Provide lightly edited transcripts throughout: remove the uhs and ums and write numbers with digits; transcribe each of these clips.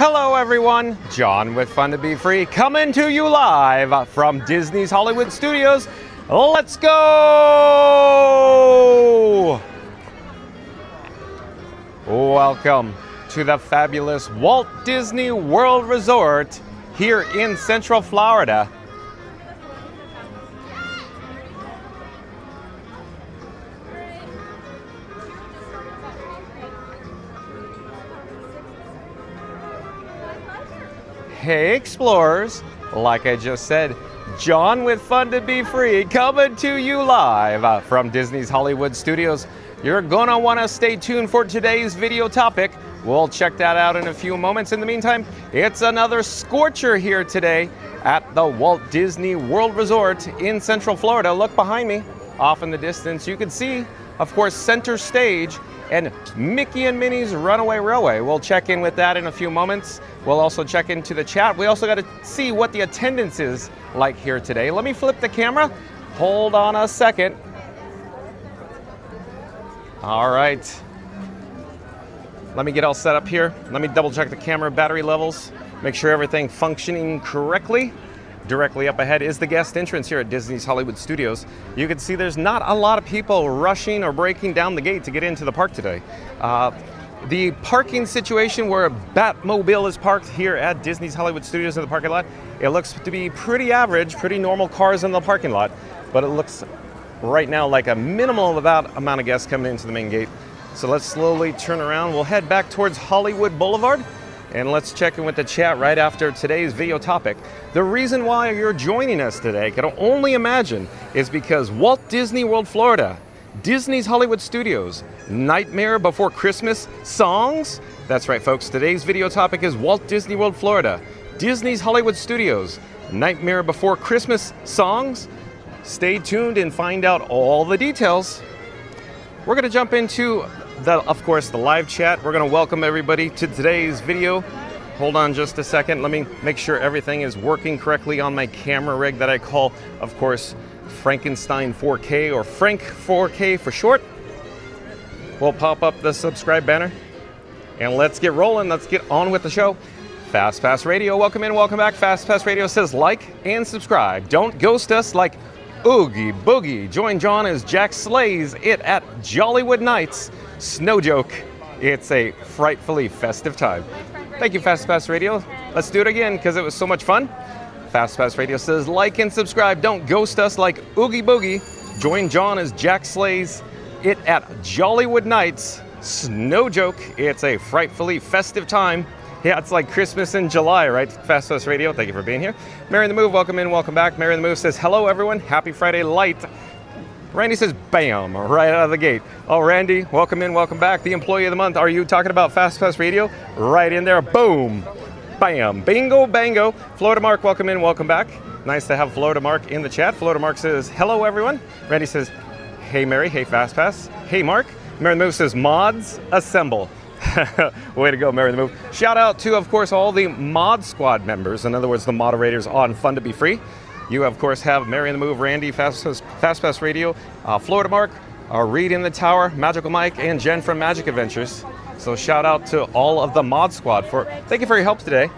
Hello everyone, John with Fun to Be Free, coming to you live from Disney's Hollywood Studios. Let's go! Welcome to the fabulous Walt Disney World Resort here in Central Florida. Hey explorers, like I just said, John with Fun to Be Free coming to you live from Disney's Hollywood Studios. You're gonna wanna stay tuned for today's video topic. We'll check that out in a few moments. In the meantime, it's another scorcher here today at the Walt Disney World Resort in Central Florida. Look behind me, off in the distance, you can see, of course, center stage and Mickey and Minnie's Runaway Railway. We'll check in with that in a few moments. We'll also check into the chat. We also got to see what the attendance is like here today. Let me flip the camera. Hold on a second. All right. Let me get all set up here. Let me double check the camera battery levels. Make sure everything functioning correctly. Directly up ahead is the guest entrance here at Disney's Hollywood Studios. You can see there's not a lot of people rushing or breaking down the gate to get into the park today. The parking situation where a Batmobile is parked here at Disney's Hollywood Studios in the parking lot, it looks to be pretty average, pretty normal cars in the parking lot, but it looks right now like a minimal amount of guests coming into the main gate. So let's slowly turn around. We'll head back towards Hollywood Boulevard, and let's check in with the chat right after today's video topic. The reason why you're joining us today, I can only imagine, is because Walt Disney World Florida, Disney's Hollywood Studios, Nightmare Before Christmas songs. That's right, folks. Today's video topic is Walt Disney World Florida, Disney's Hollywood Studios, Nightmare Before Christmas songs. Stay tuned and find out all the details. We're going to jump into of course, the live chat. We're going to welcome everybody to today's video. Hold on just a second. Let me make sure everything is working correctly on my camera rig that I call, of course, Frankenstein 4K, or Frank 4K for short. We'll pop up the subscribe banner and let's get rolling. Let's get on with the show. Fast Pass Radio, welcome in, welcome back. Fast Pass Radio says like and subscribe. Don't ghost us like Oogie Boogie. Join John as Jack slays it at Jollywood Nights. Snow joke. It's a frightfully festive time. Thank you, Fast Pass Radio. Let's do it again because it was so much fun. Fast Pass Radio says like and subscribe. Don't ghost us like Oogie Boogie. Join John as Jack slays it at Jollywood Nights. Snow joke. It's a frightfully festive time. Yeah, it's like Christmas in July, right? Fast Pass Radio, thank you for being here. Mary in the Move, welcome in, welcome back. Mary in the Move says, hello everyone, happy Friday light. Randy says, bam, right out of the gate. Oh, Randy, welcome in, welcome back. The employee of the month, are you talking about Fast Pass Radio? Right in there, boom, bam, bingo, bango. Florida Mark, welcome in, welcome back. Nice to have Florida Mark in the chat. Florida Mark says, hello everyone. Randy says, hey Mary, hey Fast Pass. Hey Mark. Mary in the Move says, mods, assemble. Way to go, Mary in the Move. Shout out to, of course, all the Mod Squad members, in other words, the moderators on Fun to Be Free. You, of course, have Mary in the Move, Randy, Fast Pass Radio, Florida Mark, Reed in the Tower, Magical Mike, and Jen from Magic Adventures. So shout out to all of the Mod Squad. Thank you for your help today.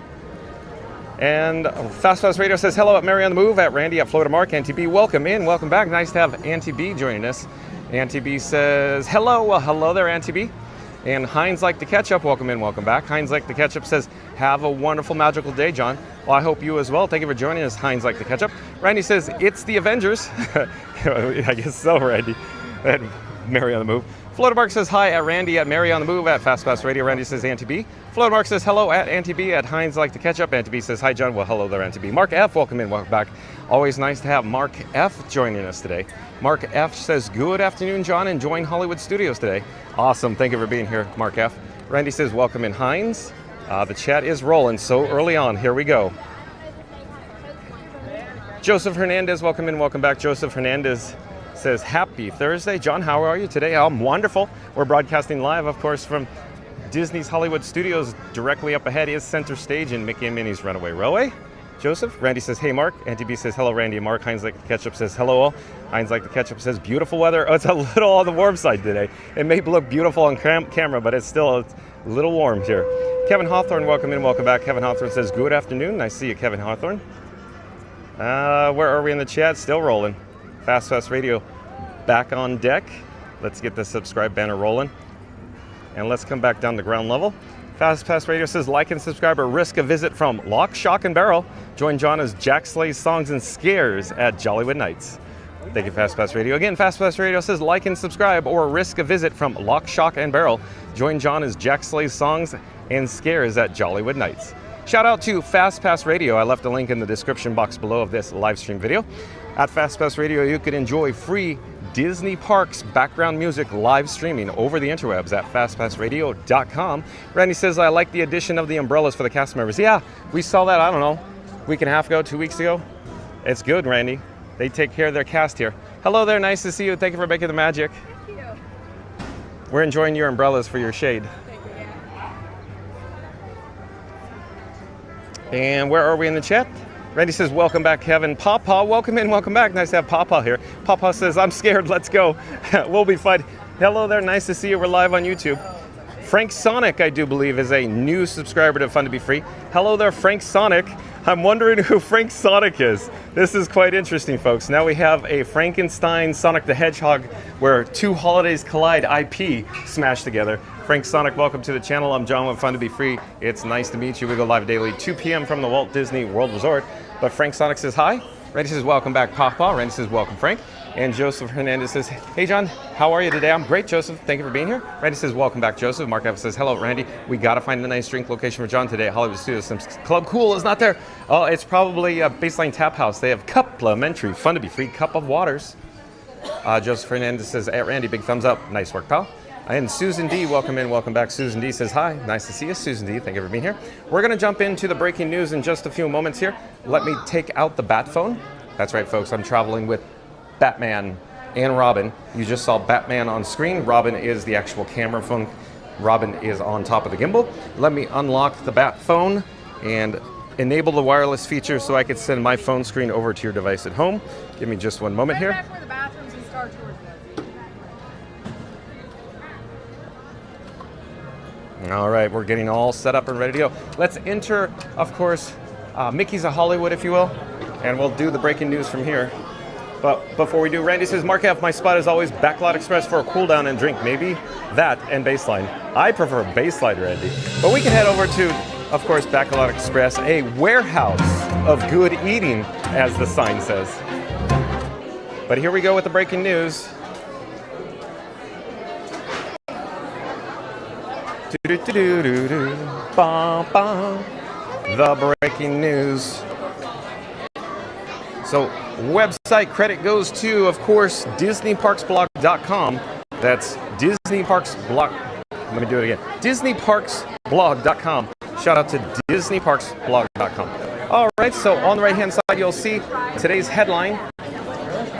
And Fast Pass Radio says, hello at Mary on the Move, at Randy, at Florida Mark. Auntie B, welcome in, welcome back. Nice to have Auntie B joining us. Auntie B says, hello. Well, hello there, Auntie B. And Heinz Like the Ketchup, welcome in, welcome back. Heinz Like the Ketchup says, have a wonderful, magical day, John. Well, I hope you as well. Thank you for joining us, Heinz Like the Ketchup. Randy says, it's the Avengers. I guess so, Randy. And Mary on the Move. Florida Mark says, hi at Randy, at Mary on the Move, at Fast Pass Radio. Randy says, Auntie B. Florida Mark says, hello at Auntie B, at Heinz Like the Ketchup. Auntie B says, hi, John. Well, hello there, Auntie B. Mark F, welcome in, welcome back. Always nice to have Mark F joining us today. Mark F says, good afternoon, John, enjoying Hollywood Studios today. Awesome. Thank you for being here, Mark F. Randy says, welcome in, Heinz. The chat is rolling so early on. Here we go. Joseph Hernandez, welcome in, welcome back. Joseph Hernandez says, happy Thursday. John, how are you today? I'm wonderful. We're broadcasting live, of course, from Disney's Hollywood Studios. Directly up ahead is center stage in Mickey and Minnie's Runaway Railway. Joseph. Randy says, hey, Mark. Auntie B says, hello, Randy and Mark. Heinz Like the Ketchup says, hello, all. Heinz Like the Ketchup says, beautiful weather. Oh, it's a little on the warm side today. It may look beautiful on camera, but it's still A little warm here. Kevin Hawthorne, welcome in, welcome back. Kevin Hawthorne says, good afternoon. Nice to see you, Kevin Hawthorne. Where are we in the chat? Still rolling. Fast Radio back on deck. Let's get the subscribe banner rolling. And let's come back down to ground level. Fast Radio says, like and subscribe or risk a visit from Lock, Shock, and Barrel. Join John as Jack slays songs and scares at Jollywood Nights. Thank you, Fast Radio. Again, Fast Radio says, like and subscribe or risk a visit from Lock, Shock, and Barrel. Join John as Jack slays songs and scares at Jollywood Nights. Shout out to Fast Radio. I left a link in the description box below of this live stream video. At Fast Radio, you can enjoy free Disney Parks background music live streaming over the interwebs at fastpassradio.com. Randy says, I like the addition of the umbrellas for the cast members. Yeah, we saw that, I don't know, week and a half ago, 2 weeks ago. It's good, Randy. They take care of their cast here. Hello there, nice to see you. Thank you for making the magic. Thank you. We're enjoying your umbrellas for your shade. And where are we in the chat? Randy says, welcome back, Kevin. Papa, welcome in, welcome back. Nice to have Papa here. Papa says, I'm scared, let's go. We'll be fine. Hello there, nice to see you. We're live on YouTube. Frank Sonic, I do believe, is a new subscriber to Fun to Be Free. Hello there, Frank Sonic. I'm wondering who Frank Sonic is. This is quite interesting, folks. Now we have a Frankenstein Sonic the Hedgehog where two holidays collide IP smashed together. Frank Sonic, welcome to the channel. I'm John with Fun to Be Free. It's nice to meet you. We go live daily, 2 p.m. from the Walt Disney World Resort. But Frank Sonic says hi. Randy says, welcome back, Papa. Randy says, welcome, Frank. And Joseph Hernandez says, hey, John, how are you today? I'm great, Joseph. Thank you for being here. Randy says, welcome back, Joseph. Mark Evans says, hello, Randy. We got to find a nice drink location for John today at Hollywood Studios. Since Club Cool is not there. Oh, it's probably a Baseline Tap House. They have complimentary, Fun to Be Free cup of waters. Joseph Hernandez says, at Randy, big thumbs up. Nice work, pal. And Susan D, welcome in, welcome back. Susan D says, hi, nice to see you. Susan D, thank you for being here. We're going to jump into the breaking news in just a few moments here. Let me take out the bat phone. That's right, folks, I'm traveling with Batman and Robin. You just saw Batman on screen. Robin is the actual camera phone. Robin is on top of the gimbal. Let me unlock the bat phone and enable the wireless feature so I can send my phone screen over to your device at home. Give me just one moment here. Back where the bathrooms and Star Tours is. All right, we're getting all set up and ready to go. Let's enter, of course, Mickey's of Hollywood, if you will, and we'll do the breaking news from here. But before we do, Randy says, Mark F, my spot is always Backlot Express for a cool down and drink. Maybe that and Baseline. I prefer Baseline, Randy. But we can head over to, of course, Backlot Express, a warehouse of good eating, as the sign says. But here we go with the breaking news. The breaking news. So website credit goes to, of course, DisneyParksBlog.com. That's DisneyParksBlog. Let me do it again. DisneyParksBlog.com. Shout out to DisneyParksBlog.com. All right, so on the right-hand side, you'll see today's headline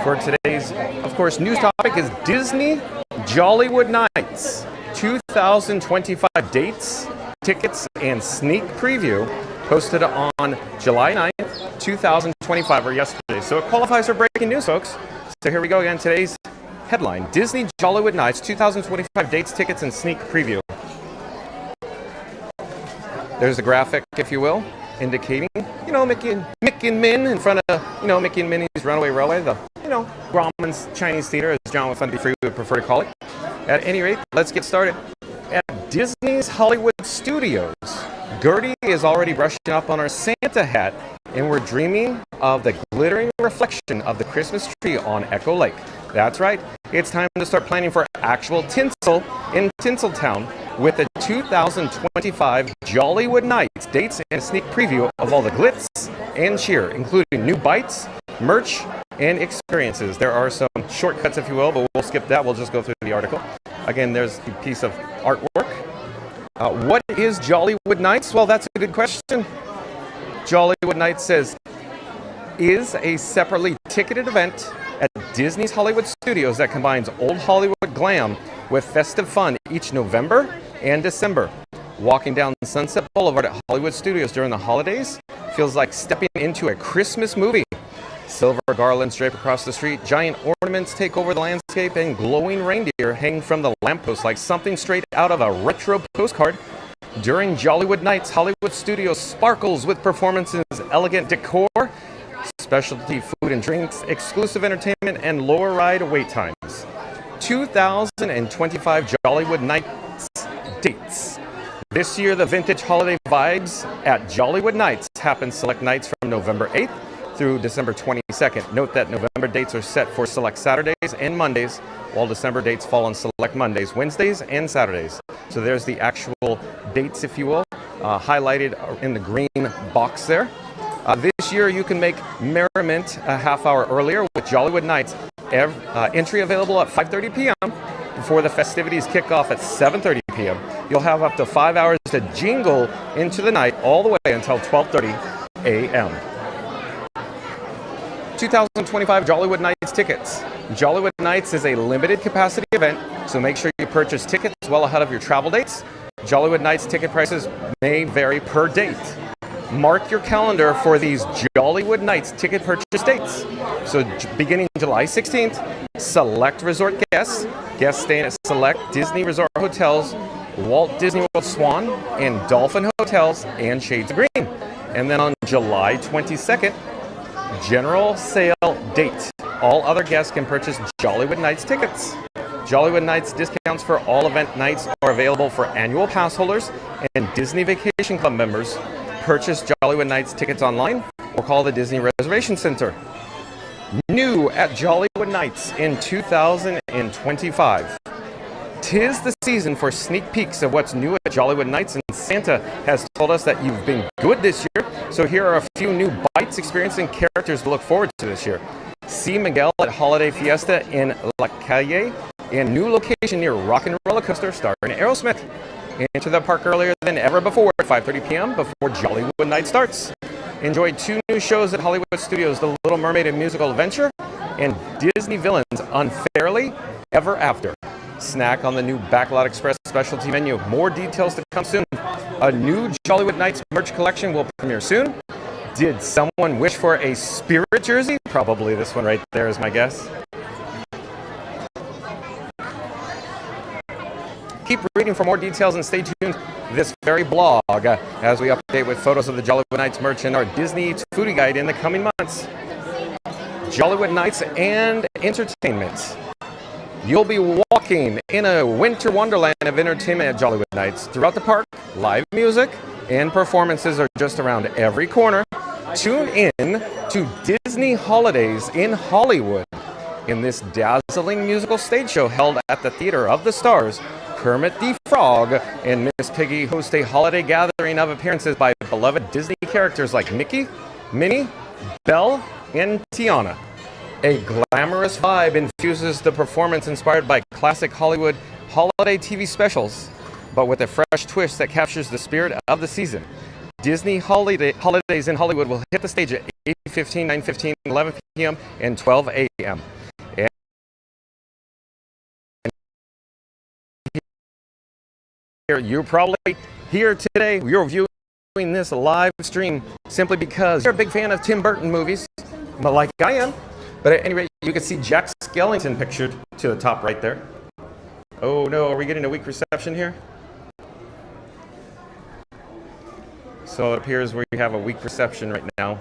for today's, of course, news topic is Disney Jollywood Nights 2025 dates, tickets, and sneak preview posted on July 9th, 2025, or yesterday. So it qualifies for breaking news, folks. So here we go again. Today's headline, Disney Jollywood Nights 2025 dates, tickets, and sneak preview. There's a graphic, if you will, indicating, Mickey and Min in front of, Mickey and Minnie's Runaway Railway, the, Grauman's Chinese Theater, as John with Fun to Be Free would prefer to call it. At any rate, let's get started. At Disney's Hollywood Studios, Gertie is already brushing up on our Santa hat, and we're dreaming of the glittering reflection of the Christmas tree on Echo Lake. That's right, it's time to start planning for actual tinsel in Tinseltown with the 2025 Jollywood Nights dates and a sneak preview of all the glitz and cheer, including new bites, merch, and experiences. There are some shortcuts, if you will, but we'll skip that. We'll just go through the article. Again, there's a piece of artwork. What is Jollywood Nights? Well, that's a good question. Jollywood Nights is a separately ticketed event at Disney's Hollywood Studios that combines old Hollywood glam with festive fun each November and December. Walking down Sunset Boulevard at Hollywood Studios during the holidays feels like stepping into a Christmas movie. Silver garlands drape across the street, giant ornaments take over the landscape, and glowing reindeer hang from the lamppost like something straight out of a retro postcard. During Jollywood Nights, Hollywood Studios sparkles with performances, elegant decor, specialty food and drinks, exclusive entertainment, and lower ride wait times. 2025 Jollywood Nights dates. This year, the vintage holiday vibes at Jollywood Nights happen select nights from November 8th through December 22nd. Note that November dates are set for select Saturdays and Mondays, while December dates fall on select Mondays, Wednesdays, and Saturdays. So there's the actual dates, if you will, highlighted in the green box there. This year, you can make merriment a half hour earlier with Jollywood Nights. Entry available at 5:30 p.m. before the festivities kick off at 7:30 p.m. You'll have up to 5 hours to jingle into the night all the way until 12:30 a.m. 2025 Jollywood Nights tickets. Jollywood Nights is a limited capacity event, so make sure you purchase tickets well ahead of your travel dates. Jollywood Nights ticket prices may vary per date. Mark your calendar for these Jollywood Nights ticket purchase dates. So beginning July 16th, select resort guests staying at select Disney Resort hotels, Walt Disney World Swan, and Dolphin Hotels and Shades of Green. And then on July 22nd, general sale date. All other guests can purchase Jollywood Nights tickets. Jollywood Nights discounts for all event nights are available for annual pass holders and Disney Vacation Club members. Purchase Jollywood Nights tickets online or call the Disney Reservation Center. New at Jollywood Nights in 2025. 'Tis the season for sneak peeks of what's new at Jollywood Nights, and Santa has told us that you've been good this year, so here are a few new bites, experiencing characters to look forward to this year. See Miguel at Holiday Fiesta in La Calle, and new location near Rock and Roller Coaster starring Aerosmith. Enter the park earlier than ever before at 5:30 p.m. before Jollywood Night starts. Enjoy 2 new shows at Hollywood Studios, The Little Mermaid and Musical Adventure, and Disney Villains Unfairly Ever After. Snack on the new Backlot Express specialty menu. More details to come soon. A new Jollywood Nights merch collection will premiere soon. Did someone wish for a Spirit jersey? Probably this one right there is my guess. Keep reading for more details and stay tuned to this very blog as we update with photos of the Jollywood Nights merch and our Disney foodie guide in the coming months. Jollywood Nights and entertainment. You'll be walking in a winter wonderland of entertainment at Jollywood Nights. Throughout the park, live music and performances are just around every corner. Tune in to Disney Holidays in Hollywood. In this dazzling musical stage show held at the Theater of the Stars, Kermit the Frog and Miss Piggy host a holiday gathering of appearances by beloved Disney characters like Mickey, Minnie, Belle, and Tiana. A glamorous vibe infuses the performance inspired by classic Hollywood holiday TV specials, but with a fresh twist that captures the spirit of the season. Disney Holidays in Hollywood will hit the stage at 8:15, 9:15, 11 p.m., and 12 a.m. You're probably here today, you're viewing this live stream simply because you're a big fan of Tim Burton movies, but like I am. But at any rate, you can see Jack Skellington pictured to the top right there. Oh no, are we getting a weak reception here? So it appears we have a weak reception right now.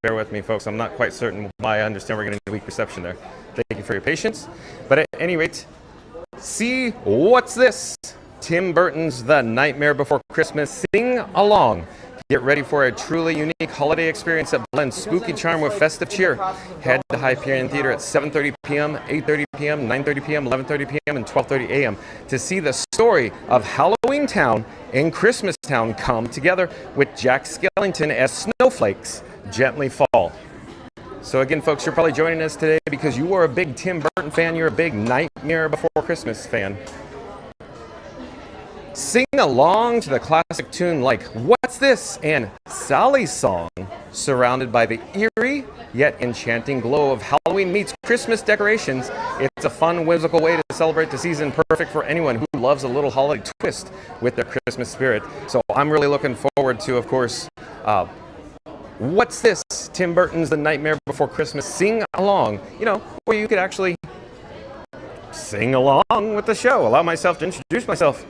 Bear with me, folks. I'm not quite certain why. I understand we're getting a weak reception there. Thank you for your patience. But at any rate, see What's This? Tim Burton's The Nightmare Before Christmas Sing Along. Get ready for a truly unique holiday experience that blends spooky charm with festive cheer. Head to Hyperion Theater at 7:30 p.m., 8:30 p.m., 9:30 p.m., 11:30 p.m., and 12:30 a.m. to see the story of Halloween Town and Christmas Town come together with Jack Skellington as snowflakes gently fall. So again, folks, you're probably joining us today because you are a big Tim Burton fan. You're a big Nightmare Before Christmas fan. Sing along to the classic tune like What's This? And Sally's Song, surrounded by the eerie yet enchanting glow of Halloween meets Christmas decorations. It's a fun, whimsical way to celebrate the season, perfect for anyone who loves a little holiday twist with their Christmas spirit. So I'm really looking forward to, of course, What's This? Tim Burton's The Nightmare Before Christmas Sing Along, where you could actually sing along with the show. Allow myself to introduce myself.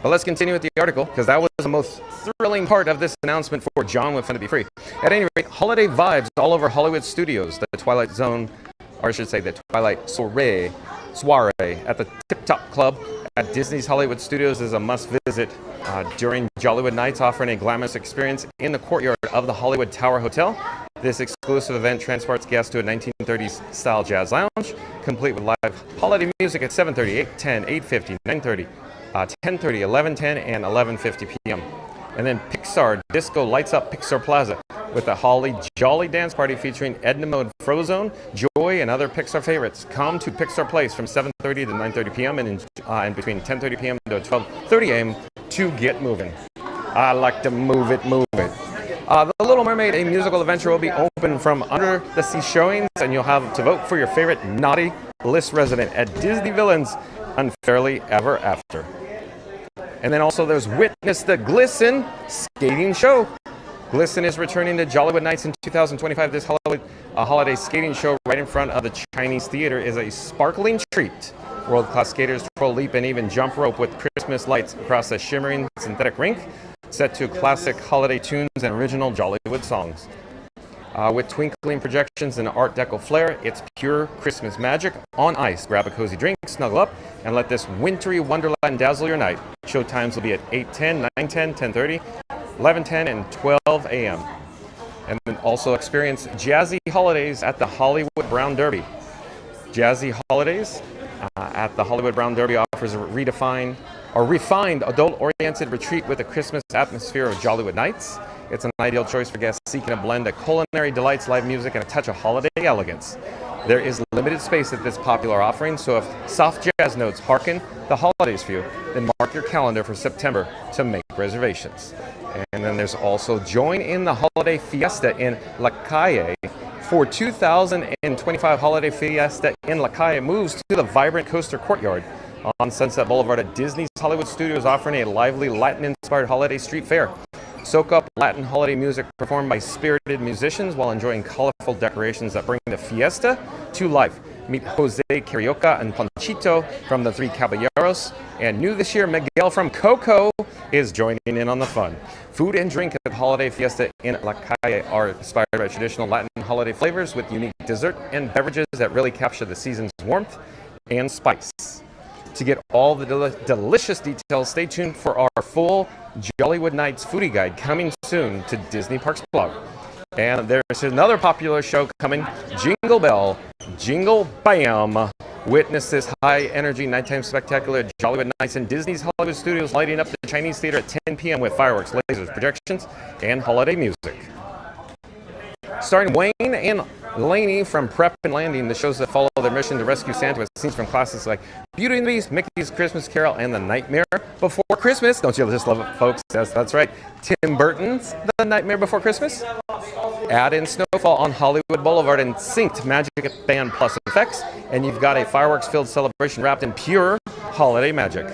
But let's continue with the article, because that was the most thrilling part of this announcement for John with Fun to Be Free. At any rate, holiday vibes all over Hollywood studios. The Twilight Zone, or I should say the Twilight Soiree at the Tip Top Club at Disney's Hollywood Studios is a must-visit during Jollywood Nights, offering a glamorous experience in the courtyard of the Hollywood Tower Hotel. This exclusive event transports guests to a 1930s-style jazz lounge, complete with live holiday music at 7:30, 8:10, 8:50, 9:30, 10:30, 11:10, and 11:50 p.m. And then Pixar Disco lights up Pixar Plaza with a Holly Jolly dance party featuring Edna Mode, Frozone, Joy, and other Pixar favorites. Come to Pixar Place from 7:30 to 9:30 p.m. and between 10:30 p.m. to 12:30 a.m. to get moving. I like to move it, move it. The Little Mermaid, a musical adventure, will be open from under the sea showings, and you'll have to vote for your favorite naughty list resident at Disney Villains Unfairly Ever After. And then also there's Witness the Glisten skating show. Glisten is returning to Jollywood Nights in 2025. This holiday skating show right in front of the Chinese Theater is a sparkling treat. World-class skaters twirl, leap, and even jump rope with Christmas lights across a shimmering synthetic rink, set to classic holiday tunes and original Jollywood songs. With twinkling projections and Art Deco flair, it's pure Christmas magic on ice. Grab a cozy drink, snuggle up, and let this wintry wonderland dazzle your night. Show times will be at 8:10, 9:10, 10:30, 11:10, and 12 a.m. And then also experience Jazzy Holidays at the Hollywood Brown Derby. Jazzy Holidays at the Hollywood Brown Derby offers a refined adult-oriented retreat with a Christmas atmosphere of Jollywood Nights. It's an ideal choice for guests seeking a blend of culinary delights, live music, and a touch of holiday elegance. There is limited space at this popular offering, so if soft jazz notes harken the holidays for you, then mark your calendar for September to make reservations. And then there's also join in the holiday fiesta in La Calle. For 2025 holiday fiesta in La Calle moves to the vibrant coaster courtyard on Sunset Boulevard at Disney's Hollywood Studios, offering a lively Latin-inspired holiday street fair. Soak up Latin holiday music performed by spirited musicians while enjoying colorful decorations that bring the fiesta to life. Meet Jose Carioca and Panchito from the Three Caballeros. And new this year, Miguel from Coco is joining in on the fun. Food and drink at the holiday fiesta in La Calle are inspired by traditional Latin holiday flavors with unique dessert and beverages that really capture the season's warmth and spice. To get all the delicious details, stay tuned for our full Jollywood Nights foodie guide coming soon to Disney Parks blog. And there's another popular show coming, Jingle Bell, Jingle Bam. Witness this high-energy nighttime spectacular at Jollywood Nights in Disney's Hollywood Studios, lighting up the Chinese Theater at 10 p.m. with fireworks, lasers, projections, and holiday music. Starring Wayne and Lainey from Prep and Landing, the shows that follow their mission to rescue Santa with scenes from classics like Beauty and the Beast, Mickey's Christmas Carol, and The Nightmare Before Christmas. Don't you just love it, folks? Yes, that's right. Tim Burton's The Nightmare Before Christmas. Add in Snowfall on Hollywood Boulevard and synced Magic Band Plus effects, and you've got a fireworks-filled celebration wrapped in pure holiday magic.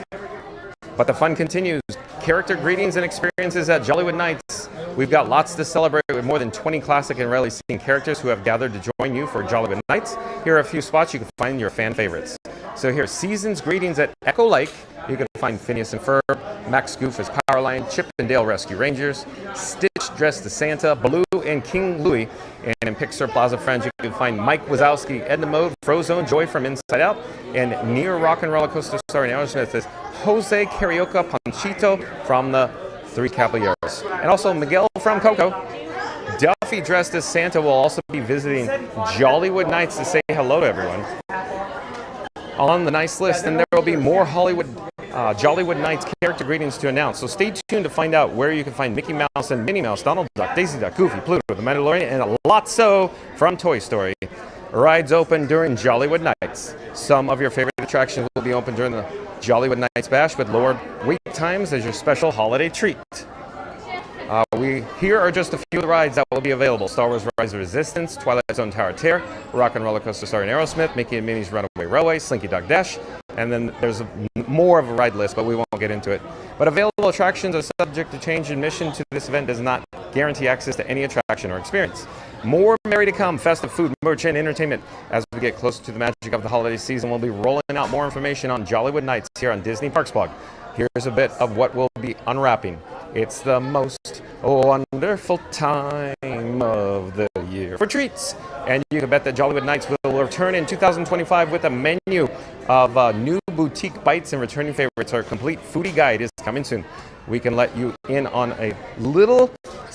But the fun continues. Character greetings and experiences at Jollywood Nights. We've got lots to celebrate with more than 20 classic and rarely seen characters who have gathered to join you for Jollywood Nights. Here are a few spots you can find your fan favorites. So here's Season's Greetings at Echo Lake. You can find Phineas and Ferb, Max Goof as Powerline, Chip and Dale Rescue Rangers, Stitch dressed as Santa, Baloo and King Louie. And in Pixar Plaza Friends, you can find Mike Wazowski, Edna Mode, Frozone, Joy from Inside Out, and near Rock and Roller Coaster starring Aerosmith is Jose Carioca Panchito from the Three Caballeros. And also Miguel from Coco. Duffy dressed as Santa will also be visiting Jollywood Nights to say hello to everyone. On the nice list, and there will be more Jollywood Nights character greetings to announce. So stay tuned to find out where you can find Mickey Mouse and Minnie Mouse, Donald Duck, Daisy Duck, Goofy, Pluto, The Mandalorian, and a lot so from Toy Story. Rides open during Jollywood Nights. Some of your favorite attractions will be open during the Jollywood Nights Bash with lower wait times as your special holiday treat. Here are just a few of the rides that will be available. Star Wars Rise of Resistance, Twilight Zone Tower of Terror, Rock and Roller Coaster starring Aerosmith, Mickey and Minnie's Runaway Railway, Slinky Dog Dash, and then there's more of a ride list, but we won't get into it. But available attractions are subject to change. Admission to this event does not guarantee access to any attraction or experience. More merry to come, festive food, merch, and entertainment. As we get closer to the magic of the holiday season, we'll be rolling out more information on Jollywood Nights here on Disney Parks Blog. here's a bit of what we'll be unwrapping. It's the most wonderful time of the year for treats. And you can bet that Jollywood Nights will return in 2025 with a menu of new boutique bites and returning favorites. Our complete foodie guide is coming soon. We can let you in on a little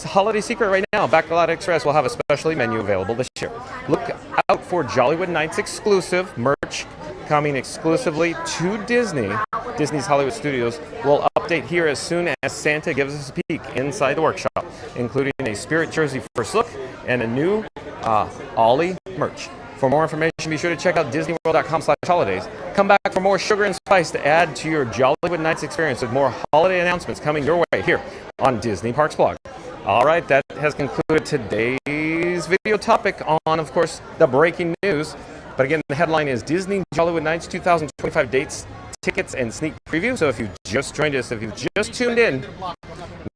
holiday secret right now. Backlot Express will have a special menu available this year. Look out for Jollywood Nights exclusive merch coming exclusively to Disney's Hollywood Studios. We'll update here as soon as Santa gives us a peek inside the workshop, including a Spirit jersey first look and a new Ollie merch. For more information, be sure to check out disneyworld.com/holidays. Come back for more sugar and spice to add to your Jollywood Nights experience with more holiday announcements coming your way here on Disney Parks Blog. All right, that has concluded today's video topic on, of course, the breaking news. But again, the headline is Disney Jollywood Nights 2025 dates, tickets, and sneak preview. So if you just joined us, if you've just tuned in,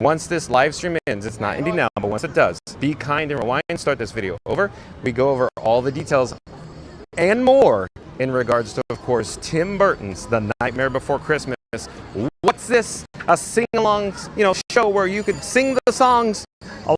once this live stream ends, it's not ending now, but once it does, be kind and rewind, start this video over. We go over all the details and more in regards to, of course, Tim Burton's The Nightmare Before Christmas. What's this? A sing-along, show where you could sing the songs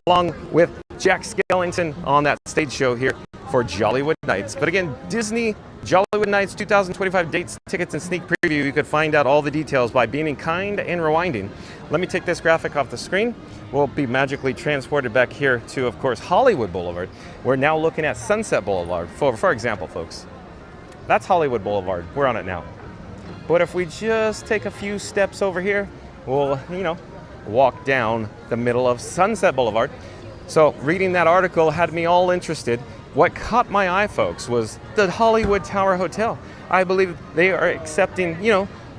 along with Jack Skellington on that stage show here for Jollywood Nights. But again, Disney Jollywood Nights 2025 dates, tickets, and sneak preview. You could find out all the details by being kind and rewinding. Let me take this graphic off the screen. We'll be magically transported back here to, of course, Hollywood Boulevard. We're now looking at Sunset Boulevard. For example, folks, that's Hollywood Boulevard. We're on it now. But if we just take a few steps over here, we'll, walk down the middle of Sunset Boulevard. So reading that article had me all interested. What caught my eye, folks, was the Hollywood Tower Hotel. I believe they are accepting,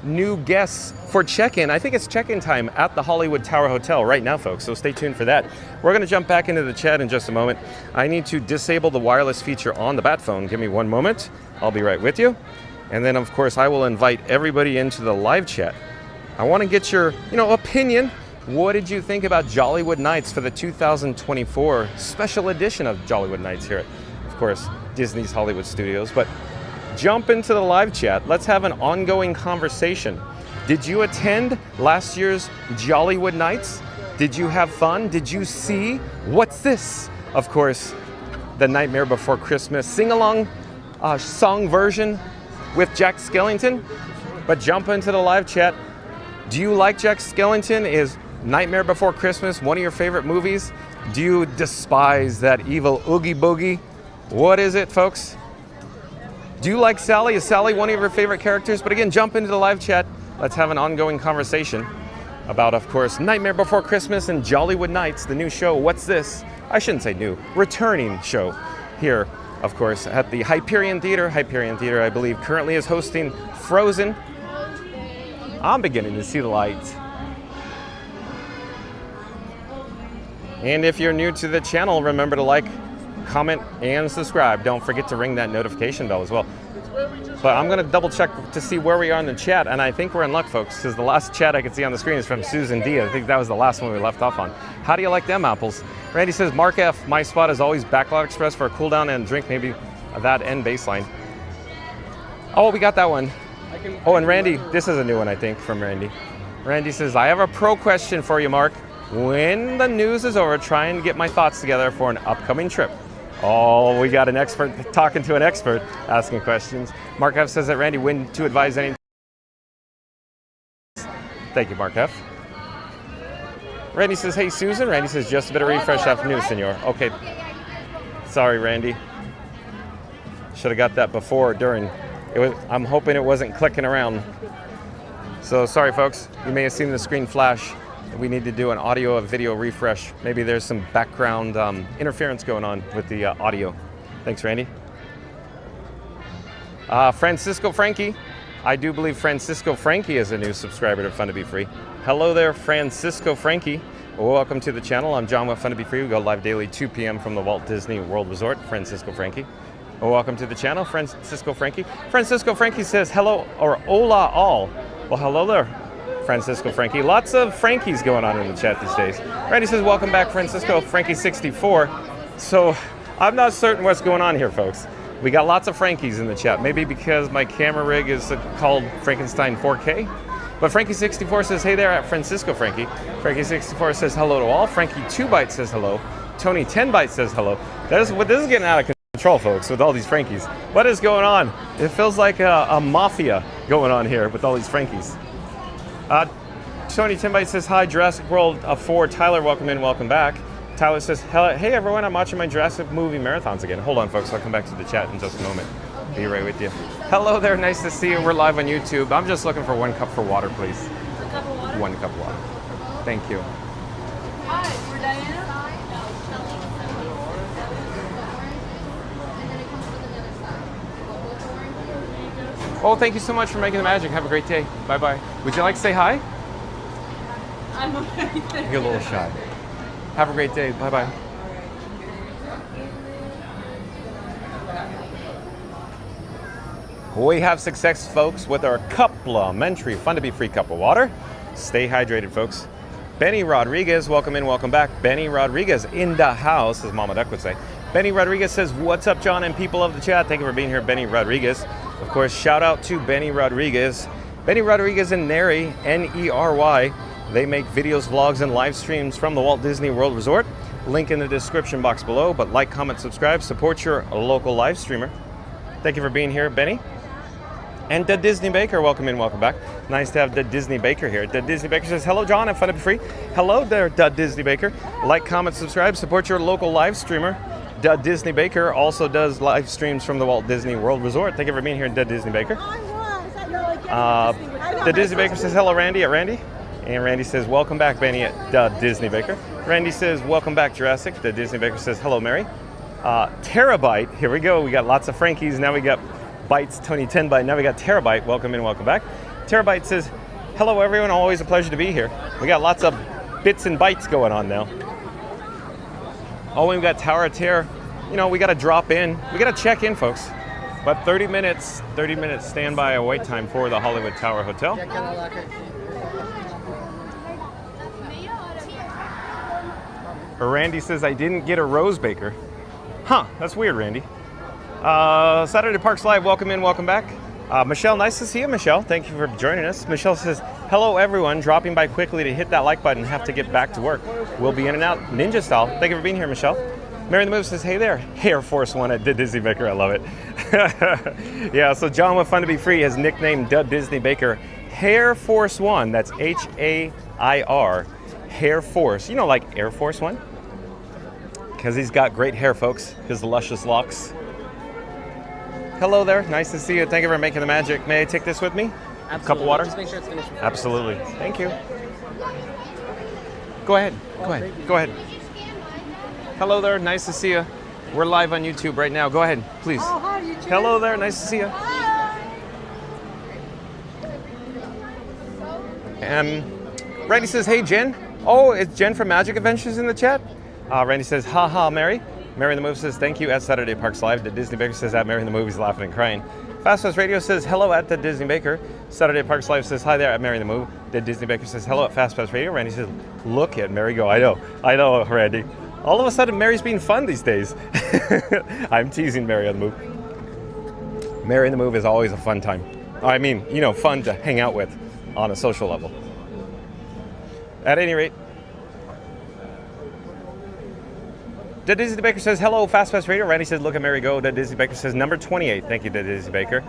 new guests for check-in. I think it's check-in time at the Hollywood Tower Hotel right now, folks, so stay tuned for that. We're going to jump back into the chat in just a moment. I need to disable the wireless feature on the bat phone. Give me one moment. I'll be right with you. And then, of course, I will invite everybody into the live chat. I want to get your, opinion. What did you think about Jollywood Nights for the 2024 special edition of Jollywood Nights here at, of course, Disney's Hollywood Studios? But jump into the live chat. Let's have an ongoing conversation. Did you attend last year's Jollywood Nights? Did you have fun? Did you see What's This? Of course, The Nightmare Before Christmas sing-along song version with Jack Skellington. But jump into the live chat. Do you like Jack Skellington? Is Nightmare Before Christmas one of your favorite movies? Do you despise that evil Oogie Boogie? What is it, folks? Do you like Sally? Is Sally one of your favorite characters? But again, jump into the live chat. Let's have an ongoing conversation about, of course, Nightmare Before Christmas and Jollywood Nights, the new show, What's This? I shouldn't say new, returning show here, of course, at the Hyperion Theater. Hyperion Theater, I believe, currently is hosting Frozen. I'm beginning to see the light. And if you're new to the channel, remember to like, comment, and subscribe. Don't forget to ring that notification bell as well. But I'm going to double check to see where we are in the chat, and I think we're in luck, folks, because the last chat I could see on the screen is from Susan D. I think that was the last one we left off on. How do you like them apples? Randy says, Mark F., my spot is always Backlot Express for a cool down and drink, maybe that and baseline. Oh, we got that one. Oh, and Randy, this is a new one, I think, from Randy. Randy says, I have a pro question for you, Mark. When the news is over, try and get my thoughts together for an upcoming trip. Oh, we got an expert talking to an expert, asking questions. Mark F. says that Randy, when to advise any... Thank you, Mark F. Randy says, hey, Susan. Randy says, just a bit of refresh afternoon, senor. Okay. Sorry, Randy. Should have got that before or during. I'm hoping it wasn't clicking around. So sorry, folks. You may have seen the screen flash. We need to do an audio and video refresh. Maybe there's some background interference going on with the audio. Thanks, Randy. Francisco Frankie. I do believe Francisco Frankie is a new subscriber to Fun to Be Free. Hello there, Francisco Frankie. Welcome to the channel. I'm John with Fun to Be Free. We go live daily 2 p.m. from the Walt Disney World Resort. Francisco Frankie. Welcome to the channel, Francisco Frankie. Francisco Frankie says hello or hola all. Well, hello there, Francisco Frankie. Lots of Frankies going on in the chat these days. Randy says, welcome back, Francisco Frankie 64. So I'm not certain what's going on here, folks. We got lots of Frankies in the chat. Maybe because my camera rig is called Frankenstein 4K. But Frankie64 says, hey there at Francisco, Frankie. Frankie64 says hello to all. Frankie 2 Bytes says hello. Tony 10 Bytes says hello. This is getting out of control, folks, with all these Frankies. What is going on? It feels like a mafia going on here with all these Frankies. Tony 10 Bytes says, hi, Jurassic World 4. Tyler, welcome in, welcome back. Tyler says, hey everyone, I'm watching my Jurassic movie marathons again. Hold on, folks, I'll come back to the chat in just a moment. Be right with you. Hello there, nice to see you. We're live on YouTube. I'm just looking for 1 cup for water, please. 1 cup of water? 1 cup of water. Thank you. Hi, we're Diana. Oh, thank you so much for making the magic. Have a great day. Bye-bye. Would you like to say hi? I'm okay. You're a little shy. Have a great day. Bye-bye. We have success, folks, with our complimentary, fun to be free cup of water. Stay hydrated, folks. Benny Rodriguez, welcome in, welcome back. Benny Rodriguez in the house, as Mama Duck would say. Benny Rodriguez says, what's up, John and people of the chat? Thank you for being here, Benny Rodriguez. Of course, shout out to Benny Rodriguez. Benny Rodriguez and Neri, N-E-R-Y. They make videos, vlogs, and live streams from the Walt Disney World Resort. Link in the description box below, but like, comment, subscribe, support your local live streamer. Thank you for being here, Benny. And the Disney Baker, welcome in, welcome back. Nice to have the Disney Baker here. The Disney Baker says, hello, John, I'm fun to be free. Hello there, the Disney Baker. Like, comment, subscribe, support your local live streamer. The Disney Baker also does live streams from the Walt Disney World Resort. Thank you for being here, the Disney Baker. The Disney Baker says, hello, Randy, at Randy. And Randy says, welcome back, Benny, at the Disney Baker. Randy says, welcome back, Jurassic. The Disney Baker says, hello, Mary. Terabyte, here we go. We got lots of Frankies. Now we got Bytes, Tony 10 Byte. Now we got Terabyte. Welcome in, welcome back. Terabyte says, hello, everyone. Always a pleasure to be here. We got lots of bits and bytes going on now. Oh, we've got Tower of Terror. You know, we got to drop in. We got to check in, folks. But 30 minutes standby wait time for the Hollywood Tower Hotel. Randy says, I didn't get a Rose Baker. Huh, that's weird, Randy. Saturday Parks Live, welcome in, welcome back. Michelle, nice to see you, Michelle. Thank you for joining us. Michelle says, hello, everyone. Dropping by quickly to hit that like button. Have to get back to work. We'll be in and out, ninja style. Thank you for being here, Michelle. Mary the Move says, hey there, Air Force One at the Disney Baker. I love it. Yeah, so John with Fun to Be Free has nicknamed the Disney Baker Hair Force One. That's H-A-I-R, Hair Force. You know, like Air Force One? Because he's got great hair, folks. His luscious locks. Hello there, nice to see you. Thank you for making the magic. May I take this with me? Absolutely. A cup of water? Just make sure it's finished. Absolutely. Thank you. Go ahead. Go ahead. Go ahead. Hello there, nice to see you. We're live on YouTube right now. Go ahead, please. Oh, hi, you too. Hello there, nice to see you. Hi. Randy says, hey, Jen. Oh, it's Jen from Magic Adventures in the chat. Randy says, ha ha, Mary. Mary the Move says, thank you at Saturday Parks Live. The Disney Baker says, at Mary the Movie's laughing and crying. Fast Fast Radio says, hello at the Disney Baker. Saturday Parks Live says, hi there at Mary the Move. The Disney Baker says, hello at Fast Fast Radio. Randy says, look at Mary go. I know, Randy. All of a sudden, Mary's being fun these days. I'm teasing Mary on the Move. Mary the Move is always a fun time. I mean, you know, fun to hang out with on a social level. At any rate, the Disney Baker says, hello, Fast Fast Radio. Randy says, look at Mary go. The Disney Baker says, number 28. Thank you, the Disney Baker.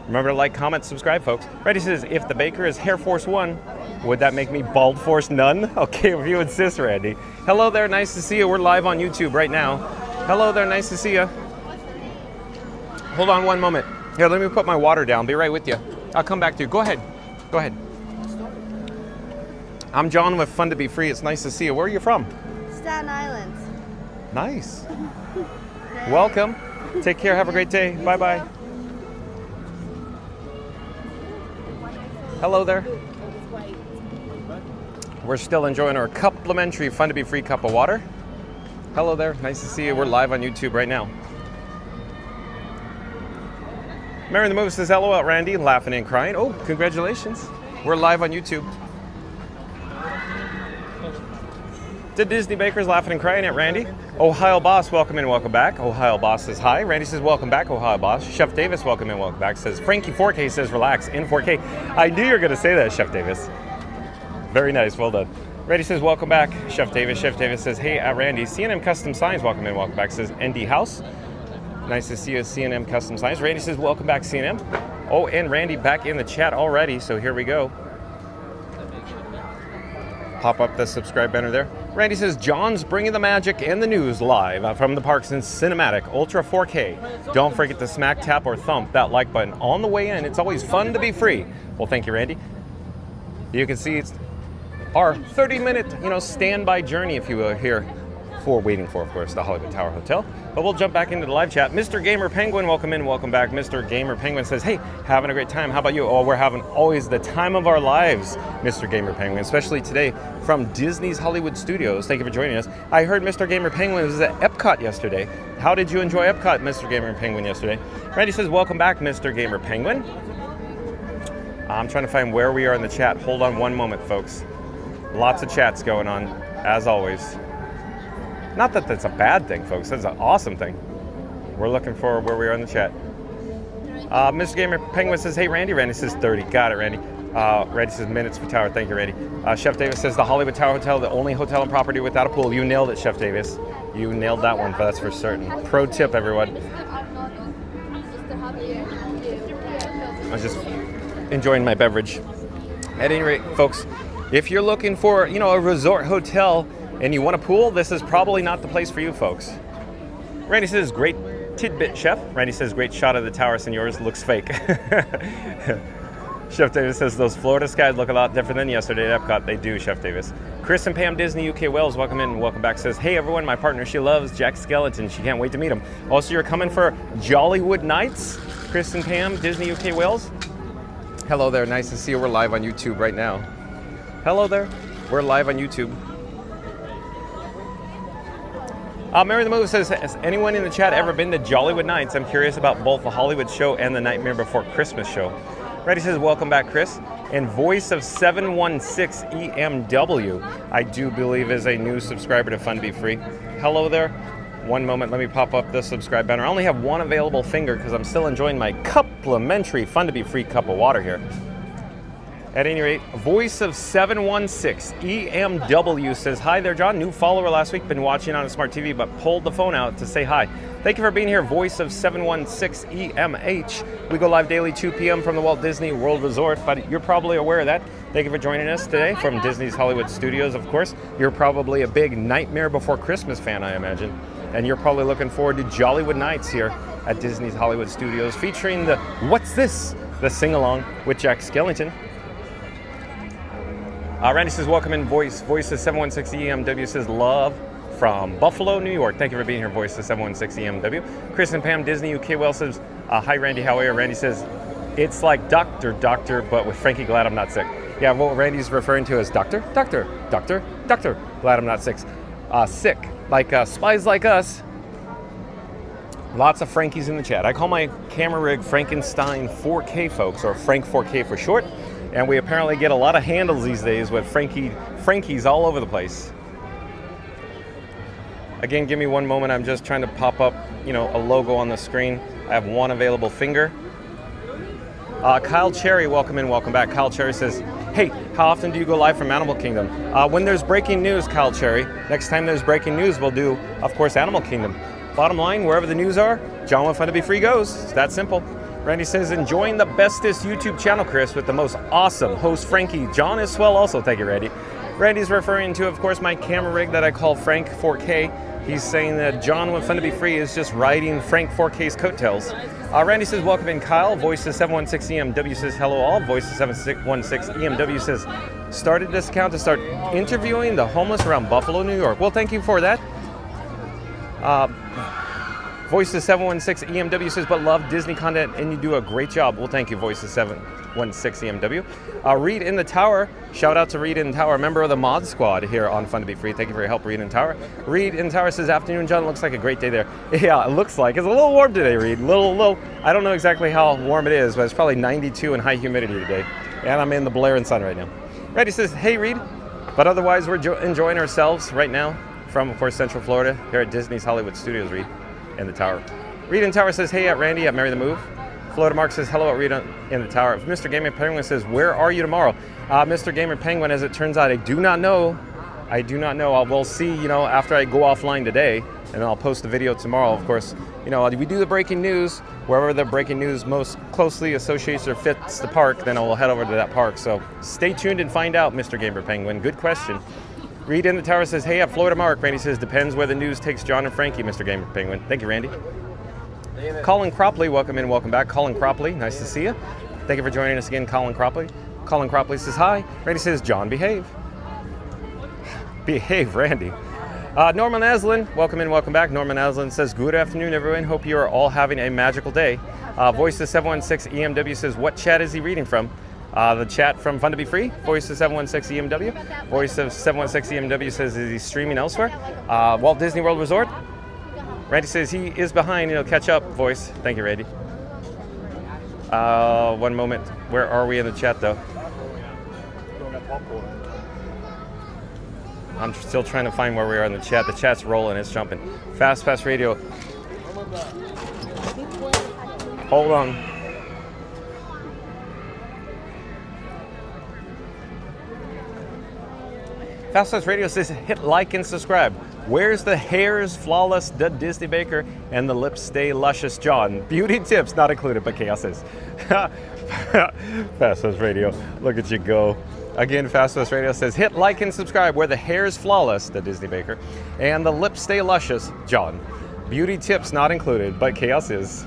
Remember to like, comment, subscribe, folks. Randy says, if the Baker is Hair Force One, would that make me Bald Force None? Okay, if you insist, Randy. Hello there, nice to see you. We're live on YouTube right now. Hello there, nice to see you. Hold on one moment. Here, let me put my water down. Be right with you. I'll come back to you. Go ahead. Go ahead. I'm John with Fun to Be Free. It's nice to see you. Where are you from? Staten Island. Nice. Welcome. Take care. Have a great day. Bye-bye. Hello there. We're still enjoying our complimentary Fun to Be Free cup of water. Hello there. Nice to see you. We're live on YouTube right now. Mary the Move says, hello out, Randy, laughing and crying. Oh, congratulations. We're live on YouTube. The Disney Bakers laughing and crying at Randy. Ohio Boss, welcome in, welcome back. Ohio Boss says hi. Randy says welcome back, Ohio Boss. Chef Davis, welcome in, welcome back. Says Frankie 4K says relax in 4K. I knew you were going to say that, Chef Davis. Very nice, well done. Randy says welcome back, Chef Davis. Chef Davis says hey, Randy. C&M Custom Signs, welcome in, welcome back. Says ND House. Nice to see you, C&M Custom Signs. Randy says welcome back, C&M. Oh, and Randy back in the chat already, so here we go. Pop up the subscribe banner there. Randy says, John's bringing the magic and the news live from the parks in Cinematic Ultra 4K. Don't forget to smack, tap, or thump that like button on the way in. It's always fun to be free. Well, thank you, Randy. You can see it's our 30-minute, standby journey, if you will, here waiting for, of course, the Hollywood Tower Hotel. But we'll jump back into the live chat. Mr. Gamer Penguin, welcome in, welcome back. Mr. Gamer Penguin says, hey, having a great time. How about you? Oh, we're having always the time of our lives, Mr. Gamer Penguin, especially today from Disney's Hollywood Studios. Thank you for joining us. I heard Mr. Gamer Penguin was at Epcot yesterday. How did you enjoy Epcot, Mr. Gamer Penguin, yesterday? Randy says, welcome back, Mr. Gamer Penguin. I'm trying to find where we are in the chat. Hold on one moment, folks. Lots of chats going on, as always. Not that that's a bad thing, folks. That's an awesome thing. We're looking for where we are in the chat. Mr. Gamer Penguin says, hey, Randy. Randy says 30. Got it, Randy. Randy says minutes for tower. Thank you, Randy. Chef Davis says the Hollywood Tower Hotel, the only hotel and property without a pool. You nailed it, Chef Davis. You nailed that one, but that's for certain. Pro tip, everyone. I was just enjoying my beverage. At any rate, folks, if you're looking for, a resort hotel and you want a pool, this is probably not the place for you, folks. Randy says, great tidbit, Chef. Randy says, great shot of the tower, senors. Looks fake. Chef Davis says, those Florida skies look a lot different than yesterday at Epcot. They do, Chef Davis. Chris and Pam, Disney UK Wales, welcome in, welcome back. Says, hey, everyone, my partner, she loves Jack Skellington. She can't wait to meet him. Also, you're coming for Jollywood Nights? Chris and Pam, Disney UK Wales. Hello there. Nice to see you. We're live on YouTube right now. Hello there. We're live on YouTube. Mary the Move says, has anyone in the chat ever been to Jollywood Nights? I'm curious about both the Hollywood show and the Nightmare Before Christmas show. Reddy says, welcome back, Chris. And Voice of 716 EMW, I do believe is a new subscriber to Fun Be Free. Hello there. One moment, let me pop up the subscribe banner. I only have one available finger because I'm still enjoying my complimentary Fun to Be Free cup of water here. At any rate, Voice of 716 EMW says, hi there, John. New follower last week. Been watching on a smart TV, but pulled the phone out to say hi. Thank you for being here, Voice of 716 EMH. We go live daily 2 p.m. from the Walt Disney World Resort, but you're probably aware of that. Thank you for joining us today from Disney's Hollywood Studios, of course. You're probably a big Nightmare Before Christmas fan, I imagine. And you're probably looking forward to Jollywood Nights here at Disney's Hollywood Studios, featuring the What's This? The sing-along with Jack Skellington. Randy says, welcome in, Voice of 716 EMW says, love from Buffalo, New York. Thank you for being here, Voice of 716 EMW. Chris and Pam, Disney UK Well says, hi, Randy, how are you? Randy says, it's like doctor, but with Frankie, glad I'm not sick. Yeah, what Randy's referring to is doctor, glad I'm not sick. Sick, like spies like us. Lots of Frankies in the chat. I call my camera rig Frankenstein 4K, folks, or Frank 4K for short. And we apparently get a lot of handles these days with Frankies all over the place. Again, give me one moment. I'm just trying to pop up, a logo on the screen. I have one available finger. Kyle Cherry, welcome in, welcome back. Kyle Cherry says, hey, how often do you go live from Animal Kingdom? When there's breaking news, Kyle Cherry. Next time there's breaking news, we'll do, of course, Animal Kingdom. Bottom line, wherever the news are, John with Fun to Be Free goes. It's that simple. Randy says, enjoying the bestest YouTube channel, Chris, with the most awesome host, Frankie. John is swell also. Thank you, Randy. Randy's referring to, of course, my camera rig that I call Frank 4K. He's saying that John with Fun to Be Free is just riding Frank 4K's coattails. Randy says, welcome in, Kyle. Voice of 716 EMW says, hello all. Voice of 716 EMW says, started this account to start interviewing the homeless around Buffalo, New York. Well, thank you for that. Voice of 716 EMW says, but love Disney content and you do a great job. Well, thank you, Voice of 716 EMW. Reed in the Tower, shout out to Reed in the Tower, member of the Mod Squad here on Fun to Be Free. Thank you for your help, Reed in the Tower. Reed in the Tower says, afternoon, John, looks like a great day there. Yeah, it looks like. It's a little warm today, Reed. Little. I don't know exactly how warm it is, but it's probably 92 and high humidity today. And I'm in the blaring sun right now. Reddy says, hey, Reed. But otherwise, we're enjoying ourselves right now from, of course, Central Florida, here at Disney's Hollywood Studios, Reed, in the tower. Reed in the tower says, hey, at Randy, at Mary the Move. Florida Mark says, hello, at Reed in the tower. Mr. Gamer Penguin says, where are you tomorrow? Mr. Gamer Penguin, as it turns out, I do not know. I will see, after I go offline today, and I'll post the video tomorrow. Of course, we do the breaking news. Wherever the breaking news most closely associates or fits the park, then I will head over to that park. So stay tuned and find out, Mr. Gamer Penguin. Good question. Reed in the tower says, hey, at Florida Mark. Randy says, depends where the news takes John and Frankie, Mr. Gamer Penguin. Thank you, Randy. Colin Cropley, welcome in, welcome back. Colin Cropley, nice to see you. Thank you for joining us again, Colin Cropley. Colin Cropley says, hi. Randy says, John, behave. Behave, Randy. Norman Aslan, welcome in, welcome back. Norman Aslan says, good afternoon, everyone. Hope you are all having a magical day. Voice of 716 EMW says, what chat is he reading from? The chat from Fun to Be Free. Voice of 716 EMW. Voice of 716 EMW says, is he streaming elsewhere? Walt Disney World Resort. Randy says he is behind. He'll catch up. Voice. Thank you, Randy. One moment. Where are we in the chat, though? I'm still trying to find where we are in the chat. The chat's rolling. It's jumping. Fast Pass Radio. Hold on. Fast Pass Radio says hit like and subscribe. Where's the hairs flawless the Disney Baker and the lips stay luscious John? Beauty tips not included, but chaos is. Fast Pass Radio, look at you go. Again, Fast Pass Radio says hit like and subscribe. Where the hair's flawless, the Disney Baker, and the lips stay luscious, John. Beauty tips not included, but chaos is.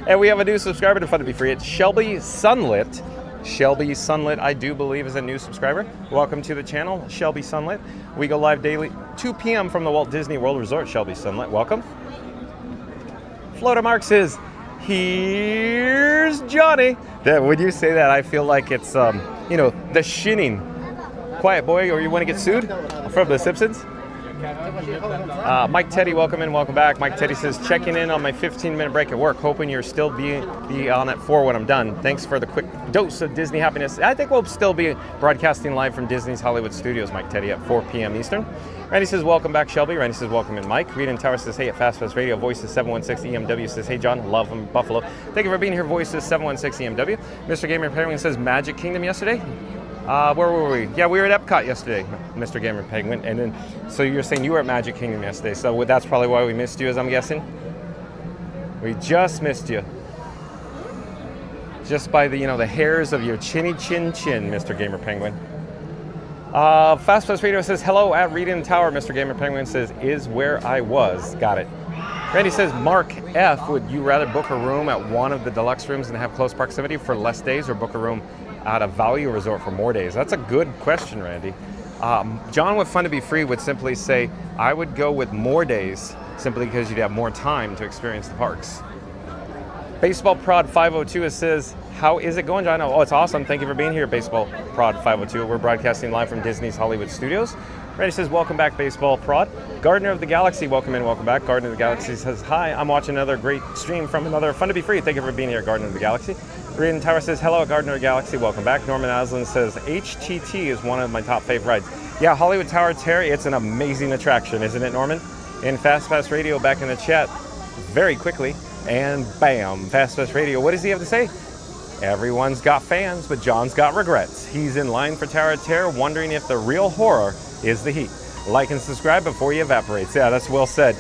And we have a new subscriber to Fun to Be Free. It's Shelby Sunlit. Shelby Sunlit, I do believe, is a new subscriber. Welcome to the channel, Shelby Sunlit. We go live daily, 2 p.m. from the Walt Disney World Resort. Shelby Sunlit, welcome. Florida Mark says, here's Johnny. When you say that, I feel like it's, the Shinning. Quiet Boy, or you want to get sued from The Simpsons? Mike Teddy, welcome in, welcome back. Mike Teddy says, checking in on my 15-minute break at work, hoping you'll still be on at 4 when I'm done. Thanks for the quick dose of Disney happiness. I think we'll still be broadcasting live from Disney's Hollywood Studios, Mike Teddy, at 4 p.m. Eastern. Randy says, welcome back, Shelby. Randy says, welcome in, Mike. Reed in Tower says, hey, at Fast Pass Radio. Voices 716 EMW says, hey, John, love from Buffalo. Thank you for being here, Voices 716 EMW. Mr. Gamer Penguin says, Magic Kingdom yesterday. Where were we? Yeah, we were at Epcot yesterday, Mr. Gamer Penguin. And then, so you're saying you were at Magic Kingdom yesterday. So that's probably why we missed you, as I'm guessing. We just missed you. Just by the, the hairs of your chinny chin chin, Mr. Gamer Penguin. Fast Pass Radio says, hello at Reed in the Tower. Mr. Gamer Penguin says, is where I was. Got it. Randy says, Mark F, would you rather book a room at one of the deluxe rooms and have close proximity for less days, or book a room at a value resort for more days? That's a good question, Randy. John with Fun to Be Free would simply say, I would go with more days simply because you'd have more time to experience the parks. Baseball Prod 502 says, how is it going, John? Oh, it's awesome. Thank you for being here, Baseball Prod 502. We're broadcasting live from Disney's Hollywood Studios. Randy says, welcome back, Baseball Prod. Gardener of the Galaxy, welcome in, welcome back. Gardener of the Galaxy says, hi, I'm watching another great stream from another Fun to Be Free. Thank you for being here, Gardener of the Galaxy. Reed Tower says, hello, Gardener of the Galaxy, welcome back. Norman Aslan says, HTT is one of my top favorite rides. Yeah, Hollywood Tower Terry, it's an amazing attraction, isn't it, Norman? In Fast Pass Radio, back in the chat, very quickly, and bam, Fast Pass Radio, what does he have to say? Everyone's got fans, but John's got regrets. He's in line for Tower of Terror, wondering if the real horror is the heat. Like and subscribe before he evaporates. Yeah, that's well said.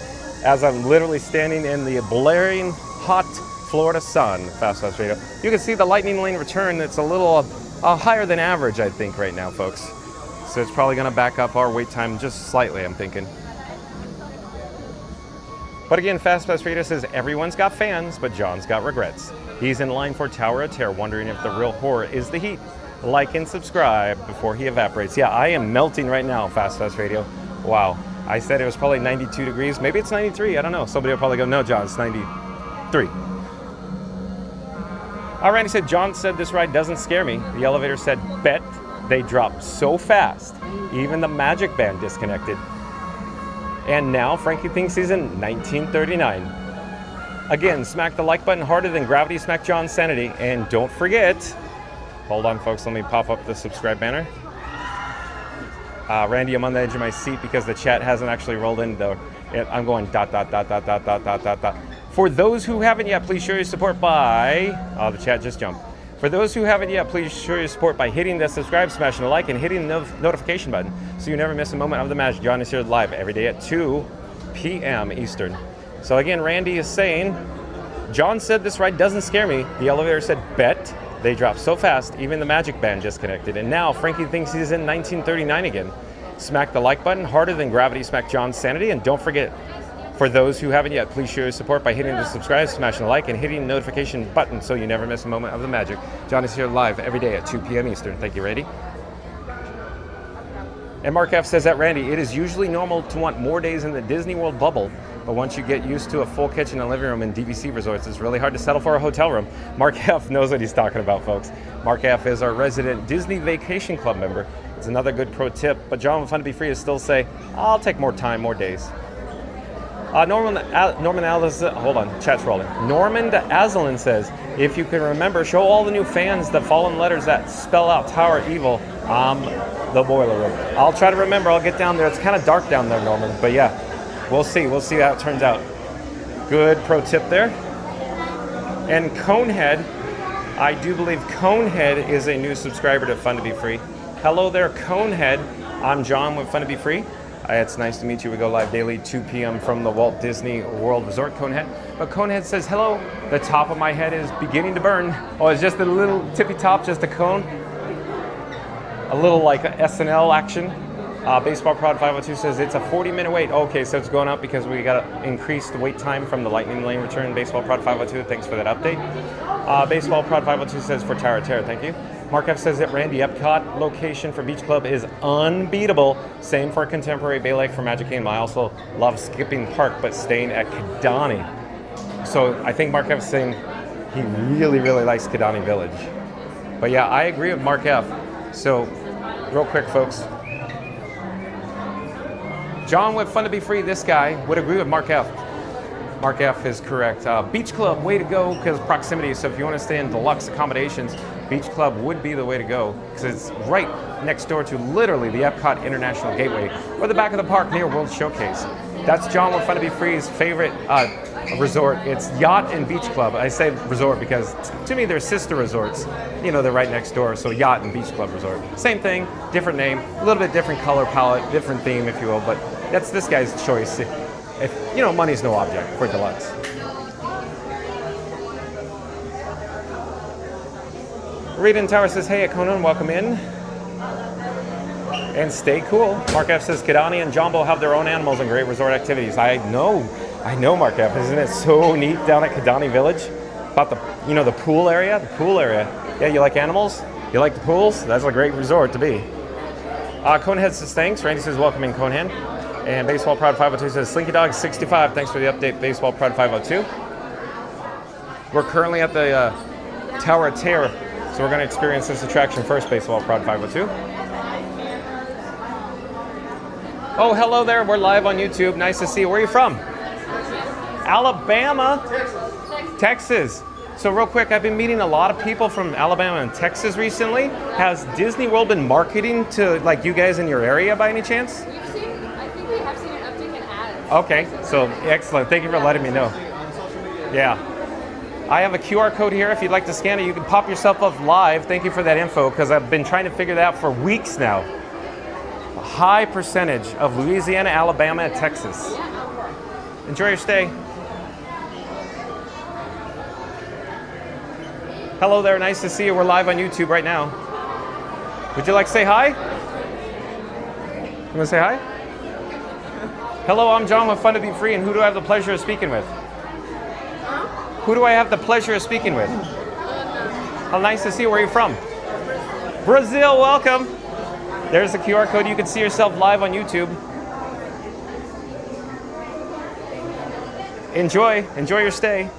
As I'm literally standing in the blaring, hot Florida sun, Fast Pass Radio, you can see the lightning lane return. It's a little higher than average, I think, right now, folks. So it's probably going to back up our wait time just slightly, I'm thinking. But again, Fast Pass Radio says, everyone's got fans, but John's got regrets. He's in line for Tower of Terror, wondering if the real horror is the heat. Like and subscribe before he evaporates. Yeah, I am melting right now, Fast Pass Radio. Wow. I said it was probably 92 degrees. Maybe it's 93. I don't know. Somebody will probably go, no, John, it's 93. Randy said, John said this ride doesn't scare me. The elevator said, bet they drop so fast. Even the Magic Band disconnected. And now Frankie thinks he's in 1939. Again, smack the like button harder than gravity smacked John's sanity. And don't forget, hold on, folks, let me pop up the subscribe banner. Randy, I'm on the edge of my seat because the chat hasn't actually rolled in though. I'm going dot, dot, dot, dot, dot, dot, dot, dot, dot. For those who haven't yet, please show your support by, oh, the chat just jumped. For those who haven't yet, please show your support by hitting the subscribe, smashing the like, and hitting the notification button so you never miss a moment of the magic. John is here live every day at 2 p.m. Eastern. So again, Randy is saying, John said this ride doesn't scare me. The elevator said, bet. They dropped so fast, even the magic band just connected. And now Frankie thinks he's in 1939 again. Smack the like button harder than gravity smacked John's sanity. And don't forget, for those who haven't yet, please show your support by hitting the subscribe, smashing the like, and hitting the notification button so you never miss a moment of the magic. John is here live every day at 2 p.m. Eastern. Thank you, Randy. And Mark F says that, Randy, it is usually normal to want more days in the Disney World bubble, but once you get used to a full kitchen and living room in DVC resorts, it's really hard to settle for a hotel room. Mark F knows what he's talking about, folks. Mark F is our resident Disney Vacation Club member. It's another good pro tip, but John with Fun to Be Free is still say, I'll take more time, more days. Norman hold on, chat's rolling. Norman Aslan says, if you can remember, show all the new fans the fallen letters that spell out Tower Evil, the boiler room. I'll try to remember, I'll get down there. It's kind of dark down there, Norman, but yeah, we'll see how it turns out. Good pro tip there. And Conehead, I do believe Conehead is a new subscriber to Fun to Be Free. Hello there, Conehead. I'm John with Fun to Be Free. It's nice to meet you. We go live daily 2 p.m. from the Walt Disney World Resort, Conehead. But Conehead says, hello, the top of my head is beginning to burn. Oh, it's just a little tippy top, just a cone. A little like SNL action. Baseball Prod 502 says it's a 40-minute wait. Okay, so it's going up because we got to increase the wait time from the Lightning Lane return. Baseball Prod 502, thanks for that update. Baseball Prod 502 says for Tower of Terror, thank you. Mark F says that Randy, Epcot location for Beach Club is unbeatable. Same for Contemporary Bay Lake for Magic Kingdom. I also love skipping park, but staying at Kidani. So I think Mark F is saying he really, really likes Kidani Village. But yeah, I agree with Mark F. So real quick, folks. John with Fun to Be Free, this guy, would agree with Mark F. Mark F is correct. Beach Club, way to go because proximity. So if you want to stay in deluxe accommodations, Beach Club would be the way to go because it's right next door to literally the Epcot International Gateway or the back of the park near World Showcase. That's John with Fun to Be Free's favorite resort. It's Yacht and Beach Club. I say resort because to me they're sister resorts. You know, they're right next door. So Yacht and Beach Club Resort. Same thing, different name, a little bit different color palette, different theme, if you will, but that's this guy's choice. If you know, money's no object for deluxe. Rita in Tower says, hey, Conan, welcome in. And stay cool. Mark F says, Kidani and Jumbo have their own animals and great resort activities. I know, Mark F. Isn't it so neat down at Kidani Village? About the pool area? The pool area. Yeah, you like animals? You like the pools? That's a great resort to be. Conehead says, thanks. Randy says, welcome in, Conehead. And Baseball Prod 502 says, Slinky Dog 65, thanks for the update, Baseball Prod 502. We're currently at the Tower of Terror, so we're going to experience this attraction first, Baseball Prod 502. Oh, hello there, we're live on YouTube, nice to see you. Where are you from? Alabama? Texas. So real quick, I've been meeting a lot of people from Alabama and Texas recently. Has Disney World been marketing to like you guys in your area by any chance? We have seen an uptick in ads. Okay, so excellent. Thank you for letting me know. Yeah. I have a QR code here. If you'd like to scan it, you can pop yourself up live. Thank you for that info, because I've been trying to figure that out for weeks now. A high percentage of Louisiana, Alabama, and Texas. Enjoy your stay. Hello there, nice to see you. We're live on YouTube right now. Would you like to say hi? You want to say hi? Hello, I'm John with Fun to Be Free, and who do I have the pleasure of speaking with? Who do I have the pleasure of speaking with? How nice to see you. Where are you from? Brazil, welcome. There's the QR code. You can see yourself live on YouTube. Enjoy your stay.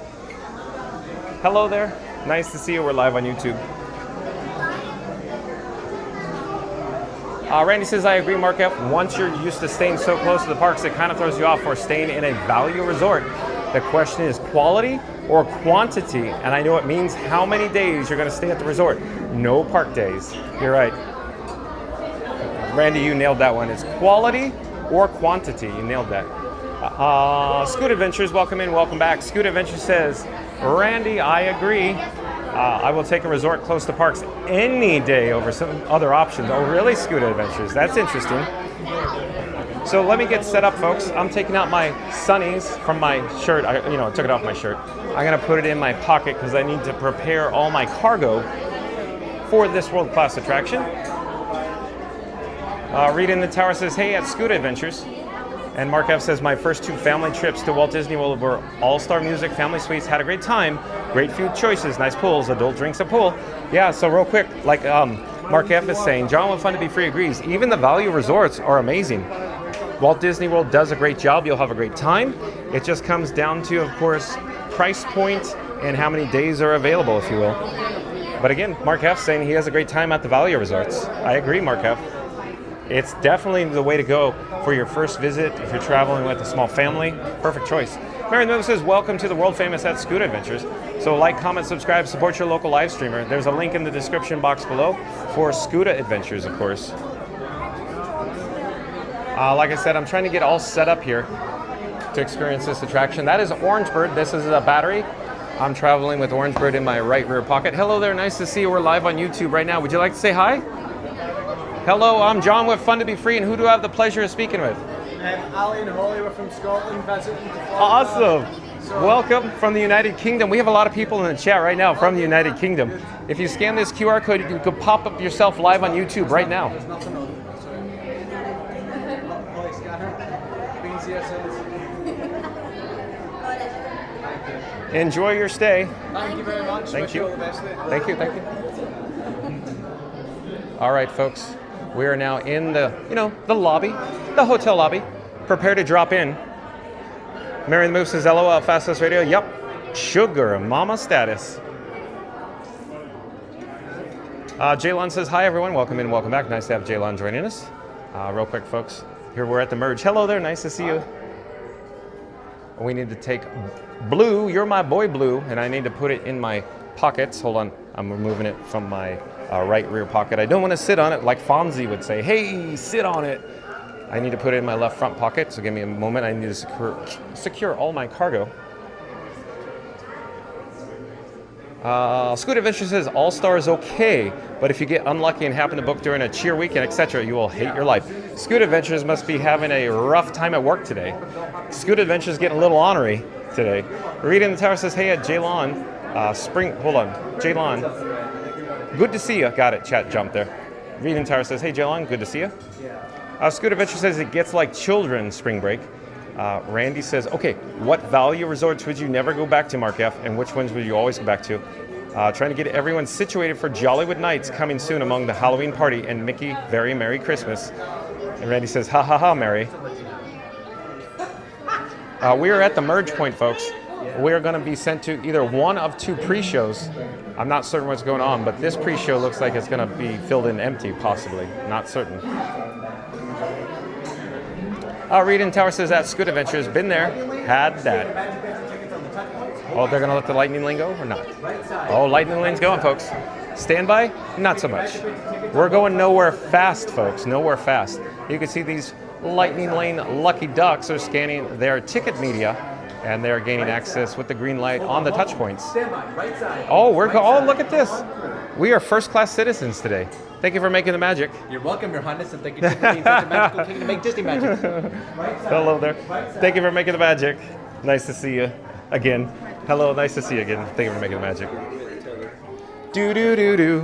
Hello there. Nice to see you. We're live on YouTube. Randy says, I agree, Mark F. Once you're used to staying so close to the parks, it kind of throws you off for staying in a value resort. The question is quality or quantity, and I know it means how many days you're going to stay at the resort. No park days. You're right. Randy, you nailed that one. It's quality or quantity. You nailed that. Scoot Adventures, welcome in, welcome back. Scoot Adventures says, Randy, I agree. I will take a resort close to parks any day over some other options. Oh, really, Scoot Adventures? That's interesting. So let me get set up, folks. I'm taking out my sunnies from my shirt. I took it off my shirt. I'm gonna put it in my pocket because I need to prepare all my cargo for this world-class attraction. Reed in the tower says, hey, at Scoot Adventures. And Mark F says, my first 2 family trips to Walt Disney World were all-star music, family suites, had a great time, great food choices, nice pools, adult drinks at pool. Yeah, so real quick, like Mark F is saying, John with Fun to Be Free agrees, even the value resorts are amazing. Walt Disney World does a great job, you'll have a great time. It just comes down to, of course, price point and how many days are available, if you will. But again, Mark F saying he has a great time at the value resorts. I agree, Mark F. It's definitely the way to go for your first visit if you're traveling with a small family. Perfect choice. Mary Miller says, welcome to the world famous at Scoot Adventures. So like, comment, subscribe, support your local live streamer. There's a link in the description box below for Scoot Adventures, of course. Like I said, I'm trying to get all set up here to experience this attraction. That is Orangebird. This is a battery. I'm traveling with Orangebird in my right rear pocket. Hello there, nice to see you. We're live on YouTube right now. Would you like to say hi? Hello, I'm John with Fun to Be Free, and who do I have the pleasure of speaking with? Ali and Holly, we're from Scotland, visiting to Florida. Awesome. So, welcome from the United Kingdom. We have a lot of people in the chat right now from the United Kingdom. If you scan this QR code, you could pop up yourself live on YouTube right now. There's nothing on it. Sorry. Holly, scanner. Beans here says. Enjoy your stay. Thank you very much. Thank Wish you. all the best day. Thank you, thank you. All right, folks. We are now in the lobby, the hotel lobby. Prepare to drop in. Mary the Move says, LOL, Fastest Radio. Yep, sugar mama status. Jaylon says, hi everyone, welcome in, welcome back. Nice to have Jaylon joining us. Real quick, folks, here we're at the merge. Hello there, nice to see you. We need to take Blue, you're my boy Blue, and I need to put it in my pockets. Hold on, I'm removing it from my right rear pocket. I don't want to sit on it like Fonzie would say, hey, sit on it. I need to put it in my left front pocket, so give me a moment. I need to secure all my cargo. Scoot Adventure says, All-Star is okay, but if you get unlucky and happen to book during a cheer weekend, etc., you will hate your life. Scoot Adventures must be having a rough time at work today. Scoot Adventures getting a little ornery today. Rita in the tower says, hey, at Jaylon, Jaylon, good to see you. Got it, chat jumped there. Rita in the tower says, hey, Jaylon, good to see you. Scoot Adventure says, it gets like children's spring break. Randy says, okay, what value resorts would you never go back to, Mark F., and which ones would you always go back to? Trying to get everyone situated for Jollywood Nights coming soon among the Halloween party and Mickey, very Merry Christmas. And Randy says, ha ha ha, Merry. We are at the merge point, folks. We are going to be sent to either one of 2 pre-shows. I'm not certain what's going on, but this pre-show looks like it's going to be filled in empty, possibly. Not certain. Reed in Tower says, at Scoot Adventures, been there, had that. Oh, they're going to let the lightning lane go or not? Oh, lightning lane's going, folks. Standby? Not so much. We're going nowhere fast, folks, nowhere fast. You can see these lightning lane lucky ducks are scanning their ticket media, and they're gaining access with the green light on the touch points. Oh, oh, look at this. We are first-class citizens today. Thank you for making the magic. You're welcome, Your Highness, and thank you for being such a magical king to make Disney magic. Hello there. Thank you for making the magic. Nice to see you again. Hello, nice to see you again. Thank you for making the magic. Do do do do.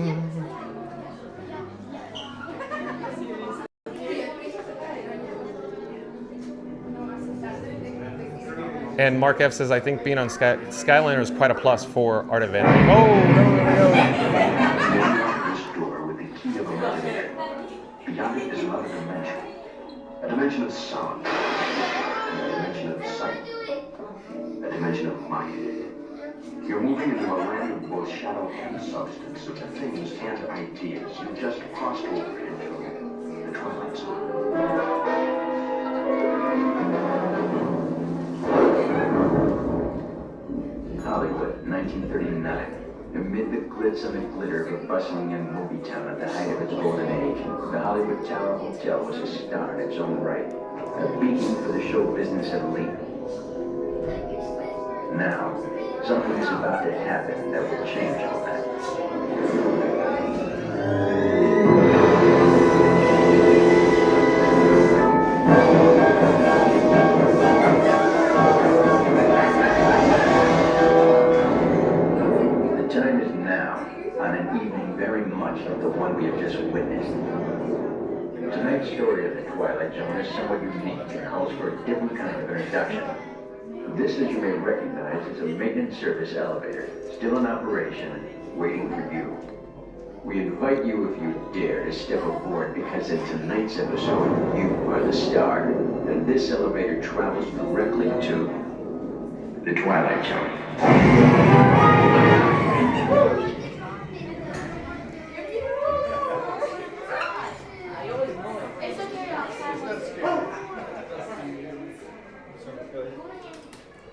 And Mark F says, I think being on Skyliner is quite a plus for Art of Vanity. Oh, no. This door with the key of imagination. Beyond it is another dimension. A dimension of sound. A dimension of sight. A dimension of mind. You're moving into a land of both shadow and substance, of the things and ideas you just crossed over into the twilight zone. Hollywood, 1939. Amid the glitz and the glitter of a bustling young movie town at the height of its golden age, the Hollywood Hollywood Tower Hotel was a star in its own right, a beacon for the show business elite. Now, something is about to happen that will change all that. The time is now, on an evening very much like the one we have just witnessed. Tonight's story of the Twilight Zone is somewhat unique and calls for a different kind of introduction. This, as you may recognize, is a maintenance service elevator, still in operation, waiting for you. We invite you, if you dare, to step aboard because in tonight's episode, you are the star, and this elevator travels directly to the Twilight Zone. It's okay outside.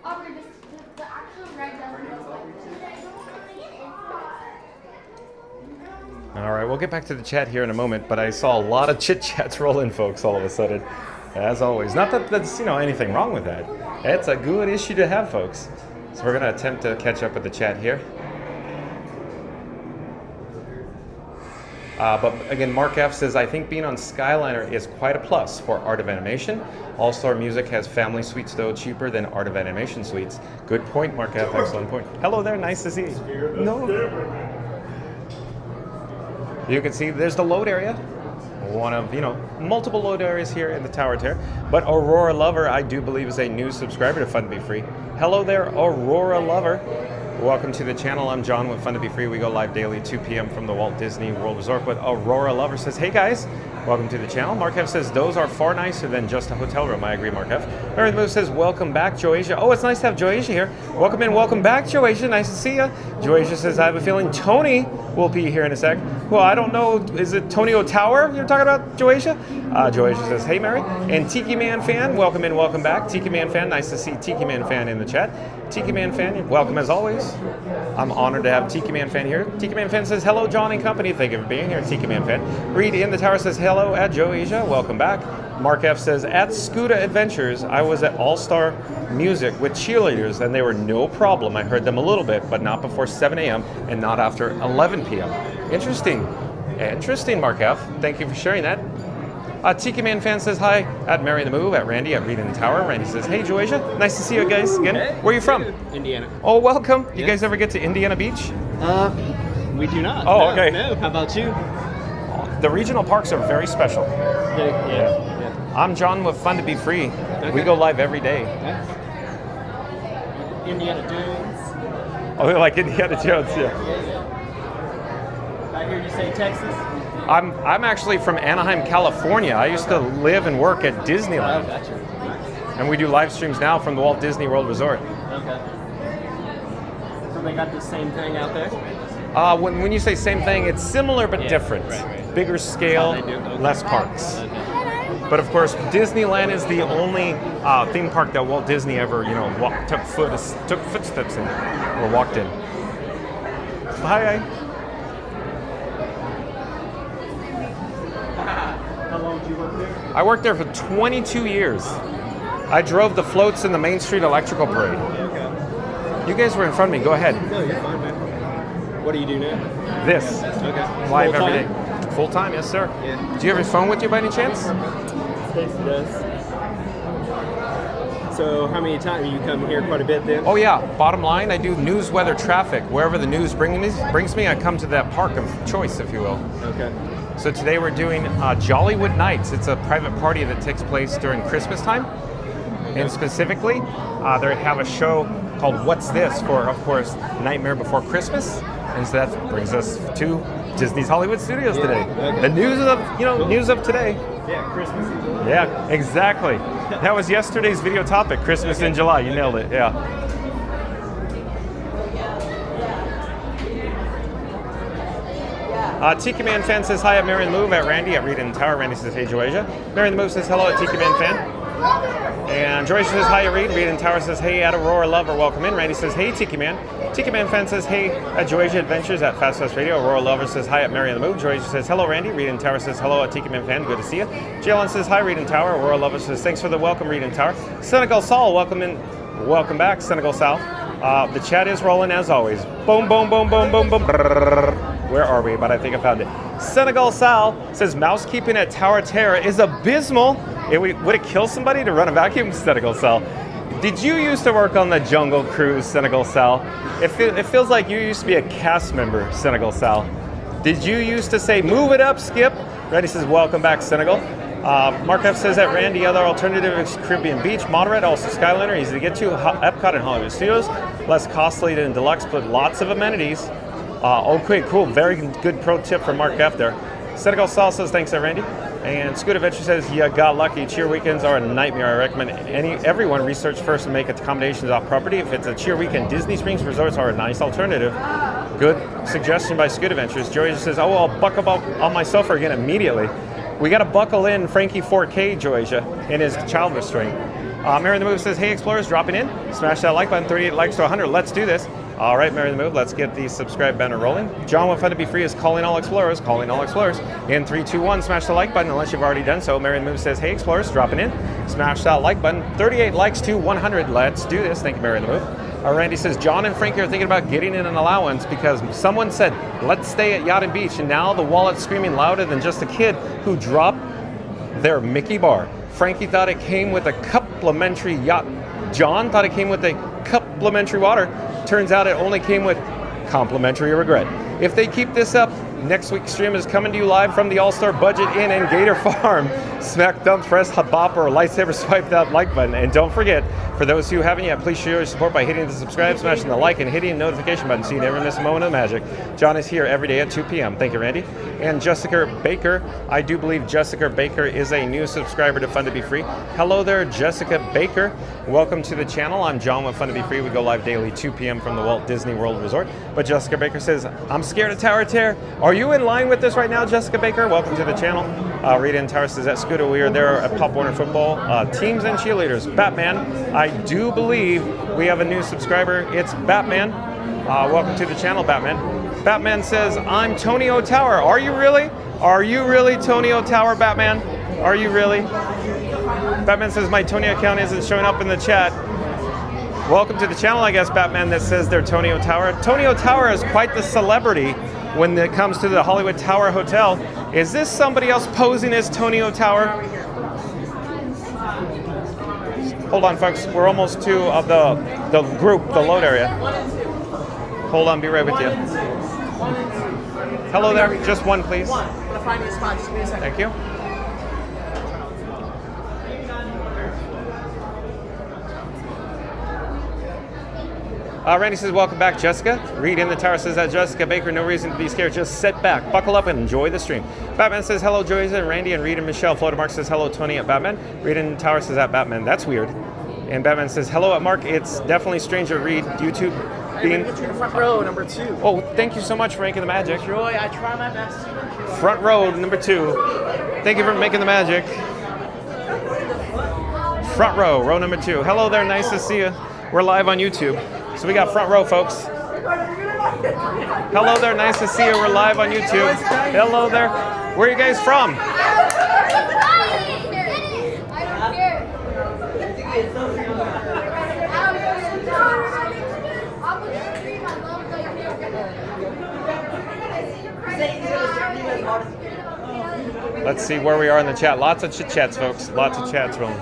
Aubrey, the actual ride doesn't look like All right, we'll get back to the chat here in a moment, but I saw a lot of chit chats roll in, folks, all of a sudden, as always. Not that that's anything wrong with that. It's a good issue to have, folks. So we're going to attempt to catch up with the chat here. But again, Mark F says, I think being on Skyliner is quite a plus for Art of Animation. All-Star Music has family suites, though, cheaper than Art of Animation suites. Good point, Mark F. Excellent point. Hello there. Nice to see you. No. You can see there's the load area. One of, multiple load areas here in the Tower Terror. But Aurora Lover, I do believe, is a new subscriber to Fun to Be Free. Hello there, Aurora Lover. Welcome to the channel. I'm John with Fun to Be Free. We go live daily, 2 p.m. from the Walt Disney World Resort. But Aurora Lover says, hey guys, welcome to the channel. Mark F says, those are far nicer than just a hotel room. I agree, Mark F. Mary Move says, welcome back, Joasia. Oh, it's nice to have Joasia here. Welcome in, welcome back, Joasia. Nice to see you. Joasia says, I have a feeling Tony will be here in a sec. Well, I don't know. Is it Tony O'Tower you're talking about, Joasia? Joasia says, hey, Mary. And Tiki Man Fan, welcome in, welcome back. Tiki Man Fan, nice to see Tiki Man Fan in the chat. Tiki Man Fan, welcome as always. I'm honored to have Tiki Man Fan here. Tiki Man Fan says, hello, John and company. Thank you for being here, Tiki Man Fan. Reed in the Tower says, hello at Joasia. Welcome back. Mark F says, at Scuda Adventures, I was at All-Star Music with cheerleaders, and they were no problem. I heard them a little bit, but not before 7 a.m. and not after 11 p.m. Interesting. Interesting, Mark F. Thank you for sharing that. Tiki Man Fan says hi at Mary the Move, at Randy, at Reed in the Tower. Randy says, hey, Joasia. Nice to see you guys again. Hey, where are you from? Indiana. Oh, welcome. You guys ever get to Indiana Beach? We do not. Oh, no, okay. No. How about you? The regional parks are very special. Yeah. I'm John with Fun to Be Free. Okay. We go live every day. Nice. Indiana Jones. Oh, like Indiana Jones, yeah. I hear you say Texas. I'm actually from Anaheim, California. I used to live and work at Disneyland. Oh, gotcha. Nice. And we do live streams now from the Walt Disney World Resort. Okay. So they got the same thing out there? When you say same thing, it's similar but different. Right. Bigger scale, How they do? Okay. less parks. Okay. But of course, Disneyland is the only theme park that Walt Disney ever, took footsteps in or walked in. Hi. How long did you work there? I worked there for 22 years. I drove the floats in the Main Street Electrical Parade. Okay. You guys were in front of me. Go ahead. No, you're fine, man. What do you do now? This. Okay. Live Full every time? day. Full time, yes, sir. Yeah. Do you have your phone with you by any chance? Stacy does. So how many times you come here quite a bit then? Oh yeah. Bottom line, I do news, weather, traffic. Wherever the news brings me, I come to that park of choice, if you will. Okay. So today we're doing Jollywood Nights. It's a private party that takes place during Christmas time. And specifically, they have a show called What's This for, of course, Nightmare Before Christmas. And so that brings us to Disney's Hollywood Studios today. Okay. The news of, news of today. Yeah, Christmas. Yeah, exactly. That was yesterday's video topic, Christmas in July. You nailed it, yeah. Tiki Man Fan says hi at Mary the Move, at Randy, at Reed in the Tower. Randy says hey, Joasia. Mary the Move says hello at Tiki Man Fan. And Joyce says, hi, Reed. Reed and Tower says, hey, at Aurora Lover, welcome in. Randy says, hey, Tiki Man. Tiki Man fan says, hey, at Georgia Adventures at Fast Fast Radio. Aurora Lover says, hi, at Mary on the Move. Georgia says, hello, Randy. Reed and Tower says, hello, at Tiki Man fan. Good to see you. Jalen says, hi, Reed and Tower. Aurora Lover says, thanks for the welcome, Reed and Tower. Senegal Saul, welcome in. Welcome back, Senegal Sal. The chat is rolling as always. Boom, boom, boom, boom, boom, boom. Where are we? But I think I found it. Senegal Sal says mousekeeping at Tower Terror is abysmal. Would it kill somebody to run a vacuum? Senegal Sal. Did you used to work on the Jungle Cruise, Senegal Sal? It feels like you used to be a cast member, Senegal Sal. Did you used to say, move it up, Skip? Randy says, welcome back, Senegal. Mark F says that Randy, other alternative is Caribbean Beach, moderate, also Skyliner, easy to get to, Epcot and Hollywood Studios, less costly than Deluxe, but lots of amenities. Okay, cool, very good pro tip from Mark F there. Senegal Sal says, thanks there, Randy. And Scoot Adventure says, you got lucky. Cheer weekends are a nightmare. I recommend everyone research first and make accommodations off property. If it's a cheer weekend, Disney Springs resorts are a nice alternative. Good suggestion by Scoot Adventures. Joey says, oh, I'll buckle up on my sofa again immediately. We got to buckle in Frankie 4K, Joysia, in his child restraint. Mary the Move says, hey, Explorers, dropping in. Smash that like button, 38 likes to 100. Let's do this. All right, Mary the Move, let's get the subscribe banner rolling. John with Fun to Be Free is calling all Explorers, calling all Explorers. In 3, 2, 1, smash the like button unless you've already done so. Mary the Move says, hey, Explorers, dropping in. Smash that like button, 38 likes to 100. Let's do this. Thank you, Mary the Move. Randy says, John and Frankie are thinking about getting in an allowance because someone said, let's stay at Yacht and Beach, and now the wallet's screaming louder than just a kid who dropped their Mickey bar. Frankie thought it came with a complimentary yacht. John thought it came with a complimentary water. Turns out it only came with complimentary regret. If they keep this up, next week's stream is coming to you live from the All-Star Budget Inn in Gator Farm. Smack, dump, press, bop, or lightsaber swipe that like button. And don't forget, for those who haven't yet, please show your support by hitting the subscribe, smashing the like, and hitting the notification button so you never miss a moment of the magic. John is here every day at 2 p.m. Thank you, Randy. And Jessica Baker. I do believe Jessica Baker is a new subscriber to Fun to Be Free. Hello there, Jessica Baker. Welcome to the channel. I'm John with Fun to Be Free. We go live daily 2 p.m. from the Walt Disney World Resort. But Jessica Baker says, I'm scared of Tower Terror. Are you in line with this right now, Jessica Baker? Welcome to the channel. Rita and Tower says, at Scooter, we are there at Pop Warner Football. Teams and cheerleaders. Batman. I do believe we have a new subscriber. It's Batman. Welcome to the channel, Batman. Batman says, I'm Tony O'Tower. Are you really? Are you really Tony O'Tower, Batman? Are you really? Batman says, my Tony account isn't showing up in the chat. Welcome to the channel, I guess, Batman, that says they're Tony O'Tower. Tony O'Tower is quite the celebrity when it comes to the Hollywood Tower Hotel. Is this somebody else posing as Tony O'Tower? Hold on, folks. We're almost to the group, the load area. Hold on, be right with you. Hello there. Just one, please. I'm gonna find you a spot. Just give me a second. Thank you. Randy says, welcome back, Jessica. Reed in the tower says that Jessica Baker, no reason to be scared, just sit back, buckle up, and enjoy the stream. Batman says, hello, Joyce and Randy, and Reed and Michelle. Florida Mark says, hello, Tony at Batman. Reed in the tower says, at Batman. That's weird. And Batman says, hello at Mark. It's definitely strange to read YouTube being... Get you in the front row, number 2. Oh, thank you so much for making the magic. Joy, I try my best. Front row, number 2. Thank you for making the magic. Front row, row number 2. Hello there, nice to see you. We're live on YouTube. So we got front row, folks. Hello there, nice to see you. We're live on YouTube. Hello there. Where are you guys from? Let's see where we are in the chat. Lots of chit-chats, folks. Lots of chats rolling.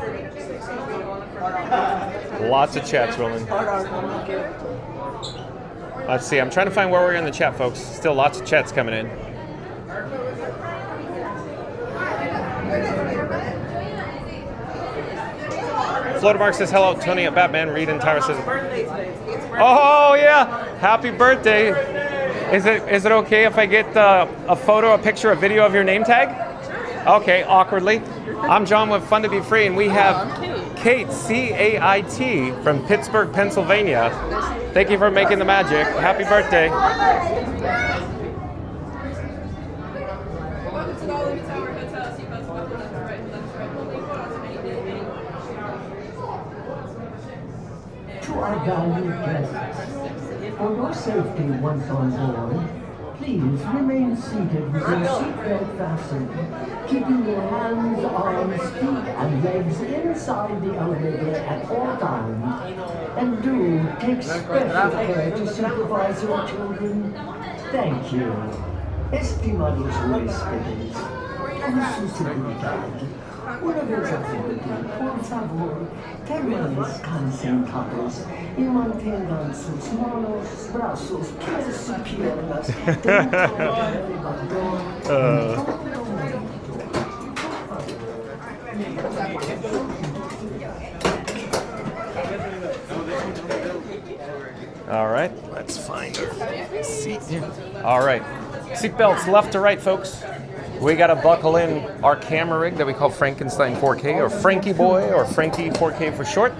Lots of chats rolling. Let's see. I'm trying to find where we're in the chat, folks. Still lots of chats coming in. Floater Mark says, hello, Tony at Batman. Reed and Tyra says, oh, yeah. Happy birthday. Is it okay if I get a photo, a picture, a video of your name tag? Okay, awkwardly. I'm John with Fun to Be Free, and we have Kate, C-A-I-T, from Pittsburgh, Pennsylvania. Thank you for making the magic. Happy birthday. our valued guests. For your safety once on board, please remain seated with your seatbelt fastened, keeping your hands, arms, feet, and legs inside the elevator at all times. And do take special care to supervise your children. Thank you. Estimados huéspedes, con su seguridad, una vez afuera, por favor, descansen todos y mantengan sus manos, brazos, pies y piernas dentro del elevador. All right, let's find our seat here. All right, seat belts left to right, folks. We got to buckle in our camera rig that we call Frankenstein 4K, or Frankie Boy, or Frankie 4K for short,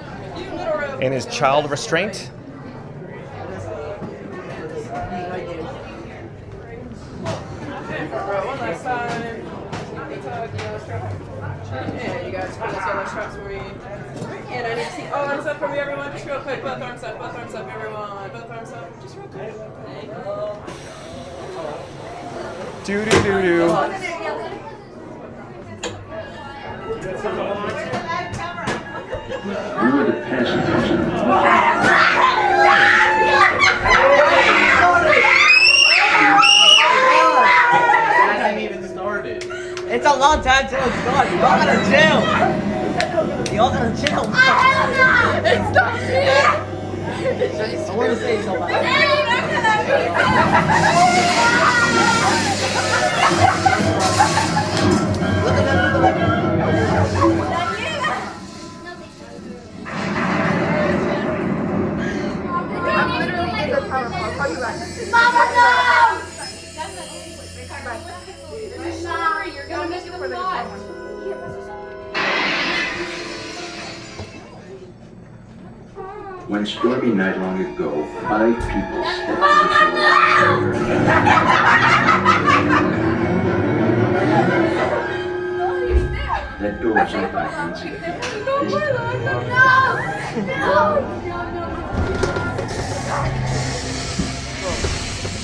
and his child restraint. One last time. Yeah, you guys pull those yellow straps for me. And I need to see all arms up for me, everyone. Just real quick. Both arms up, everyone. Both arms up. Just real quick. Do do do do. We were the passengers. It's a long time till it's gone. Y'all gotta chill. Y'all gotta chill. It's not me. I want to say something. Look at that. I'm literally in the tower. I'll call you back. Mama, no! Sorry, you're gonna miss it for the lot. One stormy night long ago, 5 people stepped to the door. That door was open once again.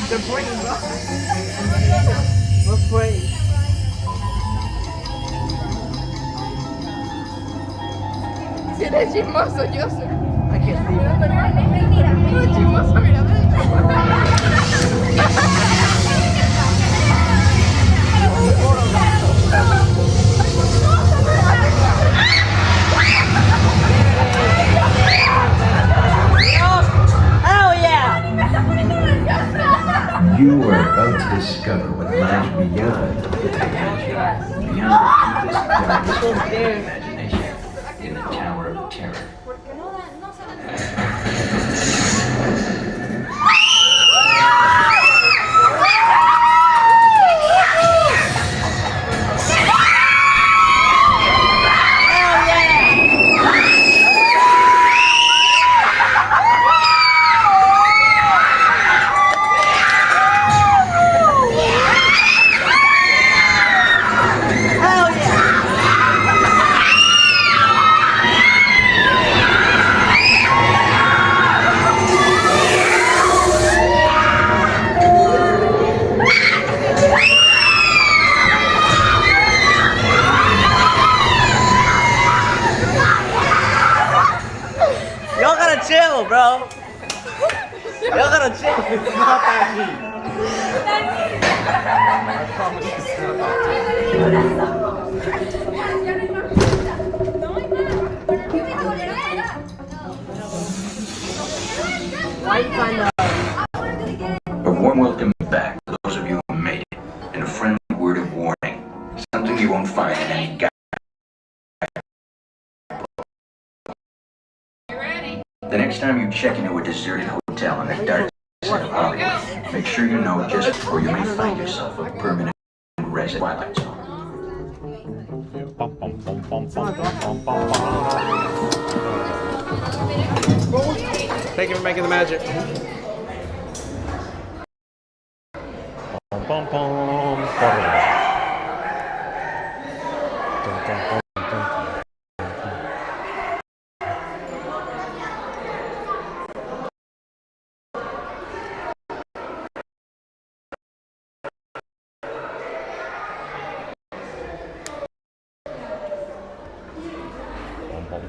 They're playing, bro. We're playing. Si eres chismoso, yo sé. I can't leave. Eres chismoso, mira. Oh yeah! You are about to discover what lies beyond the dimension, beyond the deepest, darkest of imagination, in the Tower of Terror. Chill, bro. Y'all gotta chill. It's not that deep. A warm welcome back to those of you who made it, and a friendly word of warning. Something you won't find in any guide. The next time you check into a deserted hotel in the dark side of Hollywood, make sure you know just before you may find yourself a permanent resident Twilight Zone. Thank you for making the magic.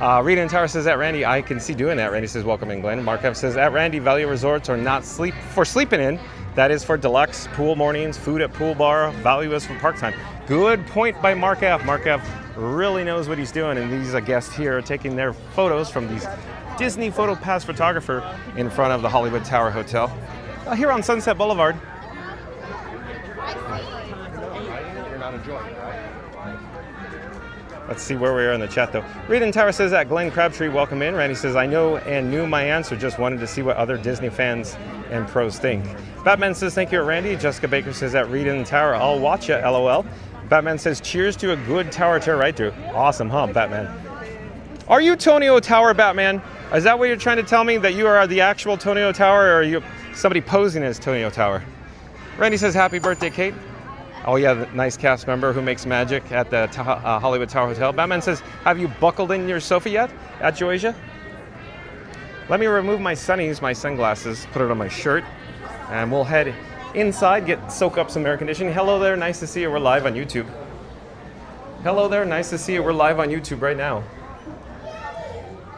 Rita and Tower says, at Randy, I can see doing that. Randy says, welcome in, Glenn. Mark F says, at Randy, value resorts are not for sleeping in. That is for deluxe, pool mornings, food at pool bar, value is for park time. Good point by Mark F. Mark F really knows what he's doing, and these guests here are taking their photos from these Disney Photo Pass photographer in front of the Hollywood Tower Hotel here on Sunset Boulevard. You're not enjoying, right? Let's see where we are in the chat, though. Rita and Tower says that Glenn Crabtree, welcome in. Randy says, I know and knew my answer, just wanted to see what other Disney fans and pros think. Batman says, thank you, Randy. Jessica Baker says that Rita and Tower, I'll watch ya, LOL. Batman says, cheers to a good tower to right through. Awesome, huh, Batman? Are you Tonio Tower, Batman? Is that what you're trying to tell me, that you are the actual Tonio Tower, or are you somebody posing as Tonio Tower? Randy says, happy birthday, Kate. Oh yeah, the nice cast member who makes magic at the Hollywood Tower Hotel. Batman says, have you buckled in your sofa yet at Joasia? Let me remove my sunnies, my sunglasses, put it on my shirt, and we'll head inside, soak up some air conditioning. Hello there, nice to see you. We're live on YouTube. Hello there, nice to see you. We're live on YouTube right now.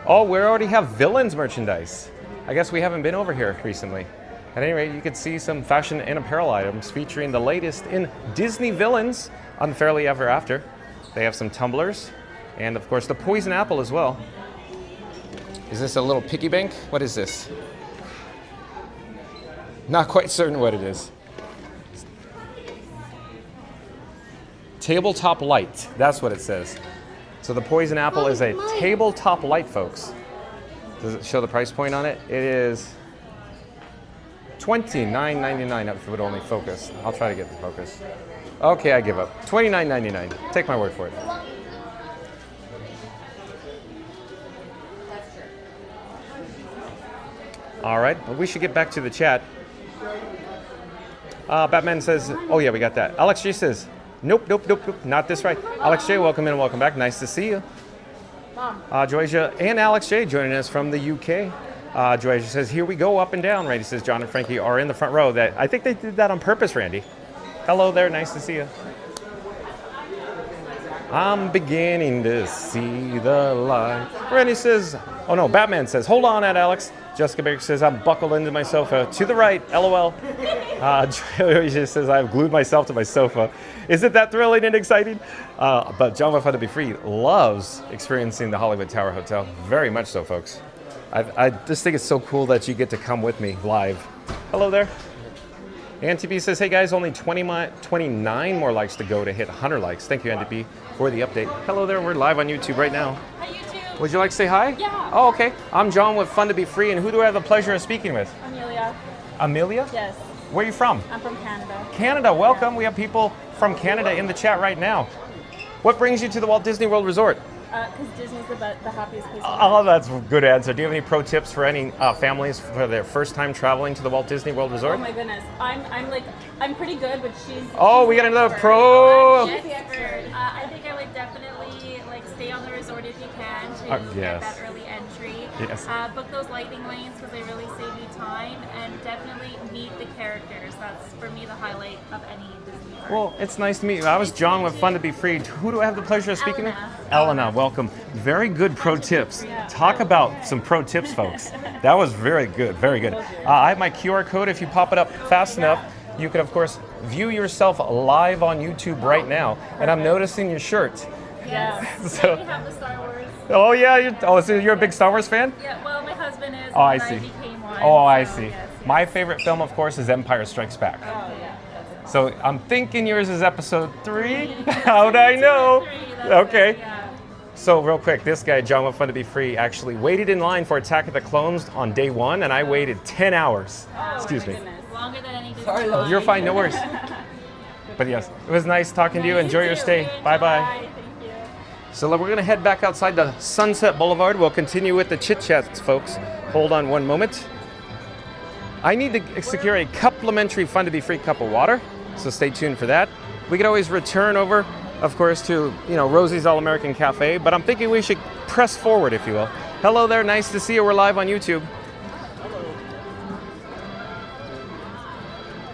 Oh, we already have Villains merchandise. I guess we haven't been over here recently. At any rate, you can see some fashion and apparel items featuring the latest in Disney Villains, Unfairly Ever After. They have some tumblers, and of course the Poison Apple as well. Is this a little piggy bank? What is this? Not quite certain what it is. Tabletop light, that's what it says. So the Poison Apple is a tabletop light, folks. Does it show the price point on it? It is $29.99 if it would only focus. I'll try to get the focus. Okay, I give up. $29.99. Take my word for it. All right, well, we should get back to the chat. Batman says, oh yeah, we got that. Alex G says, nope, not this right. Alex J, welcome in and welcome back. Nice to see you. Mom. Joysia and Alex J joining us from the UK. Joysia says, here we go, up and down. Randy says, John and Frankie are in the front row. I think they did that on purpose, Randy. Hello there, nice to see you. I'm beginning to see the light. Randy says, oh no, Batman says, hold on, Alex. Jessica Baker says, I'm buckled into my sofa. To the right, LOL. Joysia says, I've glued myself to my sofa. Isn't that thrilling and exciting? But John Walt to be free loves experiencing the Hollywood Tower Hotel. Very much so, folks. I just think it's so cool that you get to come with me live. Hello there. Auntie B says, hey guys, only 29 more likes to go to hit 100 likes. Thank you, Auntie B, for the update. Hello there, we're live on YouTube right now. Hi, YouTube. Would you like to say hi? Yeah. Oh, okay. I'm John with Fun to Be Free, and who do I have the pleasure of speaking with? Amelia. Amelia? Yes. Where are you from? I'm from Canada. Canada, welcome. We have people from Canada in the chat right now. What brings you to the Walt Disney World Resort? Because Disney's the happiest place. Oh, that's a good answer. Do you have any pro tips for any families for their first time traveling to the Walt Disney World Resort? Oh my goodness, I'm pretty good, but she's. Oh, we got another pro. She's the expert. I think I would definitely stay on the resort if you can to yes. get that early entry. Yes. Book those lightning lanes because they really save you time, and definitely meet the characters. That's for me the highlight of any Disney park. Well, it's nice to meet you. I was John with Fun to Be Free. Who do I have the pleasure of speaking with? Elena, welcome. Very good pro tips. Yeah. Talk about some pro tips, folks. That was very good, very good. I have my QR code. If you pop it up fast enough, you can, of course, view yourself live on YouTube right now. And I'm noticing your shirt. Yes. So- We have the Star Wars. Oh, yeah. So you're a big Star Wars fan? Yeah, well, my husband is. Oh, I and see. became one, Oh, I so see. yes. My favorite film, of course, is Empire Strikes Back. Oh, yeah. So I'm thinking yours is episode 3. How'd I know? Okay. So real quick, this guy, John with Fun to Be Free, actually waited in line for Attack of the Clones on day 1, and I waited 10 hours. Oh, Excuse my me. goodness. Longer than any Disney. Sorry, park. You're fine, no worries. But yes, it was nice talking to you. Enjoy your stay. Bye-bye. Thank you. So we're going to head back outside the Sunset Boulevard. We'll continue with the chit-chats, folks. Hold on one moment. I need to secure a complimentary Fun to Be Free cup of water, so stay tuned for that. We could always return over, of course, to Rosie's All-American Cafe, but I'm thinking we should press forward, if you will. Hello there, nice to see you. We're live on YouTube.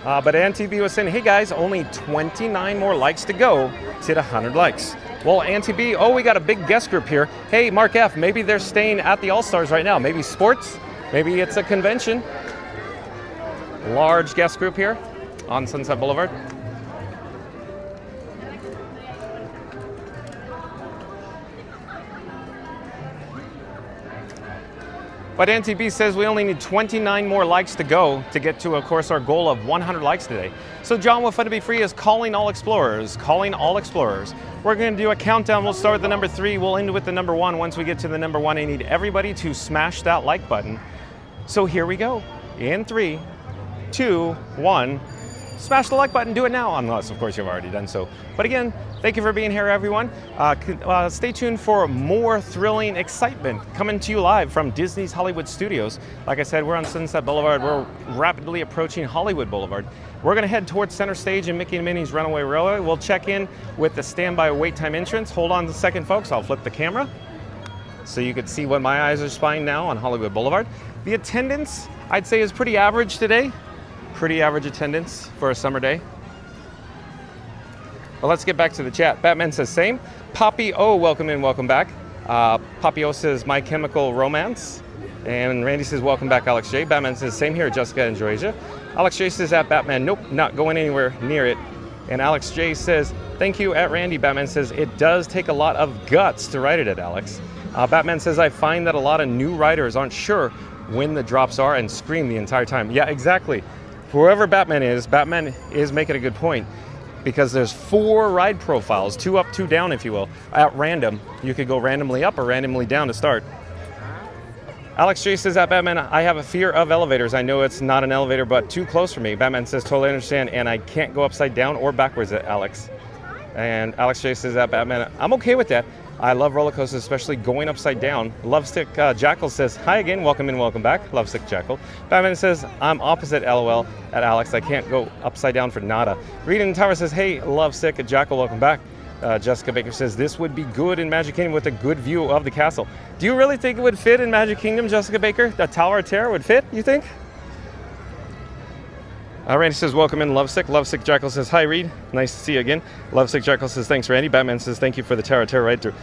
But NTV was saying, hey guys, only 29 more likes to go to hit 100 likes. Well, Auntie B, oh, we got a big guest group here. Hey, Mark F, maybe they're staying at the All-Stars right now. Maybe sports, maybe it's a convention. Large guest group here on Sunset Boulevard. But Auntie B says we only need 29 more likes to go to get to, of course, our goal of 100 likes today. So John with Fun to Be Free is calling all explorers, calling all explorers. We're going to do a countdown. We'll start with the number 3. We'll end with the number 1. Once we get to the number 1, I need everybody to smash that like button. So here we go. In 3, 2, 1. Smash the like button. Do it now, unless, of course, you've already done so. But again, thank you for being here, everyone. Stay tuned for more thrilling excitement coming to you live from Disney's Hollywood Studios. Like I said, we're on Sunset Boulevard. We're rapidly approaching Hollywood Boulevard. We're going to head towards Center Stage and Mickey and Minnie's Runaway Railway. We'll check in with the standby wait time entrance. Hold on a second, folks. I'll flip the camera so you can see what my eyes are spying now on Hollywood Boulevard. The attendance, I'd say, is pretty average today. Pretty average attendance for a summer day. Well, let's get back to the chat. Batman says same. Poppy O, welcome in, welcome back. Poppy O says My Chemical Romance. And Randy says welcome back, Alex J. Batman says same here, Jessica and Joysia. Alex J says at Batman, nope, not going anywhere near it. And Alex J says thank you at Randy. Batman says it does take a lot of guts to write it at Alex. Batman says I find that a lot of new writers aren't sure when the drops are and scream the entire time. Yeah, exactly. Whoever Batman is making a good point, because there's 4 ride profiles, 2 up, 2 down, if you will, at random. You could go randomly up or randomly down to start. Alex J says at Batman, I have a fear of elevators. I know it's not an elevator, but too close for me. Batman says totally understand, and I can't go upside down or backwards at Alex. And Alex J says at Batman, I'm okay with that. I love roller coasters, especially going upside down. Lovestick Jackal says, hi again, welcome in, welcome back. Lovestick Jackal. Batman says, I'm opposite LOL at Alex. I can't go upside down for nada. Reed in the Tower says, hey, Lovestick Jackal, welcome back. Jessica Baker says, this would be good in Magic Kingdom with a good view of the castle. Do you really think it would fit in Magic Kingdom, Jessica Baker? The Tower of Terror would fit, you think? Randy says, welcome in, Lovesick. Lovesick Jackal says, hi, Reed. Nice to see you again. Lovesick Jackal says, thanks, Randy. Batman says, thank you for the Tower of Terror right through.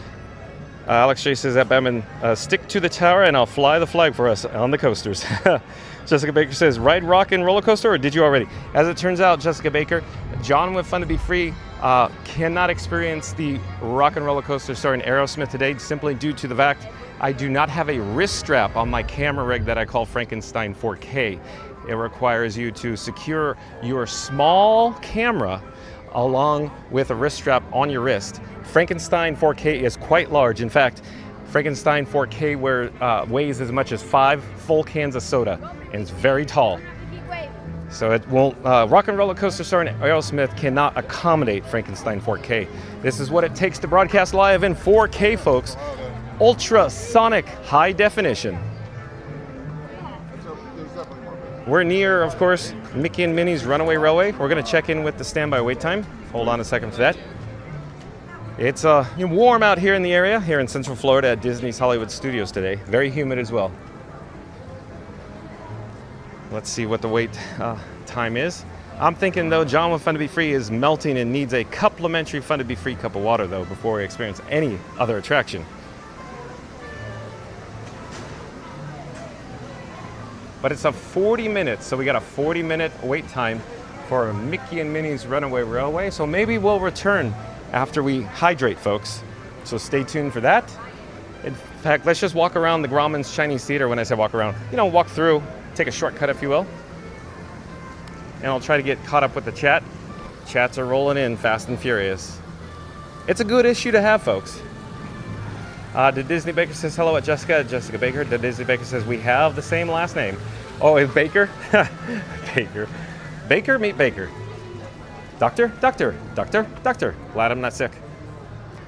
Alex J says that Batman, stick to the tower and I'll fly the flag for us on the coasters. Jessica Baker says, ride rock and roller coaster, or did you already? As it turns out, Jessica Baker, John with Fun to Be Free cannot experience the rock and roller coaster starring Aerosmith today, simply due to the fact I do not have a wrist strap on my camera rig that I call Frankenstein 4K. It requires you to secure your small camera along with a wrist strap on your wrist. Frankenstein 4K is quite large. In fact, Frankenstein 4K weighs as much as 5 full cans of soda, and it's very tall. So it won't, Rock and Roller Coaster starring Aerosmith cannot accommodate Frankenstein 4K. This is what it takes to broadcast live in 4K, folks. Ultrasonic high definition. We're near, of course, Mickey and Minnie's Runaway Railway. We're going to check in with the standby wait time. Hold on a second for that. It's warm out here in the area, here in Central Florida at Disney's Hollywood Studios today. Very humid as well. Let's see what the wait time is. I'm thinking, though, John with Fun to Be Free is melting and needs a complimentary Fun to Be Free cup of water, though, before we experience any other attraction. But it's a 40 minutes, so we got a 40-minute wait time for Mickey and Minnie's Runaway Railway. So maybe we'll return after we hydrate, folks. So stay tuned for that. In fact, let's just walk around the Grauman's Chinese Theater. When I say walk around, walk through, take a shortcut, if you will. And I'll try to get caught up with the chat. Chats are rolling in fast and furious. It's a good issue to have, folks. The Disney Baker says hello at Jessica Baker. The Disney Baker says we have the same last name. Oh, is Baker? Baker. Baker, meet Baker. Doctor. Glad I'm not sick.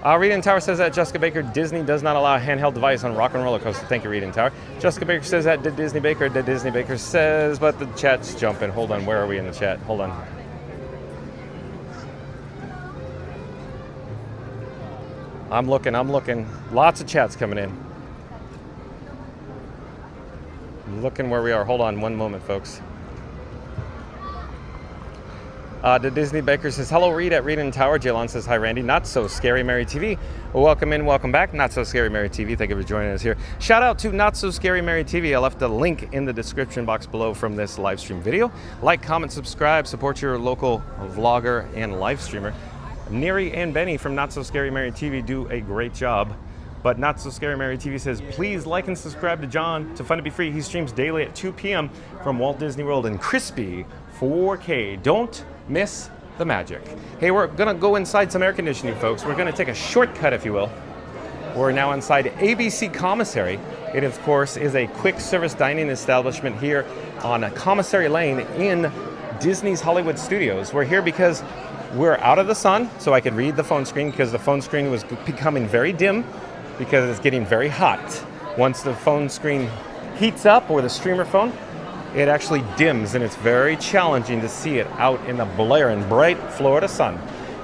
Reed in Tower says that Jessica Baker, Disney does not allow a handheld device on Rock and Roller Coaster. Thank you, Reed in Tower. Jessica Baker says that the Disney Baker says, but the chat's jumping. Hold on, where are we in the chat? Hold on. I'm looking. Lots of chats coming in. I'm looking where we are. Hold on one moment, folks. The Disney Baker says, hello, Reed at Reed and Tower. Jaylon says, hi, Randy. Not So Scary Mary TV. Welcome in, welcome back. Not So Scary Mary TV. Thank you for joining us here. Shout out to Not So Scary Mary TV. I left a link in the description box below from this live stream video. Like, comment, subscribe, support your local vlogger and live streamer. Neri and Benny from Not So Scary Mary TV do a great job. But Not So Scary Mary TV says, please like and subscribe to John to Fun to Be Free. He streams daily at 2 p.m. from Walt Disney World in crispy 4K. Don't miss the magic. Hey, we're gonna go inside some air conditioning, folks. We're gonna take a shortcut, if you will. We're now inside ABC Commissary. It, of course, is a quick service dining establishment here on Commissary Lane in Disney's Hollywood Studios. We're here because we're out of the sun, so I could read the phone screen because the phone screen was becoming very dim because it's getting very hot. Once the phone screen heats up, or the streamer phone, it actually dims, and it's very challenging to see it out in the blaring bright Florida sun.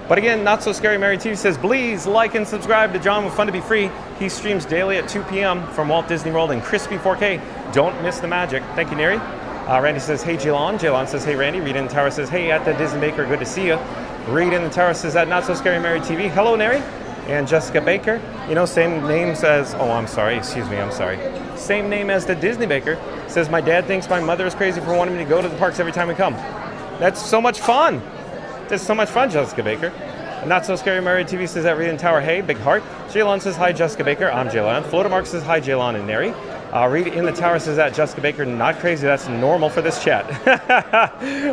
But again, Not So Scary Mary TV says, please like and subscribe to John with Fun to Be Free. He streams daily at 2 p.m. from Walt Disney World in crispy 4K. Don't miss the magic. Thank you, Neri. Randy says, hey, Jaylon. Jaylon says, hey, Randy. Reed in the Tower says, hey, at the Disney Baker, good to see you. Reed in the Tower says, at Not So Scary Mary TV. Hello, Neri. And Jessica Baker, you know, same names as, oh, I'm sorry, excuse me, I'm sorry. Same name as the Disney Baker, says, my dad thinks my mother is crazy for wanting me to go to the parks every time we come. That's so much fun. That's so much fun, Jessica Baker. Not So Scary Mary TV says, at Reed and Tower, hey, big heart. Jaylon says, hi, Jessica Baker, I'm Jaylon. Florida Mark says, hi, Jaylon and Neri. Reed in the Tower says, at Jessica Baker, not crazy, that's normal for this chat.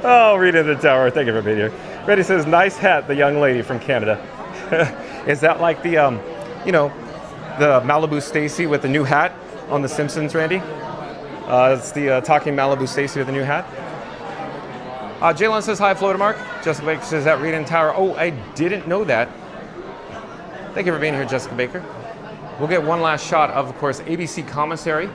Oh, Reed in the Tower, thank you for being here. Reddy says, nice hat, the young lady from Canada. Is that like the, you know, the Malibu Stacy with the new hat on The Simpsons, Randy? It's the talking Malibu Stacy with the new hat. Jaylon says, hi, Florida Mark. Jessica Baker says, at Reed and Tower. Oh, I didn't know that. Thank you for being here, Jessica Baker. We'll get one last shot of course, ABC Commissary,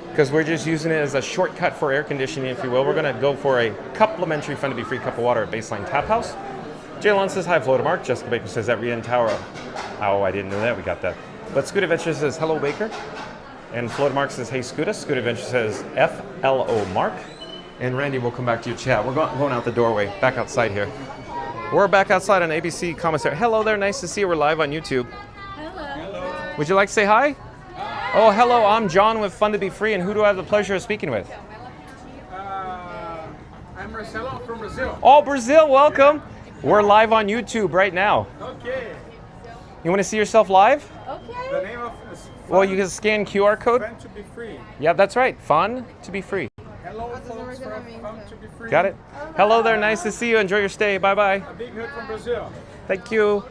because we're just using it as a shortcut for air conditioning, if you will. We're going to go for a complimentary Fun to Be Free cup of water at Baseline Tap House. Jaylon says, hi, Florida Mark. Jessica Baker says, at Reed and Tower. Oh, I didn't know that. We got that. But Scoot Adventure says, hello, Baker. And Florida Mark says, hey, Scooter. Scoot Adventure says, FLO Mark. And Randy, we'll come back to your chat. We're going out the doorway, back outside here. We're back outside on ABC Commissary. Hello there. Nice to see you. We're live on YouTube. Hello. Would you like to say hi? Oh, hello. I'm John with Fun to Be Free. And who do I have the pleasure of speaking with? I'm Marcelo from Brazil. Oh, Brazil. Welcome. We're live on YouTube right now. Okay. You want to see yourself live? Okay. The name of is Well, you can scan QR code. Fun to Be Free. Yeah, that's right. Fun to be free. Hello, folks from Fun to Be Free. Got it? Hello there. Nice to see you. Enjoy your stay. Bye-bye. A big hug from Brazil. Thank you.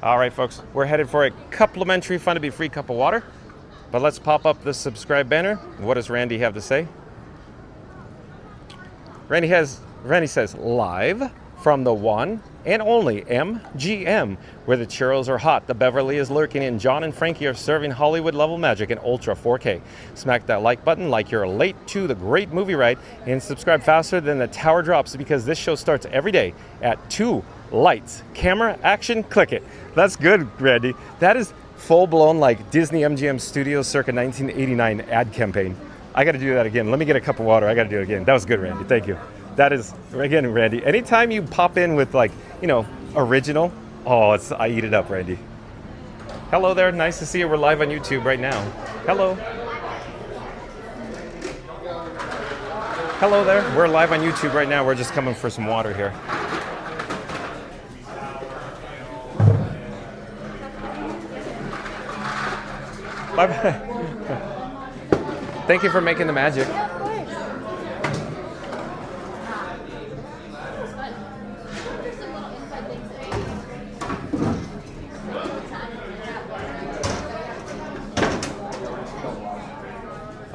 All right, folks. We're headed for a complimentary Fun to Be Free cup of water. But let's pop up the subscribe banner. What does Randy have to say? Randy says, live from the one and only MGM, where the churros are hot, the Beverly is lurking, and John and Frankie are serving Hollywood-level magic in Ultra 4K. Smack that like button like you're late to the great movie ride, and subscribe faster than the tower drops, because this show starts every day at 2 lights. Camera, action, click it. That's good, Randy. That is full-blown like Disney MGM Studios circa 1989 ad campaign. I got to do that again. Let me get a cup of water. I got to do it again. That was good, Randy. Thank you. That is, again, Randy, anytime you pop in with like, you know, original, oh, I eat it up, Randy. Hello there, nice to see you. We're live on YouTube right now. Hello. Hello there, we're live on YouTube right now. We're just coming for some water here. Bye-bye. Thank you for making the magic.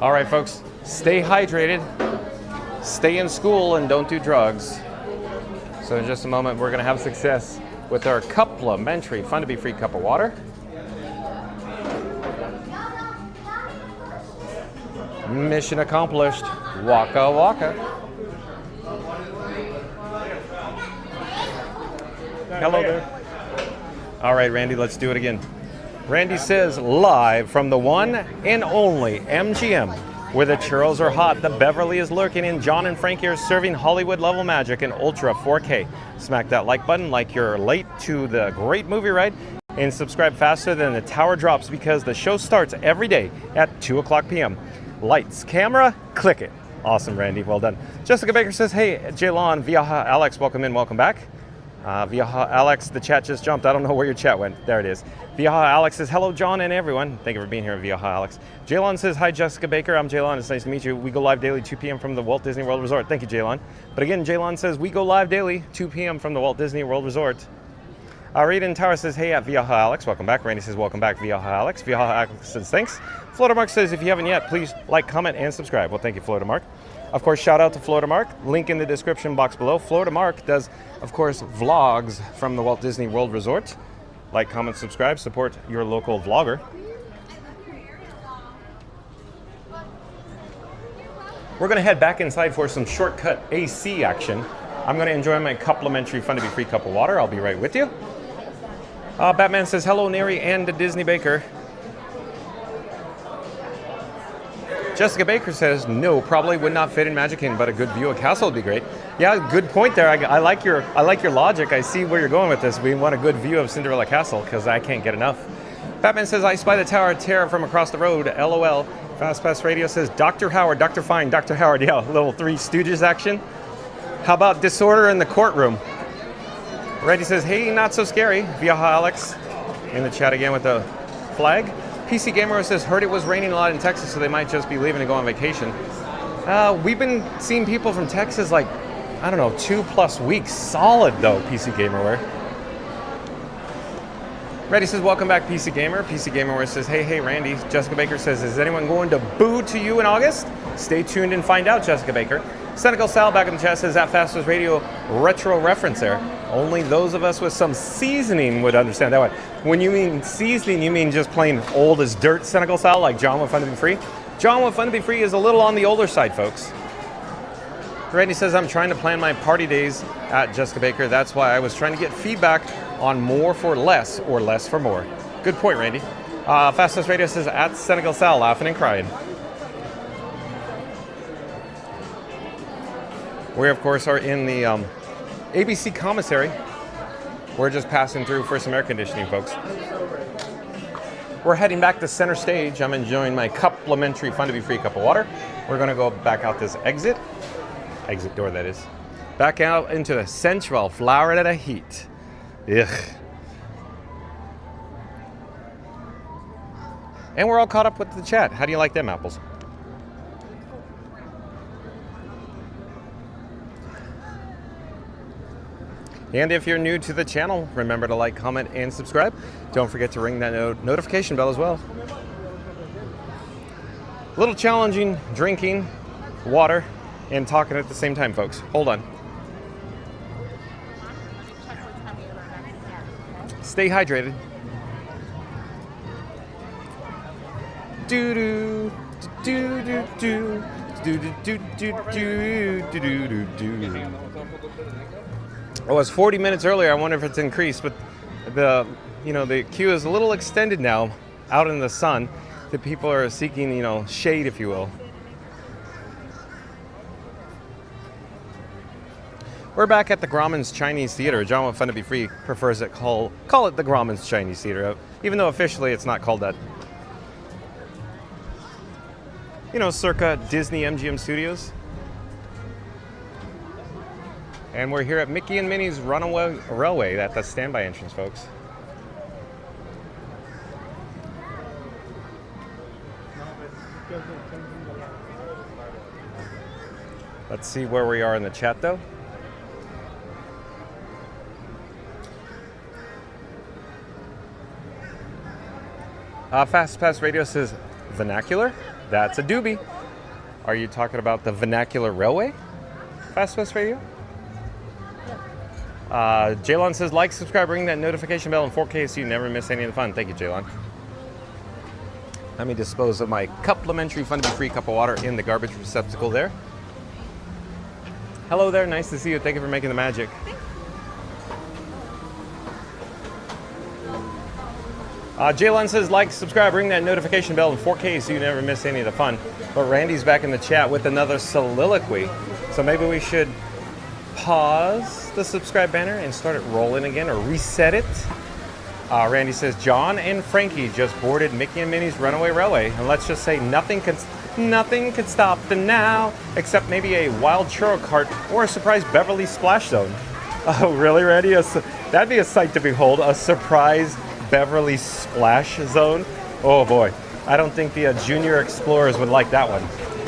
All right, folks, stay hydrated, stay in school, and don't do drugs. So in just a moment, we're gonna have success with our complimentary Fun to Be Free cup of water. Mission accomplished. Waka waka. Hello there. All right, Randy, let's do it again. Randy says, live from the one and only MGM, Where the churros are hot, the Beverly is lurking, and John and Frankie are serving Hollywood level magic in Ultra 4K. Smack that like button like you're late to the great movie ride, and subscribe faster than the tower drops because the show starts every day at 2 o'clock p.m. Lights, camera, click it. Awesome, Randy. Well done. Jessica Baker says, hey, Jaylon, Viaha, Alex, welcome in, welcome back. Viaha, Alex, the chat just jumped. I don't know where your chat went. There it is. Viaha, Alex says, hello, John and everyone. Thank you for being here, Viaha, Alex. Jaylon says, hi, Jessica Baker. I'm Jaylon. It's nice to meet you. We go live daily, 2 p.m. from the Walt Disney World Resort. Thank you, Jaylon. But again, Jaylon says, we go live daily, 2 p.m. from the Walt Disney World Resort. Raiden Tower says, hey, Viaha, Alex. Welcome back. Randy says, welcome back, Viaha, Alex. Viaha, Alex says, thanks. Florida Mark says, if you haven't yet, please like, comment, and subscribe. Well, thank you, Florida Mark. Of course, shout out to Florida Mark. Link in the description box below. Florida Mark does, of course, vlogs from the Walt Disney World Resort. Like, comment, subscribe, support your local vlogger. We're going to head back inside for some shortcut AC action. I'm going to enjoy my complimentary fun to be free cup of water. I'll be right with you. Batman says, hello, Neri and Disney Baker. Jessica Baker says, no, probably would not fit in Magic Kingdom, but a good view of Castle would be great. Yeah, good point there. I like your logic. I see where you're going with this. We want a good view of Cinderella Castle because I can't get enough. Batman says, I spy the Tower of Terror from across the road. LOL. Fast Pass Radio says, Dr. Howard, Dr. Fine, Dr. Howard. Yeah, little Three Stooges action. How about disorder in the courtroom? Randy says, hey, not so scary. Viaha Alex in the chat again with the flag. PC Gamer says, heard it was raining a lot in Texas, so they might just be leaving to go on vacation. We've been seeing people from Texas like, I don't know, 2+ weeks. Solid though, PC Gamerware. Randy says, welcome back, PC Gamer. PC Gamerware says, hey, Randy. Jessica Baker says, is anyone going to boo to you in August? Stay tuned and find out, Jessica Baker. Senegal Sal back in the chat says, that Fastest Radio retro reference there. Only those of us with some seasoning would understand that one. When you mean seasoning, you mean just plain old as dirt, Senegal Sal, like John with Fun to Be Free? John with Fun to Be Free is a little on the older side, folks. Randy says, I'm trying to plan my party days at Jessica Baker. That's why I was trying to get feedback on more for less or less for more. Good point, Randy. Fastest Radio says, at Senegal Sal, laughing and crying. We, of course, are in the ABC commissary. We're just passing through for some air conditioning, folks. We're heading back to center stage. I'm enjoying my complimentary Fun to Be Free cup of water. We're going to go back out this exit door, that is. Back out into the Central Florida heat. Ugh. And we're all caught up with the chat. How do you like them apples? And if you're new to the channel, remember to like, comment, and subscribe. Don't forget to ring that notification bell as well. A little challenging drinking water and talking at the same time, folks. Hold on. Stay hydrated. Do-do, do-do-do, do-do-do-do-do-do-do-do. It was 40 minutes earlier. I wonder if it's increased, but the queue is a little extended now out in the sun. The people are seeking, shade, if you will. We're back at the Grauman's Chinese Theater. John with Fun to Be Free prefers it call it the Grauman's Chinese Theater, even though officially it's not called that. Circa Disney MGM Studios. And we're here at Mickey and Minnie's Runaway Railway at the standby entrance, folks. Let's see where we are in the chat, though. Fast Pass Radio says vernacular. That's a doobie. Are you talking about the vernacular railway? Fast Pass Radio? Jaylon says, like, subscribe, ring that notification bell in 4K so you never miss any of the fun. Thank you, Jaylon. Let me dispose of my complimentary Fun to Be Free cup of water in the garbage receptacle there. Hello there, nice to see you. Thank you for making the magic. Jalen says, like, subscribe, ring that notification bell in 4K so you never miss any of the fun. But Randy's back in the chat with another soliloquy. So maybe we should pause the subscribe banner and start it rolling again, or reset it. Randy says, John and Frankie just boarded Mickey and Minnie's Runaway Railway. And let's just say nothing could stop them now, except maybe a wild churro cart or a surprise Beverly Splash Zone. Oh, really, Randy? That'd be a sight to behold, a surprise Beverly Splash Zone. Oh boy, I don't think the junior explorers would like that one.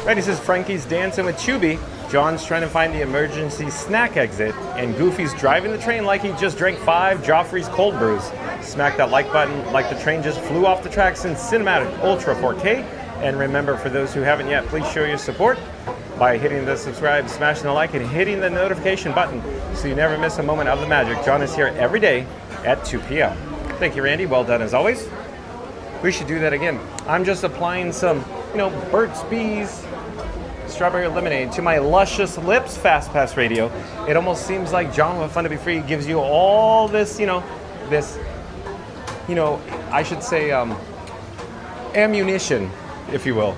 Randy says Frankie's dancing with Chubby, John's trying to find the emergency snack exit, and Goofy's driving the train like he just drank 5 Joffrey's cold brews. Smack that like button like the train just flew off the tracks in cinematic Ultra 4K. And remember, for those who haven't yet, please show your support by hitting the subscribe, smashing the like, and hitting the notification button so you never miss a moment of the magic. John is here every day at 2 p.m. Thank you, Randy. Well done as always. We should do that again. I'm just applying some, Burt's Bees strawberry lemonade to my luscious lips. Fast Pass Radio. It almost seems like John with Fun to Be Free gives you all this, I should say, ammunition, if you will,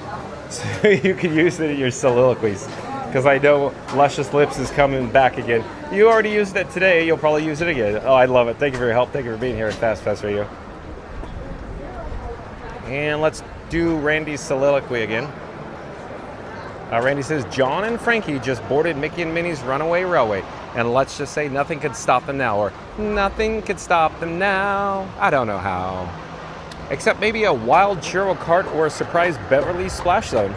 so you can use it in your soliloquies. Because I know Luscious Lips is coming back again. You already used it today. You'll probably use it again. Oh, I love it. Thank you for your help. Thank you for being here at Fast Pass Radio. And let's do Randy's soliloquy again. Randy says, John and Frankie just boarded Mickey and Minnie's Runaway Railway. And let's just say nothing could stop them now. Or nothing could stop them now. I don't know how. Except maybe a wild churro cart or a surprise Beverly Splash Zone.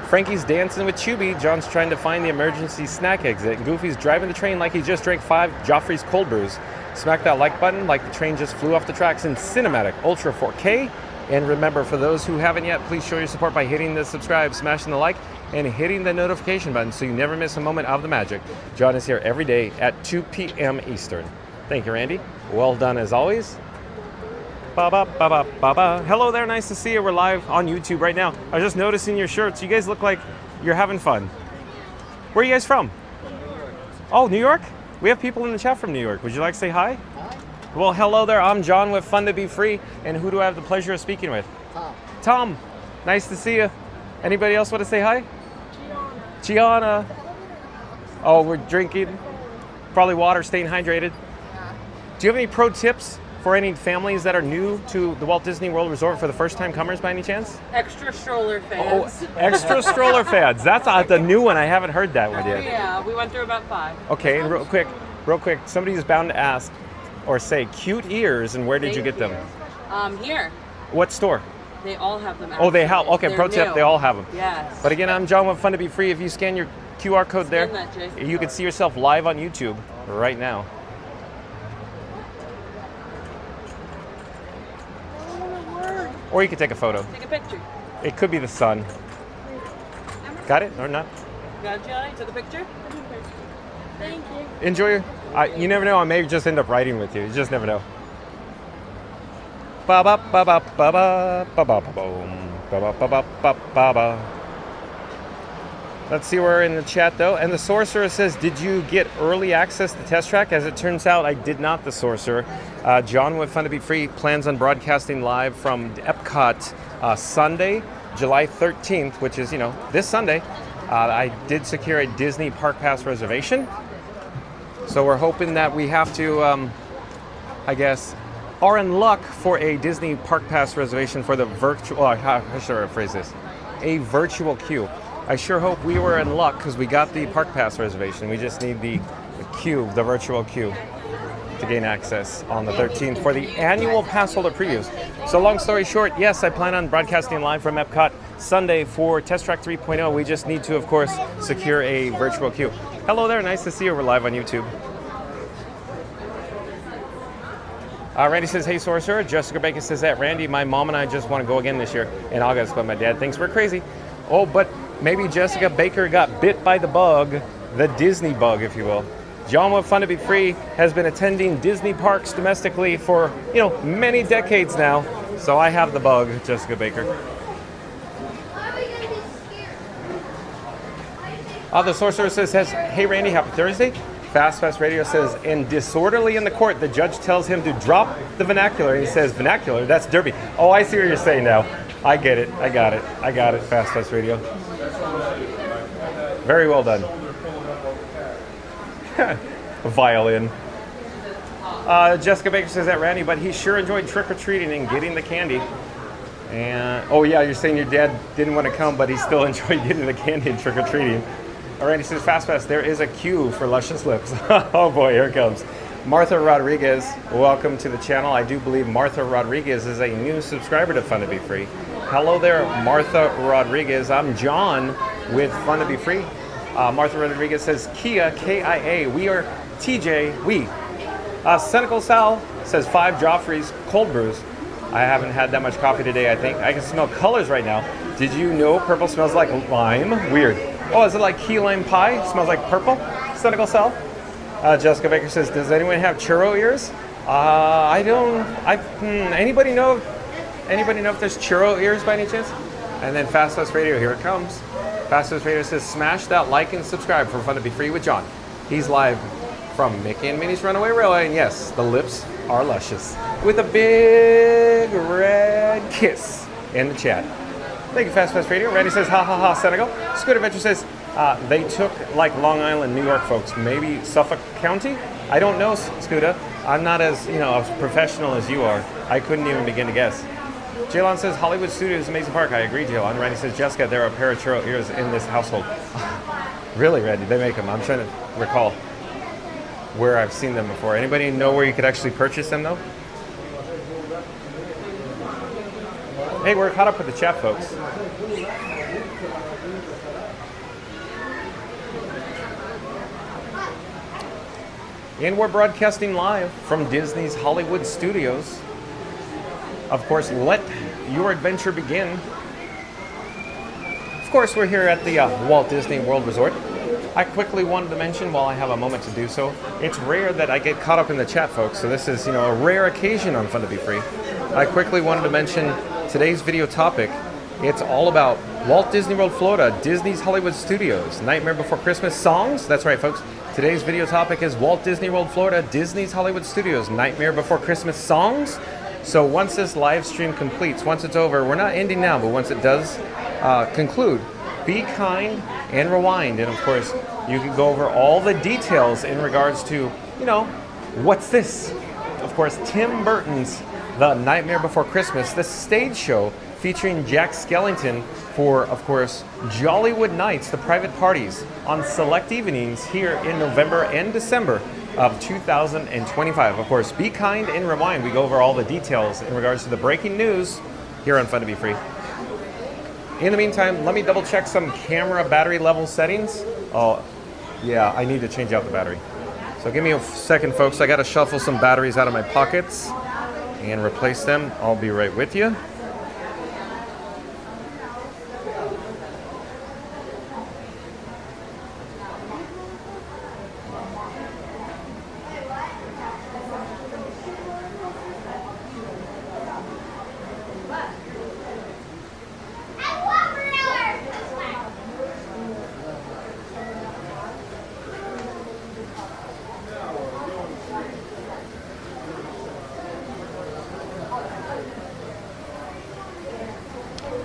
Frankie's dancing with Chubby, John's trying to find the emergency snack exit, and Goofy's driving the train like he just drank 5 Joffrey's cold brews. Smack that like button like the train just flew off the tracks in cinematic Ultra 4K. And remember, for those who haven't yet, please show your support by hitting the subscribe, smashing the like, and hitting the notification button so you never miss a moment of the magic. John is here every day at 2 p.m. Eastern. Thank you, Randy. Well done as always. Ba-ba-ba-ba-ba-ba. Hello there, nice to see you. We're live on YouTube right now. I was just noticing your shirts. You guys look like you're having fun. Where are you guys from? Oh, New York? We have people in the chat from New York. Would you like to say hi? Hi. Well, hello there. I'm John with Fun to Be Free. And who do I have the pleasure of speaking with? Tom. Tom, nice to see you. Anybody else want to say hi? Gianna. Oh, we're drinking. Probably water, staying hydrated. Do you have any pro tips for any families that are new to the Walt Disney World Resort for the first time comers by any chance? Extra stroller fans. Oh, extra stroller fans. That's the new one. I haven't heard that one yet. Yeah, we went through about 5. Okay, and real quick, somebody's bound to ask or say cute ears, and where did you get them? Here. What store? They all have them. Oh, they have. Okay, They're pro tip, new. they all have them. Yes. But again, I'm John with Fun to Be Free. If you scan your QR code there, that, Jay. you can see yourself live on YouTube right now. Or you can take a photo. Take a picture. It could be the sun. Got it or not? Got it, Johnny? Took a picture? Thank you. Enjoy your. You never know. I may just end up riding with you. You just never know. Ba ba ba ba ba ba ba ba ba ba ba ba ba ba. Let's see, we're in the chat though, and the Sorcerer says, "Did you get early access to Test Track?" As it turns out, I did not. The Sorcerer. John with Fun to Be Free plans on broadcasting live from Epcot Sunday, July 13th, which is this Sunday. I did secure a Disney Park Pass reservation. So we're hoping that we have to, are in luck for a Disney Park Pass reservation for the virtual, how should I phrase this? A virtual queue. I sure hope we were in luck because we got the Park Pass reservation. We just need the queue, the virtual queue, to gain access on the 13th for the annual pass holder previews. So long story short, yes, I plan on broadcasting live from Epcot Sunday for Test Track 3.0. We just need to, of course, secure a virtual queue. Hello there, nice to see you. We're live on YouTube. Randy says, "Hey, Sorcerer." Jessica Bacon says that, "Randy, my mom and I just want to go again this year in August, but my dad thinks we're crazy." Oh, but maybe Jessica Baker got bit by the bug, the Disney bug, if you will. John with Fun to Be Free has been attending Disney parks domestically for, many decades now. So I have the bug, Jessica Baker. The Sorcerer says, "Hey, Randy, happy Thursday. Fast Radio says, in Disorderly in the Court, the judge tells him to drop the vernacular. And he says, vernacular? That's derby. Oh, I see what you're saying now. I get it. I got it, Fast Radio. Very well done. Violin. Jessica Baker says that, Randy, but he sure enjoyed trick-or-treating and getting the candy. And, oh yeah, you're saying your dad didn't want to come, but he still enjoyed getting the candy and trick-or-treating. Randy says, Fast, there is a queue for Luscious Lips. Oh boy, here it comes. Martha Rodriguez, welcome to the channel. I do believe Martha Rodriguez is a new subscriber to Fun to Be Free. Hello there, Martha Rodriguez. I'm John with Fun to Be Free. Martha Rodriguez says, Kia, K-I-A. We are TJ, we. Cynical Sal says 5 Joffrey's cold brews. I haven't had that much coffee today, I think. I can smell colors right now. Did you know purple smells like lime? Weird. Oh, is it like key lime pie? Smells like purple? Cynical Sal. Jessica Baker says, does anyone have churro ears? I don't. Anybody know if there's churro ears by any chance? And then Fast Radio, here it comes. Fast Radio says, smash that like and subscribe for Fun to Be Free with John. He's live from Mickey and Minnie's Runaway Railway, and yes, the lips are luscious. With a big red kiss in the chat. Thank you, Fast Radio. Randy says, ha ha ha, Senegal. Squid Adventure says, they took like Long Island, New York folks, maybe Suffolk County? I don't know, Scuda. I'm not as, as professional as you are. I couldn't even begin to guess. Jaylon says, Hollywood Studios, Amazing Park. I agree, Jaylon. Randy says, Jessica, there are a pair of churro ears in this household. Really, Randy? They make them. I'm trying to recall where I've seen them before. Anybody know where you could actually purchase them, though? Hey, we're caught up with the chat, folks. And we're broadcasting live from Disney's Hollywood Studios. Of course, let your adventure begin. Of course, we're here at the Walt Disney World Resort. I quickly wanted to mention, while I have a moment to do so, it's rare that I get caught up in the chat, folks. So this is, a rare occasion on Fun to Be Free. I quickly wanted to mention today's video topic. It's all about Walt Disney World, Florida, Disney's Hollywood Studios, Nightmare Before Christmas songs. That's right, folks. Today's video topic is Walt Disney World, Florida, Disney's Hollywood Studios, Nightmare Before Christmas songs. So once this live stream completes, once it's over, we're not ending now, but once it does conclude, be kind and rewind. And of course, you can go over all the details in regards to, what's this? Of course, Tim Burton's The Nightmare Before Christmas, the stage show featuring Jack Skellington for, of course, Jollywood Nights, the private parties on select evenings here in November and December of 2025. Of course, be kind and rewind. We go over all the details in regards to the breaking news here on Fun to Be Free. In the meantime, let me double check some camera battery level settings. Oh, yeah, I need to change out the battery. So give me a second, folks. I got to shuffle some batteries out of my pockets and replace them. I'll be right with you.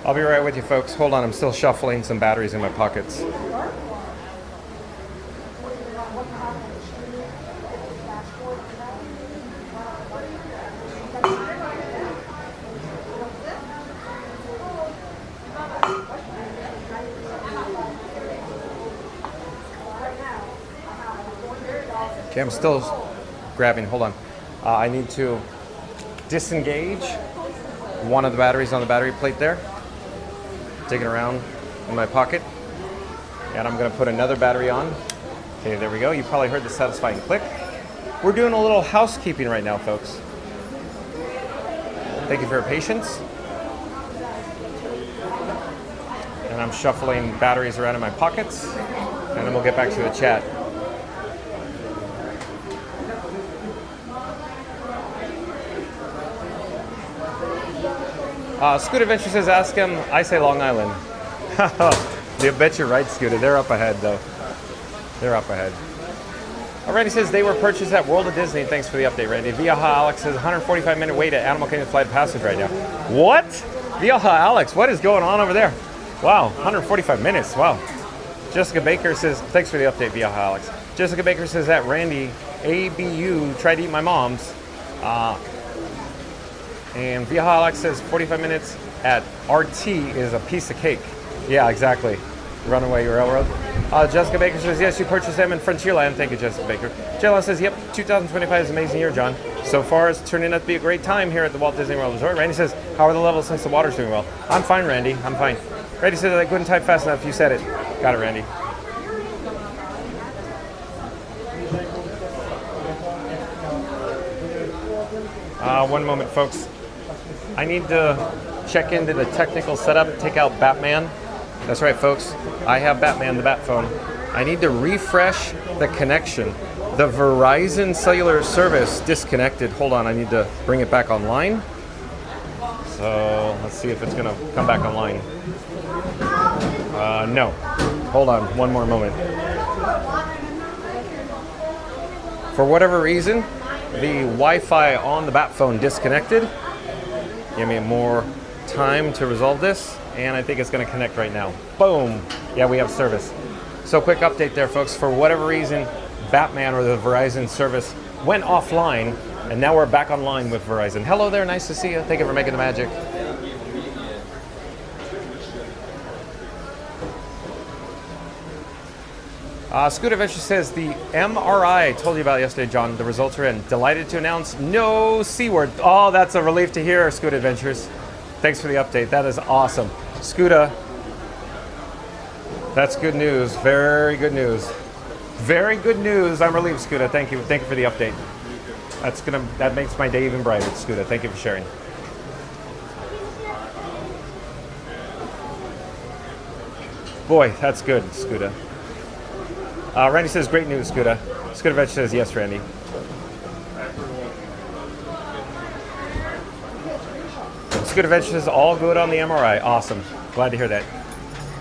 I'll be right with you, folks. Hold on, I'm still shuffling some batteries in my pockets. Okay, I'm still grabbing, hold on. I need to disengage one of the batteries on the battery plate there. Dig it around in my pocket. And I'm gonna put another battery on. Okay, there we go. You probably heard the satisfying click. We're doing a little housekeeping right now, folks. Thank you for your patience. And I'm shuffling batteries around in my pockets. And then we'll get back to the chat. Scooter Adventure says, ask him. I say Long Island. I bet you're right, Scooter. They're up ahead, though. They're up ahead. Randy says they were purchased at World of Disney. Thanks for the update, Randy. Viaja Alex says 145-minute wait at Animal Kingdom Flight of Passage right now. What? Viaja Alex, what is going on over there? Wow, 145 minutes. Wow. Jessica Baker says, thanks for the update, Viaja Alex. Jessica Baker says that Randy, ABU, tried to eat my mom's. And Viaja Alex says 45 minutes at RT is a piece of cake. Yeah, exactly. Runaway Railroad. Jessica Baker says, yes, you purchased them in Frontierland. Thank you, Jessica Baker. Jella says, yep, 2025 is an amazing year, John. So far, it's turning out to be a great time here at the Walt Disney World Resort. Randy says, how are the levels since the water's doing well? I'm fine, Randy. I'm fine. Randy says, I couldn't type fast enough. You said it. Got it, Randy. One moment, folks. I need to check into the technical setup, take out Batman. That's right, folks. I have Batman, the Bat phone. I need to refresh the connection. The Verizon cellular service disconnected. Hold on, I need to bring it back online. So let's see if it's gonna come back online. No. Hold on, one more moment. For whatever reason, the Wi-Fi on the Bat phone disconnected. Give me more time to resolve this, and I think it's going to connect right now. Boom! Yeah, we have service. So quick update there, folks. For whatever reason, Batman or the Verizon service went offline, and now we're back online with Verizon. Hello there, nice to see you. Thank you for making the magic. Scoot Adventure says the MRI I told you about yesterday, John. The results are in. Delighted to announce no C word. Oh, that's a relief to hear, Scoot Adventures. Thanks for the update. That is awesome. Scooter, that's good news. Very good news. Very good news. I'm relieved, Scooter. Thank you. Thank you for the update. That makes my day even brighter, Scooter. Thank you for sharing. Boy, that's good, Scooter. Randy says, great news, Scooter. Scooter Vetch says, yes, Randy. Scooter Vetch says, all good on the MRI. Awesome. Glad to hear that.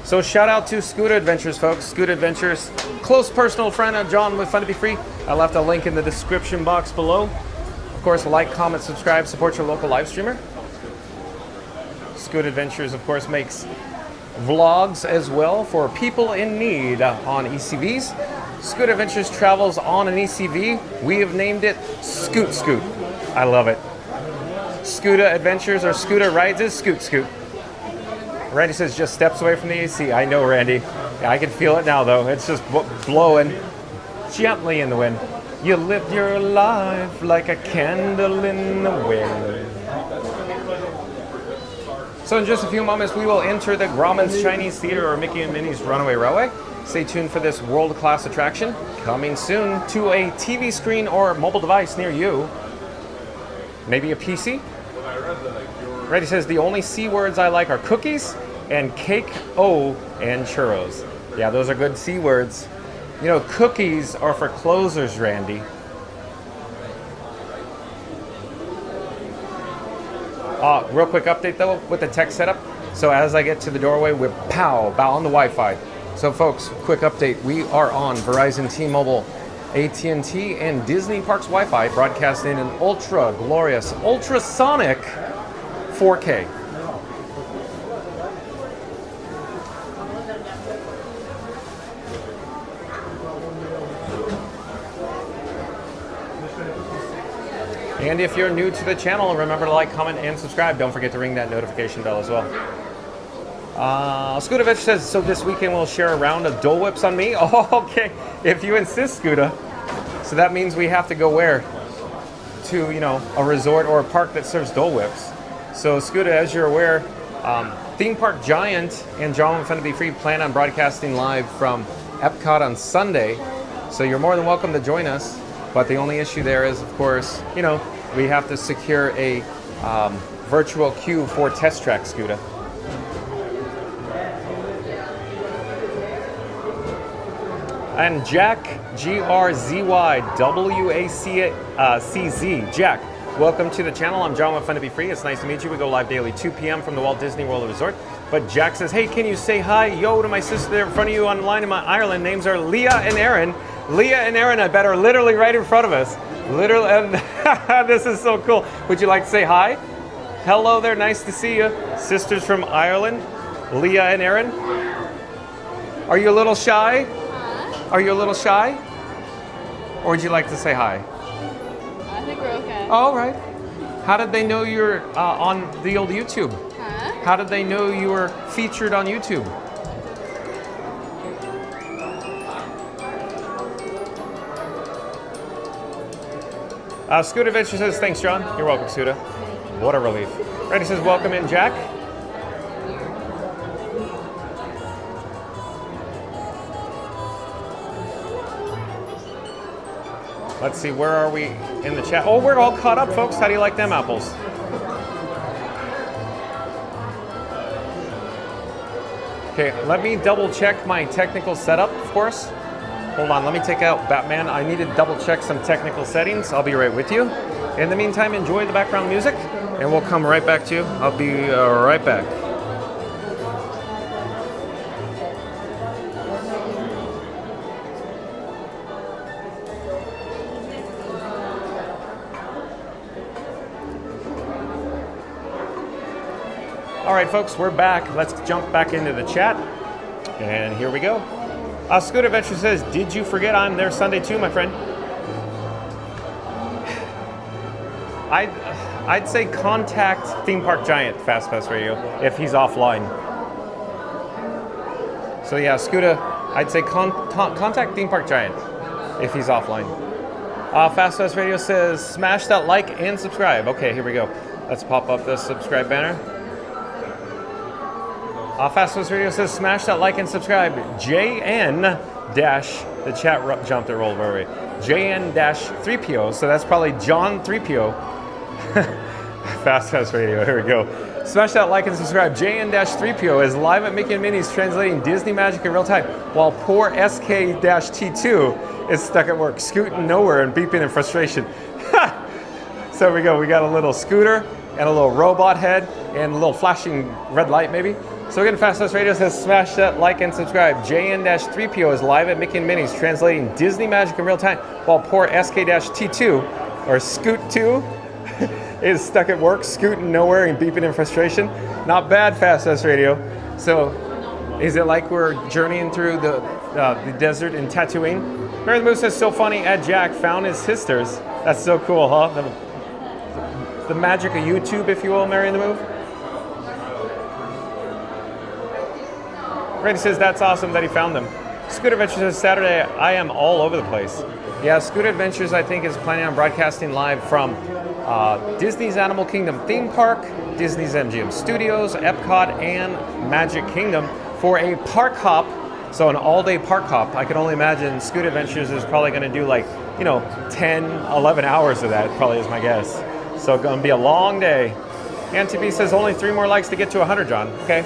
So shout out to Scooter Adventures, folks. Scooter Adventures, close personal friend of John with Fun to Be Free. I left a link in the description box below. Of course, like, comment, subscribe, support your local live streamer. Scooter Adventures, of course, makes vlogs as well for people in need on ECVs. Scoot Adventures travels on an ECV. We have named it Scoot Scoot. I love it. Scooter Adventures or Scooter Rides is Scoot Scoot. Randy says just steps away from the AC. I know, Randy. I can feel it now, though. It's just blowing gently in the wind. You lived your life like a candle in the wind. So in just a few moments, we will enter the Grauman's Chinese Theater or Mickey and Minnie's Runaway Railway. Stay tuned for this world-class attraction, coming soon to a TV screen or mobile device near you. Maybe a PC? Randy says, the only C words I like are cookies and cake, and churros. Yeah, those are good C words. You know, cookies are for closers, Randy. Real quick update though with the tech setup. So as I get to the doorway, we bow on the Wi-Fi. So folks, quick update. We are on Verizon, T-Mobile, AT&T, and Disney Parks Wi-Fi, broadcasting in ultra glorious, ultrasonic 4K. And if you're new to the channel, remember to like, comment, and subscribe. Don't forget to ring that notification bell as well. Scooter says, so this weekend we'll share a round of Dole Whips on me? Oh, okay. If you insist, Scooter. So that means we have to go where? To, you know, a resort or a park that serves Dole Whips. So Scooter, as you're aware, Theme Park Giant and John with Fun to Be Free plan on broadcasting live from Epcot on Sunday. So you're more than welcome to join us. But the only issue there is, of course, you know, we have to secure a virtual queue for Test Track, Scooter. And Jack, GRZYWACCZ. Jack, welcome to the channel. I'm John with Fun to Be Free. It's nice to meet you. We go live daily 2 p.m. from the Walt Disney World Resort. But Jack says, hey, can you say hi, yo, to my sister there in front of you online in Ireland? Names are Leah and Aaron. Leah and Aaron, I bet, are literally right in front of us. Literally, and this is so cool. Would you like to say hi? Hello there, nice to see you. Sisters from Ireland, Leah and Aaron. Are you a little shy? Are you a little shy? Or would you like to say hi? I think we're okay. All right. How did they know you're on the old YouTube? Huh? How did they know you were featured on YouTube? Scooter Adventure says, thanks, John. You're welcome, Scooter. What a relief. Randy says, welcome in, Jack. Let's see, where are we in the chat? Oh, we're all caught up, folks. How do you like them apples? Okay, let me double check my technical setup, of course. Hold on, let me take out Batman. I need to double check some technical settings. I'll be right with you. In the meantime, enjoy the background music, and we'll come right back to you. I'll be right back. All right, folks, we're back. Let's jump back into the chat. And here we go. Scooter Adventure says, did you forget I'm there Sunday too, my friend? I'd say contact Theme Park Giant Fast Pass Radio if he's offline. So yeah, Scooter, I'd say contact Theme Park Giant if he's offline. Fast Pass Radio says, smash that like and subscribe. Okay, here we go. Let's pop up the subscribe banner. Fast Pass Radio says, smash that like and subscribe. JN dash, the chat jumped and rolled over. JN dash 3PO, so that's probably John 3PO. Fast Pass Radio, here we go. Smash that like and subscribe. JN dash 3PO is live at Mickey and Minnie's translating Disney magic in real time, while poor SK dash T2 is stuck at work, scooting nowhere and beeping in frustration. So there we go, we got a little scooter and a little robot head and a little flashing red light maybe. So again, Fast Pass Radio says, smash that like and subscribe. JN-3PO is live at Mickey and Minnie's translating Disney magic in real time, while poor SK-T2, or Scoot2, is stuck at work, scooting nowhere and beeping in frustration. Not bad, Fast Pass Radio. So, is it like we're journeying through the desert in Tatooine? Mary the Moose says, so funny, Ed Jack found his sisters. That's so cool, huh? The magic of YouTube, if you will, Mary the Move. Randy says, that's awesome that he found them. Scooter Adventures says, Saturday, I am all over the place. Yeah, Scooter Adventures, I think, is planning on broadcasting live from Disney's Animal Kingdom theme park, Disney's MGM Studios, Epcot, and Magic Kingdom for a park hop. So an all-day park hop. I can only imagine Scooter Adventures is probably going to do 10, 11 hours of that, probably is my guess. So it's going to be a long day. Auntie B says, only 3 more likes to get to 100, John. Okay.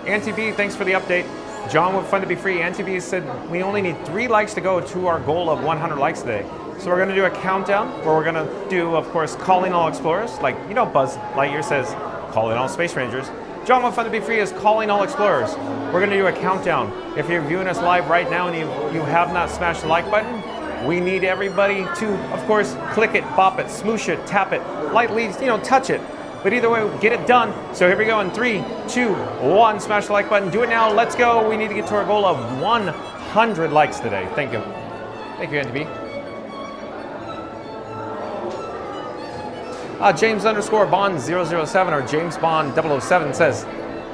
Auntie B, thanks for the update. John with Fun to Be Free. Auntie B said we only need 3 likes to go to our goal of 100 likes today. So we're going to do a countdown where we're going to do, of course, calling all explorers. Buzz Lightyear says, calling all space rangers. John with Fun to Be Free is calling all explorers. We're going to do a countdown. If you're viewing us live right now and you have not smashed the like button, we need everybody to, of course, click it, bop it, smoosh it, tap it, lightly, touch it. But either way, get it done. So here we go in 3, 2, 1. Smash the like button. Do it now. Let's go. We need to get to our goal of 100 likes today. Thank you. Thank you, Andy B. James_Bond007 or James Bond 007 says,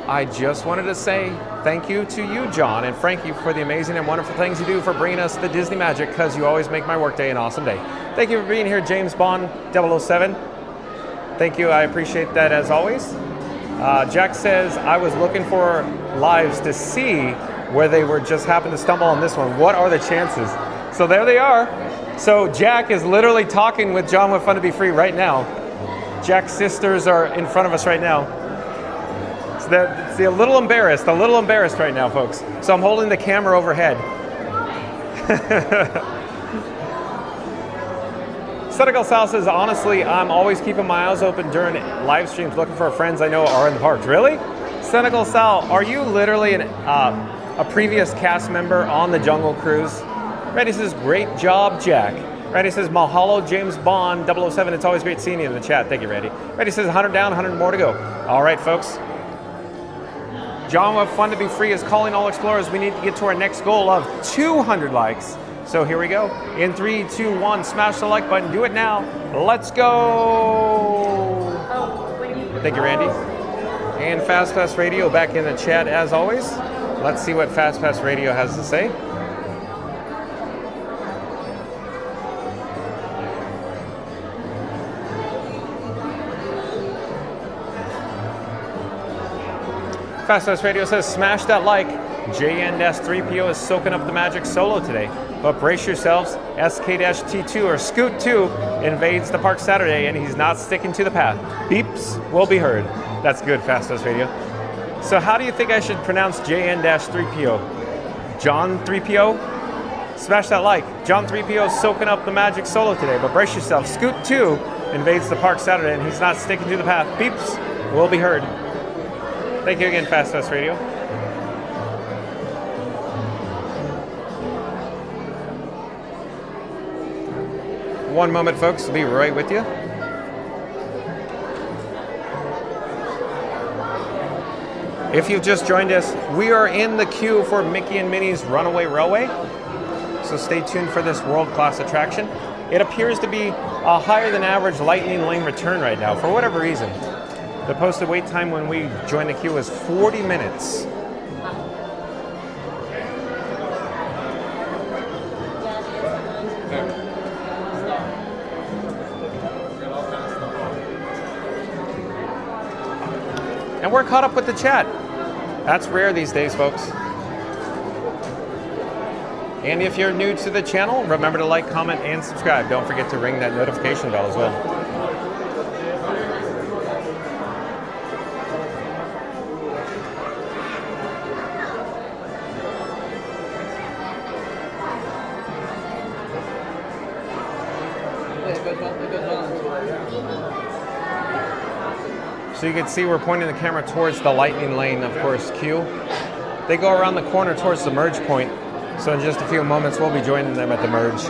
I just wanted to say thank you to you, John, and Frank, you for the amazing and wonderful things you do for bringing us the Disney magic, because you always make my workday an awesome day. Thank you for being here, James Bond 007. Thank you, I appreciate that as always. Jack says, I was looking for lives to see where they were just happened to stumble on this one. What are the chances? So there they are. So Jack is literally talking with John with Fun to Be Free right now. Jack's sisters are in front of us right now. So they're a little embarrassed right now, folks. So I'm holding the camera overhead. Senegal Sal says, honestly, I'm always keeping my eyes open during live streams looking for friends I know are in the parks. Really? Senegal Sal, are you literally a previous cast member on the Jungle Cruise? Randy says, great job, Jack. Randy says, mahalo, James Bond, 007. It's always great seeing you in the chat. Thank you, Randy. Randy says, 100 down, 100 more to go. All right, folks. John with Fun to Be Free is calling all explorers. We need to get to our next goal of 200 likes. So here we go. In 3, 2, 1, smash the like button. Do it now. Let's go. Thank you, Randy. And Fast Pass Radio back in the chat as always. Let's see what Fast Pass Radio has to say. Fast Pass Radio says, smash that like. JN-3PO is soaking up the magic solo today. But brace yourselves, SK-T2 or Scoot 2 invades the park Saturday and he's not sticking to the path. Beeps will be heard. That's good, Fast Pass Radio. So how do you think I should pronounce JN-3PO? John 3PO? Smash that like. John 3PO is soaking up the magic solo today. But brace yourself, Scoot 2 invades the park Saturday and he's not sticking to the path. Beeps will be heard. Thank you again, Fast Pass Radio. One moment, folks. I'll be right with you. If you've just joined us, we are in the queue for Mickey and Minnie's Runaway Railway. So stay tuned for this world-class attraction. It appears to be a higher than average lightning lane return right now, for whatever reason. The posted wait time when we joined the queue is 40 minutes. And we're caught up with the chat. That's rare these days, folks. And if you're new to the channel, remember to like, comment, and subscribe. Don't forget to ring that notification bell as well. So you can see we're pointing the camera towards the lightning lane, of course, queue. They go around the corner towards the merge point. So in just a few moments, we'll be joining them at the merge.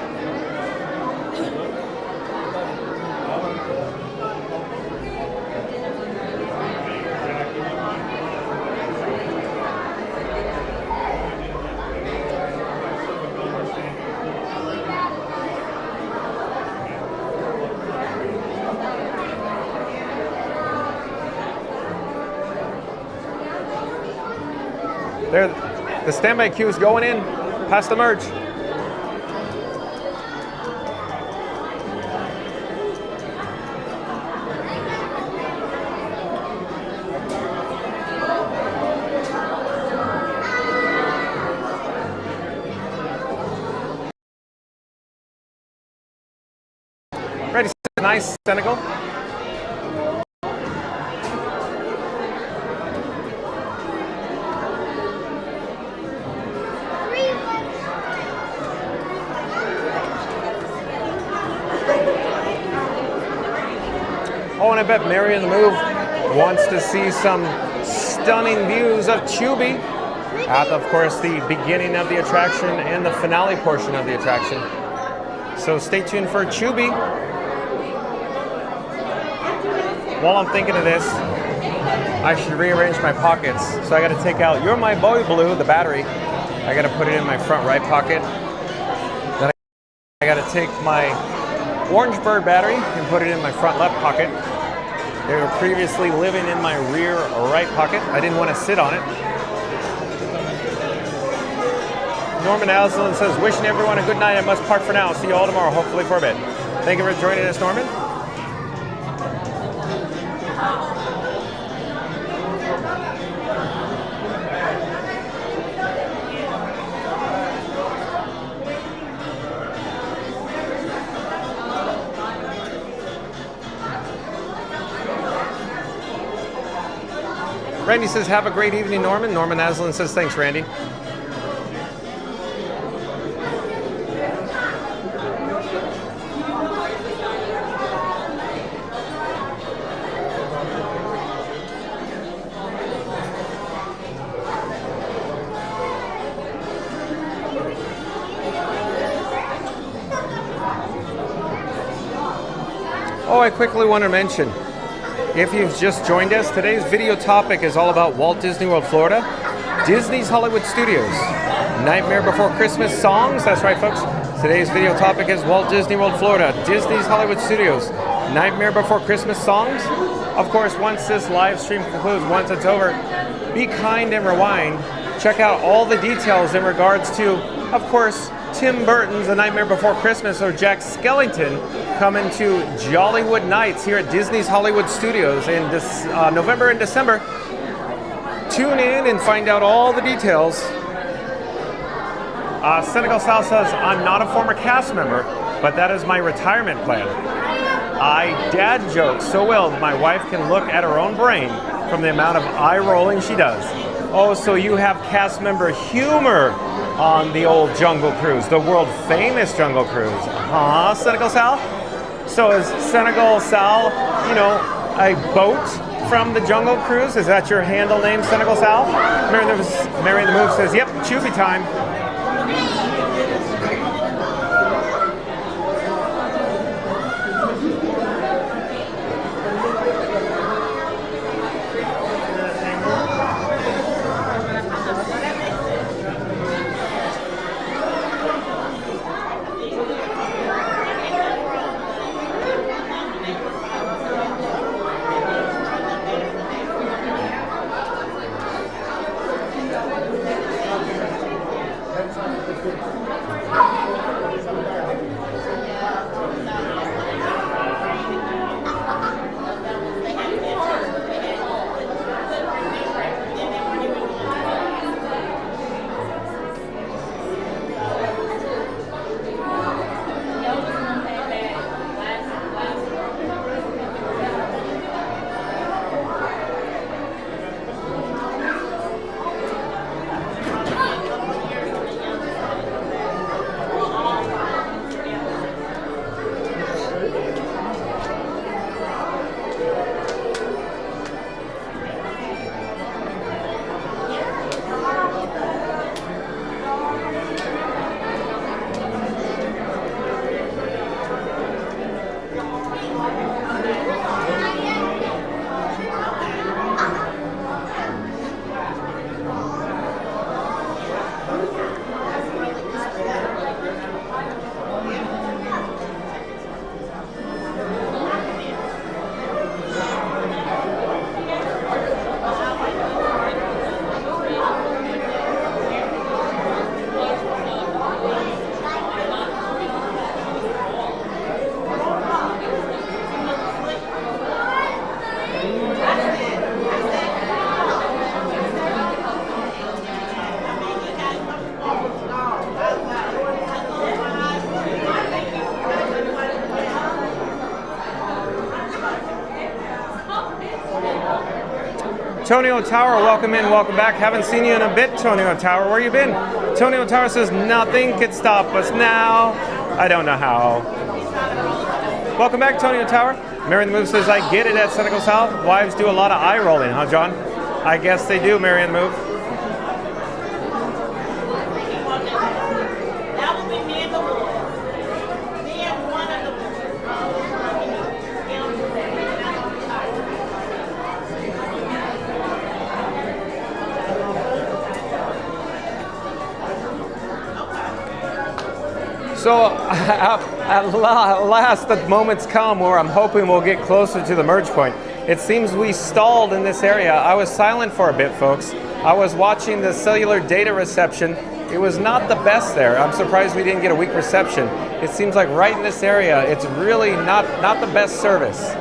There, the standby queue is going in past the merge. Ready, nice, Senegal. Oh, and I bet Mary in the Move wants to see some stunning views of Chubby at, of course, the beginning of the attraction and the finale portion of the attraction. So stay tuned for Chubby. While I'm thinking of this, I should rearrange my pockets. So I got to take out You're My Boy Blue, the battery. I got to put it in my front right pocket. Then I got to take my Orange Bird battery and put it in my front left pocket. They were previously living in my rear right pocket. I didn't want to sit on it. Norman Aslan says, wishing everyone a good night. I must park for now. See you all tomorrow, hopefully for a bit. Thank you for joining us, Norman. Randy says, have a great evening, Norman. Norman Aslan says, thanks, Randy. I quickly want to mention, if you've just joined us, today's video topic is all about Walt Disney World, Florida, Disney's Hollywood Studios, Nightmare Before Christmas songs. That's right, folks. Today's video topic is Walt Disney World, Florida, Disney's Hollywood Studios, Nightmare Before Christmas songs. Of course, once this live stream concludes, once it's over, be kind and rewind. Check out all the details in regards to, of course, Tim Burton's A Nightmare Before Christmas, or Jack Skellington coming to Jollywood Nights here at Disney's Hollywood Studios in November and December. Tune in and find out all the details. Senegal Sal says, I'm not a former cast member, but that is my retirement plan. I dad joke so well that my wife can look at her own brain from the amount of eye rolling she does. Oh, so you have cast member humor on the old Jungle Cruise, the world famous Jungle Cruise. Huh, Senegal Sal? So is Senegal Sal, you know, a boat from the Jungle Cruise? Is that your handle name, Senegal Sal? Mary the Move says, yep, Chubby time. Tonio Tower, welcome in, welcome back. Haven't seen you in a bit, Tonio Tower. Where you been? Tonio Tower says, nothing could stop us now. I don't know how. Welcome back, Tonio Tower. Mary the Move says, I get it at Senegal South. Wives do a lot of eye rolling, huh, John? I guess they do, Mary the Move. So at last the moment's come where I'm hoping we'll get closer to the merge point. It seems we stalled in this area. I was silent for a bit, folks. I was watching the cellular data reception. It was not the best there. I'm surprised we didn't get a weak reception. It seems like right in this area, it's really not the best service.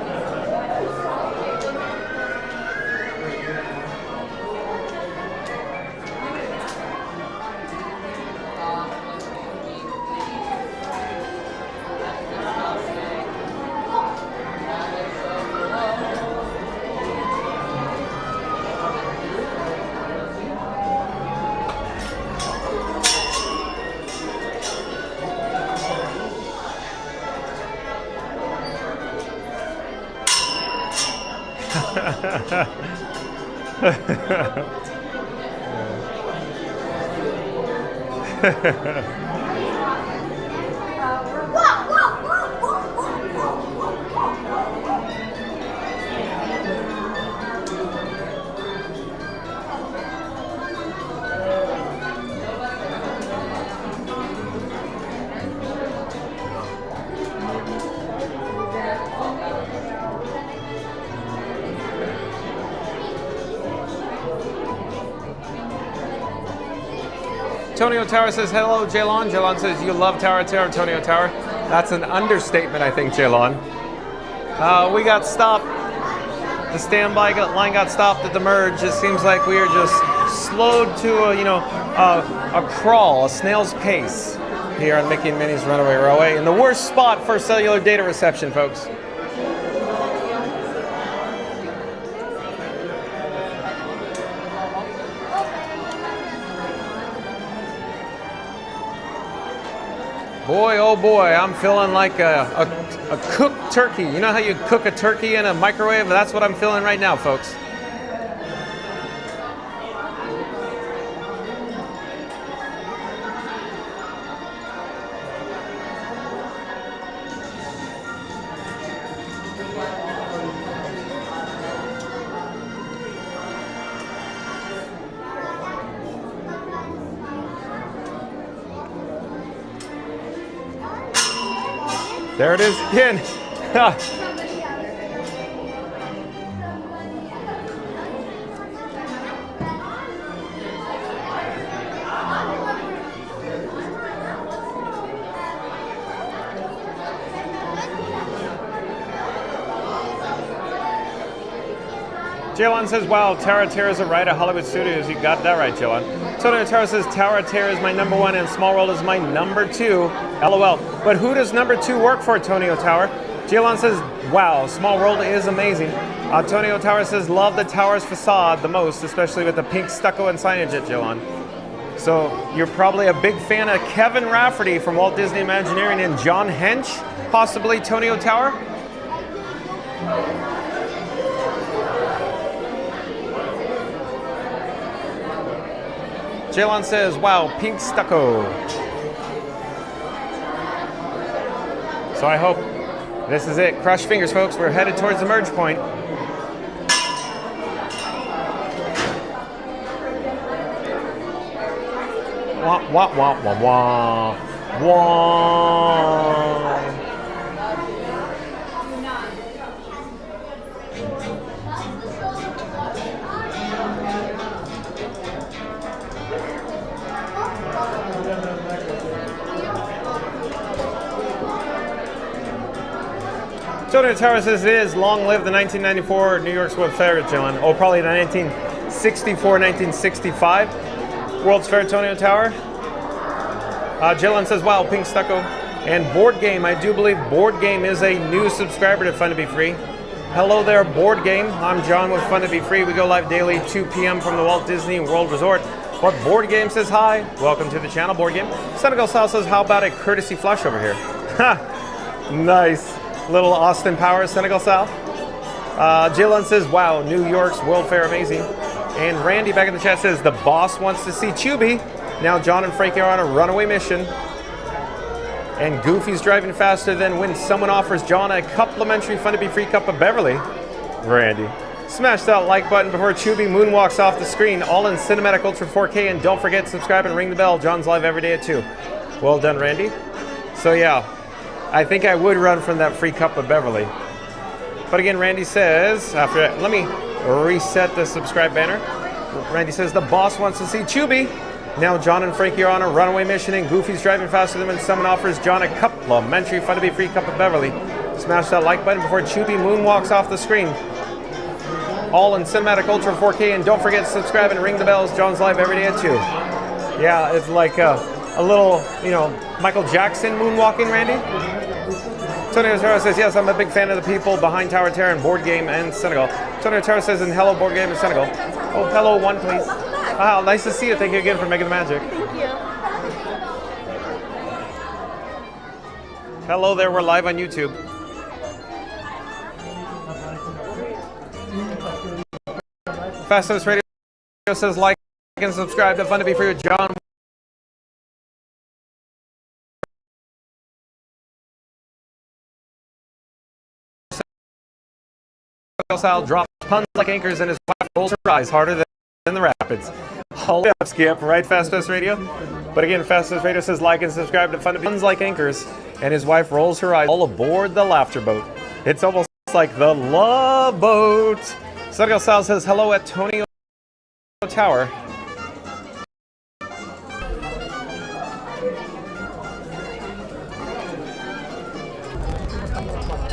Tonio Tower says, hello, Jaylon. Jaylon says, you love Tower Terror, Tonio Tower. That's an understatement, I think, Jaylon. We got stopped. The standby line got stopped at the merge. It seems like we are just slowed to a crawl, a snail's pace here on Mickey and Minnie's Runaway Railway, in the worst spot for cellular data reception, folks. Boy, oh boy, I'm feeling like a cooked turkey. You know how you cook a turkey in a microwave? That's what I'm feeling right now, folks. There it is again. Jaylon says, wow, Tower of Terror is a ride at Hollywood Studios. You got that right, Jaylon. Tonio Tower says, Tower of Terror is my number 1 and Small World is my number 2. LOL. But who does number 2 work for, Tonio Tower? Jaylon says, wow, Small World is amazing. Tonio Tower says, love the tower's facade the most, especially with the pink stucco and signage at Jaylon. So you're probably a big fan of Kevin Rafferty from Walt Disney Imagineering and John Hench, possibly Tonio Tower? Jaylon says, wow, pink stucco. So I hope this is it. Cross your fingers, folks. We're headed towards the merge point. Wah, wah, wah, wah, wah. Wah. Tonio Tower says it is. Long live the 1994 New York's World Fair, Jaylon. Oh, probably the 1964, 1965 World's Fair, Tonio Tower. Jaylon says, wow, pink stucco. And Board Game, I do believe Board Game is a new subscriber to Fun to Be Free. Hello there, Board Game. I'm John with Fun to Be Free. We go live daily, 2 p.m. from the Walt Disney World Resort. But Board Game says hi. Welcome to the channel, Board Game. Senegal Sal says, how about a courtesy flush over here? Ha! Nice. Little Austin Powers, Senegal South. Jaylon says, wow, New York's World Fair, amazing. And Randy back in the chat says, the boss wants to see Chubby. Now John and Frankie are on a runaway mission. And Goofy's driving faster than when someone offers John a complimentary Fun to Be Free cup of Beverly. Randy. Smash that like button before Chubby moonwalks off the screen, all in Cinematic Ultra 4K. And don't forget to subscribe and ring the bell. John's live every day at 2. Well done, Randy. So yeah, I think I would run from that free cup of Beverly. But again, Randy says, let me reset the subscribe banner. Randy says, the boss wants to see Chubby. Now John and Frankie are on a runaway mission and Goofy's driving faster than when someone offers John a complimentary Fun to Be Free cup of Beverly. Smash that like button before Chubby moonwalks off the screen. All in Cinematic Ultra 4K, and don't forget to subscribe and ring the bells. John's live every day at 2. Yeah, it's like a little, Michael Jackson moonwalking, Randy. Tonio Tower says, yes, I'm a big fan of the people behind Tower of Terror and Board Game and Senegal. Tonio Tower says, and hello, Board Game and Senegal. Oh, hello, one, please. Wow, nice to see you. Thank you again for making the magic. Thank you. Hello there, we're live on YouTube. Fastest Radio says, like and subscribe to Fun to Be Free with John. Sal drops puns like anchors and his wife rolls her eyes harder than the rapids. Hold up, Skip, right, Fastest Radio? But again, Fastest Radio says like and subscribe to Fun to Be puns like anchors and his wife rolls her eyes all aboard the laughter boat. It's almost like the love boat. Senegal Sal says hello at Tonio Tower.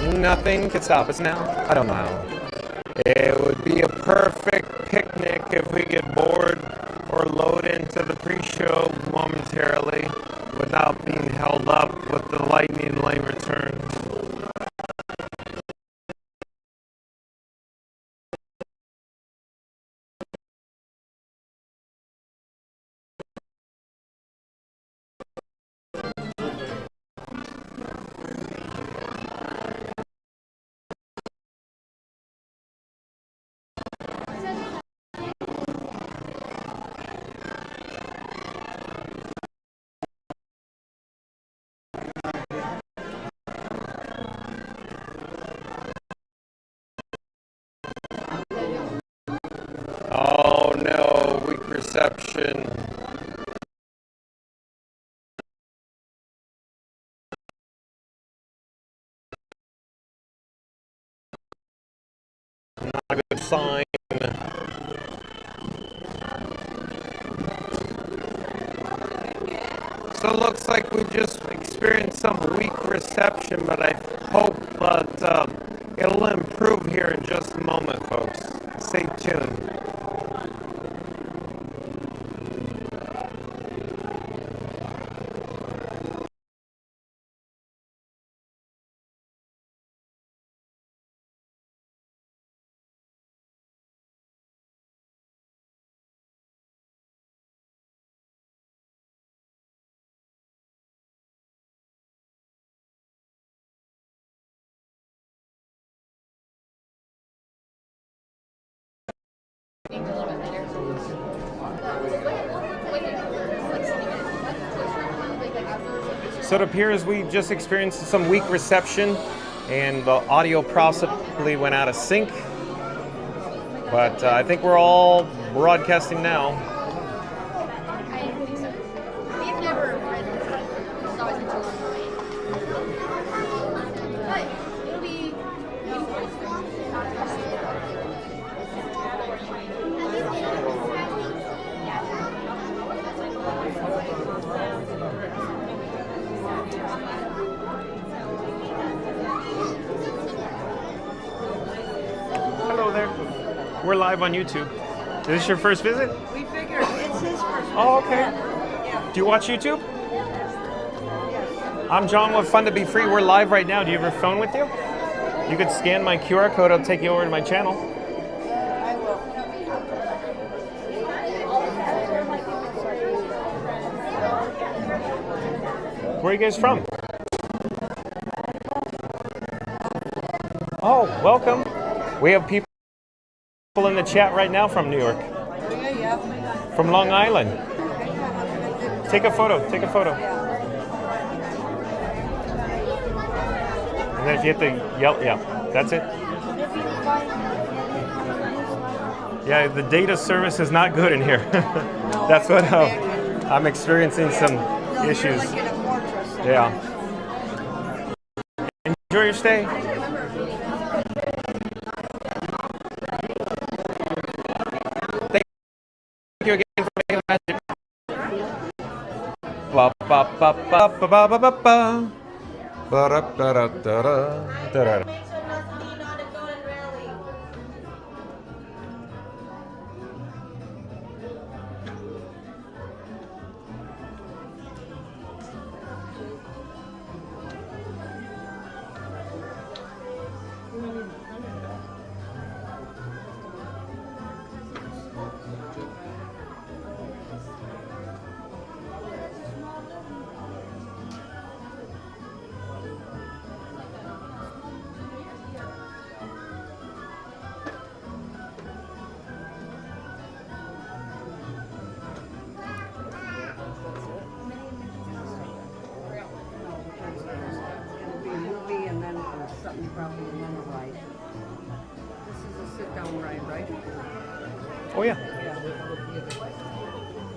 Nothing could stop us now. I don't know how. It would be a perfect picnic if we get bored or load into the pre-show momentarily without being held up with the lightning lane return. Oh no, weak reception. Not a good sign. So it looks like we just experienced some weak reception, but I hope that it'll improve here in just a moment, folks. Stay tuned. So it appears we just experienced some weak reception and the audio possibly went out of sync. But I think we're all broadcasting now. We've never read it's always been too long to wait. But it'll be Hello there. We're live on YouTube. Is this your first visit? We figured it's his first. Oh, okay. Yeah. Do you watch YouTube? I'm John with Fun to Be Free. We're live right now. Do you have your phone with you? You could scan my QR code. It'll take you over to my channel. I will. Where are you guys from? Oh, welcome. We have people in the chat right now from New York. Yeah. From Long Island. Take a photo. Take a photo. And then if you hit the yellow, yeah, that's it. Yeah, the data service is not good in here. That's what I'm experiencing some issues. Yeah. Enjoy your stay. Thank you again for making magic. Ba ba ba ba ba ba ba ba ba. Ba da da da da da da. Something probably and then a ride. This is a sit-down ride, right? Oh yeah. Yeah.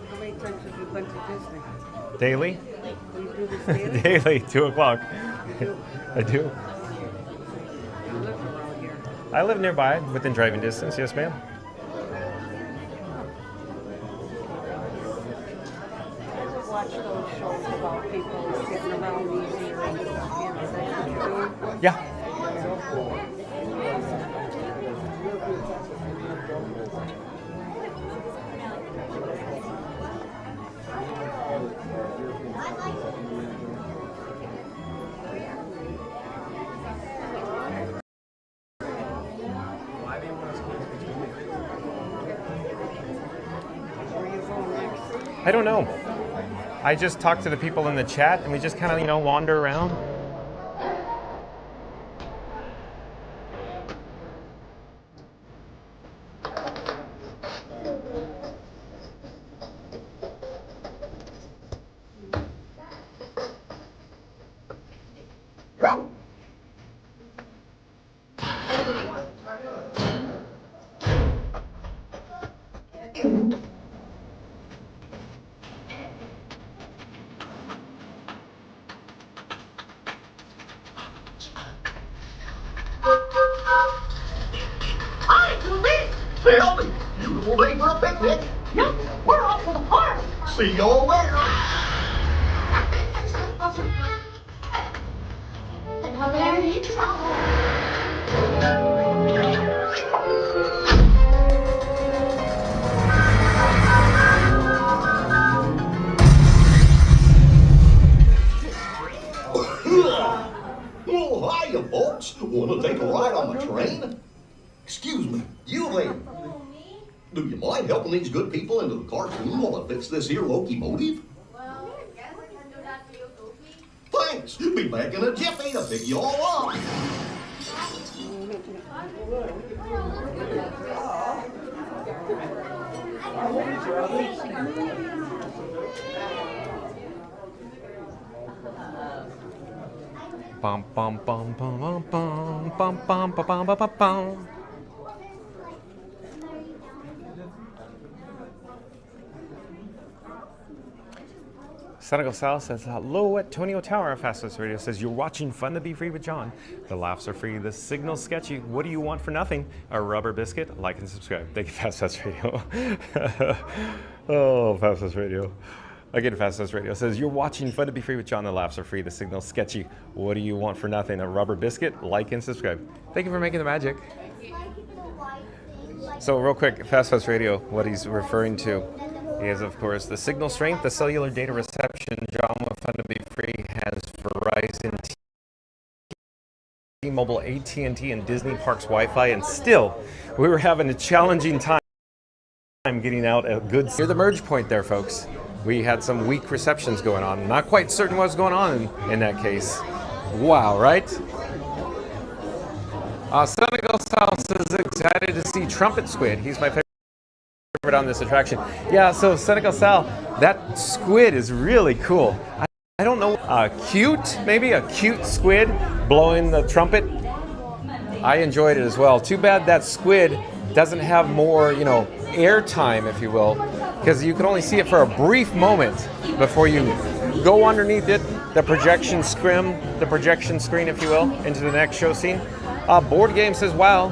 How many times have you been to Disney? Daily? Do you do this daily? Daily, 2 o'clock. You do? I do. You live around here. I live nearby, within driving distance. Yes, ma'am. Watch those shows about people getting around easier and stuff. You know, that's what you're doing? Yeah. I don't know. I just talked to the people in the chat and we just kind of, wander around. Beautiful day for a picnic. Yep, we're off to the park. See you all later. Oh, hiya, folks. Want to take a ride on the train? Excuse me, you lady. Do you mind helping these good people into the cartoon while I fix this here locomotive? Well, I guess we can do that for you, Goofy. Thanks. Be back in a jiffy to pick you all up. Bum bum bum bum bum bum bum bum bum bum bum bum. Senegal Sal says, hello, Antonio Tower. Fastest Radio says, you're watching Fun to Be Free with John. The laughs are free. The signal's sketchy. What do you want for nothing? A rubber biscuit? Like and subscribe. Thank you, Fastest Radio. Oh, Fastest Radio. Again, Fastest Radio says, you're watching Fun to Be Free with John. The laughs are free. The signal's sketchy. What do you want for nothing? A rubber biscuit? Like and subscribe. Thank you for making the magic. So real quick, Fastest Radio, what he's referring to is, of course, the signal strength, the cellular data reception. John with Fun to Be Free has Verizon, T-Mobile, AT&T, and Disney Parks Wi-Fi, and still, we were having a challenging time getting out a good... Near the merge point there, folks. We had some weak receptions going on. Not quite certain what's going on in that case. Wow, right? Senegal South is excited to see Trumpet Squid. He's my favorite on this attraction. Yeah, so Senegal Sal, that squid is really cool. I don't know, maybe a cute squid blowing the trumpet. I enjoyed it as well. Too bad that squid doesn't have more, air time, if you will, because you can only see it for a brief moment before you go underneath it, the projection screen, if you will, into the next show scene. Board Game says, wow.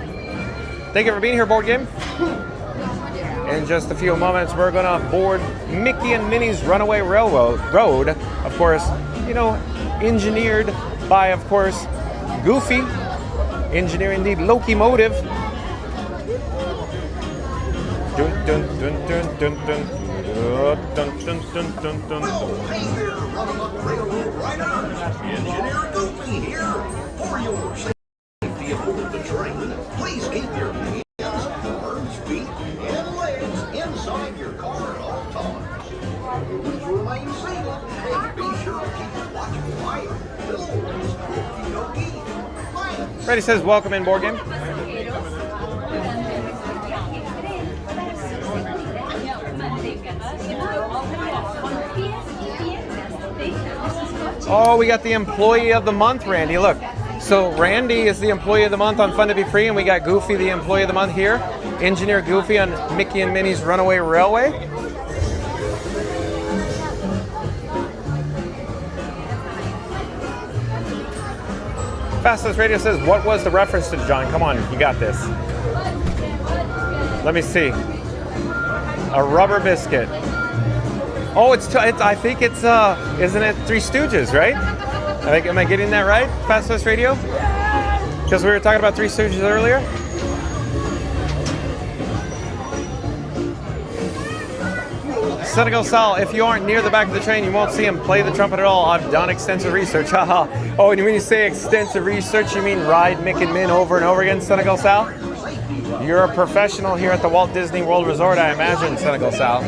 Thank you for being here, Board Game. In just a few moments, we're going to board Mickey and Minnie's Runaway Road. Of course, engineered by, of course, Goofy. Engineering the locomotive. Dun dun dun dun dun dun. Dun dun dun dun dun. Well, hey there, running up railroad right on. Engineer Goofy here for your safety aboard the train. Please keep your hands, arms, feet, and legs inside your car at all times. Please remain seated and be sure to keep your watchful eye on doors. Okie-dokie. Freddy says, welcome in, Board Game. Oh, we got the Employee of the Month, Randy. Look, so Randy is the Employee of the Month on Fun to Be Free, and we got Goofy, the Employee of the Month here. Engineer Goofy on Mickey and Minnie's Runaway Railway. Fastest Radio says, what was the reference to, John? Come on, you got this. Let me see. A rubber biscuit. Oh, I think it's, isn't it Three Stooges, right? Am I getting that right, Fastest Radio? Because we were talking about Three Stooges earlier. Senegal Sal, if you aren't near the back of the train, you won't see him play the trumpet at all. I've done extensive research. Haha. Oh, and when you say extensive research, you mean ride Mick and Min over and over again, Senegal Sal? You're a professional here at the Walt Disney World Resort, I imagine, Senegal Sal.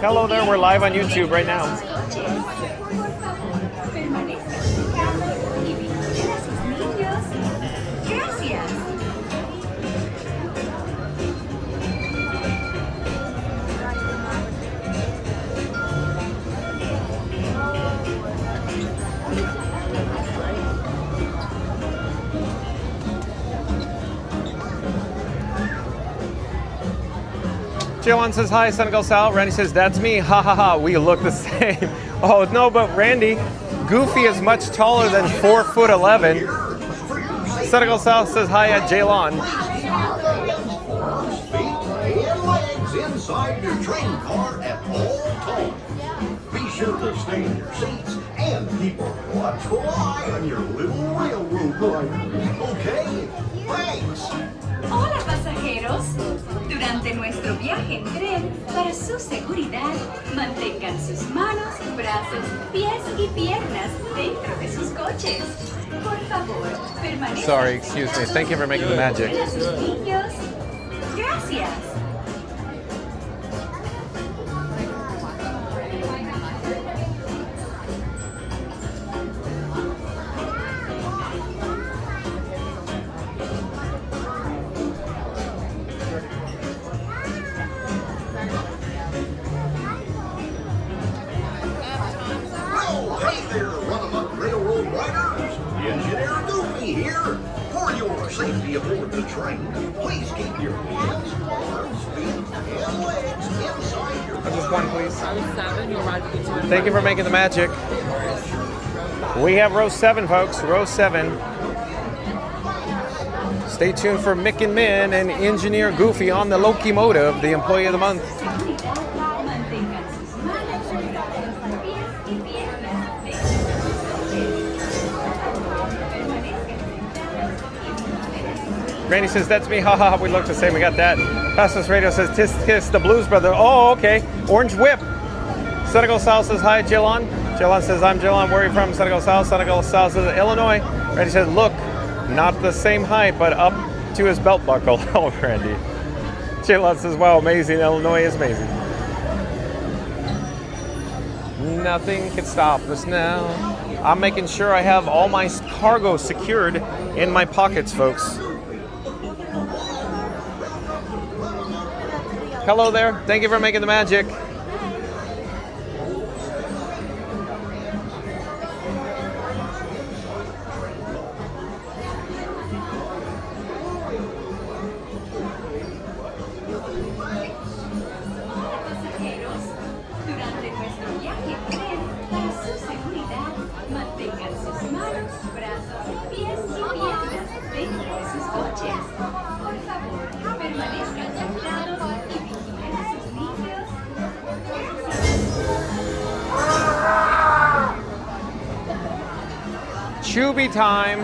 Hello there, we're live on YouTube right now. Jalen says hi, Senegal Sal. Randy says, that's me. Ha ha ha, we look the same. Oh, no, but Randy, Goofy is much taller than 4'11". Senegal Sal says hi at Jalen. Arms, feet, and legs inside your train car at all times. Be sure to stay in your seats and keep a watchful eye on your little railroad riders. Okay? Thanks. Hola pasajeros, durante nuestro viaje en tren, para su seguridad, mantengan sus manos, brazos, pies y piernas dentro de sus coches. Por favor, permanezcan. Sorry, excuse me. Thank you for making the magic. A sus niños. Gracias. Safety aboard the train. Please keep your hands, arms, feet, and legs inside your Just one, please. 7, you'll ride with you. Thank you for making the magic. We have row 7, folks. Row 7. Stay tuned for Mick and Min and Engineer Goofy on the locomotive, the Employee of the Month. Randy says, that's me, ha ha, we look the same, we got that. Fastest Radio says, tis kiss the Blues Brother. Oh, okay. Orange Whip. Senegal Sal says, hi, Jilon. Jilon says, I'm Jilon, where are you from? Senegal Sal. Senegal Sal says, Illinois. Randy says, look, not the same height, but up to his belt buckle. Oh, Randy. Jilon says, wow, amazing, Illinois is amazing. Nothing can stop us now. I'm making sure I have all my cargo secured in my pockets, folks. Hello there. Thank you for making the magic. Chubby time.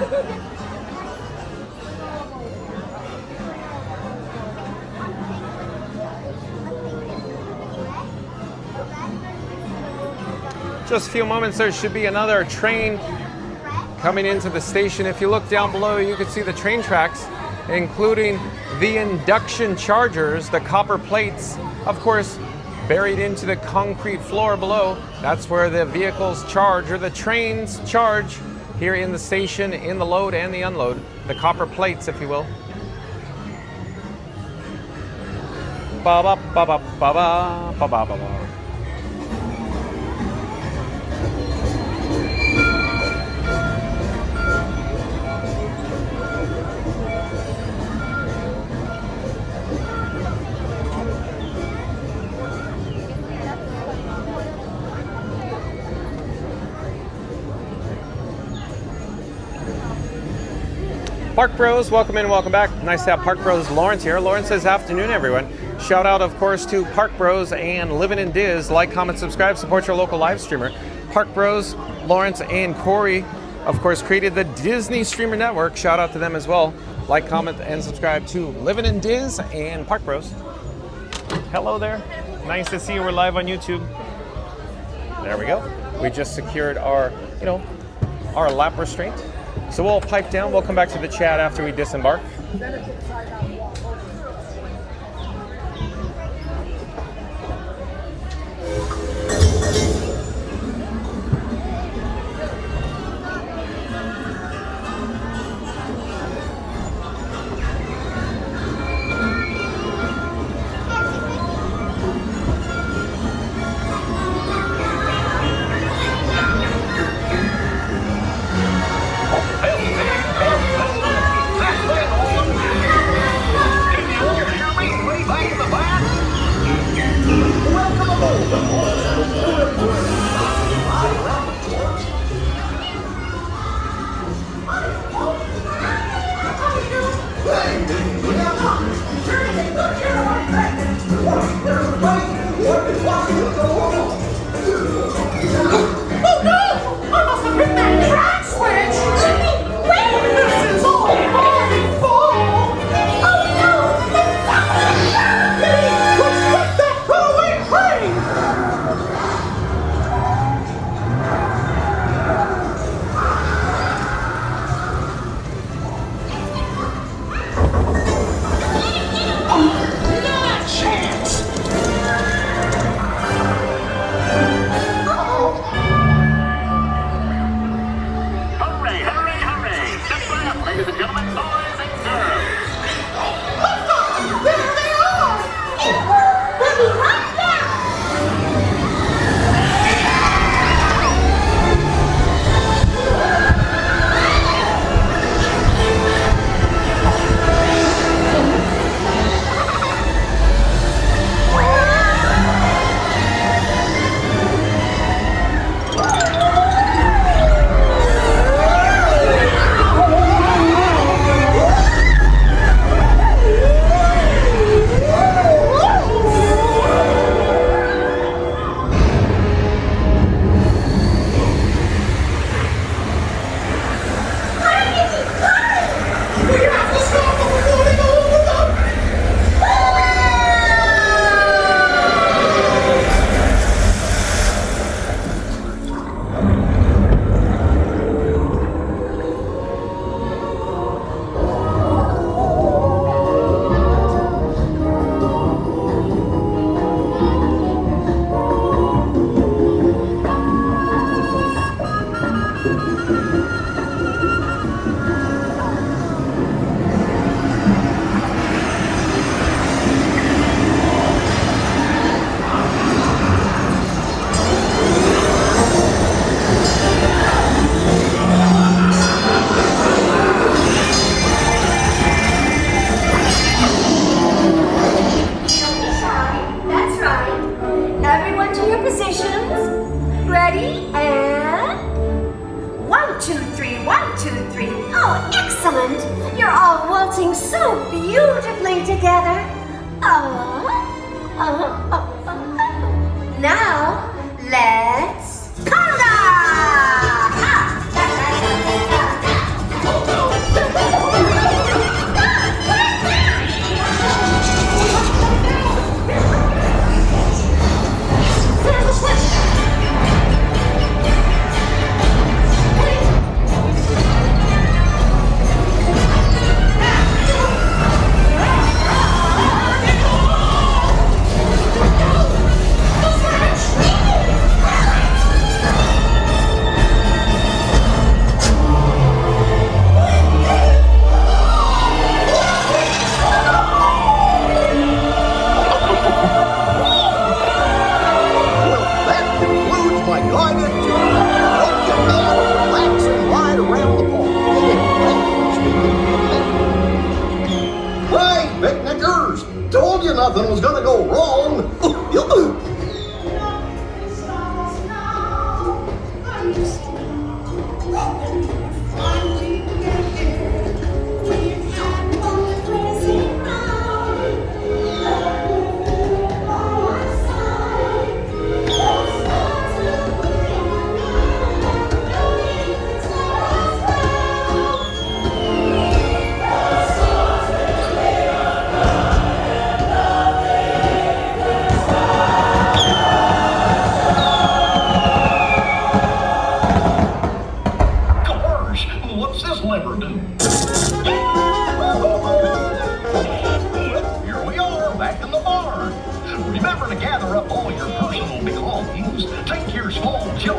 Just a few moments, there should be another train coming into the station. If you look down below, you can see the train tracks, including the induction chargers, the copper plates, of course, buried into the concrete floor below. That's where the vehicles charge, or the trains charge, here in the station, in the load and the unload. The copper plates, if you will. Ba ba ba ba ba ba ba ba ba. Park Bros, welcome in, welcome back. Nice to have Park Bros Lawrence here. Lawrence says, afternoon, everyone. Shout out, of course, to Park Bros and Living in Diz. Like, comment, subscribe, support your local live streamer. Park Bros, Lawrence, and Corey, of course, created the Disney Streamer Network. Shout out to them as well. Like, comment, and subscribe to Living in Diz and Park Bros. Hello there. Nice to see you. We're live on YouTube. There we go. We just secured our, our lap restraint. So we'll pipe down. We'll come back to the chat after we disembark. nothing was gonna go wrong.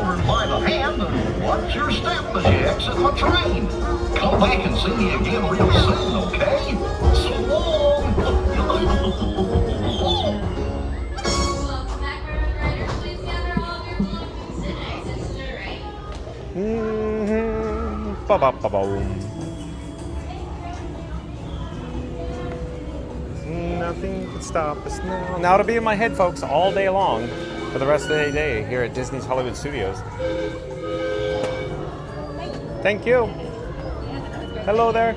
forward by the hand and watch your step as you exit the train. Come back and see me again real soon, okay? So long! Nothing could stop us now. Now it'll be in my head, folks, all day long for the rest of the day here at Disney's Hollywood Studios. Thank you. Hello there.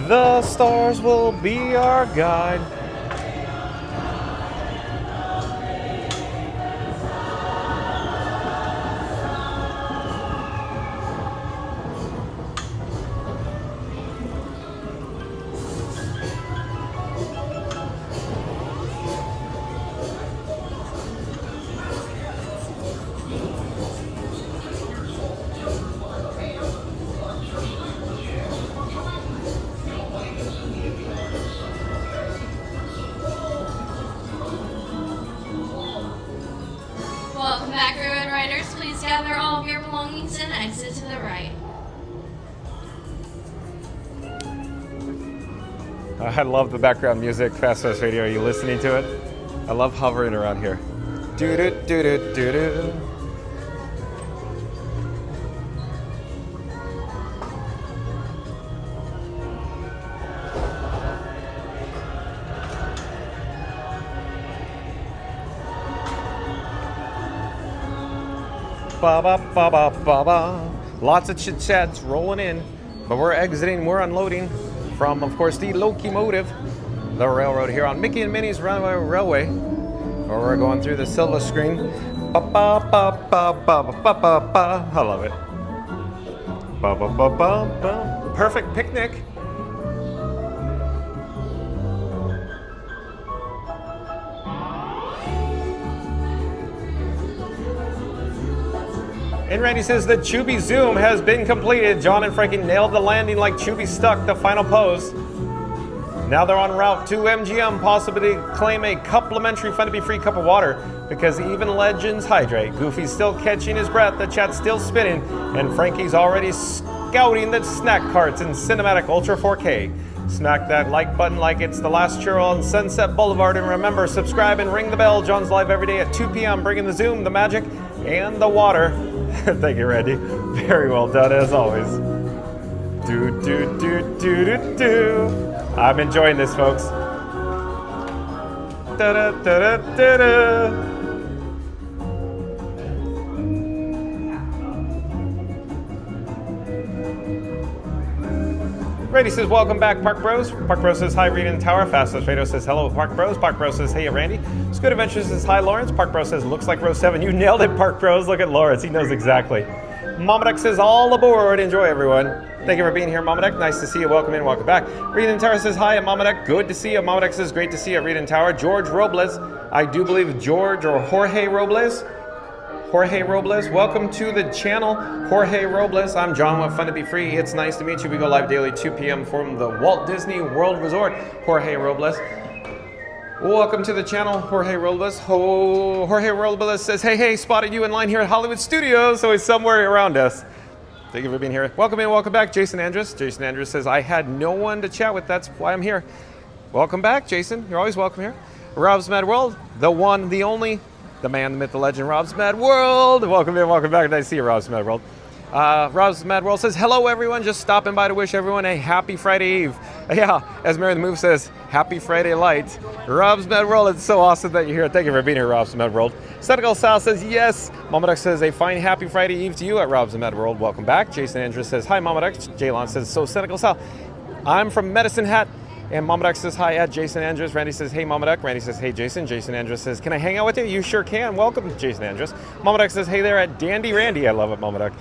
The stars will be our guide. Welcome back, railroad riders. Please gather all of your belongings and exit to the right. I love the background music, Fast Fast Radio. Are you listening to it? I love hovering around here. Do-do-do-do-do-do. Ba ba ba ba ba ba. Lots of chit chats rolling in, but we're exiting, we're unloading from, of course, the locomotive, the railroad here on Mickey and Minnie's Runaway Railway, where we're going through the silver screen. Ba ba ba ba ba ba ba ba ba. I love it. Ba ba ba ba ba. Perfect picnic. And Randy says the Chubby Zoom has been completed. John and Frankie nailed the landing like Chubby stuck the final pose. Now they're en route to MGM, possibly to claim a complimentary Fun to Be Free cup of water, because even legends hydrate. Goofy's still catching his breath, the chat's still spinning, and Frankie's already scouting the snack carts in cinematic Ultra 4K. Smack that like button like it's the last churro on Sunset Boulevard, and remember, subscribe and ring the bell. John's live every day at 2 p.m., bringing the Zoom, the magic, and the water. Thank you, Randy. Very well done, as always. Do, do, do, do, do, do. I'm enjoying this, folks. Da, da, da, da, da, da. Randy says, welcome back, Park Bros. Park Bros says, hi, Reed and Tower. Fastest Radio says, hello, Park Bros. Park Bros says, hey, Randy. Scoot Adventures says, hi, Lawrence. Park Bros says, looks like row 7. You nailed it, Park Bros. Look at Lawrence. He knows exactly. Mama Duck says, all aboard. Enjoy, everyone. Thank you for being here, Mama Duck. Nice to see you. Welcome in, welcome back. Reed and Tower says, hi, and Mama Duck. Good to see you. Mama Duck says, great to see you, Reed and Tower. George Robles. I do believe George or Jorge Robles. Jorge Robles, welcome to the channel. Jorge Robles, I'm John with Fun to Be Free. It's nice to meet you. We go live daily 2 p.m. from the Walt Disney World Resort. Jorge Robles. Welcome to the channel, Jorge Robles. Jorge Robles says, hey, spotted you in line here at Hollywood Studios. So he's somewhere around us. Thank you for being here. Welcome in, welcome back, Jason Andrus. Jason Andrus says, I had no one to chat with. That's why I'm here. Welcome back, Jason. You're always welcome here. Rob's Mad World, the one, the only, the man, the myth, the legend, Rob's Mad World. Welcome in, welcome back. Nice to see you, Rob's Mad World. Rob's Mad World says, hello, everyone. Just stopping by to wish everyone a happy Friday Eve. Yeah, as Mary the Move says, happy Friday light. Rob's Mad World, it's so awesome that you're here. Thank you for being here, Rob's Mad World. Senegal Sal says, yes. Mama Duck says, a fine happy Friday Eve to you at Rob's Mad World. Welcome back. Jason Andrews says, hi, Mama Duck. Jaylon says, so Senegal Sal, I'm from Medicine Hat. And Mama Duck says, hi, at Jason Andrews. Randy says, hey, Mama Duck. Randy says, hey, Jason. Jason Andrews says, can I hang out with you? You sure can. Welcome, Jason Andrews. Mama Duck says, hey there at Dandy Randy. I love it, Mama Duck.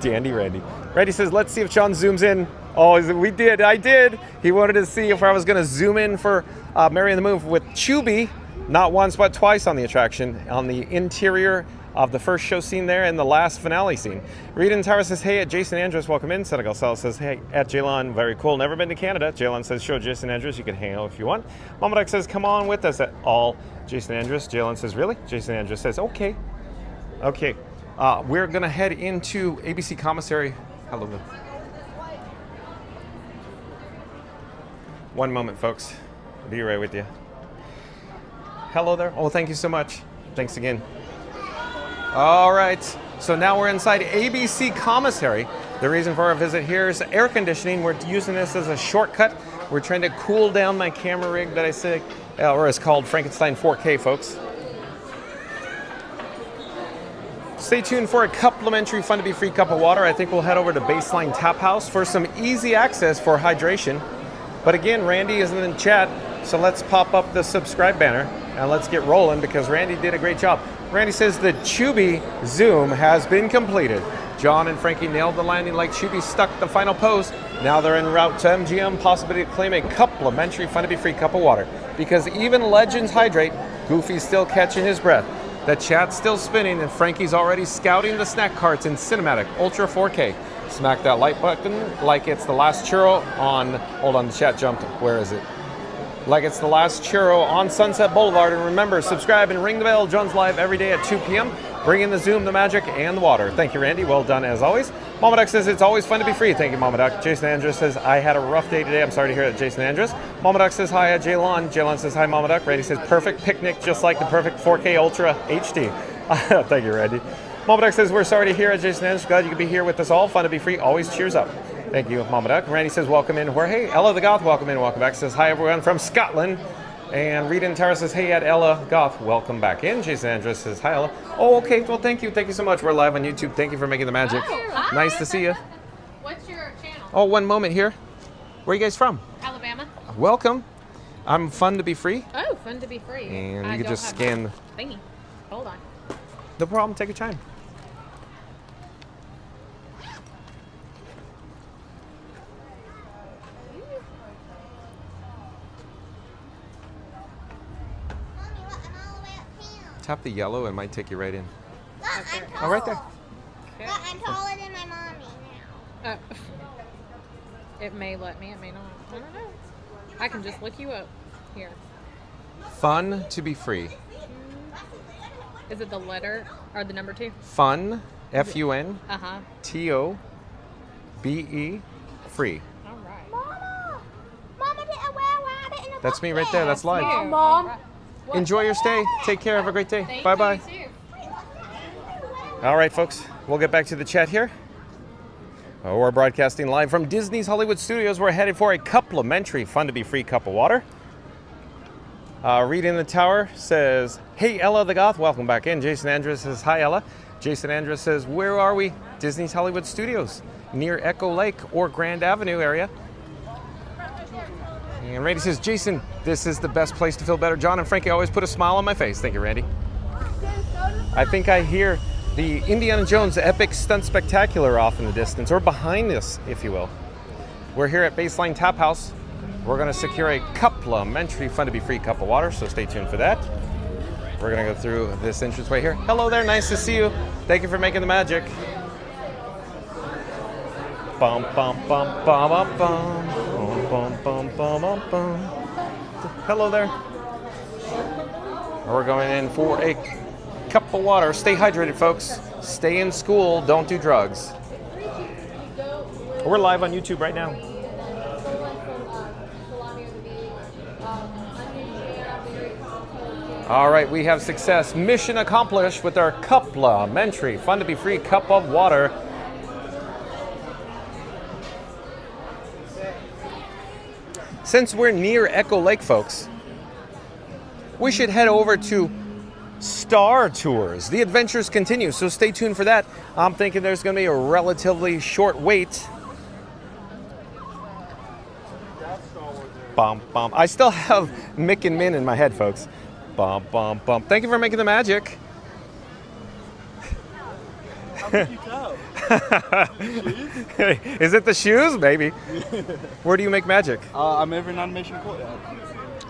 Dandy Randy. Randy says, let's see if Sean zooms in. Oh, we did. I did. He wanted to see if I was going to zoom in for Mary and the Move with Chubby, not once but twice on the attraction, on the interior of the first show scene there and the last finale scene. Reed and Tara says, hey, at Jason Andrews, welcome in. Senegal Sal says, hey, at Jaylon, very cool, never been to Canada. Jaylon says, sure, Jason Andrews, you can hang out if you want. Mama Duck says, come on with us at all. Jason Andrews. Jaylon says, really? Jason Andrews says, okay. Okay, we're gonna head into ABC Commissary. Hello. One moment, folks. Be right with you. Hello there. Oh, thank you so much. Thanks again. All right, so now we're inside ABC Commissary. The reason for our visit here is air conditioning. We're using this as a shortcut. We're trying to cool down my camera rig that I say, or it's called Frankenstein 4K, folks. Stay tuned for a complimentary fun to be free cup of water. I think we'll head over to Baseline Tap House for some easy access for hydration. But again, Randy is in the chat, so let's pop up the subscribe banner and let's get rolling because Randy did a great job. Randy says the Chubby Zoom has been completed. John and Frankie nailed the landing like Chubby stuck the final pose. Now they're en route to MGM, possibly to claim a complimentary fun to be free cup of water. Because even legends hydrate, Goofy's still catching his breath. The chat's still spinning and Frankie's already scouting the snack carts in cinematic Ultra 4K. Smack that like button like it's the last churro on, hold on, the chat jumped, where is it? Like it's the last churro on Sunset Boulevard. And remember, subscribe and ring the bell. John's live every day at 2 p.m. Bring in the Zoom, the magic, and the water. Thank you, Randy. Well done as always. Mama Duck says it's always fun to be free. Thank you, Mama Duck. Jason Andrews says I had a rough day today. I'm sorry to hear that, Jason Andrews. Mama Duck says hi, Jaylon. Jaylon says hi, Mama Duck. Randy says perfect picnic, just like the perfect 4K Ultra HD. Thank you, Randy. Mama Duck says we're sorry to hear it, Jason Andrews. Glad you could be here with us all. Fun to be free. Always cheers up. Thank you, Mama Duck. Randy says welcome in, Jorge. Ella the Goth, welcome in, welcome back. Says hi, everyone from Scotland. And Rita and Tara says, hey, at Ella Goth, welcome back in. Jason Andrews says, hi, Ella. Oh, okay, well, thank you so much. We're live on YouTube. Thank you for making the magic. Oh, nice to see you. What's your channel? Oh, one moment here. Where are you guys from? Alabama. Welcome. I'm Fun to be Free. Oh, fun to be free. And I you can don't just have scan. my thingy. Hold on. No problem, take your time. Tap the yellow, it might take you right in. Look, I'm tall. Oh, right there. Look, I'm taller than my mommy now. It may let me, it may not. I don't know. I can just look you up here. Fun to be free. Is it the letter or the number 2? Fun, F-U-N, Uh-huh. T-O-B-E, free. All right. Mama did a well rabbit in a That's me right there, that's live. Mom. Enjoy your stay. Take care, have a great day. Bye-bye. All right, folks, we'll get back to the chat here. We're broadcasting live from Disney's Hollywood Studios. We're headed for a complimentary fun to be free cup of water. Reed in the tower says, hey, Ella the Goth, welcome back in. Jason Andrews says, hi, Ella. Jason Andrews says, where are we? Disney's Hollywood Studios, near Echo Lake or Grand Avenue area. And Randy says, Jason, this is the best place to feel better. John and Frankie always put a smile on my face. Thank you, Randy. I think I hear the Indiana Jones Epic Stunt Spectacular off in the distance, or behind us, if you will. We're here at Baseline Tap House. We're going to secure a complimentary fun to be free cup of water, so stay tuned for that. We're going to go through this entranceway here. Hello there, nice to see you. Thank you for making the magic. Bum, bum, bum, bum, bum, bum. Bum, bum, bum, bum, bum. Hello there. We're going in for a cup of water. Stay hydrated, folks. Stay in school. Don't do drugs. We're live on YouTube right now. All right, we have success. Mission accomplished with our complimentary fun to be free cup of water. Since we're near Echo Lake, folks, we should head over to Star Tours. The adventures continue, so stay tuned for that. I'm thinking there's going to be a relatively short wait. Bum, bum. I still have Mick and Min in my head, folks. Bum, bum, bum. Thank you for making the magic. How did you tell? Is it the shoes? Maybe. Where do you make magic? I'm over in Animation Courtyard.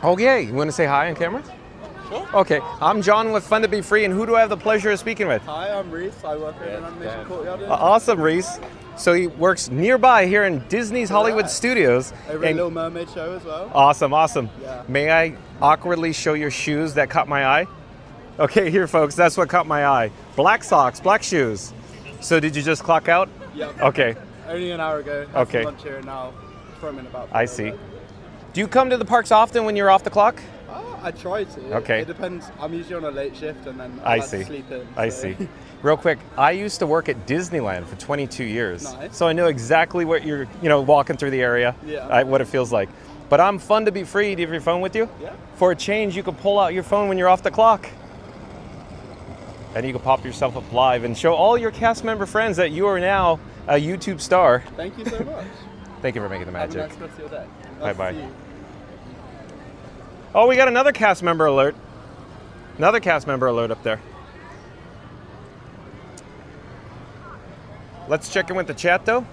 Okay, you want to say hi on camera? Sure. Okay, I'm John with Fun to Be Free, and who do I have the pleasure of speaking with? Hi, I'm Reese. I work in Animation Courtyard. Awesome, Reese. So he works nearby here in Disney's Hollywood Studios. Over in Little Mermaid show as well. Awesome, awesome. Yeah. May I awkwardly show your shoes that caught my eye? Okay, here, folks, that's what caught my eye. Black socks, black shoes. So did you just clock out? Yep. Okay. Only an hour ago. Had Okay. some lunch here now. From in about. I see. Do you come to the parks often when you're off the clock? I try to. Okay. It depends. I'm usually on a late shift and then I I like see. to sleep in. I so. see. Real quick, I used to work at Disneyland for 22 years. Nice. So I know exactly what you're, walking through the area, Yeah. what it feels like. But I'm fun to be free. Do you have your phone with you? Yeah. For a change, you can pull out your phone when you're off the clock. And you can pop yourself up live and show all your cast member friends that you are now a YouTube star. Thank you so much. Thank you for making the magic. Have a nice rest of your day. Bye-bye. Nice to see you. Oh, we got another cast member alert. Another cast member alert up there. Let's check in with the chat, though.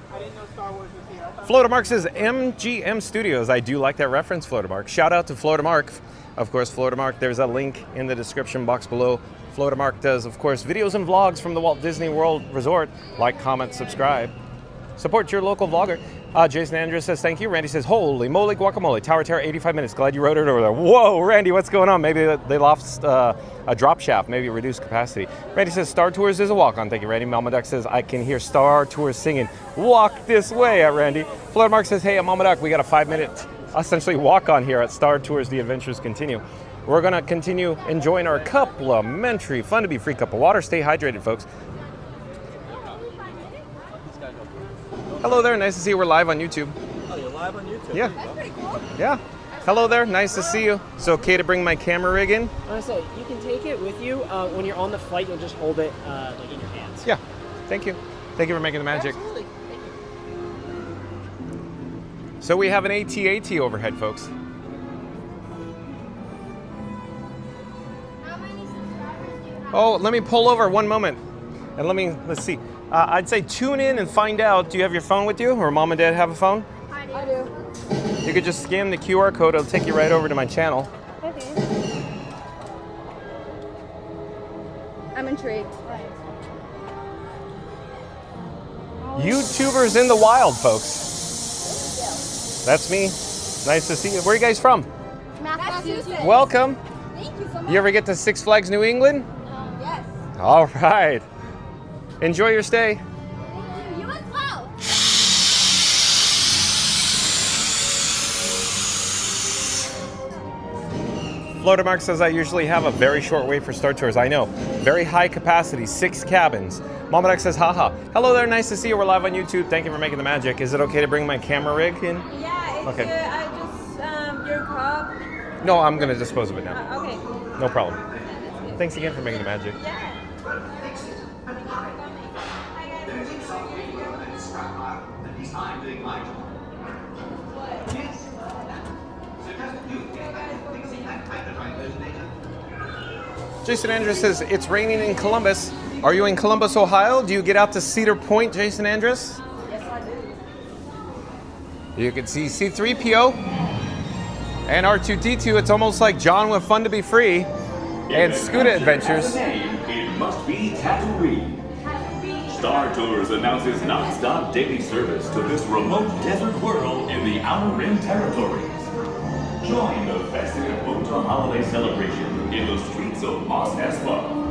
Florida Mark says MGM Studios. I do like that reference, Florida Mark. Shout out to Florida Mark. Of course, Florida Mark, there's a link in the description box below. Florida Mark does, of course, videos and vlogs from the Walt Disney World Resort. Like, comment, subscribe. Support your local vlogger. Jason Andrews says thank you. Randy says, holy moly guacamole. Tower Terror 85 minutes. Glad you wrote it over there. Whoa, Randy, what's going on? Maybe they lost a drop shaft, maybe reduced capacity. Randy says Star Tours is a walk-on. Thank you, Randy. Mama Duck says I can hear Star Tours singing. Walk this way at Randy. Florida Mark says, hey, Mama Duck, we got a 5-minute essentially walk-on here at Star Tours. The adventures continue. We're going to continue enjoying our complimentary, fun to be free cup of water. Stay hydrated, folks. Hello there, nice to see you. We're live on YouTube. Oh, you're live on YouTube? Yeah. Yeah. Hello there, nice to see you. It's okay to bring my camera rig in? So you can take it with you. When you're on the flight, you'll just hold it like in your hands. Yeah. Thank you. Thank you for making the magic. Absolutely. So we have an AT-AT overhead, folks. Oh, let me pull over one moment. And let's see. I'd say tune in and find out. Do you have your phone with you, or mom and dad have a phone? I do. You could just scan the QR code. It'll take you right over to my channel. Okay. I'm intrigued. YouTubers in the wild, folks. That's me. Nice to see you. Where are you guys from? Massachusetts. Welcome. Thank you so much. You ever get to Six Flags New England? Yes. All right. Enjoy your stay. You as well. Florida Mark says I usually have a very short wait for Star Tours. I know. Very high capacity, 6 cabins. Mama Duck says, haha. Hello there, nice to see you. We're live on YouTube. Thank you for making the magic. Is it okay to bring my camera rig in? Yeah, it's Okay. your cup. No, I'm going to dispose of it now. Okay. No problem. Thanks again for making the magic. Jason Andrews says, it's raining in Columbus. Are you in Columbus, Ohio? Do you get out to Cedar Point, Jason Andrews? Yes, I do. You can see C-3PO and R2-D2. It's almost like John with Fun to Be Free and Scooter Adventures. It must be Tatooine. Star Tours announces non-stop daily service to this remote desert world in the Outer Rim territories. Join the festive Boonta holiday celebration in the streets of Mos Espa.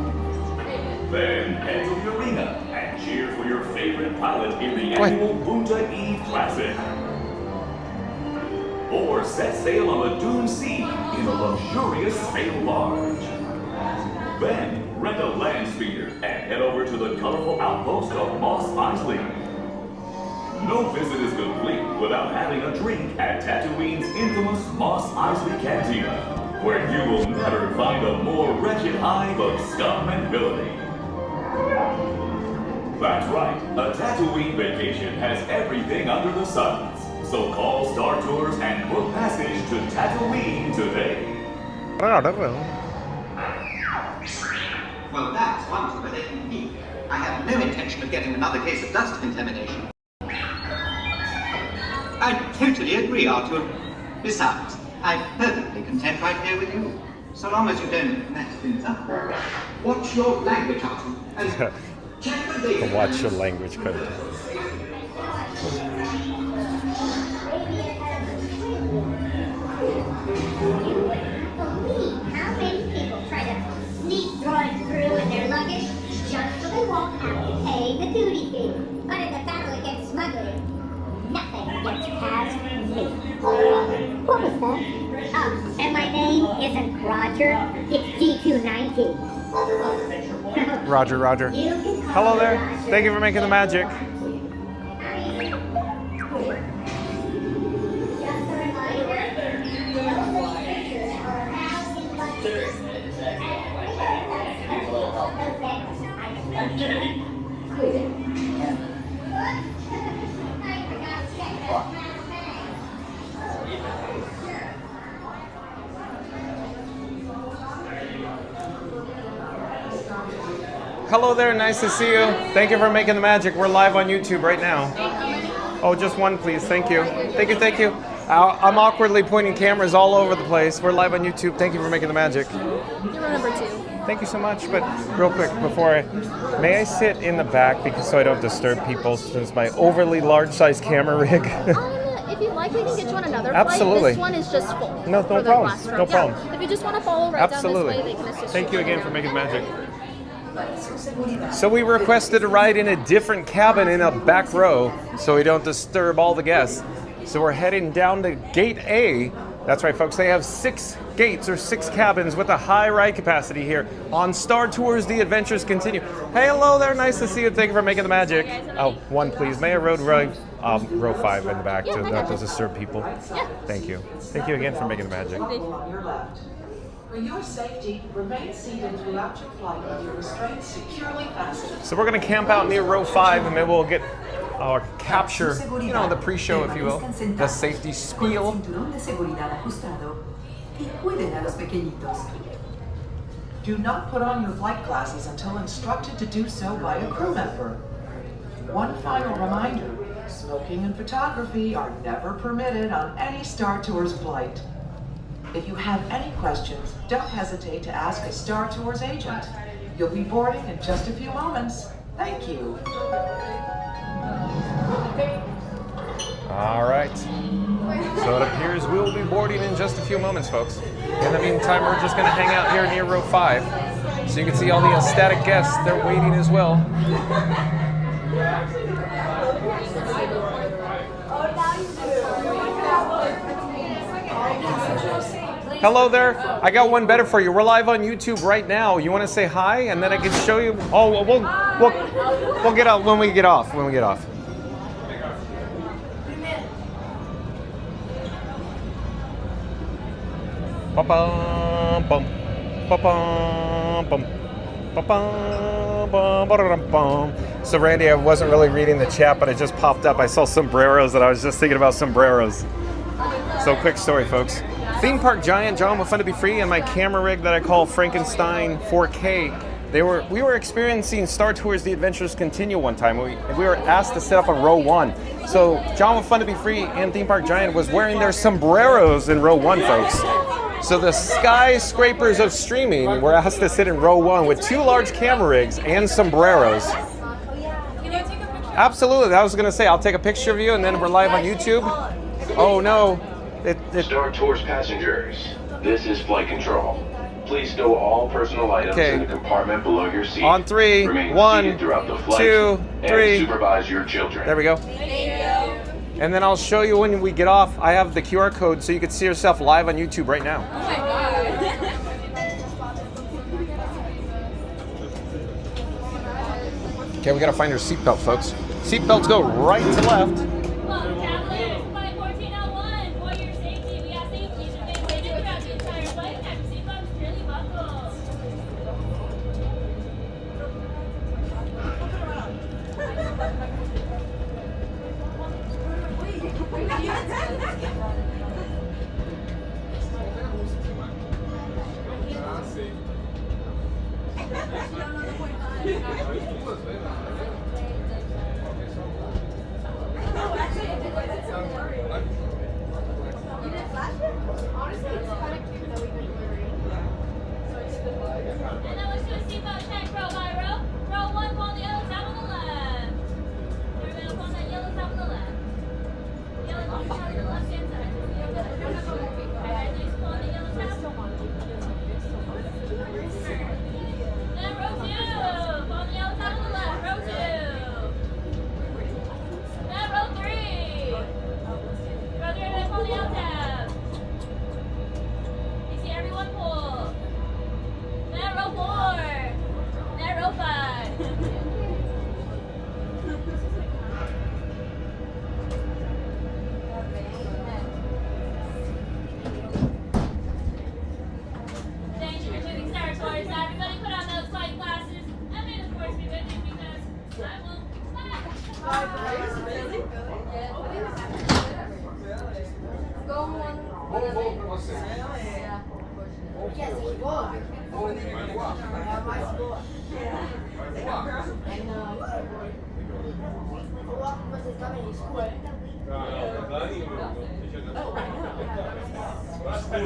Then head to the arena and cheer for your favorite pilot in the annual Boonta Eve Classic. Or set sail on the Dune Sea in a luxurious sail barge. Then rent a land speeder and head over to the colorful outpost of Mos Eisley. No visit is complete without having a drink at Tatooine's infamous Mos Eisley Cantina, where you will never find a more wretched hive of scum and villainy. That's right, a Tatooine vacation has everything under the suns. So call Star Tours and book passage to Tatooine today. Well, that's one to relate me. I have no intention of getting another case of dust contamination. I totally agree, Arthur. Besides, I'm perfectly content right here with you, so long as you don't mess things up. Watch your language, Arthur, and check the data. Watch your language code. How many people try to sneak all have to pay the duty fee. But in the battle against smugglers, nothing gets past me. What was that? And my name isn't Roger, it's G290. Roger, Roger. Hello there. Thank you for making the magic. Hello there, nice to see you. Thank you for making the magic. We're live on YouTube right now. Oh, just one, please. Thank you. Thank you, thank you. I'm awkwardly pointing cameras all over the place. We're live on YouTube. Thank you for making the magic. You're number 2. Thank you so much. But real quick, before may I sit in the back because so I don't disturb people since my overly large-sized camera rig? If you'd like, we can get you on another flight. Absolutely. This one is just full. No for the problem. last row. No problem. Yeah. If you just want to follow right Absolutely. down this way, they can assist Thank you you again for making the magic. So we requested a ride in a different cabin in a back row so we don't disturb all the guests. So we're heading down to Gate A. That's right, folks. They have 6 gates or 6 cabins with a high ride capacity here. On Star Tours, the adventures continue. Hey, hello there. Nice to see you. Thank you for making the magic. Oh, one, please. May I row 5 in the back to not to disturb people? Yeah. Thank you. Thank you again for making the magic. On your left. For your safety, remain seated throughout your flight with your restraints securely fastened. So we're going to camp out near row 5 and then we'll get capture, you know, the pre-show, if you will, the safety spiel. Do not put on your flight glasses until instructed to do so by a crew member. One final reminder, smoking and photography are never permitted on any Star Tours flight. If you have any questions, don't hesitate to ask a Star Tours agent. You'll be boarding in just a few moments. Thank you. All right. So it appears we will be boarding in just a few moments, folks. In the meantime, we're just going to hang out here near row 5 so you can see all the ecstatic guests. They're waiting as well. Hello there. I got one better for you. We're live on YouTube right now. You want to say hi, and then I can show you. Oh, we'll get out when we get off. When we get off. Ba-bum, bum, ba-bum, bum, ba-bum, bum, ba-da-dum-bum. So Randy, I wasn't really reading the chat, but it just popped up. I saw sombreros, and I was just thinking about sombreros. So quick story, folks. Theme park giant John with Fun to Be Free and my camera rig that I call Frankenstein 4K. We were experiencing Star Tours The Adventures Continue one time. We were asked to set up in row 1. So John with Fun to Be Free and Theme Park Giant was wearing their sombreros in row 1, folks. So the skyscrapers of streaming were asked to sit in row 1 with 2 large camera rigs and sombreros. Absolutely. I was going to say, I'll take a picture of you and then we're live on YouTube. Oh no. Star Tours passengers, this is flight control. Please stow all personal items in the compartment below your seat. On 3, Remain 1, seated throughout the flight 2, 3. And supervise your children. There we go. And then I'll show you when we get off. I have the QR code so you can see yourself live on YouTube right now. Oh my god. Okay, we gotta find your seatbelt, folks. Seatbelts go right to left.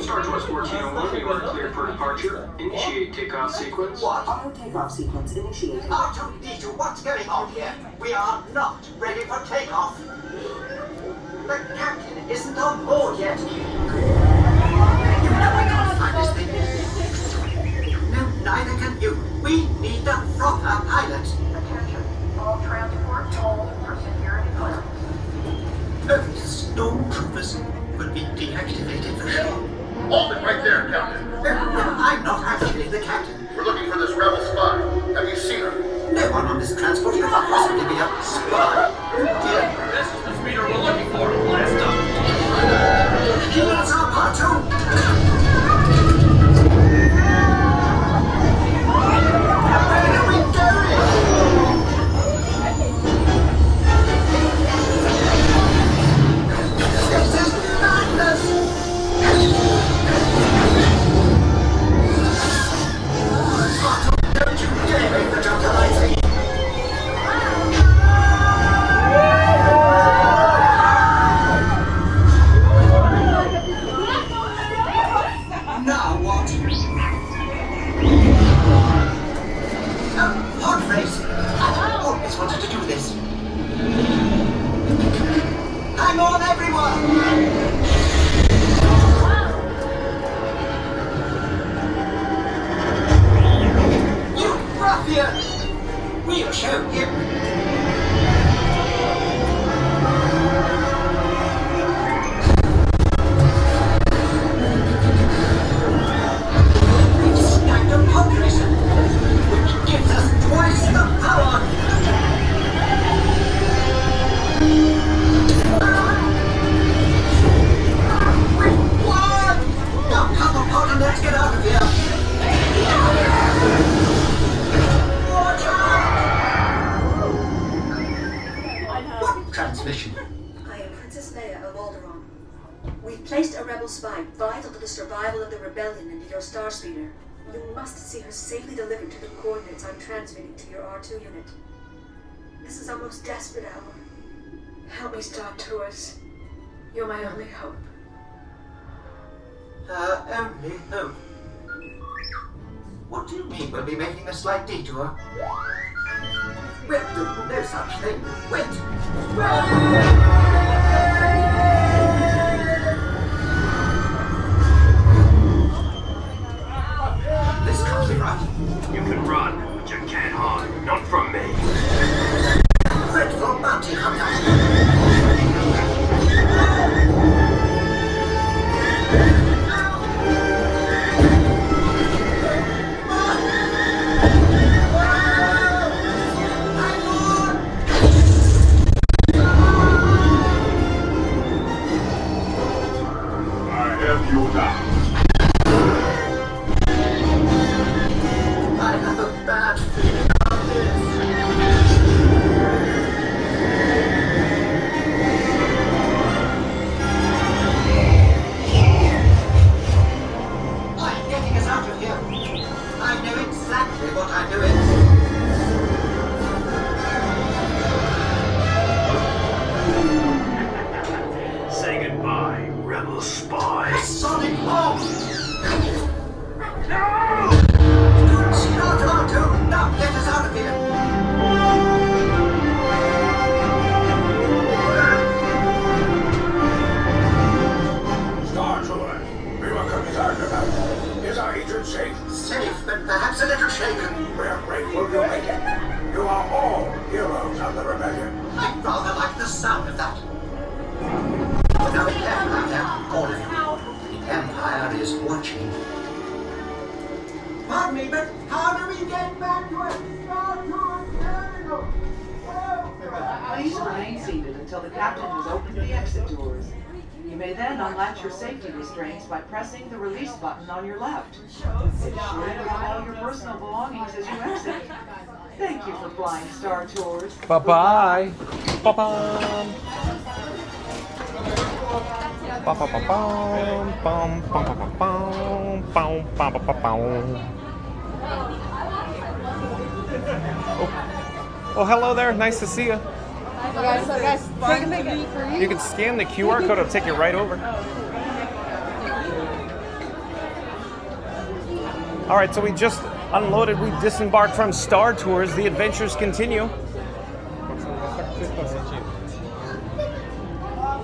Star Tours 1401, you are cleared for departure. Initiate takeoff sequence. What? Auto takeoff sequence initiated. R2-D2, what's going on here? We are not ready for takeoff. The captain isn't on board yet. You know we can't find this thing. No, neither can you. We need a proper pilot. Attention. All transport hold for security clearance. Stormtroopers will be deactivated for sure. Hold it right there, Captain. I'm not actually the captain. We're looking for this rebel spy. Have you seen her? No one on this transport could possibly be a spy. Dear. This is the speeder we're looking for. Blast up. Here's our platoon. Where are we going? This is madness. Don't you dare make the jump to lighting. Now what? Hot face! I've always wanted to do this. Hang on, everyone! You ruffian! We'll show him! We've snagged a pod racer, which gives us twice the power! We won! Now come on, pod, and let's get out of here! What transmission? I am Princess Leia of Alderaan. We've placed a rebel spy vital to the survival of the rebellion into your star speeder. You must see her safely delivered to the coordinates I'm transmitting to your R2 unit. This is our most desperate hour. Help me, Star Tours. You're my only hope. Only hope. What do you mean we'll be making a slight detour? We'll do no such thing. Wait! This can't be right. You can run, but you can't hide. Not from me. Dreadful bounty hunter! I have a bad feeling about this. I'm getting us out of here. I know exactly what I'm doing. Say goodbye, rebel spy. A sonic bomb! No! Start R2! Now get us out of here! Star Tours, we were concerned about you. Is our agent safe? Safe, but perhaps a little shaken. We're grateful you make it. You are all heroes of the rebellion. I rather like the sound of that. Now be careful out there, all of you. The Empire is watching. Pardon me, but how do we get back to a Star Tours terminal? Please remain seated until the captain has opened the exit doors. You may then unlatch your safety restraints by pressing the release button on your left. Be sure to remove all your personal belongings as you exit. Thank you for flying Star Tours. Bye-bye. Ba-bum. Ba-ba-ba-bum, bum, bum-ba-ba-bum, bum, bum-ba-ba-bum. Oh. Well, hello there. Nice to see you. Guys, take a picture for you. You can scan the QR code. It'll take you right over. All right, so we just unloaded. We disembarked from Star Tours. The adventures continue.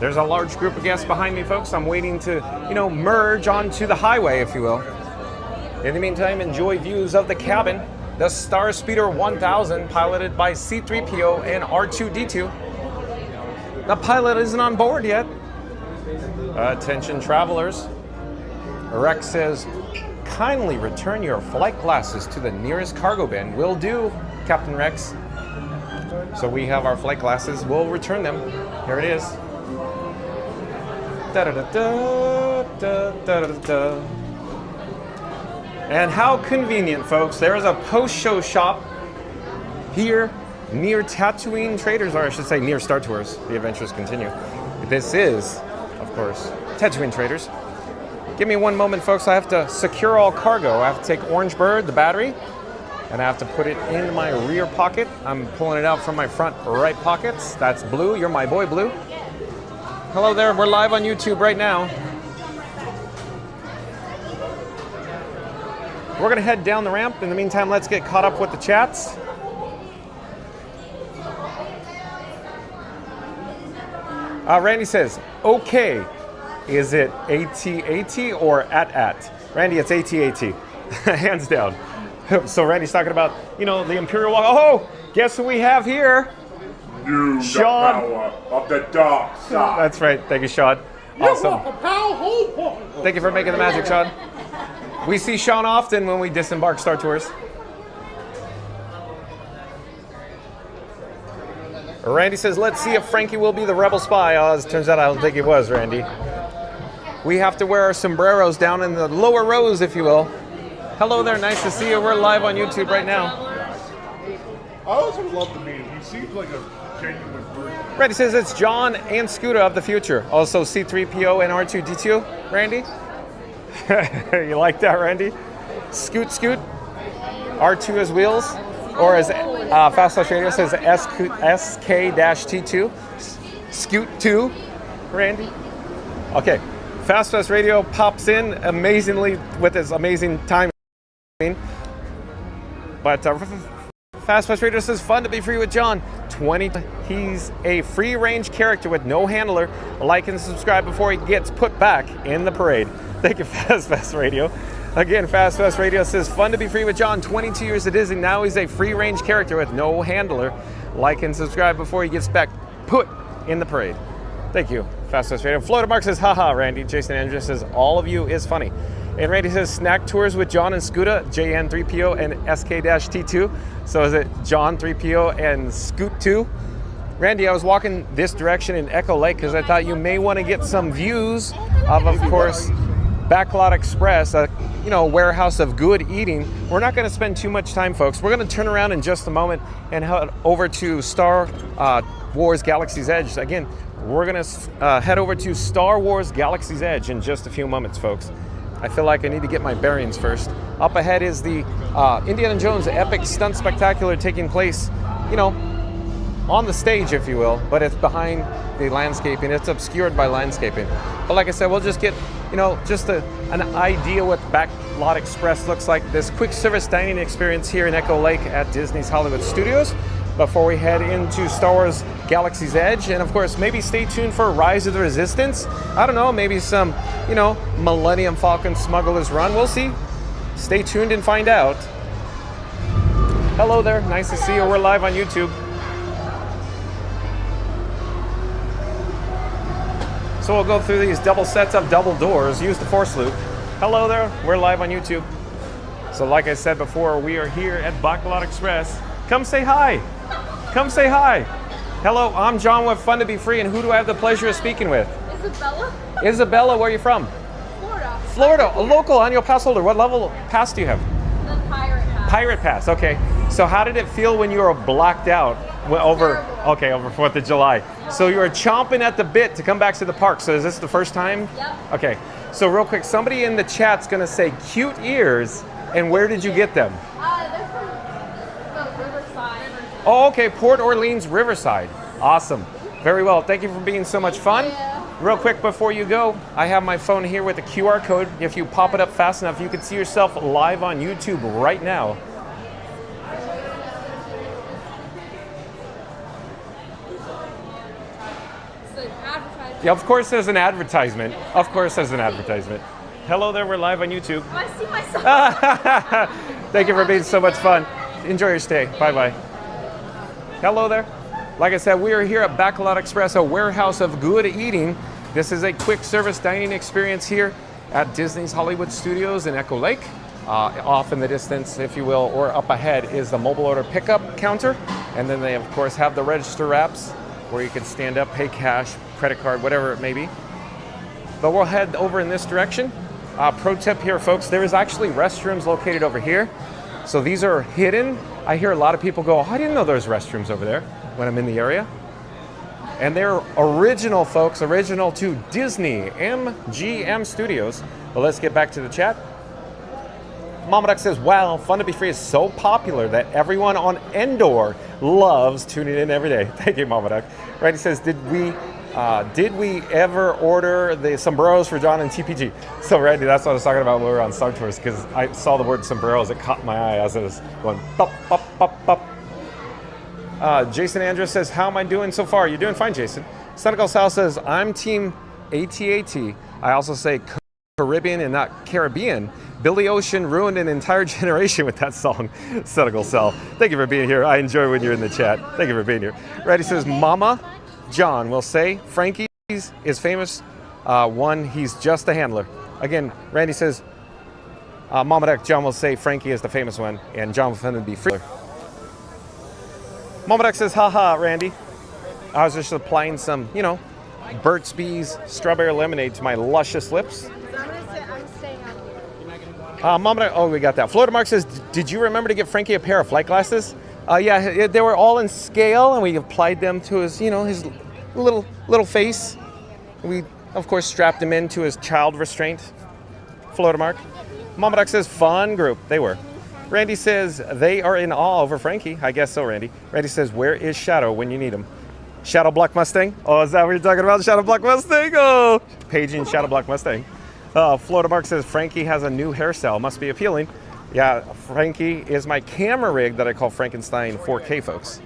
There's a large group of guests behind me, folks. I'm waiting to, merge onto the highway, if you will. In the meantime, enjoy views of the cabin. The Star Speeder 1000, piloted by C-3PO and R2-D2. The pilot isn't on board yet. Attention travelers. Rex says, kindly return your flight glasses to the nearest cargo bin. Will do, Captain Rex. So we have our flight glasses. We'll return them. Here it is. Da-da-da-da-da-da-da-da. And how convenient, folks. There is a post-show shop here near Tatooine Traders, or I should say near Star Tours. The adventures continue. This is, of course, Tatooine Traders. Give me one moment, folks. I have to secure all cargo. I have to take Orange Bird, the battery, and I have to put it in my rear pocket. I'm pulling it out from my front right pockets. That's Blue. You're my boy, Blue. Hello there. We're live on YouTube right now. We're going to head down the ramp. In the meantime, let's get caught up with the chats. Randy says, okay, is it AT-AT or at? Randy, it's AT-AT, hands down. So Randy's talking about, the Imperial Walk. Oh, guess who we have here? You, Sean. the power of the dark side. That's right. Thank you, Sean. Awesome. Power. Thank you for making the magic, Sean. We see Sean often when we disembark Star Tours. Randy says, let's see if Frankie will be the rebel spy. Oh, as it turns out, I don't think he was, Randy. We have to wear our sombreros down in the lower rows, if you will. Hello there, nice to see you. We're live on YouTube right now. I also love the meeting. He seems like a genuine person. Randy says it's John and Scooter of the future. Also C-3PO and R2-D2, Randy. You like that, Randy? Scoot. R2 as wheels. Or as Fast Flash Radio says, SK-T2. Scoot 2, Randy. Okay, Fast Flash Radio pops in amazingly with his amazing timing. But Fast Flash Radio says, fun to be free with John. 20. He's a free-range character with no handler. Like and subscribe before he gets put back in the parade. Thank you, Fast Radio. Again, Fast Radio says, fun to be free with John. 22 years at Disney. Now he's a free-range character with no handler. Like and subscribe before he gets back put in the parade. Thank you, Fast Radio. Florida Mark says, haha, Randy. Jason Andrews says, all of you is funny. And Randy says, snack tours with John and Scooter, JN3PO and SK-T2. So is it John 3PO and Scoot 2? Randy, I was walking this direction in Echo Lake because I thought you may want to get some views of course, Backlot Express, a warehouse of good eating. We're not going to spend too much time, folks. We're going to turn around in just a moment and head over to Star Wars Galaxy's Edge. Again, we're going to head over to Star Wars Galaxy's Edge in just a few moments, folks. I feel like I need to get my bearings first. Up ahead is the Indiana Jones Epic Stunt Spectacular taking place, on the stage, if you will, but it's behind the landscaping. It's obscured by landscaping. But like I said, we'll just get, just an idea what Backlot Express looks like, this quick service dining experience here in Echo Lake at Disney's Hollywood Studios before we head into Star Wars Galaxy's Edge. And of course, maybe stay tuned for Rise of the Resistance. I don't know, maybe some, Millennium Falcon Smugglers Run. We'll see. Stay tuned and find out. Hello there, nice to see you. We're live on YouTube. So we'll go through these double sets of double doors. Use the Force Loop. Hello there, we're live on YouTube. So like I said before, we are here at Backlot Express. Come say hi. Come say hi. Hello, I'm John with Fun to Be Free, and who do I have the pleasure of speaking with? Isabella. Isabella, where are you from? Florida. Florida, a local annual pass holder. What level pass do you have? The Pirate Pass. Pirate Pass, okay. So how did it feel when you were blacked out over 4th of July? So you were chomping at the bit to come back to the park. So is this the first time? Yep. Okay. So real quick, somebody in the chat's gonna say cute ears, and where did you get them? They're from the Riverside. Oh, okay, Port Orleans Riverside. Awesome. Very well. Thank you for being so much fun. Real quick before you go, I have my phone here with a QR code. If you pop it up fast enough, you can see yourself live on YouTube right now. Yeah, of course there's an advertisement. Of course there's an advertisement. Hello there, we're live on YouTube. I see myself. Thank you for being so much fun. Enjoy your stay. Bye-bye. Hello there. Like I said, we are here at Bacalot Express, a warehouse of good eating. This is a quick service dining experience here at Disney's Hollywood Studios in Echo Lake. Off in the distance, if you will, or up ahead is the mobile order pickup counter. And then they, of course, have the register wraps where you can stand up, pay cash, credit card, whatever it may be. But we'll head over in this direction. Pro tip here, folks, there is actually restrooms located over here. So these are hidden. I hear a lot of people go, oh, I didn't know there's restrooms over there when I'm in the area. And they're original, folks, original to Disney, MGM Studios. But let's get back to the chat. Mama Duck says, wow, Fun to Be Free is so popular that everyone on Endor loves tuning in every day. Thank you, Mama Duck. Randy says, did we ever order the sombreros for John and TPG? So Randy, that's what I was talking about when we were on Star Tours, because I saw the word sombreros. It caught my eye as it was going pop, pop, pop, pop. Jason Andrews says, how am I doing so far? You're doing fine, Jason. Senegal Sal says, I'm team ATAT. I also say Caribbean and not Caribbean. Billy Ocean ruined an entire generation with that song. Senegal Sal. Thank you for being here. I enjoy when you're in the chat. Thank you for being here. Randy says, Mama John will say, Frankie's is famous. One, he's just a handler. Again, Randy says, Mama Duck, John will say Frankie is the famous one, and John will Fun to Be Free. Mama Duck says, haha, Randy. I was just applying some, Burt's Bees strawberry lemonade to my luscious lips. Mama Duck, oh, we got that. Florida Mark says, did you remember to get Frankie a pair of flight glasses? Yeah, they were all in scale, and we applied them to his, his little face. We, of course, strapped him into his child restraint. Florida Mark. Mama Duck says, fun group. They were. Randy says, they are in awe over Frankie. I guess so, Randy. Randy says, where is Shadow when you need him? Shadow Black Mustang? Oh, is that what you're talking about? Shadow Black Mustang? Oh, paging Shadow Black Mustang. Florida Mark says, Frankie has a new hairstyle. Must be appealing. Yeah, Frankie is my camera rig that I call Frankenstein 4K, folks.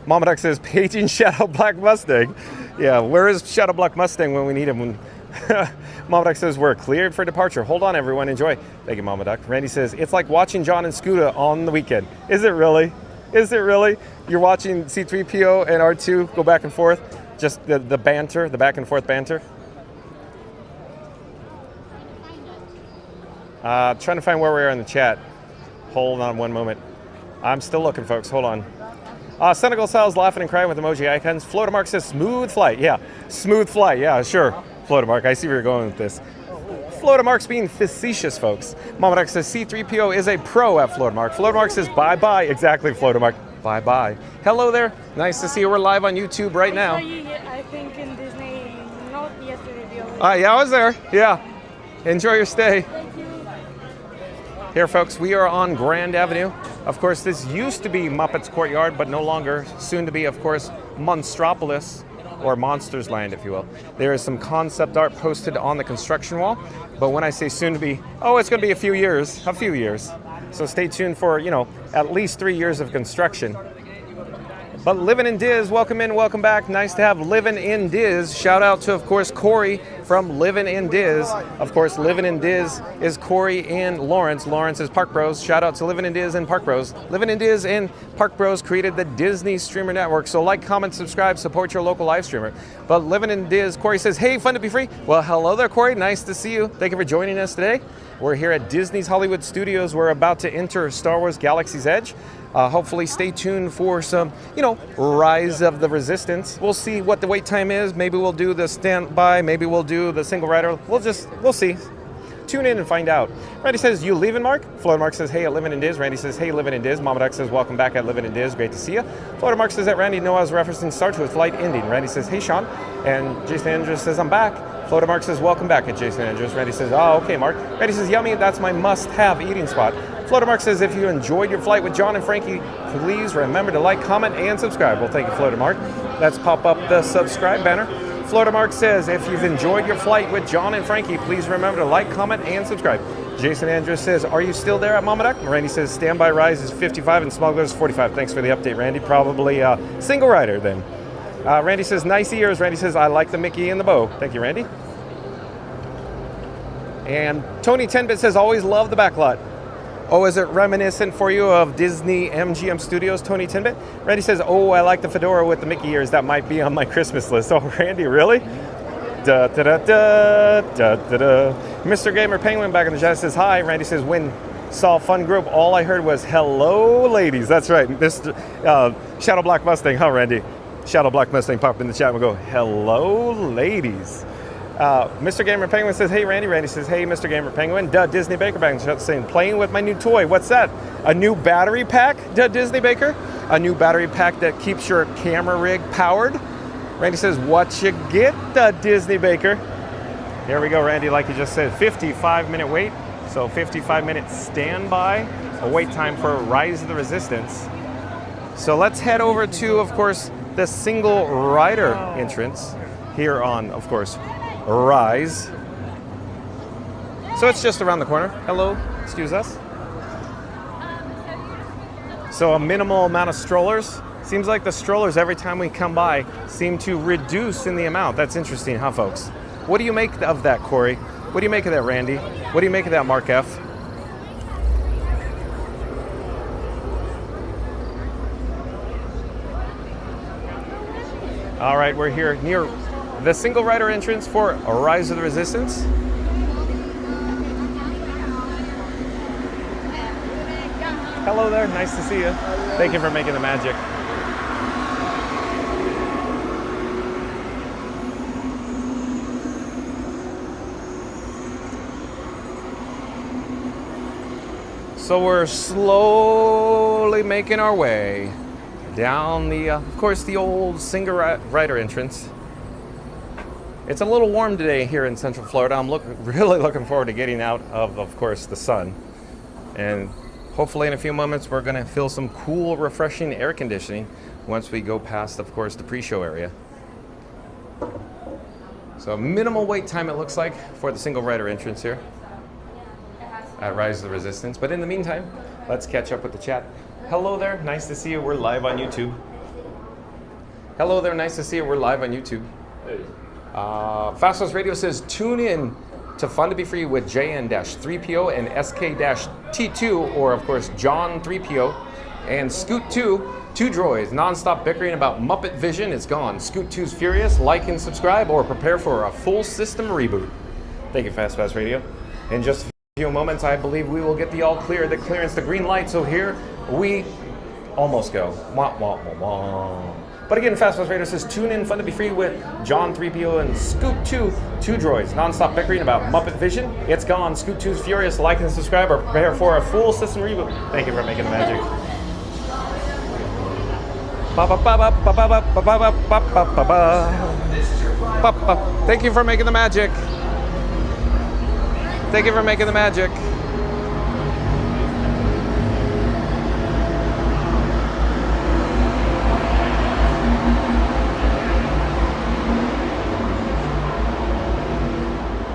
Mama Duck says, paging Shadow Black Mustang. Yeah, where is Shadow Black Mustang when we need him? Mama Duck says, we're cleared for departure. Hold on, everyone. Enjoy. Thank you, Mama Duck. Randy says, it's like watching John and Scooter on the weekend. Is it really? Is it really? You're watching C-3PO and R2 go back and forth? Just the banter, the back and forth banter? Trying to find where we are in the chat. Hold on one moment. I'm still looking, folks. Hold on. Senegal Sal's laughing and crying with emoji icons. Florida Mark says, smooth flight. Yeah, smooth flight. Yeah, sure. Florida Mark, I see where you're going with this. Florida Mark's being facetious, folks. Mama Duck says, C-3PO is a pro at Florida Mark. Florida Mark says, bye-bye. Exactly, Florida Mark. Bye-bye. Hello there. Nice to see you. We're live on YouTube right now. I think in Disney, not yesterday. Yeah, I was there. Yeah. Enjoy your stay. Here, folks, we are on Grand Avenue. Of course, this used to be Muppets Courtyard, but no longer. Soon to be, of course, Monstropolis, or Monsters Land, if you will. There is some concept art posted on the construction wall, but when I say soon to be, it's going to be a few years. So stay tuned for, at least 3 years of construction. But Livin' in Diz, welcome in, welcome back. Nice to have Livin' in Diz. Shout out to, of course, Corey from Livin' in Diz. Of course, Livin' in Diz is Corey and Lawrence. Lawrence is Park Bros. Shout out to Livin' in Diz and Park Bros. Livin' in Diz and Park Bros created the Disney Streamer Network. So like, comment, subscribe, support your local live streamer. But Livin' in Diz, Corey says, hey, fun to be free. Well, hello there, Corey. Nice to see you. Thank you for joining us today. We're here at Disney's Hollywood Studios. We're about to enter Star Wars Galaxy's Edge. Hopefully stay tuned for some, Rise of the Resistance. We'll see what the wait time is. Maybe we'll do the standby. Maybe we'll do the single rider. We'll see. Tune in and find out. Randy says, you leaving, Mark? Florida Mark says, hey, at Living in Diz. Randy says, hey, Living in Diz. Mama Duck says, welcome back at Living in Diz. Great to see you. Florida Mark says that Randy Noah's referencing Star Tours flight ending. Randy says, hey, Sean. And Jason Andrews says, I'm back. Florida Mark says, welcome back at Jason Andrews. Randy says, oh, okay, Mark. Randy says, yummy, that's my must-have eating spot. Florida Mark says, if you enjoyed your flight with John and Frankie, please remember to like, comment, and subscribe. Well, thank you, Florida Mark. Let's pop up the subscribe banner. Florida Mark says, if you've enjoyed your flight with John and Frankie, please remember to like, comment, and subscribe. Jason Andrews says, are you still there at Mama Duck? Randy says, Standby Rise is 55 and Smugglers 45. Thanks for the update, Randy. Probably single rider then. Randy says, nice ears. Randy says, I like the Mickey and the bow. Thank you, Randy. And Tony 10-Bit says, always love the backlot. Oh, is it reminiscent for you of Disney MGM Studios, Tony 10-Bit? Randy says, oh, I like the fedora with the Mickey ears. That might be on my Christmas list. Oh, Randy, really? Da, da, da, da, da, da, da. Mr. Gamer Penguin back in the chat says, hi. Randy says, when saw Fun Group, all I heard was, hello, ladies. That's right. Mr. Shadow Black Mustang, huh, Randy? Shadow Black Mustang popped in the chat and go, hello, ladies. Mr. Gamer Penguin says, hey, Randy. Randy says, hey, Mr. Gamer Penguin. Duh, Disney Baker back in the chat saying, playing with my new toy. What's that? A new battery pack, duh, Disney Baker? A new battery pack that keeps your camera rig powered? Randy says, what you get, duh, Disney Baker? Here we go, Randy, like you just said, 55-minute wait. So 55-minute standby, a wait time for Rise of the Resistance. So let's head over to, of course, the single rider entrance here on, of course, Rise. So it's just around the corner. Hello, excuse us. So a minimal amount of strollers. Seems like the strollers, every time we come by, seem to reduce in the amount. That's interesting, huh, folks? What do you make of that, Corey? What do you make of that, Randy? What do you make of that, Mark F? All right, we're here near the single rider entrance for Rise of the Resistance. Hello there, nice to see you. Thank you for making the magic. So we're slowly making our way down the, of course, the old single rider entrance. It's a little warm today here in Central Florida. I'm really looking forward to getting out of course, the sun. And hopefully in a few moments, we're gonna feel some cool, refreshing air conditioning once we go past, of course, the pre-show area. So minimal wait time, it looks like, for the single rider entrance here at Rise of the Resistance. But in the meantime, let's catch up with the chat. Hello there, nice to see you. We're live on YouTube. Hello there, nice to see you. We're live on YouTube. Hey. Fasthouse Radio says, tune in to Fun to Be Free with JN-3PO and SK-T2, or of course, John 3PO, and Scoot 2, two droids, non-stop bickering about Muppet Vision is gone. Scoot 2's furious, like and subscribe, or prepare for a full system reboot. Thank you, Fast Radio. In just a few moments, I believe we will get the all clear, the clearance, the green light, so here we almost go. Wah, wah, wah, wah. But again, Fast Radio says, tune in Fun to Be Free with John 3PO and Scoot 2, two droids, non-stop bickering about Muppet Vision. It's gone. Scoot 2's furious, like and subscribe, or prepare for a full system reboot. Thank you for making the magic. Thank you for making the magic. Thank you for making the magic.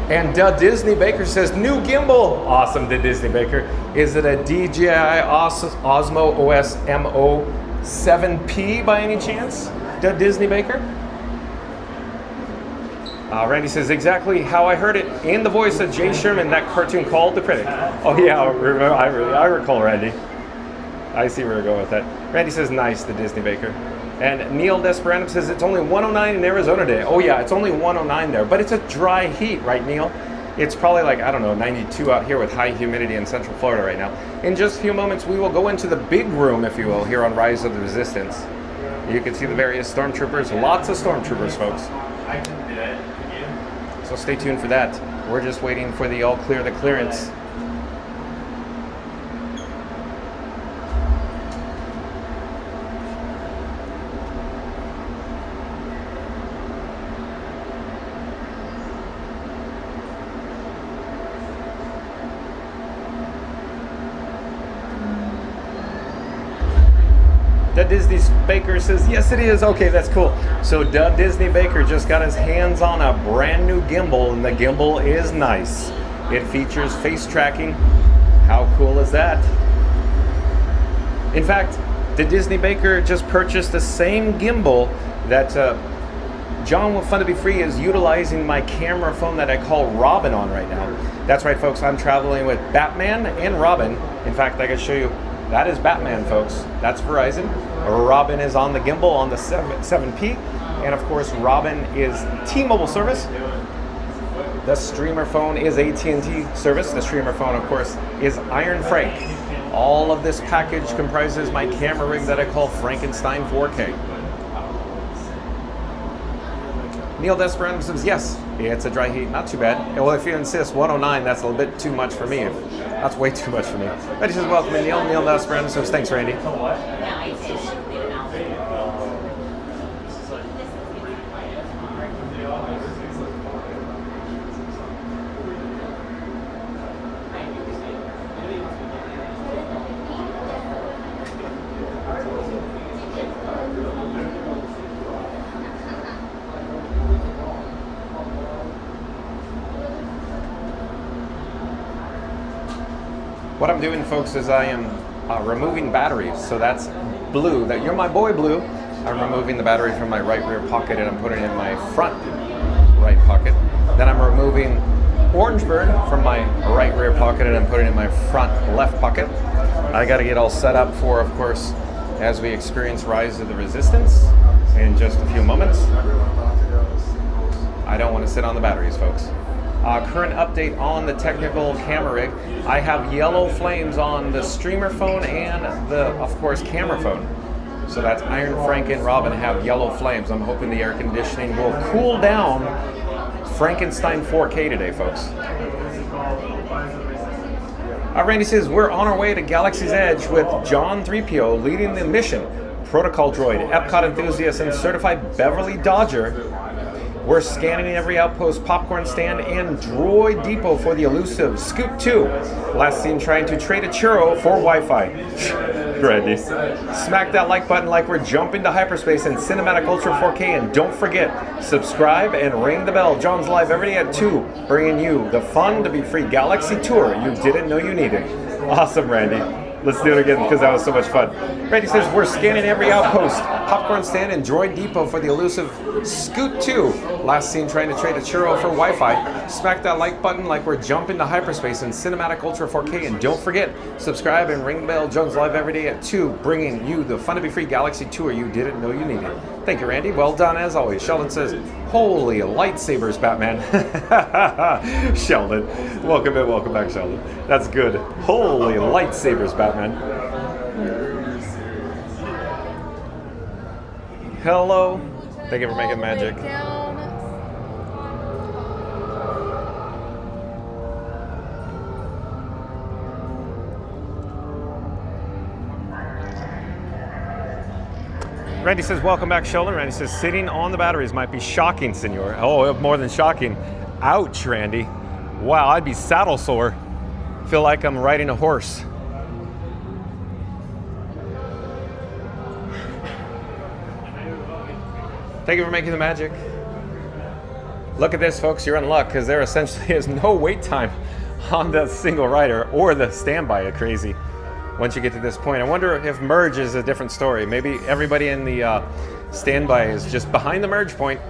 And Disney Baker says, new gimbal. Awesome, Disney Baker. Is it a DJI Osmo OS MO 7P by any chance? Disney Baker? Randy says, exactly how I heard it in the voice of Jay Sherman, that cartoon called The Critic. Oh yeah, I recall, Randy. I see where we're going with that. Randy says, nice, the Disney Baker. And Neil Desperandum says, it's only 109 in Arizona today. Oh yeah, it's only 109 there, but it's a dry heat, right, Neil? It's probably like, I don't know, 92 out here with high humidity in Central Florida right now. In just a few moments, we will go into the big room, if you will, here on Rise of the Resistance. You can see the various stormtroopers, lots of stormtroopers, folks. So stay tuned for that. We're just waiting for the all clear the clearance. The Disney Baker says, yes it is. Okay, that's cool. So Disney Baker just got his hands on a brand new gimbal, and the gimbal is nice. It features face tracking. How cool is that? In fact, the Disney Baker just purchased the same gimbal that John with Fun to Be Free is utilizing my camera phone that I call Robin on right now. That's right, folks. I'm traveling with Batman and Robin. In fact, I can show you. That is Batman, folks. That's Verizon. Robin is on the gimbal on the 7P. And of course, Robin is T-Mobile service. The streamer phone is AT&T service. The streamer phone, of course, is Iron Frank. All of this package comprises my camera rig that I call Frankenstein 4K. Neil Desperado says, yes, it's a dry heat, not too bad. Well, if you insist, 109, that's a little bit too much for me. That's way too much for me. But he says, welcome in, Neil. Neil Desperado says, thanks, Randy. What I'm doing, folks, is I am removing batteries. So that's Blue. That you're my boy, Blue. I'm removing the battery from my right rear pocket and I'm putting it in my front right pocket. Then I'm removing Orangebird from my right rear pocket and I'm putting it in my front left pocket. I got to get all set up for, of course, as we experience Rise of the Resistance in just a few moments. I don't want to sit on the batteries, folks. Current update on the technical camera rig. I have yellow flames on the streamer phone and the, of course, camera phone. So that's Iron Frank and Robin have yellow flames. I'm hoping the air conditioning will cool down Frankenstein 4K today, folks. Randy says, we're on our way to Galaxy's Edge with John 3PO leading the mission. Protocol droid, Epcot enthusiast, and certified Beverly Dodger. We're scanning every outpost, popcorn stand, and droid depot for the elusive Scoot 2. Last seen trying to trade a churro for Wi-Fi. Randy. Smack that like button like we're jumping to hyperspace in Cinematic Ultra 4K, and don't forget, subscribe and ring the bell. John's live every day at 2, bringing you the Fun to Be Free Galaxy Tour you didn't know you needed. Awesome, Randy. Let's do it again because that was so much fun. Randy says, we're scanning every outpost, popcorn stand, and droid depot for the elusive Scoot 2. Last seen trying to trade a churro for Wi-Fi. Smack that like button like we're jumping to hyperspace in Cinematic Ultra 4K. And don't forget, subscribe and ring the bell. Jones live every day at 2, bringing you the Fun to Be Free Galaxy Tour you didn't know you needed. Thank you, Randy. Well done, as always. Sheldon says, holy lightsabers, Batman. Sheldon. Welcome in, welcome back, Sheldon. That's good. Holy lightsabers, Batman. Hello. Thank you for making magic. Randy says, welcome back, Sheldon. Randy says, sitting on the batteries might be shocking, senor. Oh, more than shocking. Ouch, Randy. Wow, I'd be saddle sore. Feel like I'm riding a horse. Thank you for making the magic. Look at this, folks. You're in luck because there essentially is no wait time on the single rider or the standby. Crazy. Once you get to this point, I wonder if merge is a different story. Maybe everybody in the standby is just behind the merge point.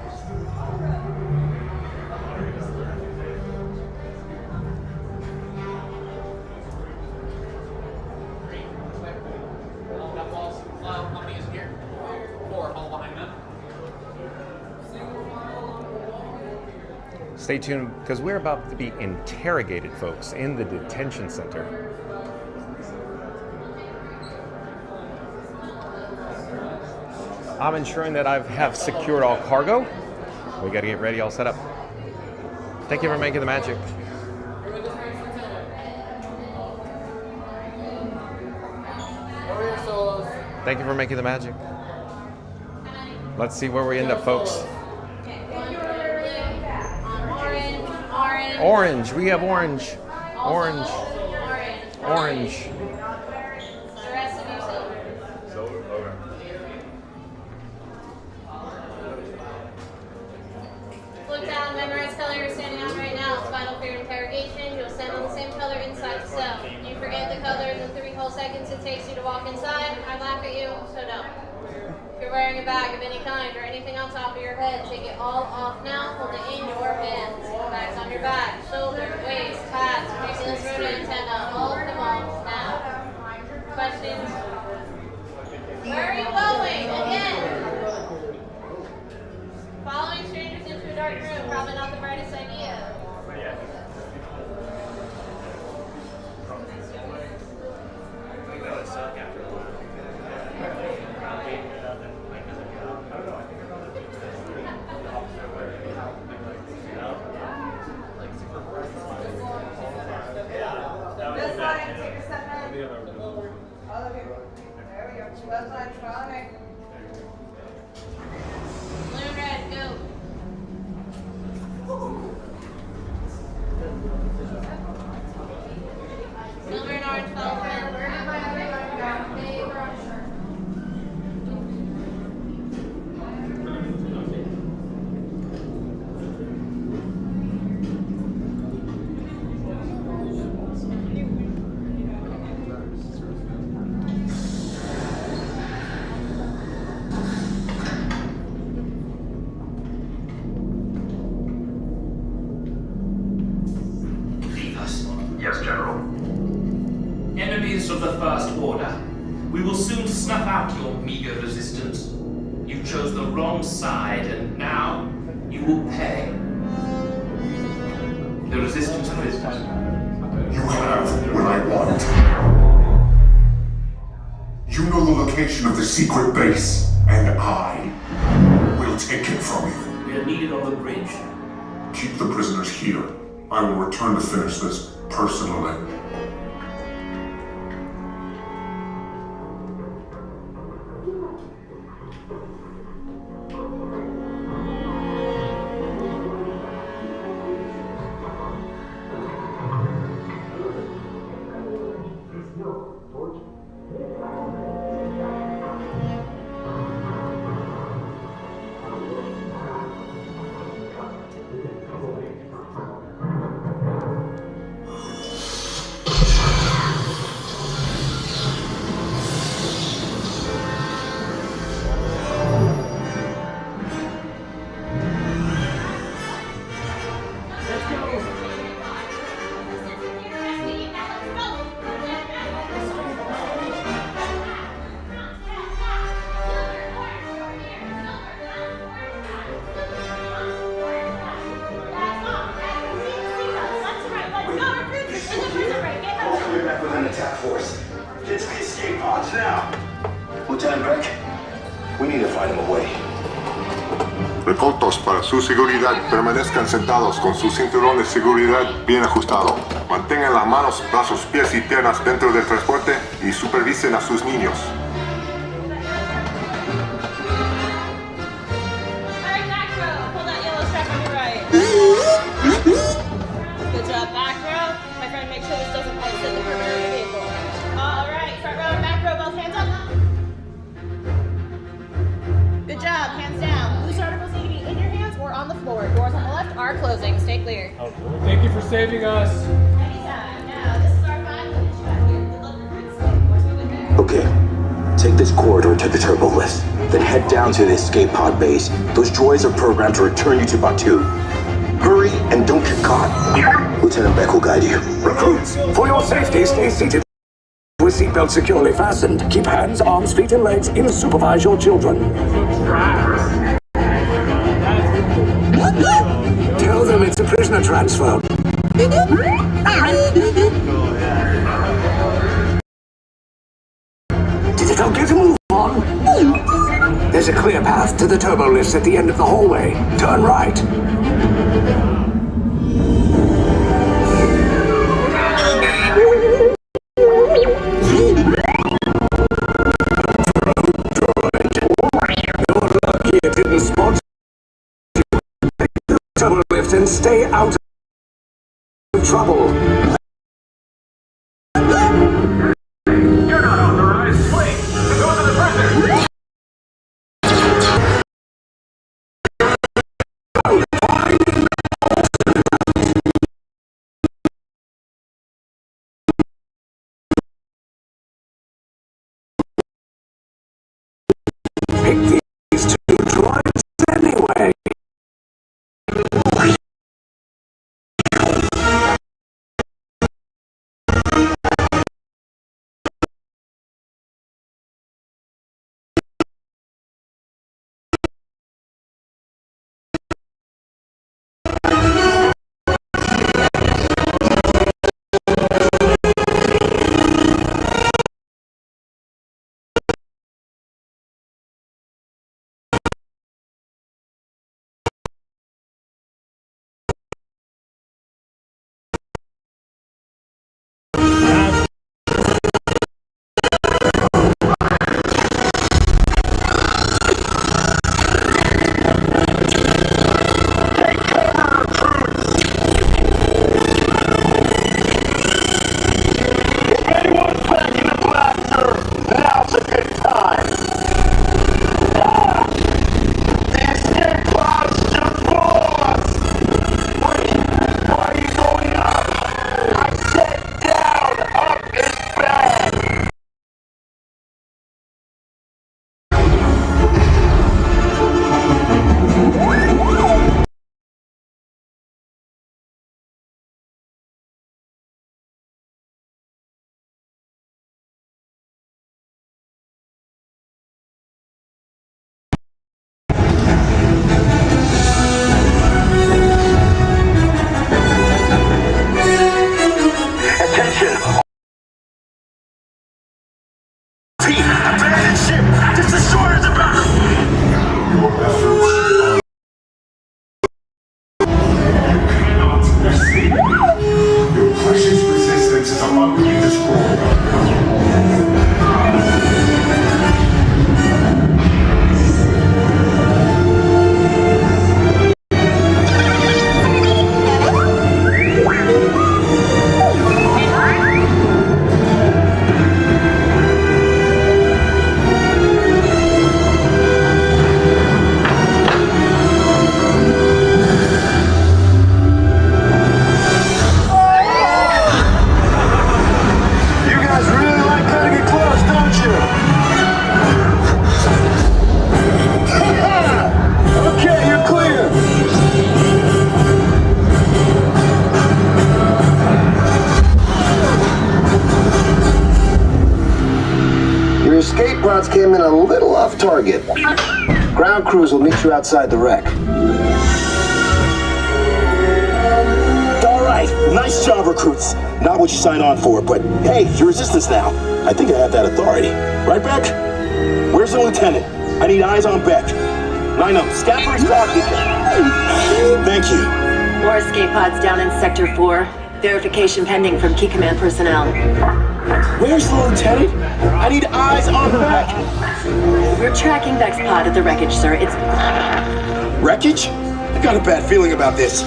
Stay tuned, because we're about to be interrogated, folks, in the detention center. I'm ensuring that I have secured all cargo. We got to get ready, all set up. Thank you for making the magic. Thank you for making the magic. Let's see where we end up, folks. Orange. We have orange. Orange. Orange. The rest of you silver. Look down, memorize color you're standing on right now. It's vital for your interrogation. You'll stand on the same color inside the cell. You forget the color in the 3 whole seconds it takes you to walk inside. I laugh at you, so don't. If you're wearing a bag of any kind or anything on top of your head, take it all off now. Hold it in your hands. The bag's on your back, shoulder, waist, hats, faceless rotor antenna, all of them off now. Questions? Where are you going? Again. Following strangers into a dark room, probably not the brightest idea. Blue, red, go. Silver and orange follow friend. Yes, General. Enemies of the First Order, we will soon snuff out your meager resistance. You chose the wrong side, and now you will pay. The resistance prisoners. You have what I want. You know the location of the secret base, and I will take it from you. We are needed on the bridge. Keep the prisoners here. I will return to finish this personally. Reportos para su seguridad. Permanezcan sentados con su cinturón de seguridad bien ajustado. Mantengan las manos, brazos, pies y piernas dentro del transporte y supervisen a sus niños. Alright, back row. Pull that yellow strap on your right. Good job, back row. My friend, make sure this doesn't ice in the front of your vehicle. Alright, front row and back row, both hands up. Good job, hands down. Loose articles need to be in your hands or on the floor. Doors on the left are closing. Stay clear. Thank you for saving us. Anytime. Now, this is our final issue out here. Good luck recruits. Okay. Take this corridor to the turbo lift. Then head down to the escape pod base. Those droids are programmed to return you to Batu. Hurry and don't get caught. Lieutenant Beck will guide you. Recruits, for your safety, stay seated with seatbelts securely fastened. Keep hands, arms, feet, and legs in. Supervise your children. Tell them it's a prisoner transfer. Did it okay to move on? There's a clear path to the turbo lifts at the end of the hallway. Turn right. and stay out of trouble. You're not authorized. Wait, go to the prison. Pick these two droids anyway. Came in a little off target. Ground crews will meet you outside the wreck. All right, nice job, recruits. Not what you signed on for, but hey, you're resistance now. I think I have that authority. Right, Beck? Where's the lieutenant? I need eyes on Beck. Line up, scan for his copy. Thank you. More escape pods down in Sector 4. Verification pending from Key Command personnel. Where's the lieutenant? I need eyes on Beck. We're tracking Beck's pod at the wreckage, sir. It's... Wreckage? I got a bad feeling about this.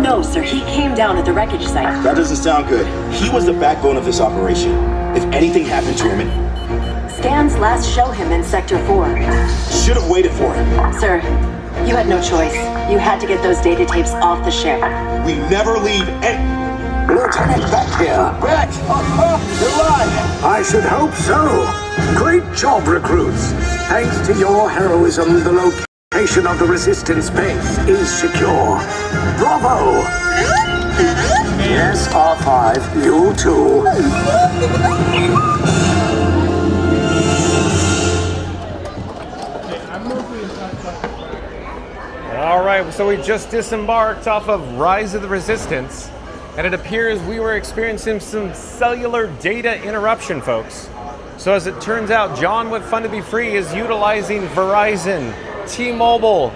No, sir. He came down at the wreckage site. That doesn't sound good. He was the backbone of this operation. If anything happened to him... Scans last show him in Sector 4. Should have waited for him. Sir, you had no choice. You had to get those data tapes off the ship. We never leave any... Lieutenant Beck here. Beck! You're alive! I should hope so. Great job, recruits. Thanks to your heroism, the location of the Resistance base is secure. Bravo! Yes, R5, you too. All right, so we just disembarked off of Rise of the Resistance, and it appears we were experiencing some cellular data interruption, folks. So as it turns out, John with Fun to Be Free is utilizing Verizon, T-Mobile,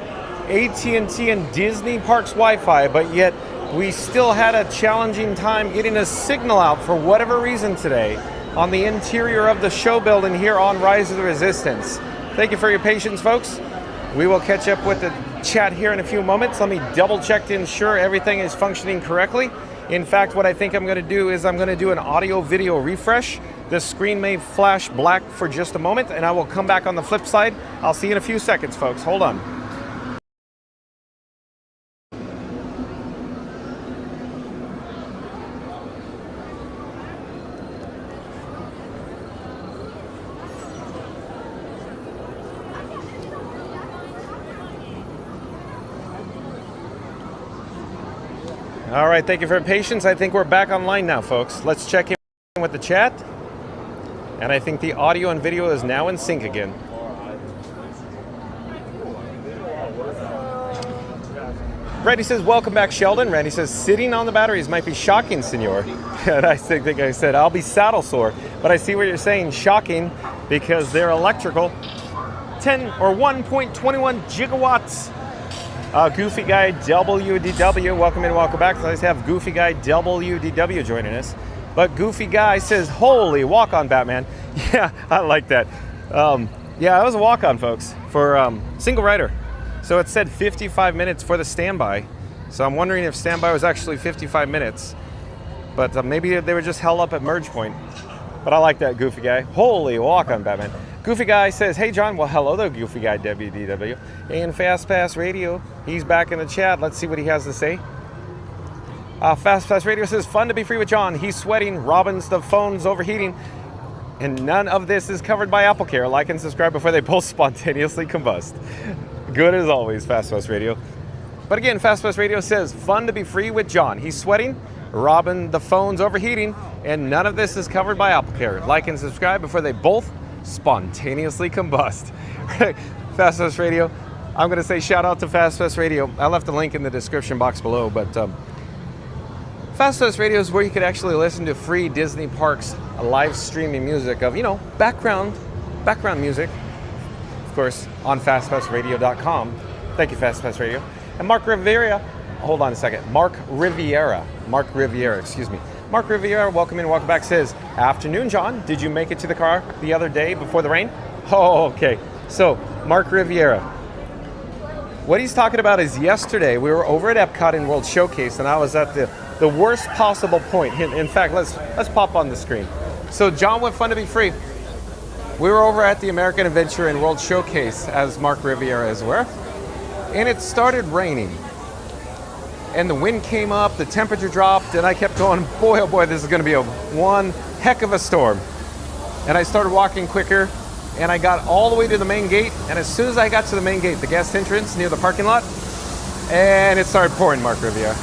AT&T, and Disney Parks Wi-Fi, but yet we still had a challenging time getting a signal out for whatever reason today on the interior of the show building here on Rise of the Resistance. Thank you for your patience, folks. We will catch up with the chat here in a few moments. Let me double check to ensure everything is functioning correctly. In fact, what I think I'm going to do is I'm going to do an audio video refresh. The screen may flash black for just a moment, and I will come back on the flip side. I'll see you in a few seconds, folks. Hold on. All right, thank you for your patience. I think we're back online now, folks. Let's check in with the chat. And I think the audio and video is now in sync again. Randy says, welcome back, Sheldon. Randy says, sitting on the batteries might be shocking, senor. And I think I said, I'll be saddle sore. But I see what you're saying, shocking, because they're electrical. 10 or 1.21 gigawatts. Goofy Guy WDW, welcome in, welcome back. Let's have Goofy Guy WDW joining us. But Goofy Guy says, holy walk-on Batman. Yeah, I like that. Yeah, it was a walk-on, folks, for single rider. So it said 55 minutes for the standby. So I'm wondering if standby was actually 55 minutes. But maybe they were just held up at merge point. But I like that, Goofy Guy. Holy walk-on Batman. Goofy Guy says, hey, John. Well, hello there, Goofy Guy WDW. And Fast Pass Radio. He's back in the chat. Let's see what he has to say. Fast Pass Radio says, fun to be free with John. He's sweating. Robin's the phone's overheating. And none of this is covered by AppleCare. Like and subscribe before they both spontaneously combust. Good as always, Fast Pass Radio. But again, Fast Pass Radio says, fun to be free with John. He's sweating. Robin, the phone's overheating. And none of this is covered by AppleCare. Like and subscribe before they both spontaneously combust. Fast Pass Radio. I'm going to say shout out to Fast Pass Radio. I left a link in the description box below, but Fast Pass Radio is where you could actually listen to free Disney parks live streaming music of, you know, background music, of course, on fastpassradio.com. Thank you, Fast Pass Radio. And Mark Riviera, hold on a second. Mark Riviera, excuse me. Mark Riviera, welcome in, welcome back, says, afternoon, John. Did you make it to the car the other day before the rain? Oh, okay. So, Mark Riviera. What he's talking about is yesterday, we were over at Epcot in World Showcase, and I was at the worst possible point. In fact, let's pop on the screen. So, John with Fun to Be Free. We were over at the American Adventure in World Showcase, as Mark Riviera is aware, and it started raining. And the wind came up, the temperature dropped, and I kept going, boy, oh boy, this is going to be one heck of a storm. And I started walking quicker, and I got all the way to the main gate, and as soon as I got to the main gate, the guest entrance near the parking lot, and it started pouring, Mark Riviera.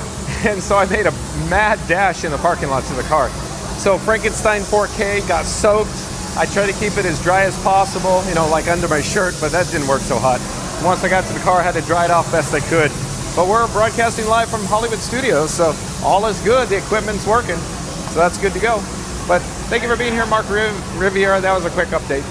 And so I made a mad dash in the parking lot to the car. So Frankenstein 4K got soaked. I tried to keep it as dry as possible, you know, like under my shirt, but that didn't work so hot. Once I got to the car, I had to dry it off best I could. But we're broadcasting live from Hollywood Studios, so all is good. The equipment's working, so that's good to go. But thank you for being here, Mark Riviera. That was a quick update.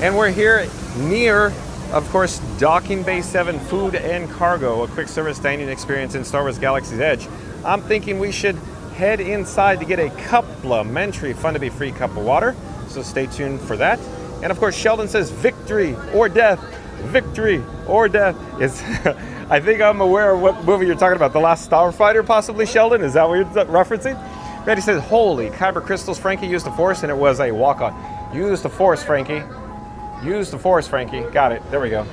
And we're here near, of course, Docking Bay 7 Food and Cargo, a quick service dining experience in Star Wars Galaxy's Edge. I'm thinking we should head inside to get a complimentary Fun to Be Free cup of water, so stay tuned for that. And of course, Sheldon says victory or death. Victory or death is. I think I'm aware of what movie you're talking about. The Last Starfighter, possibly, Sheldon? Is that what you're referencing? Randy says, holy kyber crystals, Frankie used the Force, and it was a walk-on. Use the Force, Frankie. Use the Force, Frankie. Got it. There we go.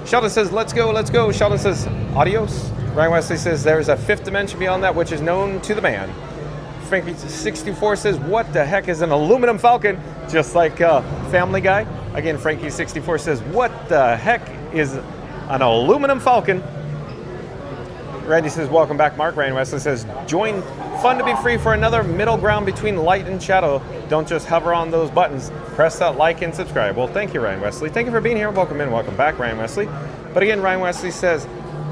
Sheldon says, let's go, let's go. Sheldon says, adios. Ryan Wesley says, there's a fifth dimension beyond that, which is known to the man. Frankie64 says, what the heck is an aluminum falcon? Just like Family Guy. Again, Frankie64 says, what the heck is an aluminum falcon? Randy says, welcome back, Mark. Ryan Wesley says, join Fun to Be Free for another middle ground between light and shadow. Don't just hover on those buttons. Press that like and subscribe. Well, thank you, Ryan Wesley. Thank you for being here. Welcome in, welcome back, Ryan Wesley. But again, Ryan Wesley says,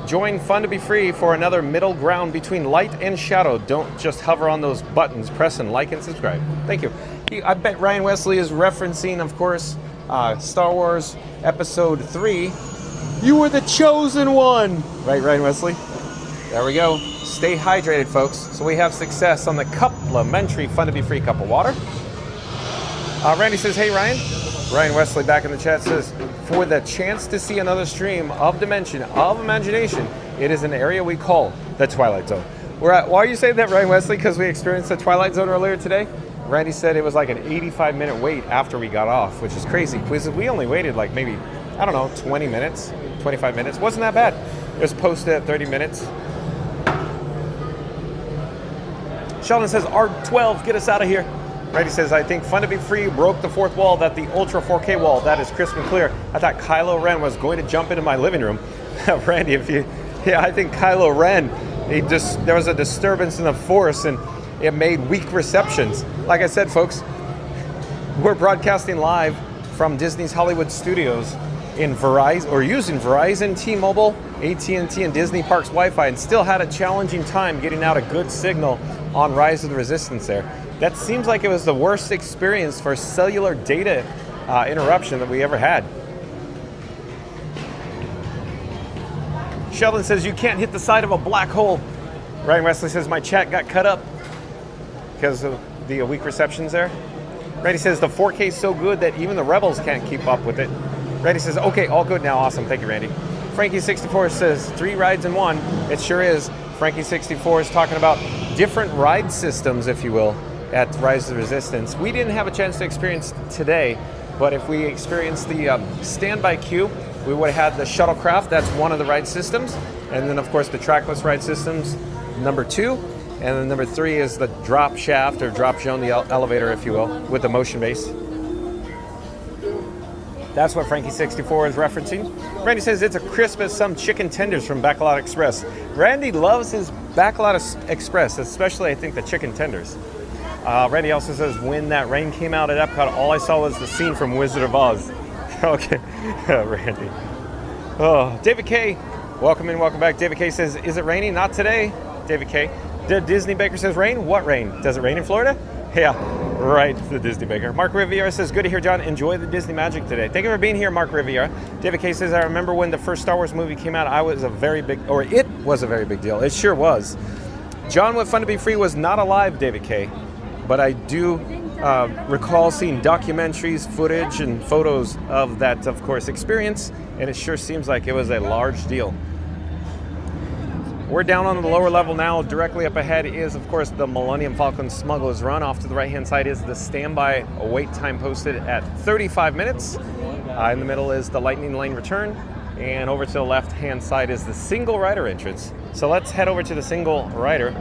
join Fun to Be Free for another middle ground between light and shadow. Don't just hover on those buttons. Press and like and subscribe. Thank you. I bet Ryan Wesley is referencing, of course, Star Wars Episode 3. You were the chosen one. Right, Ryan Wesley? There we go. Stay hydrated, folks. So we have success on the complimentary Fun to Be Free cup of water. Randy says, hey, Ryan. Ryan Wesley back in the chat says, for the chance to see another stream of Dimension of Imagination, it is an area we call the Twilight Zone. Why are you saying that, Ryan Wesley? Because we experienced the Twilight Zone earlier today? Randy said it was like an 85-minute wait after we got off, which is crazy. Because we only waited like maybe, I don't know, 20 minutes, 25 minutes. Wasn't that bad. It was posted at 30 minutes. Sheldon says, R12, get us out of here. Randy says, I think Fun to Be Free broke the fourth wall, that the Ultra 4K wall. That is crisp and clear. I thought Kylo Ren was going to jump into my living room. Randy, I think Kylo Ren, there was a disturbance in the Force and it made weak receptions. Like I said, folks, we're broadcasting live from Disney's Hollywood Studios in Verizon, or using Verizon, T-Mobile, AT&T, and Disney Parks Wi-Fi, and still had a challenging time getting out a good signal on Rise of the Resistance there. That seems like it was the worst experience for cellular data interruption that we ever had. Sheldon says, you can't hit the side of a black hole. Ryan Wesley says, my chat got cut up because of the weak receptions there. Randy says, the 4K is so good that even the Rebels can't keep up with it. Randy says, okay, all good now. Awesome. Thank you, Randy. Frankie64 says, 3 rides in 1. It sure is. Frankie64 is talking about different ride systems, if you will, at Rise of the Resistance. We didn't have a chance to experience today, but if we experienced the standby queue, we would have had the shuttlecraft. That's one of the ride systems. And then, of course, the trackless ride systems, number 2. And then number 3 is the drop shaft, or drop zone, the elevator, if you will, with the motion base. That's what Frankie64 is referencing. Randy says it's a crisp as some chicken tenders from Backlot Express. Randy loves his Backlot Express, especially I think the chicken tenders. Randy also says, when that rain came out at Epcot, all I saw was the scene from Wizard of Oz. Okay, Randy. Oh, David K, welcome in, welcome back. David K says, is it raining? Not today, David K. The Disney Baker says, rain? What rain? Does it rain in Florida? Yeah, right, the Disney Baker. Mark Riviera says, good to hear, John. Enjoy the Disney magic today. Thank you for being here, Mark Riviera. David K says, I remember when the first Star Wars movie came out, it was a very big deal. It sure was. John with Fun to Be Free was not alive, David K. But I do recall seeing documentaries, footage, and photos of that, of course, experience, and it sure seems like it was a large deal. We're down on the lower level now. Directly up ahead is, of course, the Millennium Falcon Smugglers Run. Off to the right-hand side is the standby wait time posted at 35 minutes. In the middle is the Lightning Lane return, and over to the left-hand side is the single rider entrance. So let's head over to the single rider.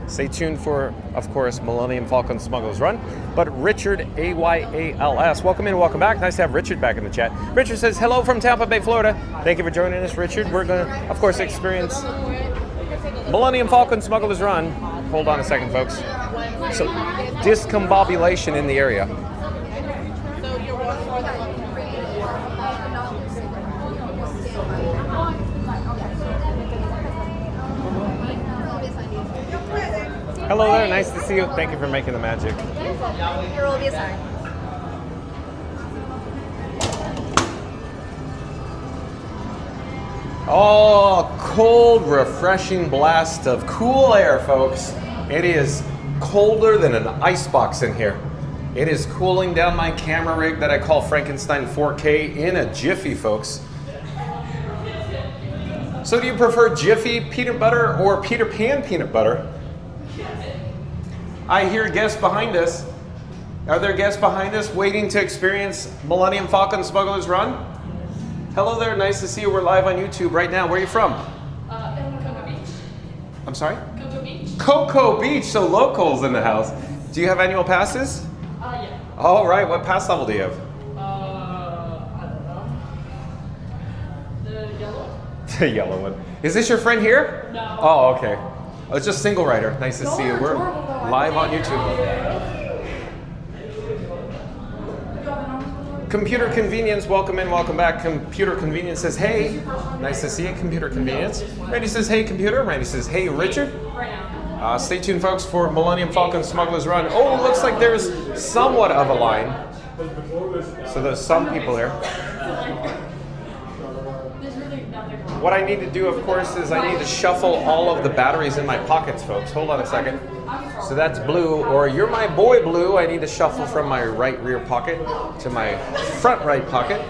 Stay tuned for, of course, Millennium Falcon Smugglers Run. But Richard, AYALS, welcome in, welcome back. Nice to have Richard back in the chat. Richard says, hello from Tampa Bay, Florida. Thank you for joining us, Richard. We're going to, of course, experience Millennium Falcon Smugglers Run. Hold on a second, folks. So, discombobulation in the area. Hello there, nice to see you. Thank you for making the magic. Here will be a sign. Oh, cold, refreshing blast of cool air, folks. It is colder than an icebox in here. It is cooling down my camera rig that I call Frankenstein 4K in a jiffy, folks. So do you prefer Jiffy peanut butter or Peter Pan peanut butter? I hear guests behind us. Are there guests behind us waiting to experience Millennium Falcon Smugglers Run? Hello there, nice to see you. We're live on YouTube right now. Where are you from? Cocoa Beach. I'm sorry? Cocoa Beach. Cocoa Beach, so locals in the house. Do you have annual passes? Yeah. All right, what pass level do you have? I don't know. The yellow. The yellow one. Is this your friend here? No. Oh, okay. Oh, it's just single rider. Nice to see you. We're live on YouTube. Computer Convenience, welcome in, welcome back. Computer Convenience says, hey. Nice to see you, Computer Convenience. Randy says, hey, Computer. Randy says, hey, Richard. Stay tuned, folks, for Millennium Falcon Smugglers Run. Oh, looks like there's somewhat of a line. So there's some people there. What I need to do, of course, is I need to shuffle all of the batteries in my pockets, folks. Hold on a second. So that's blue, or you're my boy blue. I need to shuffle from my right rear pocket to my front right pocket.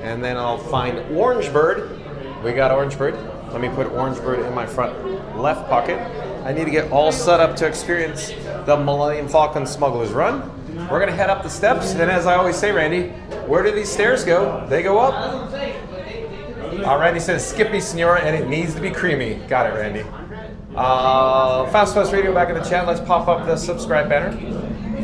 And then I'll find Orange Bird. We got Orange Bird. Let me put Orange Bird in my front left pocket. I need to get all set up to experience the Millennium Falcon Smugglers Run. We're gonna head up the steps, and as I always say, Randy, where do these stairs go? They go up. Randy says, Skippy Senora, and it needs to be creamy. Got it, Randy. Fast Pass Radio back in the chat. Let's pop up the subscribe banner.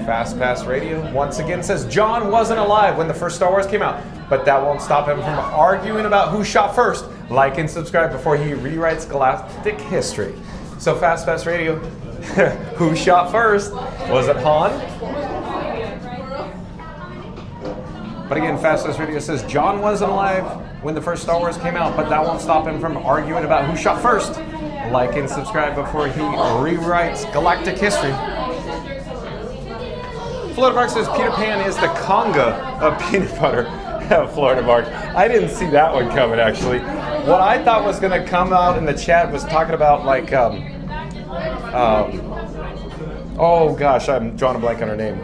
Fast Pass Radio once again says, John wasn't alive when the first Star Wars came out, but that won't stop him from arguing about who shot first. Like and subscribe before he rewrites galactic history. So Fast Pass Radio, who shot first? Was it Han? But again, Fast Pass Radio says John wasn't alive when the first Star Wars came out, but that won't stop him from arguing about who shot first. Like and subscribe before he rewrites galactic history. Florida Mark says Peter Pan is the conga of peanut butter. Florida Mark. I didn't see that one coming, actually. What I thought was going to come out in the chat was talking about, like, oh gosh, I'm drawing a blank on her name.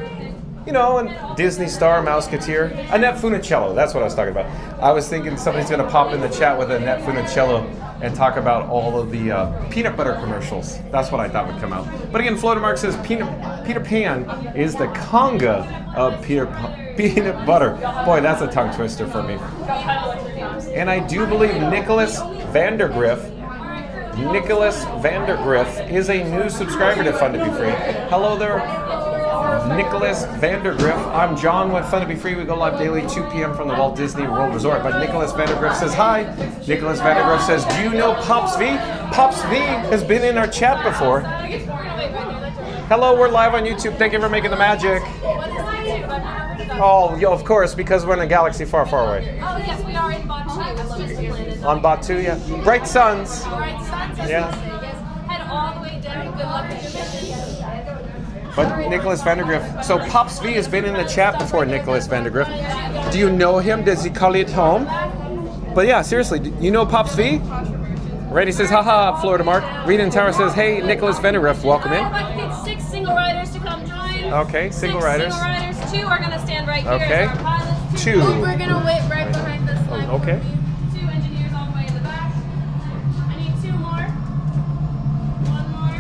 You know, and Disney star, Mouseketeer, Annette Funicello. That's what I was talking about. I was thinking somebody's going to pop in the chat with Annette Funicello and talk about all of the peanut butter commercials. That's what I thought would come out. But again, Florida Mark says Peter Pan is the conga of peanut butter. Boy, that's a tongue twister for me. And I do believe Nicholas Vandergriff is a new subscriber to Fun to Be Free. Hello there, Nicholas Vandergriff. I'm John with Fun to Be Free. We go live daily 2 p.m. from the Walt Disney World Resort. But Nicholas Vandergriff says hi. Nicholas Vandergriff says, do you know Pops V? Pops V has been in our chat before. Hello, we're live on YouTube. Thank you for making the magic. Oh, yeah, of course, because we're in a galaxy far, far away. Oh, yes, we are in Batu. On Batu, yeah. Bright suns. Bright suns, as Yeah. we say, yes. Head all the way down. Good luck with your mission. But Nicholas Vandergriff. So Pops V has been in the chat before, Nicholas Vandergriff. Do you know him? Does he call it home? But yeah, seriously, do you know Pops V? Randy says, haha, Florida Mark. Rita and Tower says, hey, Nicholas Vandergriff, welcome in. I'd like to get 6 single riders to come join. Okay, single riders. 6 single riders. 2 are going to stand right here. Okay. As our pilots. 2. We're going to wait right behind this line. Okay. 2 engineers all the way in the back. I need 2 more. 1 more.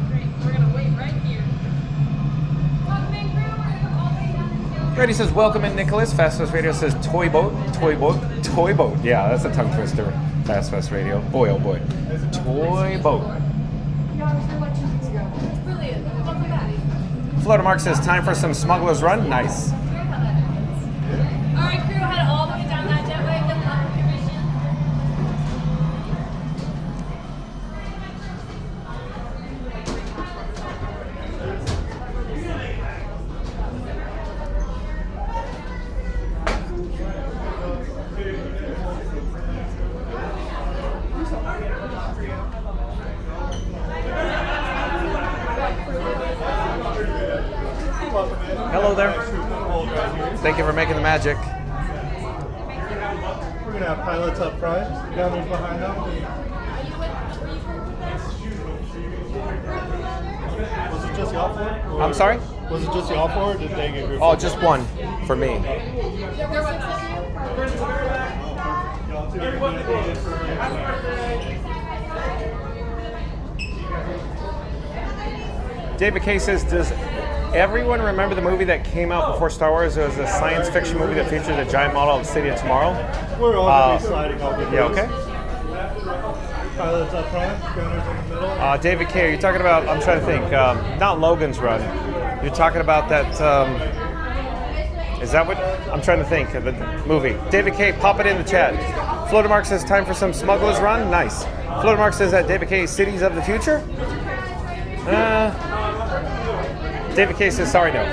Great. We're going to wait right here. Welcome in, crew. We're going to go all the way down this hill. Randy says, welcome in, Nicholas. Fast Fast Radio says, toy boat. Yeah, that's a tongue twister. Fast Fast Radio. Boy, oh boy. Toy boat. Brilliant. Welcome back. Florida Mark says, time for some Smugglers Run. Nice. All right, crew, head all the way down that jetway. Good luck with your mission. Hello there. Thank you for making the magic. We're going to have pilots up front, gunners behind them. Was it just y'all four? I'm sorry? Was it just y'all four, or did they get grouped? Oh, just one for me. David K says, does everyone remember the movie that came out before Star Wars? It was a science fiction movie that featured a giant model of the City of Tomorrow. We're all going to be sliding over those. Yeah, okay. Pilots up front, gunners in the middle. David K, are you talking about, I'm trying to think, not Logan's Run. You're talking about that, is that what, I'm trying to think of the movie. David K, pop it in the chat. Florida Mark says, time for some Smugglers Run. Nice. Florida Mark says that David K, Cities of the Future. David K says, sorry, no.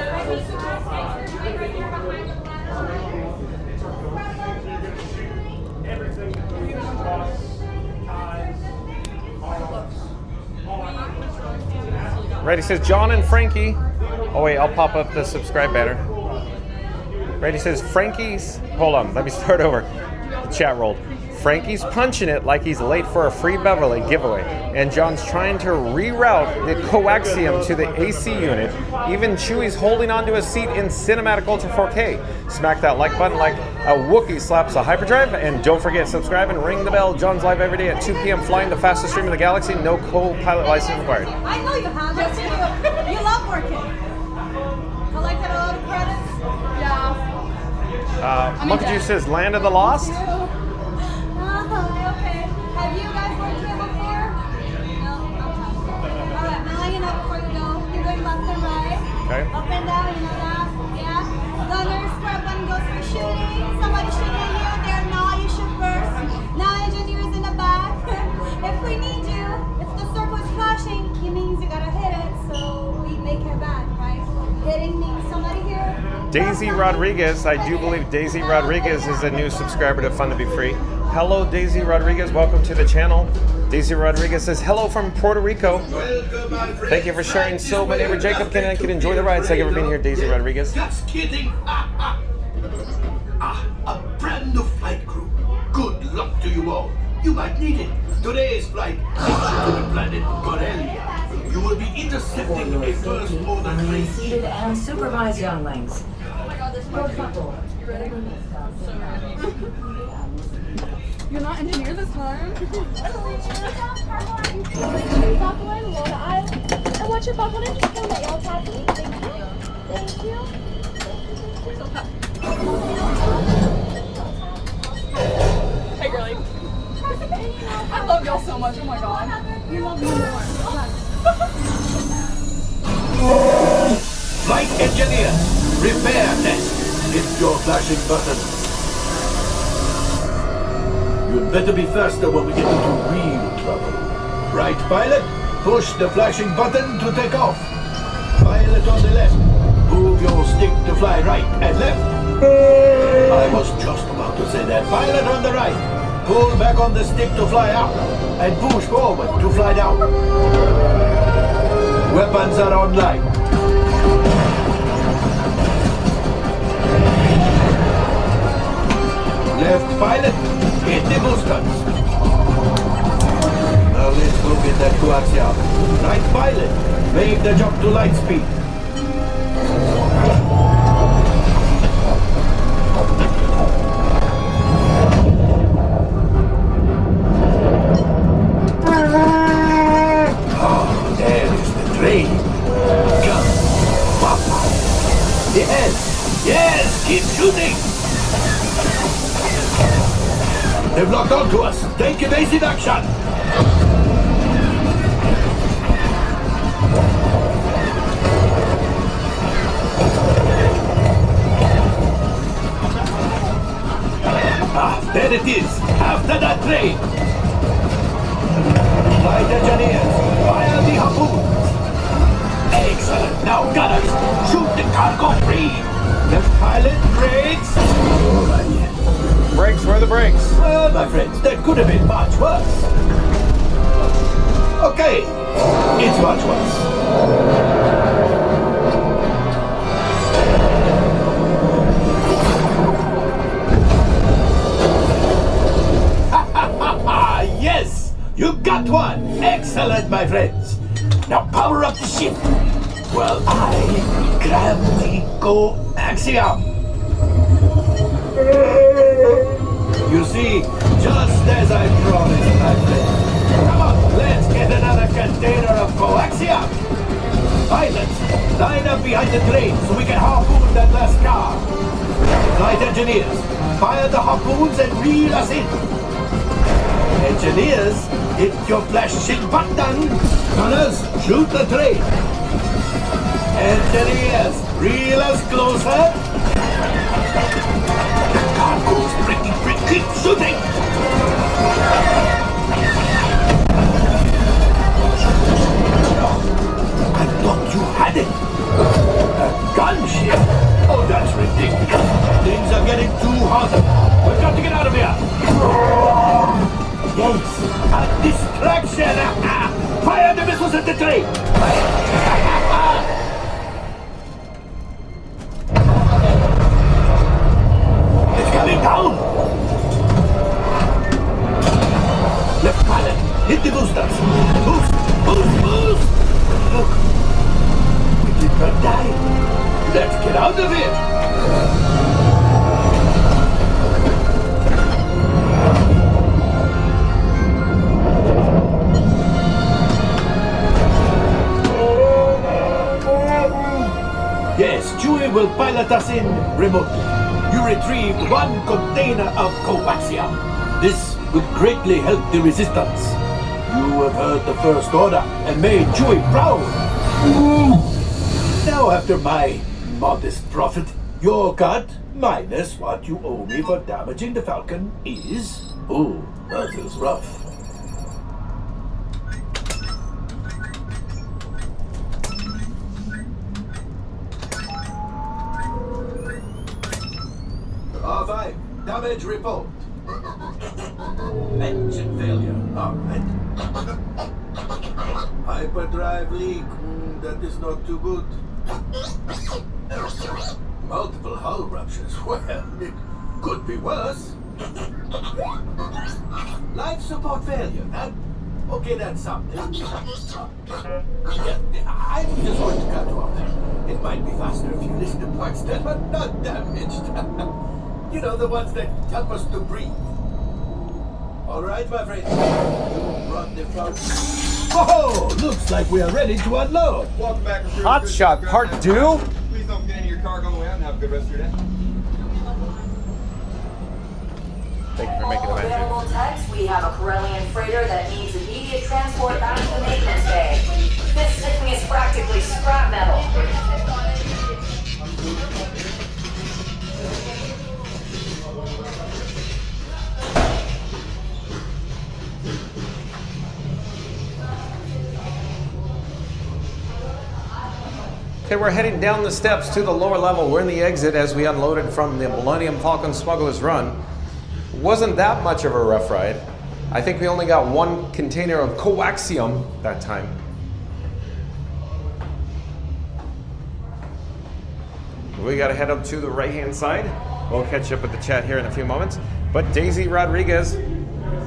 Ready says, John and Frankie. Oh wait, I'll pop up the subscribe banner. Ready says, Frankie's, hold on, let me start over. The chat rolled. Frankie's punching it like he's late for a Free Beverly giveaway, and John's trying to reroute the coaxium to the AC unit. Even Chewie's holding onto a seat in Cinematic Ultra 4K. Smack that like button like a Wookiee slaps a hyperdrive, and don't forget subscribe and ring the bell. John's live every day at 2 p.m. flying the fastest stream in the galaxy. No co-pilot license required. I know you have. Yes, you do. You love working. Collected a lot of credits? Yeah. Monkey Juice says Land of the Lost. Okay. Have you guys worked here before? No? Okay. Alright, now you know before you go. You're going left and right. Okay. Up and down, you know that? Yeah? Gunner, square button goes for shooting. Somebody shooting at you, they're not, you shoot first. Now engineers in the back. If we need you, if the circle is flashing, it means you gotta hit it, so we make it back, right? Hitting means somebody here. Daisy Rodriguez, I do believe Daisy Rodriguez is a new subscriber to Fun to Be Free. Hello, Daisy Rodriguez. Welcome to the channel. Daisy Rodriguez says, hello from Puerto Rico. Thank you for sharing. So, my neighbor Jacob can enjoy the rides. Thank you for being here, Daisy Rodriguez. Just kidding. A brand new flight crew. Good luck to you all. You might need it. Today's flight takes you to the planet Corellia. You will be intercepting a first order train. Seated and supervised younglings. You're not engineer this time. And watch your buckle and just come at y'all tap me. Thank you. Thank you. Hey girlie. I love y'all so much, oh my god. You love me more. Flight engineer, repair test. Hit your flashing button. You'd better be faster when we get into real trouble. Right, pilot? Push the flashing button to take off. Pilot on the left. Move your stick to fly right and left. I was just about to say that. Pilot on the right. Pull back on the stick to fly up. And push forward to fly down. Weapons are online. Left pilot, hit the boosters. Now let's go get that coaxium. Right pilot, make the jump to light speed. Oh, there is the train. Come, Papa. Yes, yes, keep shooting. They've locked onto us. Take evasive action. There it is. After that train. Flight engineers, fire the harpoons. Excellent. Now, gunners, shoot the cargo free. The pilot brakes. Brakes, where are the brakes? Well, my friends, that could have been much worse. Okay, it's much worse. Yes, you got one. Excellent, my friends. Now power up the ship. Well, I grab the coaxium. You see, just as I promised, my friend. Come on, let's get another container of coaxium. Pilots, line up behind the train so we can harpoon that last car. Flight engineers, fire the harpoons and reel us in. Engineers, hit your flashing button. Gunners, shoot the train. Engineers, reel us closer. The cargo's breaking free. Keep shooting. I thought you had it. A gunship? Oh, that's ridiculous. Things are getting too hot. We've got to get out of here. Yes, a distraction. Fire the missiles at the train. It's coming down. pilot us in remotely. You retrieved 1 container of coaxium. This would greatly help the resistance. You have heard the First Order and made Chewie proud. Now, after my modest profit, your cut, minus what you owe me for damaging the Falcon, is... Ooh, that is rough. R5, damage report. Engine failure. Alright. Hyperdrive leak. That is not too good. Multiple hull ruptures. Well, it could be worse. Life support failure. Okay, that's something. Yeah, I'm just going to cut you off there. It might be faster if you listen to parts that are not damaged. You know, the ones that help us to breathe. All right, my friend. You brought the front. Oh, looks like we are ready to unload. Welcome back. Hot Shot Part 2. Please don't get into your cargo on the way out and have a good rest of your day. Thank you for making the mention. Available techs, we have a Corellian freighter that needs immediate transport back to the maintenance bay. This thing is practically scrap metal. Okay, we're heading down the steps to the lower level. We're in the exit as we unloaded from the Millennium Falcon Smugglers Run. Wasn't that much of a rough ride. I think we only got 1 container of coaxium that time. We gotta head up to the right-hand side. We'll catch up with the chat here in a few moments. But Daisy Rodriguez,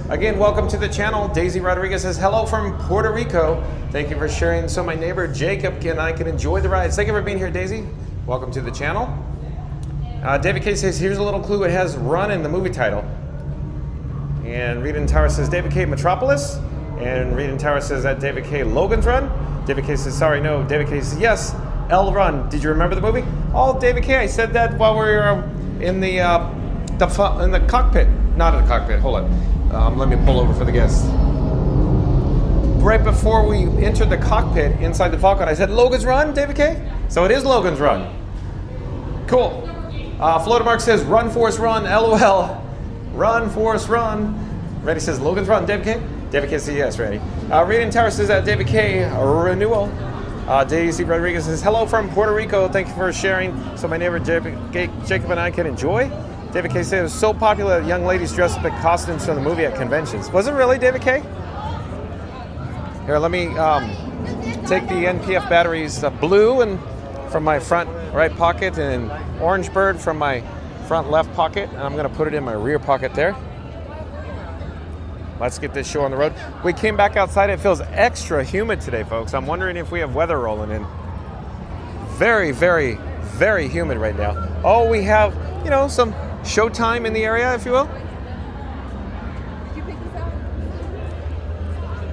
again, welcome to the channel. Daisy Rodriguez says, hello from Puerto Rico. Thank you for sharing so my neighbor Jacob and I can enjoy the rides. Thank you for being here, Daisy. Welcome to the channel. David K says, here's a little clue. It has Run in the movie title. And Reed Tower says, David K, Metropolis. And Reed Tower says that David K, Logan's Run. David K says, sorry, no. David K says, yes, L Run. Did you remember the movie? Oh, David K, I said that while we were in the cockpit. Not in the cockpit, hold on. Let me pull over for the guests. Right before we entered the cockpit inside the Falcon, I said, Logan's Run, David K? So it is Logan's Run. Cool. Floater Mark says, run, Forrest, run, LOL. Run, Forrest, run. Reddy says, Logan's Run, David K? David K says, yes, Reddy. Reading Tower says that David K, renewal. Daisy Rodriguez says, hello from Puerto Rico. Thank you for sharing so my neighbor Jacob and I can enjoy. David K said it was so popular that young ladies dressed up in costumes from the movie at conventions. Was it really, David K? Here, let me take the NPF batteries, blue and from my front right pocket and orange bird from my front left pocket, and I'm gonna put it in my rear pocket there. Let's get this show on the road. We came back outside. It feels extra humid today, folks. I'm wondering if we have weather rolling in. Very, very, very humid right now. Oh, we have, you know, some showtime in the area, if you will. Did you pick this out?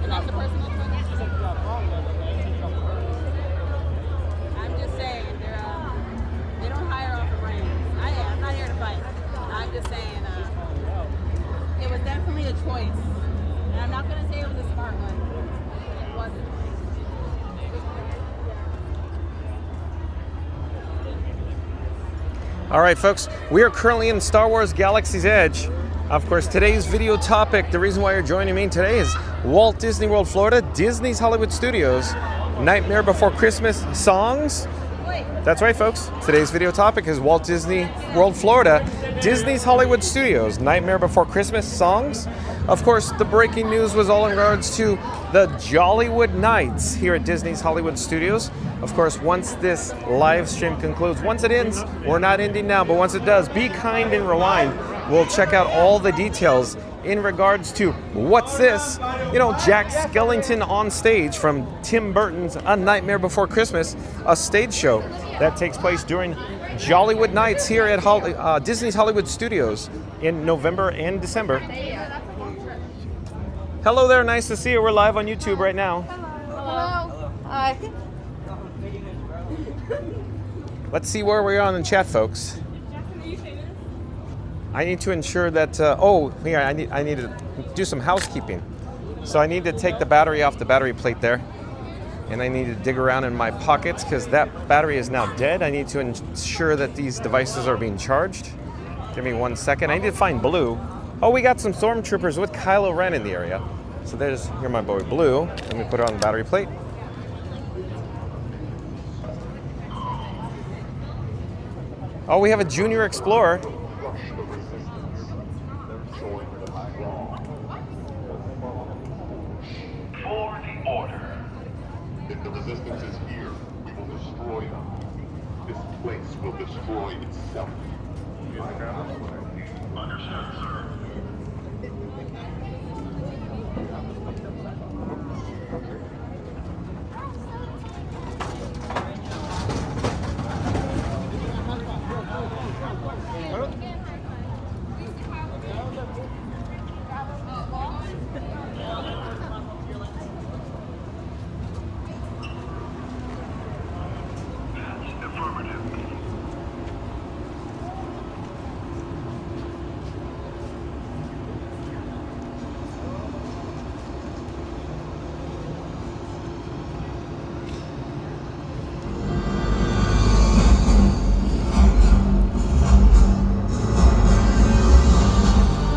Not the person on I'm just saying, they don't hire off of range. I'm not here to fight. I'm just saying, it was definitely a choice. And I'm not going to say it was a smart one. It wasn't. All right, folks, we are currently in Star Wars Galaxy's Edge. Of course, today's video topic, the reason why you're joining me today is Walt Disney World, Florida, Disney's Hollywood Studios, Nightmare Before Christmas songs. That's right, folks. Today's video topic is Walt Disney World, Florida, Disney's Hollywood Studios, Nightmare Before Christmas songs. Of course, the breaking news was all in regards to the Jollywood Nights here at Disney's Hollywood Studios. Of course, once this live stream concludes, once it ends, we're not ending now, but once it does, be kind and rewind. We'll check out all the details in regards to what's this? You know, Jack Skellington on stage from Tim Burton's A Nightmare Before Christmas, a stage show that takes place during Jollywood Nights here at Disney's Hollywood Studios in November and December. Hello there, nice to see you. We're live on YouTube right now. Hello. Hi. Let's see where we are on the chat, folks. I need to ensure that, I need to do some housekeeping. So I need to take the battery off the battery plate there. And I need to dig around in my pockets because that battery is now dead. I need to ensure that these devices are being charged. Give me 1 second. I need to find Blue. Oh, we got some stormtroopers with Kylo Ren in the area. So here's my boy Blue. Let me put it on the battery plate. Oh, we have a Junior Explorer. For the order. If the resistance is here, we will destroy them. This place will destroy itself. Understood, sir.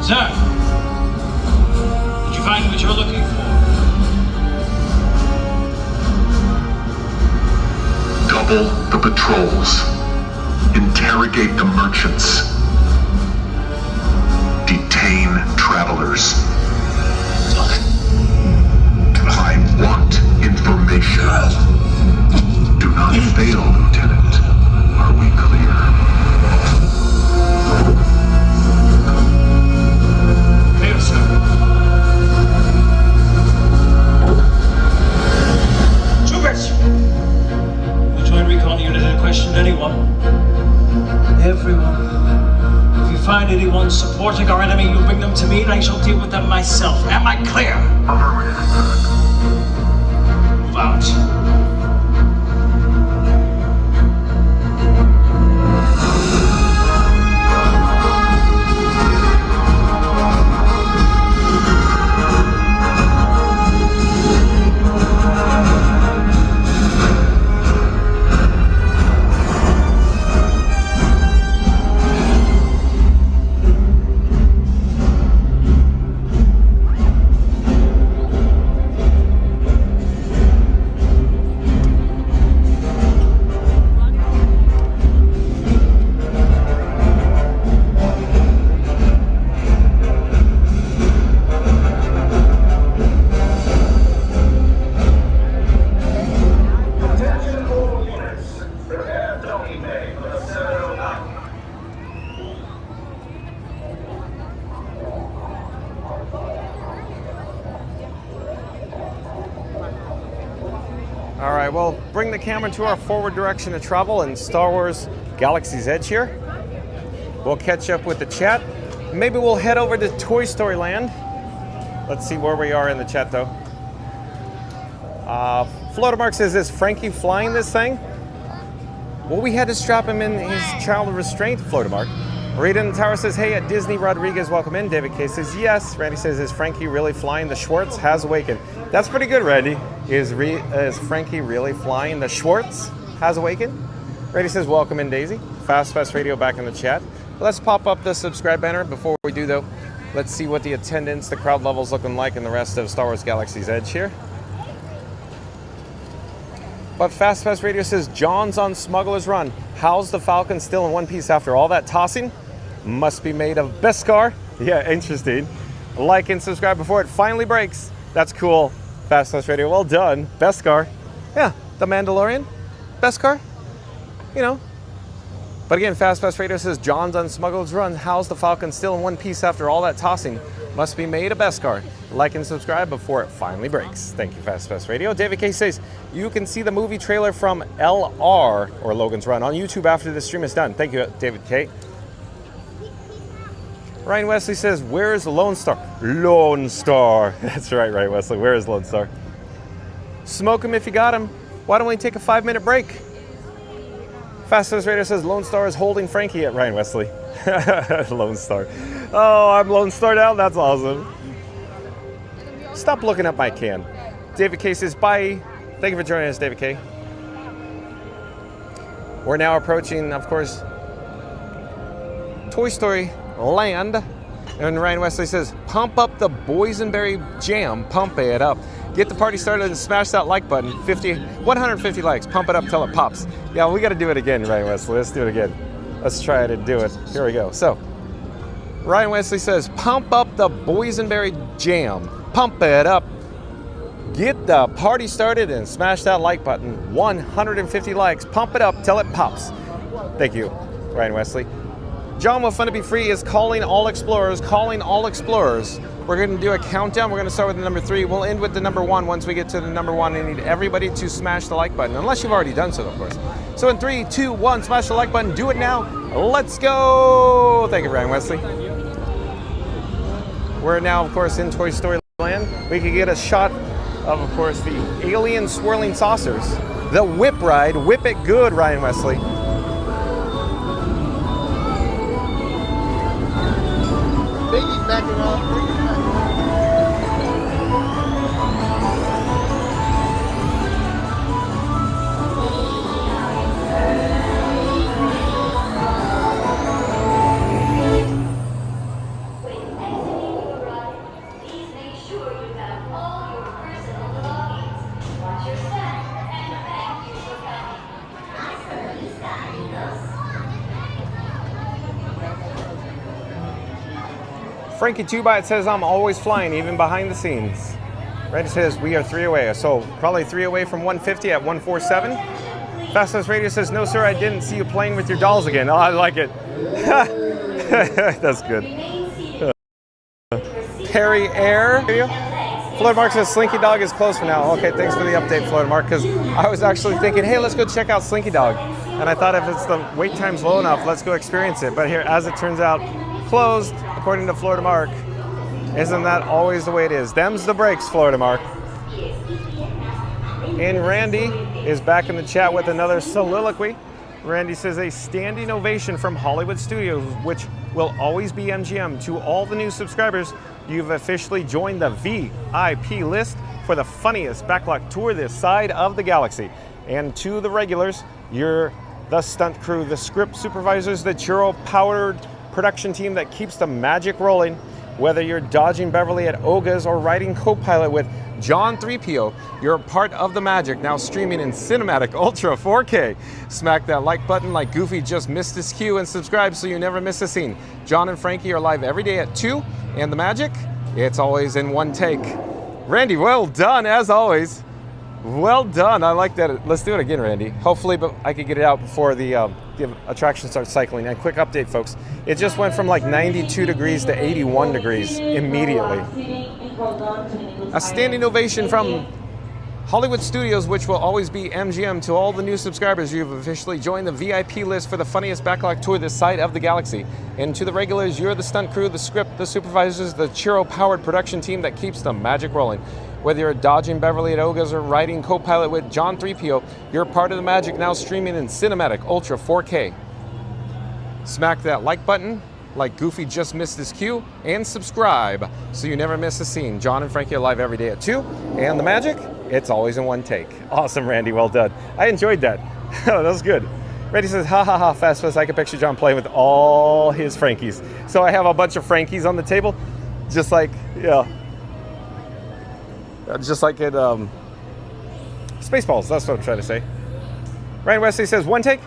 Sir, did you find what you're looking for? Double the patrols. Interrogate the merchants. Detain travelers. I want information. Do not fail, Lieutenant. Are we clear? Troopers! The Joint Recon Unit had questioned anyone. Everyone. If you find anyone supporting our enemy, you bring them to me and I shall deal with them myself. Am I clear? Move out. All right, well, bring the camera to our forward direction of travel in Star Wars Galaxy's Edge here. We'll catch up with the chat. Maybe we'll head over to Toy Story Land. Let's see where we are in the chat, though. Floatermark says, is Frankie flying this thing? Well, we had to strap him in his child restraint, Floatermark. Rita in the Tower says, hey, at Disney Rodriguez, welcome in. David K says, yes. Randy says, is Frankie really flying? The Schwartz has awakened. That's pretty good, Randy. Is Frankie really flying? The Schwartz has awakened. Randy says, welcome in, Daisy. Fast Radio back in the chat. Let's pop up the subscribe banner. Before we do, though, let's see what the attendance, the crowd level's looking like in the rest of Star Wars Galaxy's Edge here. But Fast Radio says, John's on Smugglers Run. How's the Falcon still in one piece after all that tossing? Must be made of Beskar. Yeah, interesting. Like and subscribe before it finally breaks. That's cool. Fast Radio, well done. Beskar. Yeah, the Mandalorian. Beskar. You know. But again, Fast Radio says, John's on Smugglers Run. How's the Falcon still in one piece after all that tossing? Must be made of Beskar. Like and subscribe before it finally breaks. Thank you, Fast Radio. David K says, you can see the movie trailer from LR, or Logan's Run, on YouTube after the stream is done. Thank you, David K. Ryan Wesley says, where is Lone Star? Lone Star. That's right, Wesley. Where is Lone Star? Smoke him if you got him. Why don't we take a 5-minute break? Fastest Raider says Lone Star is holding Frankie at Ryan Wesley. Lone Star. Oh, I'm Lone Star now? That's awesome. Stop looking at my can. David K says, bye. Thank you for joining us, David K. We're now approaching, of course, Toy Story Land. And Ryan Wesley says, pump up the boysenberry jam. Pump it up. Get the party started and smash that like button. 150 likes. Pump it up till it pops. Yeah, we got to do it again, Ryan Wesley. Let's do it again. Let's try to do it. Here we go. So, Ryan Wesley says, pump up the boysenberry jam. Pump it up. Get the party started and smash that like button. 150 likes. Pump it up till it pops. Thank you, Ryan Wesley. John with Fun to Be Free is calling all explorers. Calling all explorers. We're going to do a countdown. We're going to start with the number 3. We'll end with the number 1. Once we get to the number 1, I need everybody to smash the like button, unless you've already done so, of course. So in 3, 2, 1, smash the like button. Do it now. Let's go. Thank you, Ryan Wesley. We're now, of course, in Toy Story Land. We could get a shot of course, the alien swirling saucers. The whip ride. Whip it good, Ryan Wesley. Biggie's back in all. Frankie 2-Bite says, I'm always flying, even behind the scenes. Red says, we are 3 away. So probably 3 away from 150 at 147. Fastest Radio says, no, sir, I didn't see you playing with your dolls again. Oh, I like it. That's good. Perry Air. Florida Mark says, Slinky Dog is closed for now. Okay, thanks for the update, Florida Mark, because I was actually thinking, hey, let's go check out Slinky Dog. And I thought if it's the wait time's low enough, let's go experience it. But here, as it turns out, closed, according to Florida Mark. Isn't that always the way it is? Them's the breaks, Florida Mark. And Randy is back in the chat with another soliloquy. Randy says, a standing ovation from Hollywood Studios, which will always be MGM. To all the new subscribers, you've officially joined the VIP list for the funniest backlot tour this side of the galaxy. And to the regulars, you're the stunt crew, the script supervisors, the churro-powered production team that keeps the magic rolling. Whether you're dodging Beverly at Oga's or riding co-pilot with John 3PO, you're a part of the magic, now streaming in cinematic ultra 4K. Smack that like button like Goofy just missed his cue and subscribe so you never miss a scene. John and Frankie are live every day at 2, and the magic, it's always in one take. Randy, well done as always. Well done. I like that. Let's do it again, Randy. Hopefully, but I could get it out before the attraction starts cycling. And quick update, folks. It just went from like 92 degrees to 81 degrees immediately. A standing ovation from Hollywood Studios, which will always be MGM. To all the new subscribers, you've officially joined the VIP list for the funniest backlot tour this side of the galaxy. And to the regulars, you're the stunt crew, the script, the supervisors, the churro-powered production team that keeps the magic rolling. Whether you're dodging Beverly at Oga's or riding co-pilot with John 3PO, you're part of the magic, now streaming in cinematic ultra 4K. Smack that like button like Goofy just missed his cue, and subscribe so you never miss a scene. John and Frankie are live every day at 2, and the magic, it's always in one take. Awesome, Randy, well done. I enjoyed that. That was good. Randy says, ha ha ha, fast. I can picture John playing with all his Frankies. So I have a bunch of Frankies on the table, just like, yeah. Just like at Spaceballs, that's what I'm trying to say. Ryan Wesley says, one take?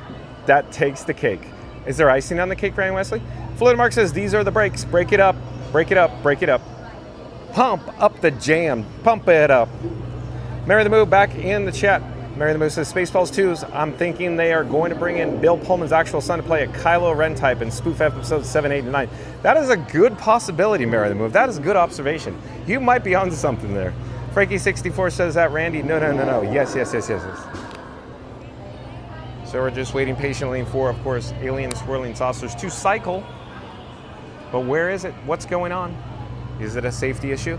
That takes the cake. Is there icing on the cake, Ryan Wesley? Florida Mark says, these are the breaks. Break it up, break it up, break it up. Pump up the jam, pump it up. Mary the Moo back in the chat. Mary the Moo says, Spaceballs 2s, I'm thinking they are going to bring in Bill Pullman's actual son to play a Kylo Ren type in spoof episodes 7, 8, and 9. That is a good possibility, Mary the Moo. That is a good observation. You might be onto something there. Frankie64 says that, Randy, no. Yes. So we're just waiting patiently for, of course, alien swirling saucers to cycle. But where is it? What's going on? Is it a safety issue?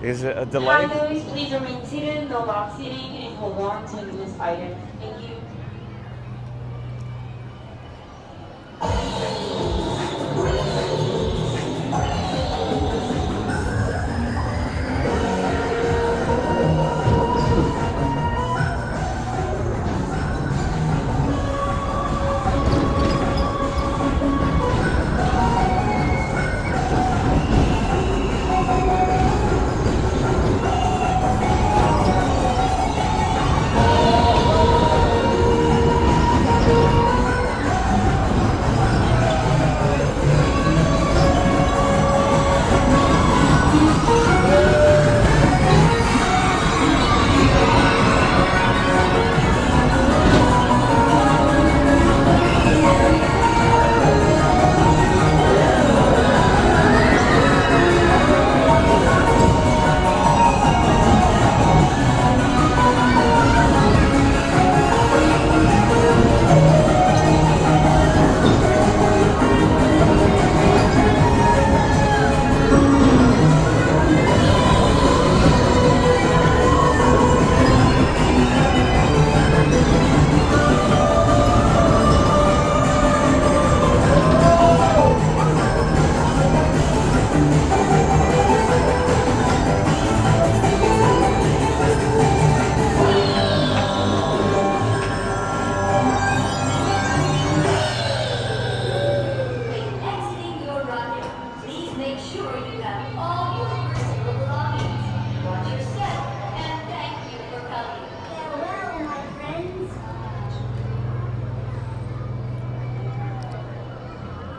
Is it a delay? Passengers, please remain seated, no lock seating, and hold on to this item. Thank you.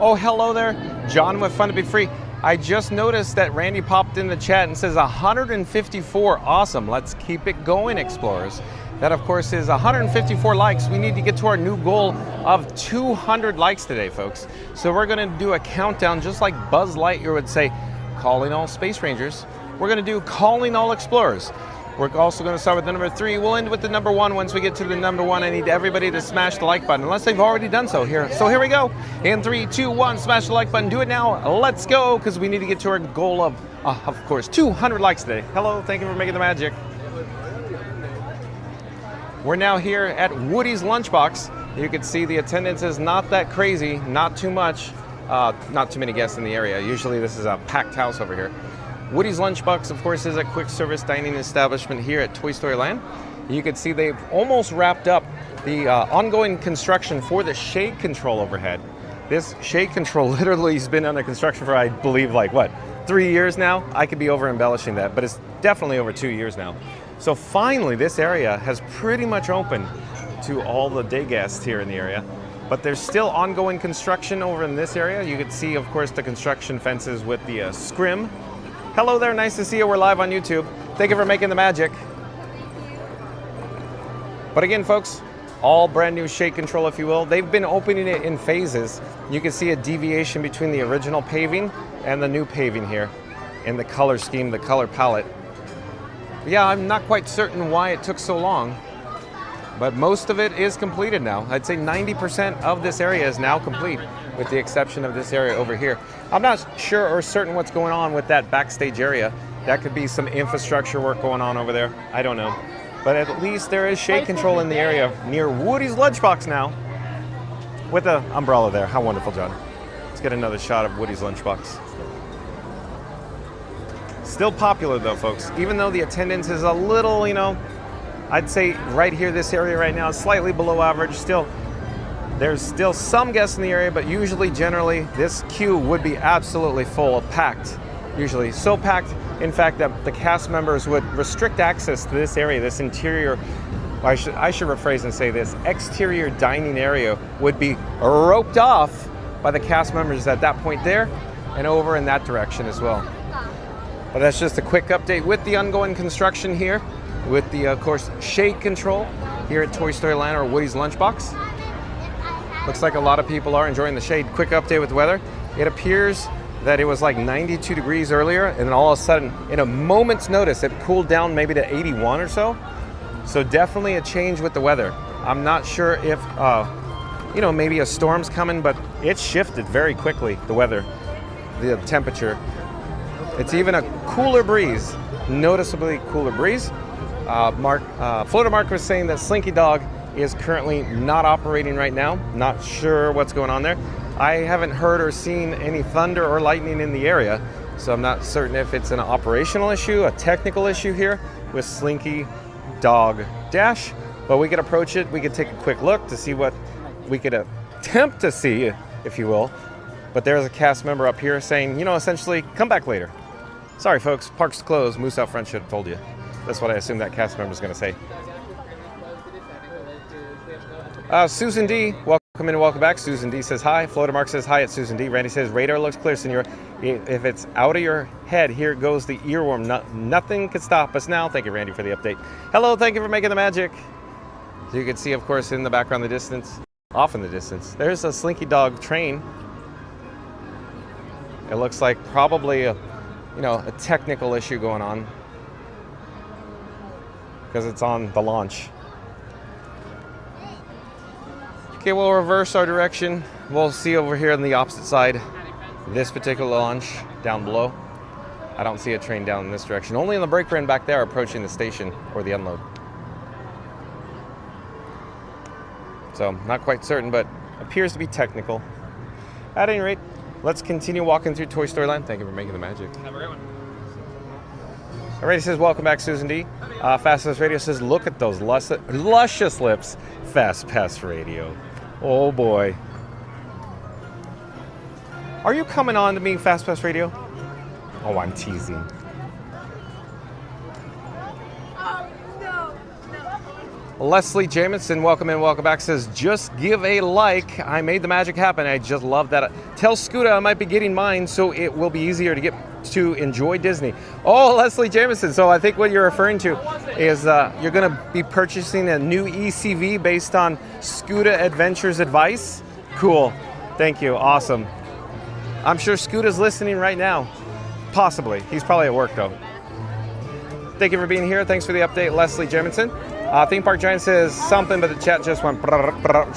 Oh, hello there. John with Fun to Be Free. I just noticed that Randy popped in the chat and says 154. Awesome. Let's keep it going, explorers. That, of course, is 154 likes. We need to get to our new goal of 200 likes today, folks. So we're going to do a countdown just like Buzz Lightyear would say, calling all space rangers. We're going to do calling all explorers. We're also going to start with the number 3. We'll end with the number 1. Once we get to the number 1, I need everybody to smash the like button, unless they've already done so here. So here we go. In 3, 2, 1, smash the like button. Do it now. Let's go, because we need to get to our goal of course, 200 likes today. Hello, thank you for making the magic. We're now here at Woody's Lunchbox. You can see the attendance is not that crazy, not too much, not too many guests in the area. Usually this is a packed house over here. Woody's Lunchbox, of course, is a quick service dining establishment here at Toy Story Land. You can see they've almost wrapped up the ongoing construction for the shade control overhead. This shade control literally has been under construction for, I believe, like what, 3 years now? I could be over embellishing that, but it's definitely over 2 years now. So finally, this area has pretty much opened to all the day guests here in the area. But there's still ongoing construction over in this area. You can see, of course, the construction fences with the scrim. Hello there, nice to see you. We're live on YouTube. Thank you for making the magic. But again, folks, all brand new shade control, if you will. They've been opening it in phases. You can see a deviation between the original paving and the new paving here in the color scheme, the color palette. Yeah, I'm not quite certain why it took so long, but most of it is completed now. I'd say 90% of this area is now complete, with the exception of this area over here. I'm not sure or certain what's going on with that backstage area. That could be some infrastructure work going on over there. I don't know. But at least there is shade control in the area near Woody's Lunchbox now, with an umbrella there. How wonderful, John. Let's get another shot of Woody's Lunchbox. Still popular though, folks. Even though the attendance is a little, you know, I'd say right here, this area right now is slightly below average. Still, there's still some guests in the area, but usually, generally, this queue would be absolutely full, packed. Usually so packed, in fact, that the cast members would restrict access to this area, this interior, I should rephrase and say this, exterior dining area would be roped off by the cast members at that point there and over in that direction as well. But that's just a quick update with the ongoing construction here, with the, of course, shade control here at Toy Story Land or Woody's Lunchbox. Looks like a lot of people are enjoying the shade. Quick update with the weather. It appears that it was like 92 degrees earlier, and then all of a sudden, in a moment's notice, it cooled down maybe to 81 or so. So definitely a change with the weather. I'm not sure if, you know, maybe a storm's coming, but it shifted very quickly, the weather, the temperature. It's even a cooler breeze, noticeably cooler breeze. Floater Mark was saying that Slinky Dog is currently not operating right now. Not sure what's going on there. I haven't heard or seen any thunder or lightning in the area, so I'm not certain if it's an operational issue, a technical issue here with Slinky Dog Dash, but we could approach it. We could take a quick look to see what we could attempt to see, if you will. But there's a cast member up here saying, you know, essentially, come back later. Sorry, folks, park's closed. Moose out front should have told you. That's what I assume that cast member's going to say. Susan D, welcome in and welcome back. Susan D says hi. Floater Mark says hi at Susan D. Randy says radar looks clear, senor. If it's out of your head, here goes the earworm. Nothing could stop us now. Thank you, Randy, for the update. Hello, thank you for making the magic. So you can see, of course, in the background, the distance, off in the distance, there's a Slinky Dog train. It looks like probably a technical issue going on because it's on the launch. Okay, we'll reverse our direction. We'll see over here on the opposite side, this particular launch down below. I don't see a train down in this direction. Only in the brake run back there approaching the station or the unload. So, not quite certain, but appears to be technical. At any rate, let's continue walking through Toy Story Land. Thank you for making the magic. Have a great one. Alrighty, says welcome back, Susan D. Fast Pass Radio says look at those luscious lips. Fast Pass Radio. Oh boy. Are you coming on to me, Fast Pass Radio? Oh, I'm teasing. Oh, no. Leslie Jamison, welcome in, welcome back, says, just give a like. I made the magic happen. I just love that. Tell Scooter I might be getting mine so it will be easier to get to enjoy Disney. Oh, Leslie Jamison. So I think what you're referring to is you're going to be purchasing a new ECV based on Scooter Adventures advice. Cool. Thank you. Awesome. I'm sure Scooter's listening right now. Possibly. He's probably at work though. Thank you for being here. Thanks for the update, Leslie Jamison. Theme Park Giant says something, but the chat just went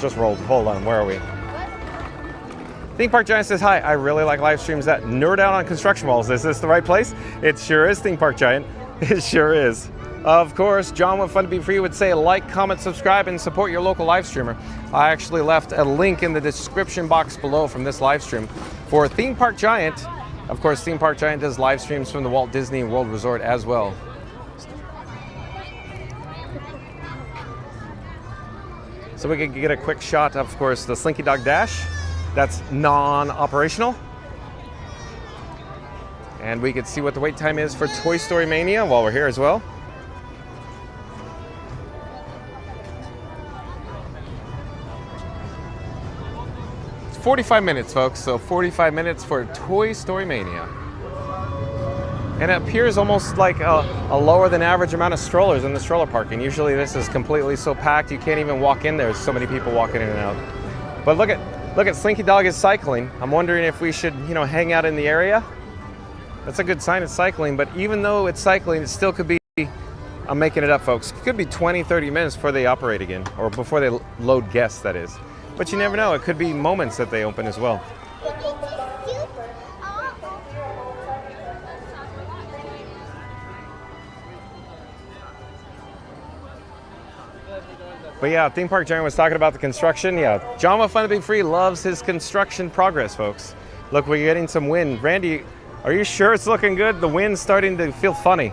just rolled. Hold on, where are we? Theme Park Giant says, hi, I really like live streams that nerd out on construction walls. Is this the right place? It sure is, Theme Park Giant. It sure is. Of course, John with Fun to Be Free would say like, comment, subscribe, and support your local live streamer. I actually left a link in the description box below from this live stream for Theme Park Giant. Of course, Theme Park Giant does live streams from the Walt Disney World Resort as well. So we can get a quick shot, of course, the Slinky Dog Dash. That's non-operational. And we can see what the wait time is for Toy Story Mania while we're here as well. It's 45 minutes, folks. So 45 minutes for Toy Story Mania. And it appears almost like a lower than average amount of strollers in the stroller parking. Usually this is completely so packed you can't even walk in there. There's so many people walking in and out. But look at Slinky Dog is cycling. I'm wondering if we should, hang out in the area. That's a good sign it's cycling, but even though it's cycling, it still could be, I'm making it up, folks, it could be 20, 30 minutes before they operate again, or before they load guests, that is. But you never know, it could be moments that they open as well. But yeah, Theme Park Giant was talking about the construction. Yeah, John with Fun to Be Free loves his construction progress, folks. Look, we're getting some wind. Randy, are you sure it's looking good? The wind's starting to feel funny.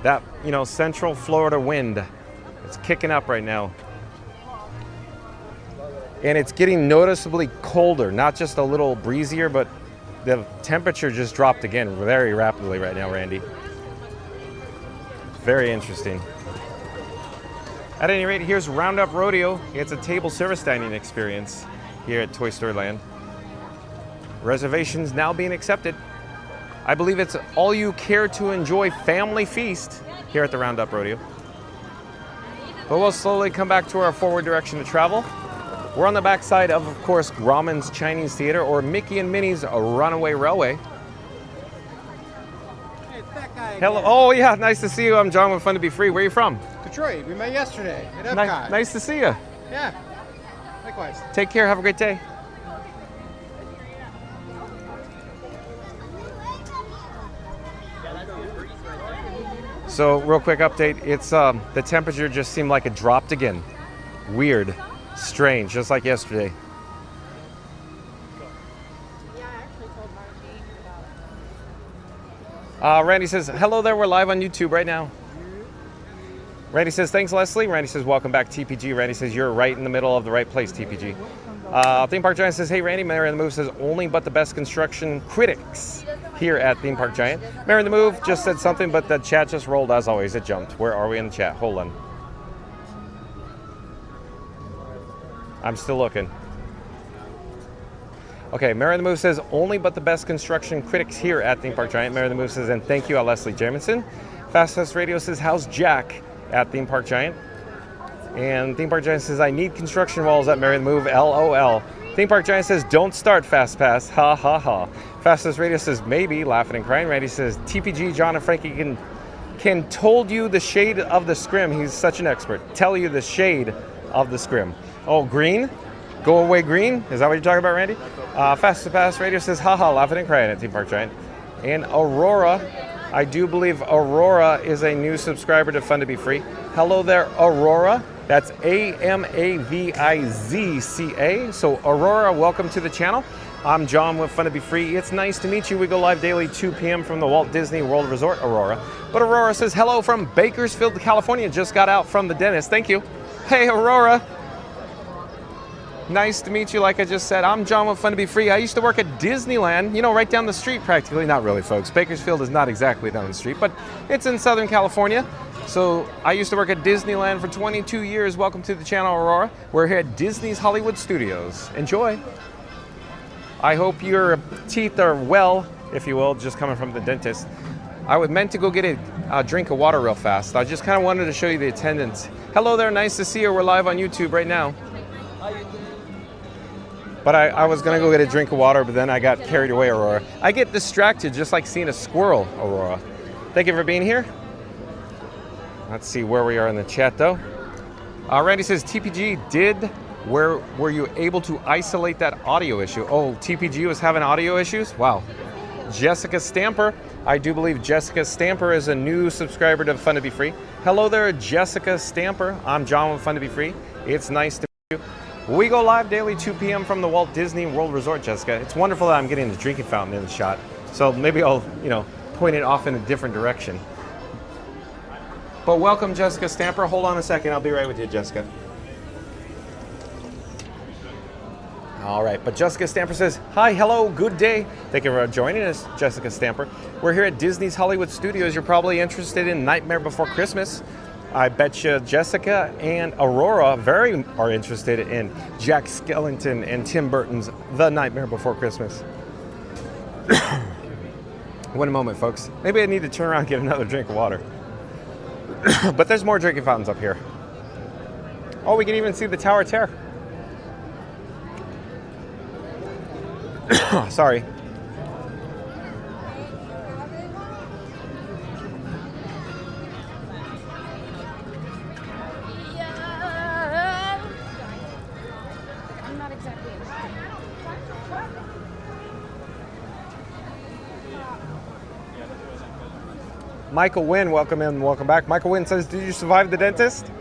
That, Central Florida wind. It's kicking up right now. And it's getting noticeably colder, not just a little breezier, but the temperature just dropped again very rapidly right now, Randy. Very interesting. At any rate, here's Roundup Rodeo. It's a table service dining experience here at Toy Story Land. Reservations now being accepted. I believe it's all you care to enjoy family feast here at the Roundup Rodeo. But we'll slowly come back to our forward direction of travel. We're on the backside of course, Grauman's Chinese Theater or Mickey and Minnie's Runaway Railway. Hello. Oh yeah, nice to see you. I'm John with Fun to Be Free. Where are you from? Detroit. We met yesterday at Epcot. Nice to see you. Yeah. Likewise. Take care. Have a great day. So, real quick update. It's the temperature just seemed like it dropped again. Weird, strange, just like yesterday. Randy says, hello there, we're live on YouTube right now. Randy says, thanks, Leslie. Randy says, welcome back, TPG. Randy says, you're right in the middle of the right place, TPG. Theme Park Giant says, hey, Randy. Mary in the Move says, only but the best construction critics here at Theme Park Giant. Mary in the Move just said something, but the chat just rolled as always. It jumped. Where are we in the chat? Hold on. I'm still looking. Okay, Mary in the Move says, only but the best construction critics here at Theme Park Giant. Mary in the Move says, and thank you, Leslie Jamison. Fast Radio says, how's Jack at Theme Park Giant? And Theme Park Giant says, I need construction walls at Mary in the Move, LOL. Theme Park Giant says, don't start Fast Pass, ha ha ha. Fastest Radio says, maybe, laughing and crying. Randy says, TPG, John and Frankie can told you the shade of the scrim. He's such an expert. Tell you the shade of the scrim. Oh, green? Go away green? Is that what you're talking about, Randy? Fast Pass Radio says, haha, laughing and crying at Theme Park Giant. And Aurora, I do believe Aurora is a new subscriber to Fun to Be Free. Hello there, Aurora. That's AMAVIZCA. So Aurora, welcome to the channel. I'm John with Fun to Be Free. It's nice to meet you. We go live daily 2 p.m. from the Walt Disney World Resort, Aurora. But Aurora says, hello from Bakersfield, California. Just got out from the dentist. Thank you. Hey, Aurora. Nice to meet you. Like I just said, I'm John with Fun to Be Free. I used to work at Disneyland, right down the street practically. Not really, folks. Bakersfield is not exactly down the street, but it's in Southern California. So I used to work at Disneyland for 22 years. Welcome to the channel, Aurora. We're here at Disney's Hollywood Studios. Enjoy. I hope your teeth are well, if you will, just coming from the dentist. I was meant to go get a drink of water real fast. I just kind of wanted to show you the attendance. Hello there, nice to see you. We're live on YouTube right now. But I was gonna go get a drink of water, but then I got carried away, Aurora. I get distracted just like seeing a squirrel, Aurora. Thank you for being here. Let's see where we are in the chat though. Randy says, TPG were you able to isolate that audio issue? Oh, TPG was having audio issues? Wow. Jessica Stamper. I do believe Jessica Stamper is a new subscriber to Fun to Be Free. Hello there, Jessica Stamper. I'm John with Fun to Be Free. It's nice to meet you. We go live daily 2 p.m. from the Walt Disney World Resort, Jessica. It's wonderful that I'm getting the drinking fountain in the shot. So maybe I'll, point it off in a different direction. But welcome, Jessica Stamper. Hold on a second. I'll be right with you, Jessica. All right, but Jessica Stamper says, hi, hello, good day. Thank you for joining us, Jessica Stamper. We're here at Disney's Hollywood Studios. You're probably interested in Nightmare Before Christmas. I bet you Jessica and Aurora are interested in Jack Skellington and Tim Burton's The Nightmare Before Christmas. One moment, folks. Maybe I need to turn around and get another drink of water. But there's more drinking fountains up here. Oh, we can even see the Tower of Terror. Sorry. I'm not exactly. Michael Wynn, welcome in, welcome back. Michael Wynn says, did you survive the dentist?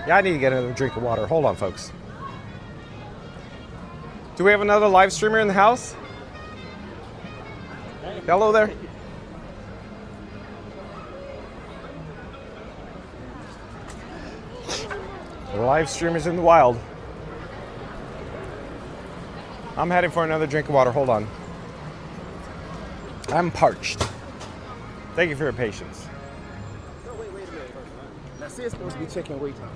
Yeah, I need to get another drink of water. Hold on, folks. Do we have another live streamer in the house? Hello there. Live streamers in the wild. I'm heading for another drink of water. Hold on. I'm parched. Thank you for your patience. No, wait a minute. Now, see, it's supposed to be checking wait time.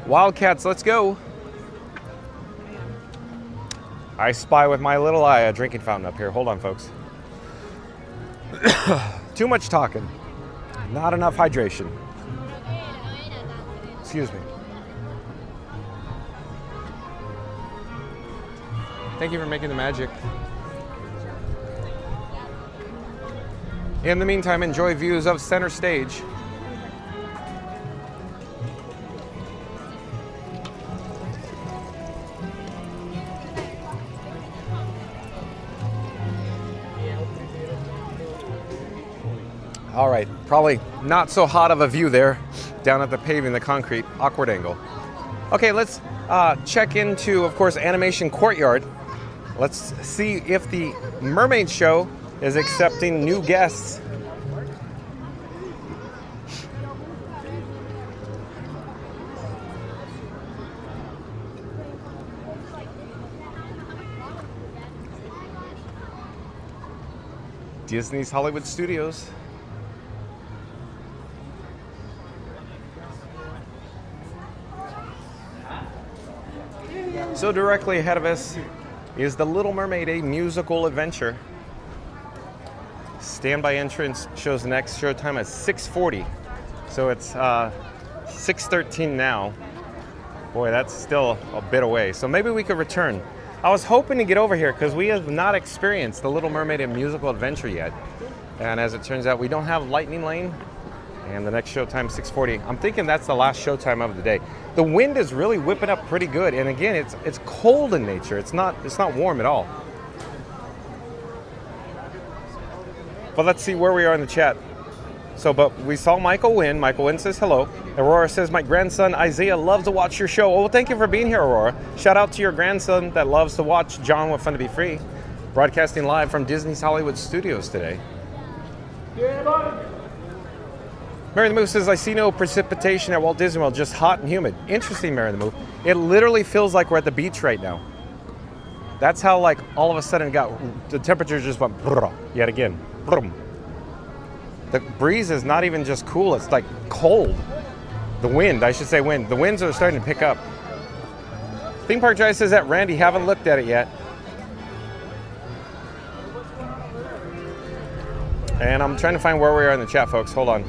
Wildcats, let's go. I spy with my little eye a drinking fountain up here. Hold on, folks. Too much talking. Not enough hydration. Excuse me. Thank you for making the magic. In the meantime, enjoy views of center stage. All right, probably not so hot of a view there down at the paving, the concrete, awkward angle. Okay, let's check into, of course, Animation Courtyard. Let's see if the Mermaid Show is accepting new guests. Disney's Hollywood Studios. So directly ahead of us is The Little Mermaid, a musical adventure. Standby entrance shows the next show time at 6:40. So it's 6:13 now. Boy, that's still a bit away. So maybe we could return. I was hoping to get over here because we have not experienced The Little Mermaid, a musical adventure yet. And as it turns out, we don't have Lightning Lane. And the next showtime, 6:40. I'm thinking that's the last showtime of the day. The wind is really whipping up pretty good, and again, it's cold in nature. It's not warm at all. But let's see where we are in the chat. So, but we saw Michael Wynn. Michael Wynn says hello. Aurora says, my grandson Isaiah loves to watch your show. Oh, well, thank you for being here, Aurora. Shout out to your grandson that loves to watch John with Fun to Be Free. Broadcasting live from Disney's Hollywood Studios today. Mary the Moose says, I see no precipitation at Walt Disney World, just hot and humid. Interesting, Mary the Moose. It literally feels like we're at the beach right now. That's how like all of a sudden the temperature just went yet again. The breeze is not even just cool, it's like cold. The wind, I should say wind. The winds are starting to pick up. Theme Park Giant says that Randy, haven't looked at it yet. And I'm trying to find where we are in the chat, folks. Hold on.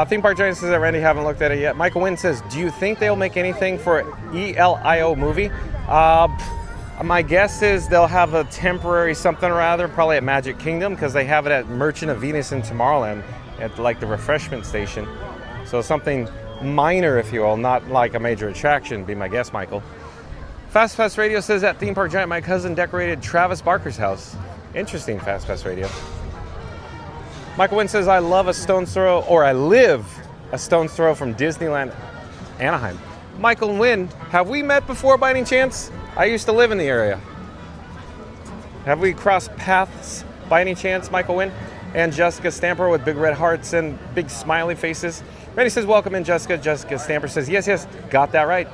Theme Park Giant says that Randy, haven't looked at it yet. Michael Wynn says, do you think they'll make anything for ELIO movie? My guess is they'll have a temporary something or other, probably at Magic Kingdom, because they have it at Merchant of Venus in Tomorrowland at like the refreshment station. So something minor, if you will, not like a major attraction, be my guess, Michael. Fast Pass Radio says at Theme Park Giant, my cousin decorated Travis Barker's house. Interesting, Fast Pass Radio. Michael Wynn says, I love a stone's throw, or I live a stone's throw from Disneyland Anaheim. Michael Wynn, have we met before by any chance? I used to live in the area. Have we crossed paths by any chance, Michael Wynn? And Jessica Stamper with big red hearts and big smiley faces. Randy says, welcome in, Jessica. Jessica Stamper says, yes, got that right.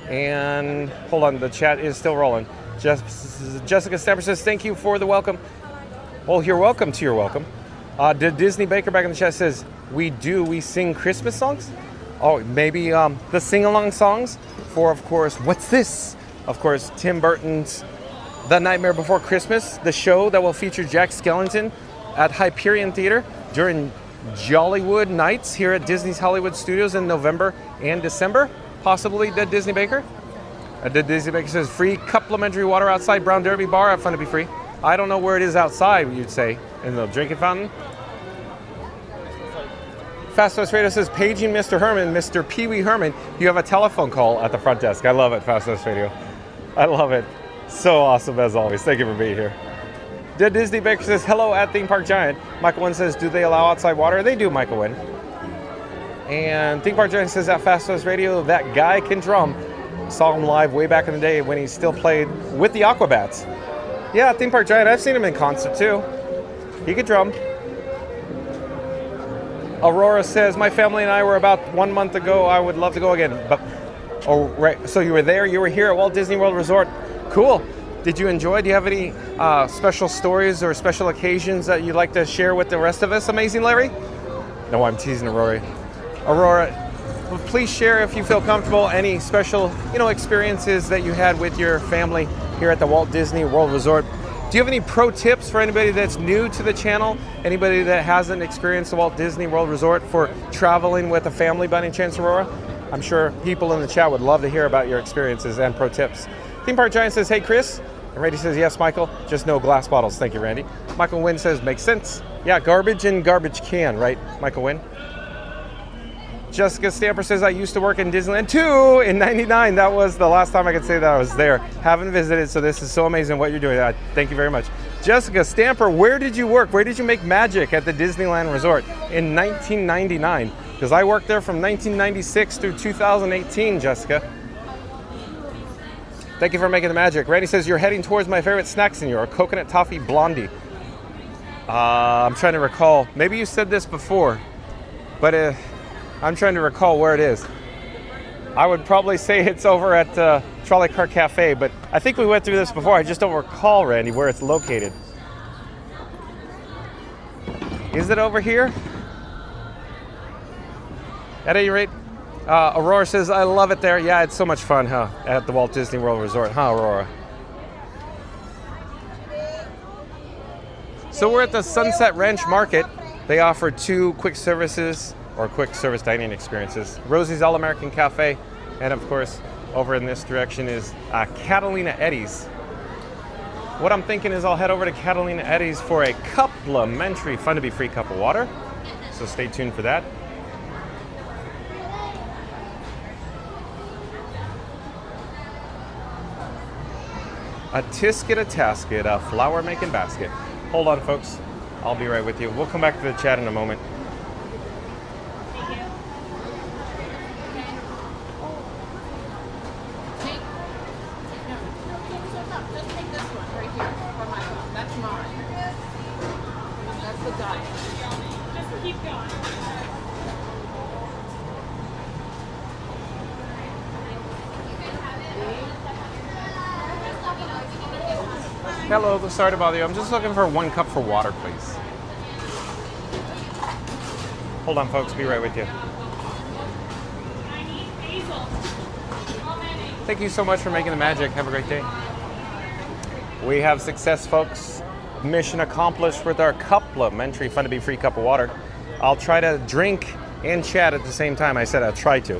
And hold on, the chat is still rolling. Jessica Stamper says, thank you for the welcome. Well, you're welcome to your welcome. Did Disney Baker back in the chat says, we sing Christmas songs? Oh, maybe the sing-along songs for, of course, what's this? Of course, Tim Burton's The Nightmare Before Christmas, the show that will feature Jack Skellington at Hyperion Theater during Jollywood Nights here at Disney's Hollywood Studios in November and December. Possibly, did Disney Baker? Did Disney Baker says, free complimentary water outside Brown Derby Bar. Have fun to be free. I don't know where it is outside, you'd say, in the drinking fountain. Fast Pass Radio says, paging Mr. Herman, Mr. Pee Wee Herman, you have a telephone call at the front desk. I love it, Fast Pass Radio. I love it. So awesome as always. Thank you for being here. Did Disney Baker says, hello at Theme Park Giant. Michael Wynn says, do they allow outside water? They do, Michael Wynn. And Theme Park Giant says at Fast Pass Radio, that guy can drum. Saw him live way back in the day when he still played with the Aquabats. Yeah, Theme Park Giant, I've seen him in concert too. He could drum. Aurora says, my family and I were about 1 month ago. I would love to go again. But oh, right. So you were there. You were here at Walt Disney World Resort. Cool. Did you enjoy? Do you have any special stories or special occasions that you'd like to share with the rest of us? Amazing, Larry? No, I'm teasing Aurora. Aurora, please share if you feel comfortable any special, experiences that you had with your family here at the Walt Disney World Resort. Do you have any pro tips for anybody that's new to the channel? Anybody that hasn't experienced the Walt Disney World Resort for traveling with a family by any chance, Aurora? I'm sure people in the chat would love to hear about your experiences and pro tips. Theme Park Giant says, hey, Chris. And Randy says, yes, Michael. Just no glass bottles. Thank you, Randy. Michael Wynn says, makes sense. Yeah, garbage in garbage can, right, Michael Wynn? Jessica Stamper says, I used to work in Disneyland too in '99. That was the last time I could say that I was there. Haven't visited, so this is so amazing what you're doing. Thank you very much. Jessica Stamper, where did you work? Where did you make magic at the Disneyland Resort in 1999? Because I worked there from 1996 through 2018, Jessica. Thank you for making the magic. Randy says, you're heading towards my favorite snack, senor, coconut toffee blondie. I'm trying to recall. Maybe you said this before, but I'm trying to recall where it is. I would probably say it's over at Trolley Car Cafe, but I think we went through this before. I just don't recall, Randy, where it's located. Is it over here? At any rate, Aurora says, I love it there. Yeah, it's so much fun, huh? At the Walt Disney World Resort, huh, Aurora? So we're at the Sunset Ranch Market. They offer 2 quick services or quick service dining experiences. Rosie's All-American Cafe, and of course, over in this direction is Catalina Eddie's. What I'm thinking is I'll head over to Catalina Eddie's for a complimentary, fun to be free cup of water. So stay tuned for that. A tisket, a tasket, a flower making basket. Hold on, folks. I'll be right with you. We'll come back to the chat in a moment. Hello, sorry to bother you. I'm just looking for 1 cup for water, please. Hold on, folks. Be right with you. Thank you so much for making the magic. Have a great day. We have success, folks. Mission accomplished with our complimentary Fun to Be Free cup of water. I'll try to drink and chat at the same time. I said I'll try to.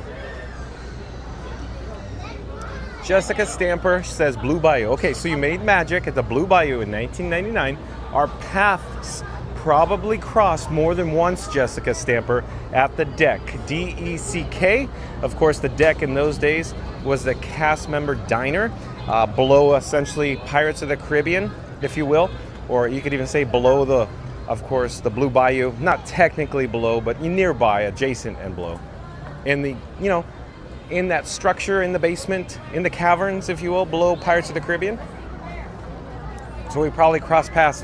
Jessica Stamper says Blue Bayou. Okay, so you made magic at the Blue Bayou in 1999. Our paths probably crossed more than once, Jessica Stamper, at the deck. DECK. Of course, the deck in those days was the cast member diner, below essentially Pirates of the Caribbean, if you will. Or you could even say below the, of course, the Blue Bayou. Not technically below, but nearby, adjacent and below. In the, you know, in that structure in the basement, in the caverns, if you will, below Pirates of the Caribbean. So we probably crossed paths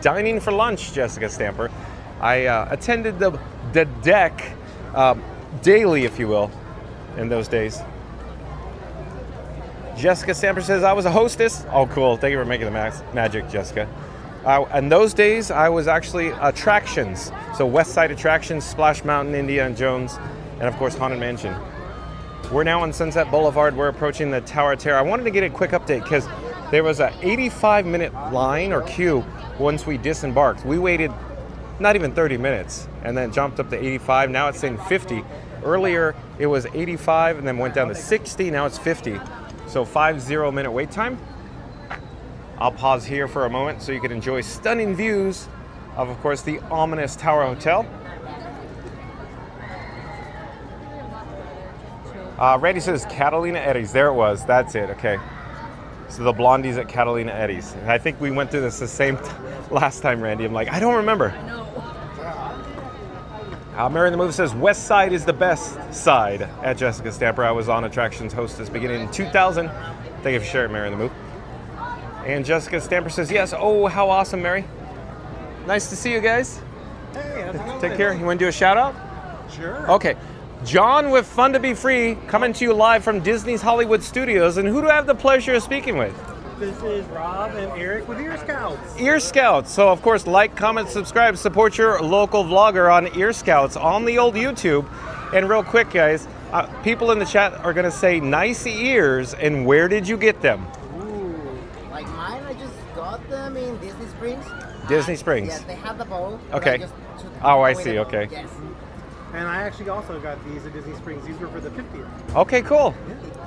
dining for lunch, Jessica Stamper. I attended the deck daily, if you will, in those days. Jessica Stamper says, I was a hostess. Oh, cool. Thank you for making the magic, Jessica. In those days, I was actually attractions. So West Side Attractions, Splash Mountain, Indiana Jones, and of course, Haunted Mansion. We're now on Sunset Boulevard. We're approaching the Tower of Terror. I wanted to get a quick update because there was an 85-minute line or queue once we disembarked. We waited not even 30 minutes and then jumped up to 85. Now it's saying 50. Earlier, it was 85 and then went down to 60. Now it's 50. So 50-minute wait time. I'll pause here for a moment so you can enjoy stunning views of course, the ominous Tower Hotel. Randy says Catalina Eddie's. There it was. That's it. Okay. So the Blondies at Catalina Eddie's. And I think we went through this the same last time, Randy. I'm like, I don't remember. I know. Mary in the Movie says West Side is the best side at Jessica Stamper. I was on Attractions hostess beginning in 2000. Thank you for sharing, Mary in the Move. And Jessica Stamper says yes. Oh, how awesome, Mary. Nice to see you guys. Hey, how's it going? Take care. You want to do a shout out? Sure. Okay. John with Fun to Be Free, coming to you live from Disney's Hollywood Studios. And who do I have the pleasure of speaking with? This is Rob and Eric with Ear Scouts. Ear Scouts. So, of course, like, comment, subscribe, support your local vlogger on Ear Scouts on the old YouTube. And real quick, guys, people in the chat are going to say nice ears, and where did you get them? Ooh, like mine, I just got them in Disney Springs. Disney Springs. Yes, they had the bowl. Okay. Oh, I see. Okay. Yes. And I actually also got these at Disney Springs. These were for the 50th. Okay, cool.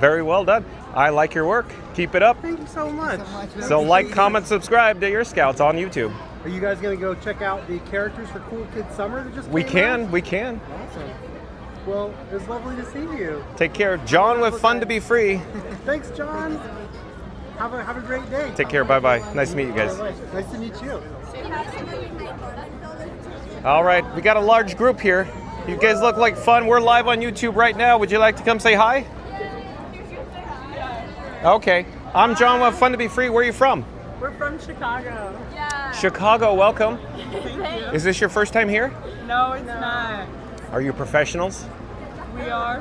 Very well done. I like your work. Keep it up. Thank you so much. So like, comment, subscribe to Ear Scouts on YouTube. Are you guys going to go check out the characters for Cool Kids Summer that just We came can. out? We can. Awesome. Well, it was lovely to see you. Take care. John with Fun to Be Free. Thanks, John. Have a great day. Take care. Bye-bye. Nice to meet you guys. Nice to meet you. All right. We got a large group here. You guys look like fun. We're live on YouTube right now. Would you like to come say hi? Okay. I'm John with Fun to Be Free. Where are you from? We're from Chicago. Yeah. Chicago. Welcome. Thank you. Is this your first time here? No, it's not. Are you professionals? We are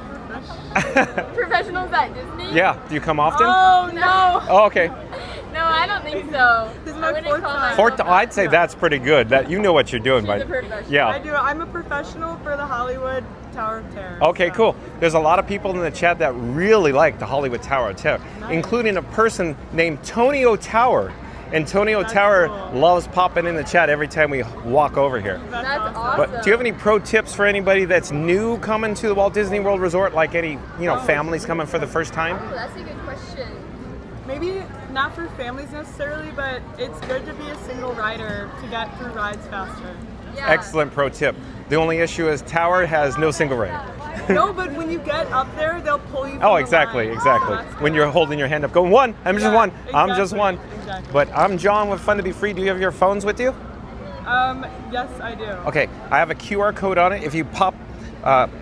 professionals at Disney? Yeah. Do you come often? Oh, no. Oh, okay. No, I don't think so. This is my fourth time. I'd say that's pretty good. That you know what you're doing, but yeah. I do. I'm a professional for the Hollywood Tower of Terror. Okay, cool. There's a lot of people in the chat that really like the Hollywood Tower of Terror, including a person named Tonio Tower. And Tonio Tower loves popping in the chat every time we walk over here. That's awesome. But do you have any pro tips for anybody that's new coming to the Walt Disney World Resort, like any families coming for the first time? Oh, that's a good question. Maybe not for families necessarily, but it's good to be a single rider to get through rides faster. Yeah. Excellent pro tip. The only issue is Tower has no single rider. No, but when you get up there, they'll pull you from Oh, exactly. When you're holding your hand up, going one, I'm just one, I'm just one. Exactly. But I'm John with Fun to Be Free. Do you have your phones with you? Yes, I do. Okay, I have a QR code on it. If you pop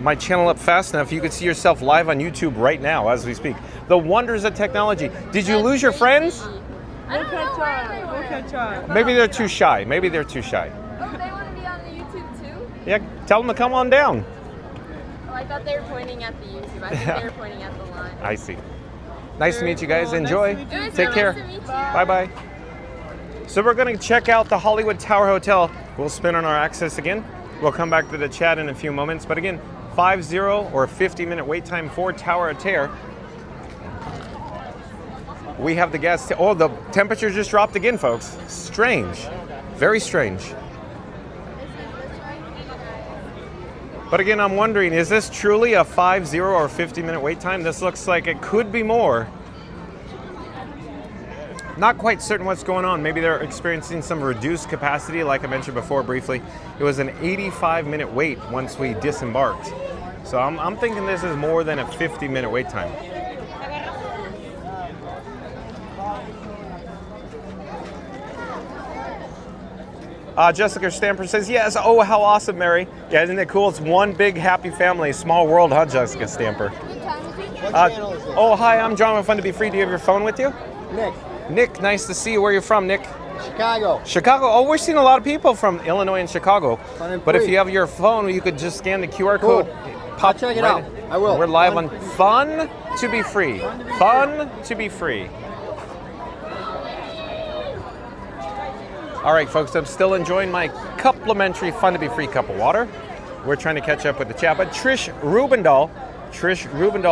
my channel up fast enough, you can see yourself live on YouTube right now as we speak. The wonders of technology. Did you lose your friends? We'll catch up. Maybe they're too shy. Maybe they're too shy. Oh, they want to be on the YouTube too? Yeah, tell them to come on down. Oh, I thought they were pointing at the YouTube. I think they were pointing at the line. I see. Nice to meet you guys. Enjoy. Nice to meet you. Take care. Nice to meet you. Bye-bye. So we're going to check out the Hollywood Tower Hotel. We'll spin on our access again. We'll come back to the chat in a few moments. But again, 50 or 50-minute wait time for Tower of Terror. We have the guests. Oh, the temperature just dropped again, folks. Strange. Very strange. But again, I'm wondering, is this truly a 50 or 50-minute wait time? This looks like it could be more. Not quite certain what's going on. Maybe they're experiencing some reduced capacity, like I mentioned before briefly. It was an 85-minute wait once we disembarked. So I'm thinking this is more than a 50-minute wait time. Jessica Stamper says, yes, oh, how awesome, Mary. Yeah, isn't it cool? It's one big happy family, small world, huh, Jessica Stamper? Oh, hi, I'm John with Fun to Be Free. Do you have your phone with you? Nick. Nick, nice to see you. Where are you from, Nick? Chicago. Chicago. Oh, we're seeing a lot of people from Illinois and Chicago. But if you have your phone, you could just scan the QR code. I'll check it out. I will. We're live on Fun to Be Free. Fun to Be Free. All right, folks, I'm still enjoying my complimentary Fun to Be Free cup of water. We're trying to catch up with the chat. But Trish Rubendahl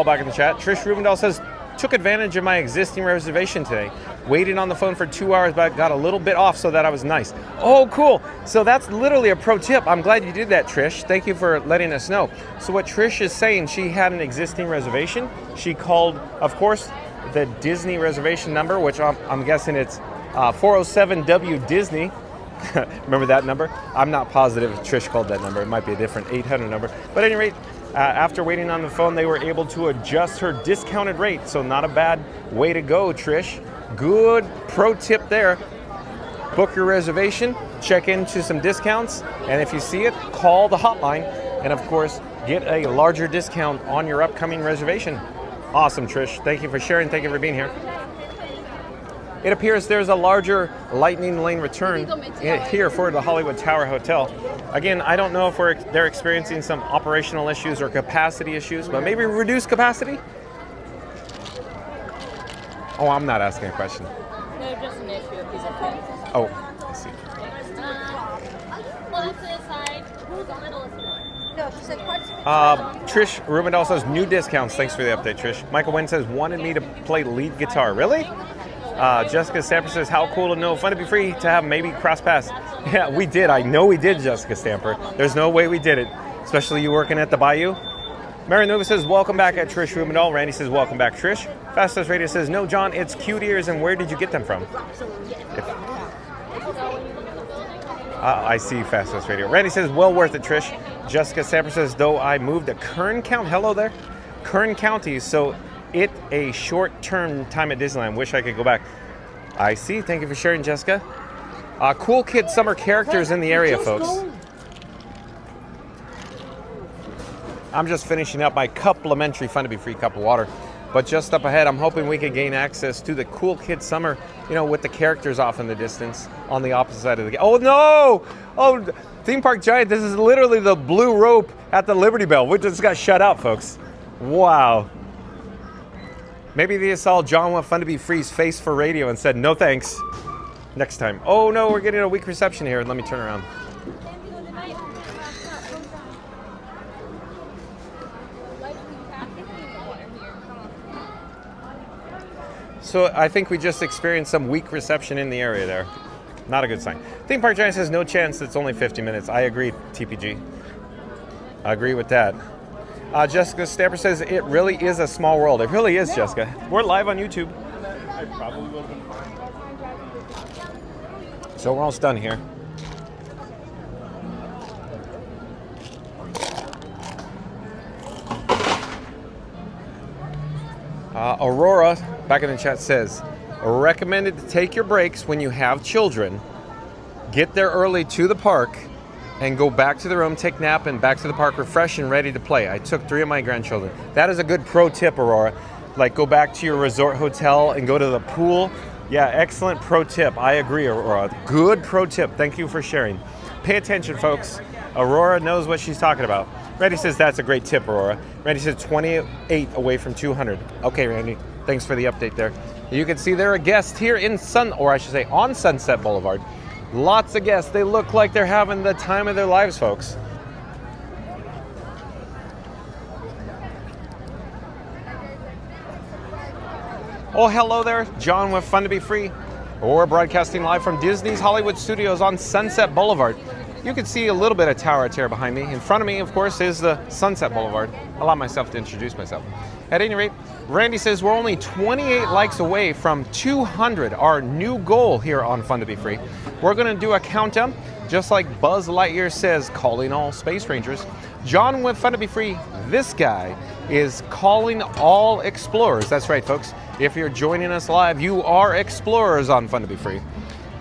back in the chat. Trish Rubendahl says, took advantage of my existing reservation today. Waited on the phone for 2 hours, but got a little bit off, so that I was nice. Oh, cool. So that's literally a pro tip. I'm glad you did that, Trish. Thank you for letting us know. So what Trish is saying, she had an existing reservation. She called, of course, the Disney reservation number, which I'm guessing it's 407W Disney. Remember that number? I'm not positive if Trish called that number. It might be a different 800 number. But at any rate, after waiting on the phone, they were able to adjust her discounted rate. So not a bad way to go, Trish. Good pro tip there. Book your reservation, check into some discounts, and if you see it, call the hotline, and of course, get a larger discount on your upcoming reservation. Awesome, Trish. Thank you for sharing. Thank you for being here. It appears there's a larger lightning lane return here for the Hollywood Tower Hotel. Again, I don't know if they're experiencing some operational issues or capacity issues, but maybe reduced capacity? Oh, I'm not asking a question. No, just an issue of these effects. Oh, I see. Well, to the side. Who's the littlest one? No, she said parts. Trish Rubendahl says new discounts. Thanks for the update, Trish. Michael Wynn says wanted me to play lead guitar. Really? Jessica Stamper says, how cool to know. Fun to be free to have maybe cross pass. Yeah, we did. I know we did, Jessica Stamper. There's no way we did it, especially you working at the Bayou. Mary Nova says, welcome back at Trish Rubendahl. Randy says, welcome back, Trish. Fastest Radio says, no, John, it's cute ears, and where did you get them from? I see Fastest Radio. Randy says, well worth it, Trish. Jessica Stamper says, though I moved to Kern County. Hello there. Kern County, so it a short-term time at Disneyland. Wish I could go back. I see. Thank you for sharing, Jessica. Cool kid summer characters in the area, folks. I'm just finishing up my complimentary Fun to Be Free cup of water. But just up ahead, I'm hoping we can gain access to the Cool Kid Summer, you know, with the characters off in the distance on the opposite side of the game. Oh, no! Oh, Theme Park Giant, this is literally the blue rope at the Liberty Bell. We just got shut out, folks. Wow. Maybe they saw John with Fun to Be Free's face for radio and said, no thanks. Next time. Oh, no, we're getting a weak reception here. Let me turn around. So I think we just experienced some weak reception in the area there. Not a good sign. Theme Park Giant says no chance, it's only 50 minutes. I agree, TPG. I agree with that. Jessica Stamper says it really is a small world. It really is, Jessica. We're live on YouTube. I probably would have been fine. So we're almost done here. Aurora, back in the chat, says, recommended to take your breaks when you have children, get there early to the park, and go back to the room, take a nap, and back to the park refreshed and ready to play. I took 3 of my grandchildren. That is a good pro tip, Aurora. Like, go back to your resort hotel and go to the pool. Yeah, excellent pro tip. I agree, Aurora. Good pro tip. Thank you for sharing. Pay attention, folks. Aurora knows what she's talking about. Randy says that's a great tip, Aurora. Randy says 28 away from 200. Okay, Randy. Thanks for the update there. You can see they're a guest here in on Sunset Boulevard. Lots of guests. They look like they're having the time of their lives, folks. Oh, hello there. John with Fun to Be Free. We're broadcasting live from Disney's Hollywood Studios on Sunset Boulevard. You can see a little bit of Tower of Terror behind me. In front of me, of course, is the Sunset Boulevard. Allow myself to introduce myself. At any rate, Randy says we're only 28 likes away from 200, our new goal here on Fun to Be Free. We're going to do a countdown, just like Buzz Lightyear says, calling all space rangers. John with Fun to Be Free, this guy is calling all explorers. That's right, folks. If you're joining us live, you are explorers on Fun to Be Free.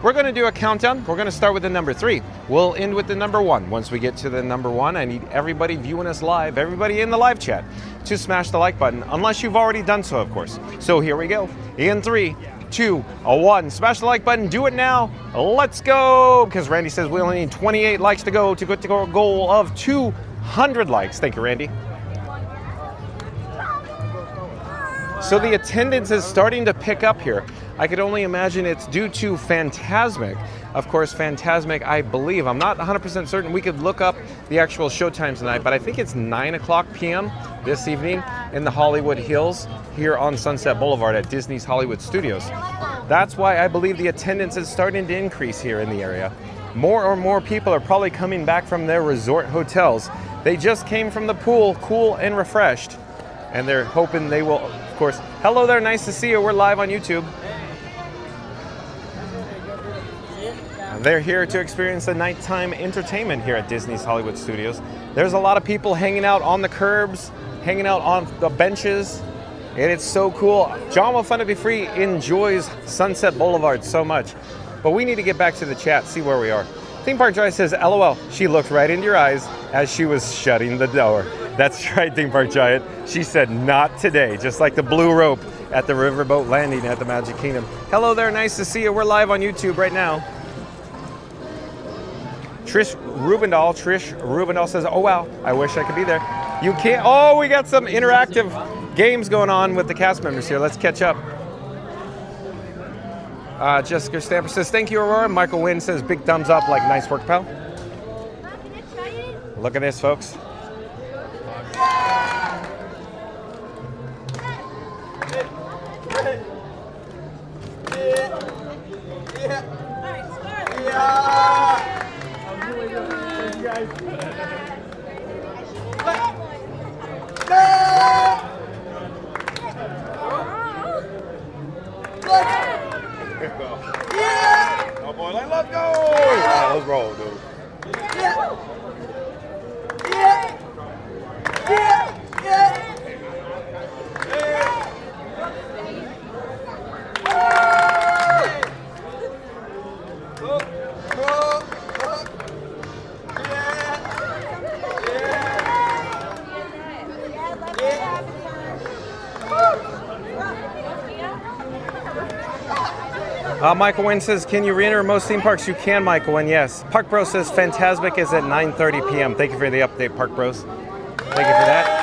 We're going to do a countdown. We're going to start with the number 3. We'll end with the number 1. Once we get to the number 1, I need everybody viewing us live, everybody in the live chat, to smash the like button, unless you've already done so, of course. So here we go. In 3, 2, 1. Smash the like button. Do it now. Let's go. Because Randy says we only need 28 likes to go to get to our goal of 200 likes. Thank you, Randy. So the attendance is starting to pick up here. I could only imagine it's due to Fantasmic. Of course, Fantasmic, I believe, I'm not 100% certain. We could look up the actual showtime tonight, but I think it's 9 o'clock p.m. this evening in the Hollywood Hills here on Sunset Boulevard at Disney's Hollywood Studios. That's why I believe the attendance is starting to increase here in the area. More and more people are probably coming back from their resort hotels. They just came from the pool, cool and refreshed, and they're hoping they will, of course. Hello there, nice to see you. We're live on YouTube. They're here to experience the nighttime entertainment here at Disney's Hollywood Studios. There's a lot of people hanging out on the curbs, hanging out on the benches, and it's so cool. John with Fun to Be Free enjoys Sunset Boulevard so much, but we need to get back to the chat, see where we are. Theme Park Giant says, LOL, she looked right into your eyes as she was shutting the door. That's right, Theme Park Giant. She said, not today, just like the blue rope at the riverboat landing at the Magic Kingdom. Hello there, nice to see you. We're live on YouTube right now. Trish Rubendahl says, oh wow, I wish I could be there. You can't. Oh, we got some interactive games going on with the cast members here. Let's catch up. Jessica Stamper says, thank you, Aurora. Michael Wynn says, big thumbs up, like nice work, pal. Look at this, folks. Oh boy, let's go! Right, let's roll, dude. Michael Wynn says, can you re-enter most theme parks? You can, Michael Wynn, yes. Park Bros says, Fantasmic is at 9:30 p.m. Thank you for the update, Park Bros. Thank you for that.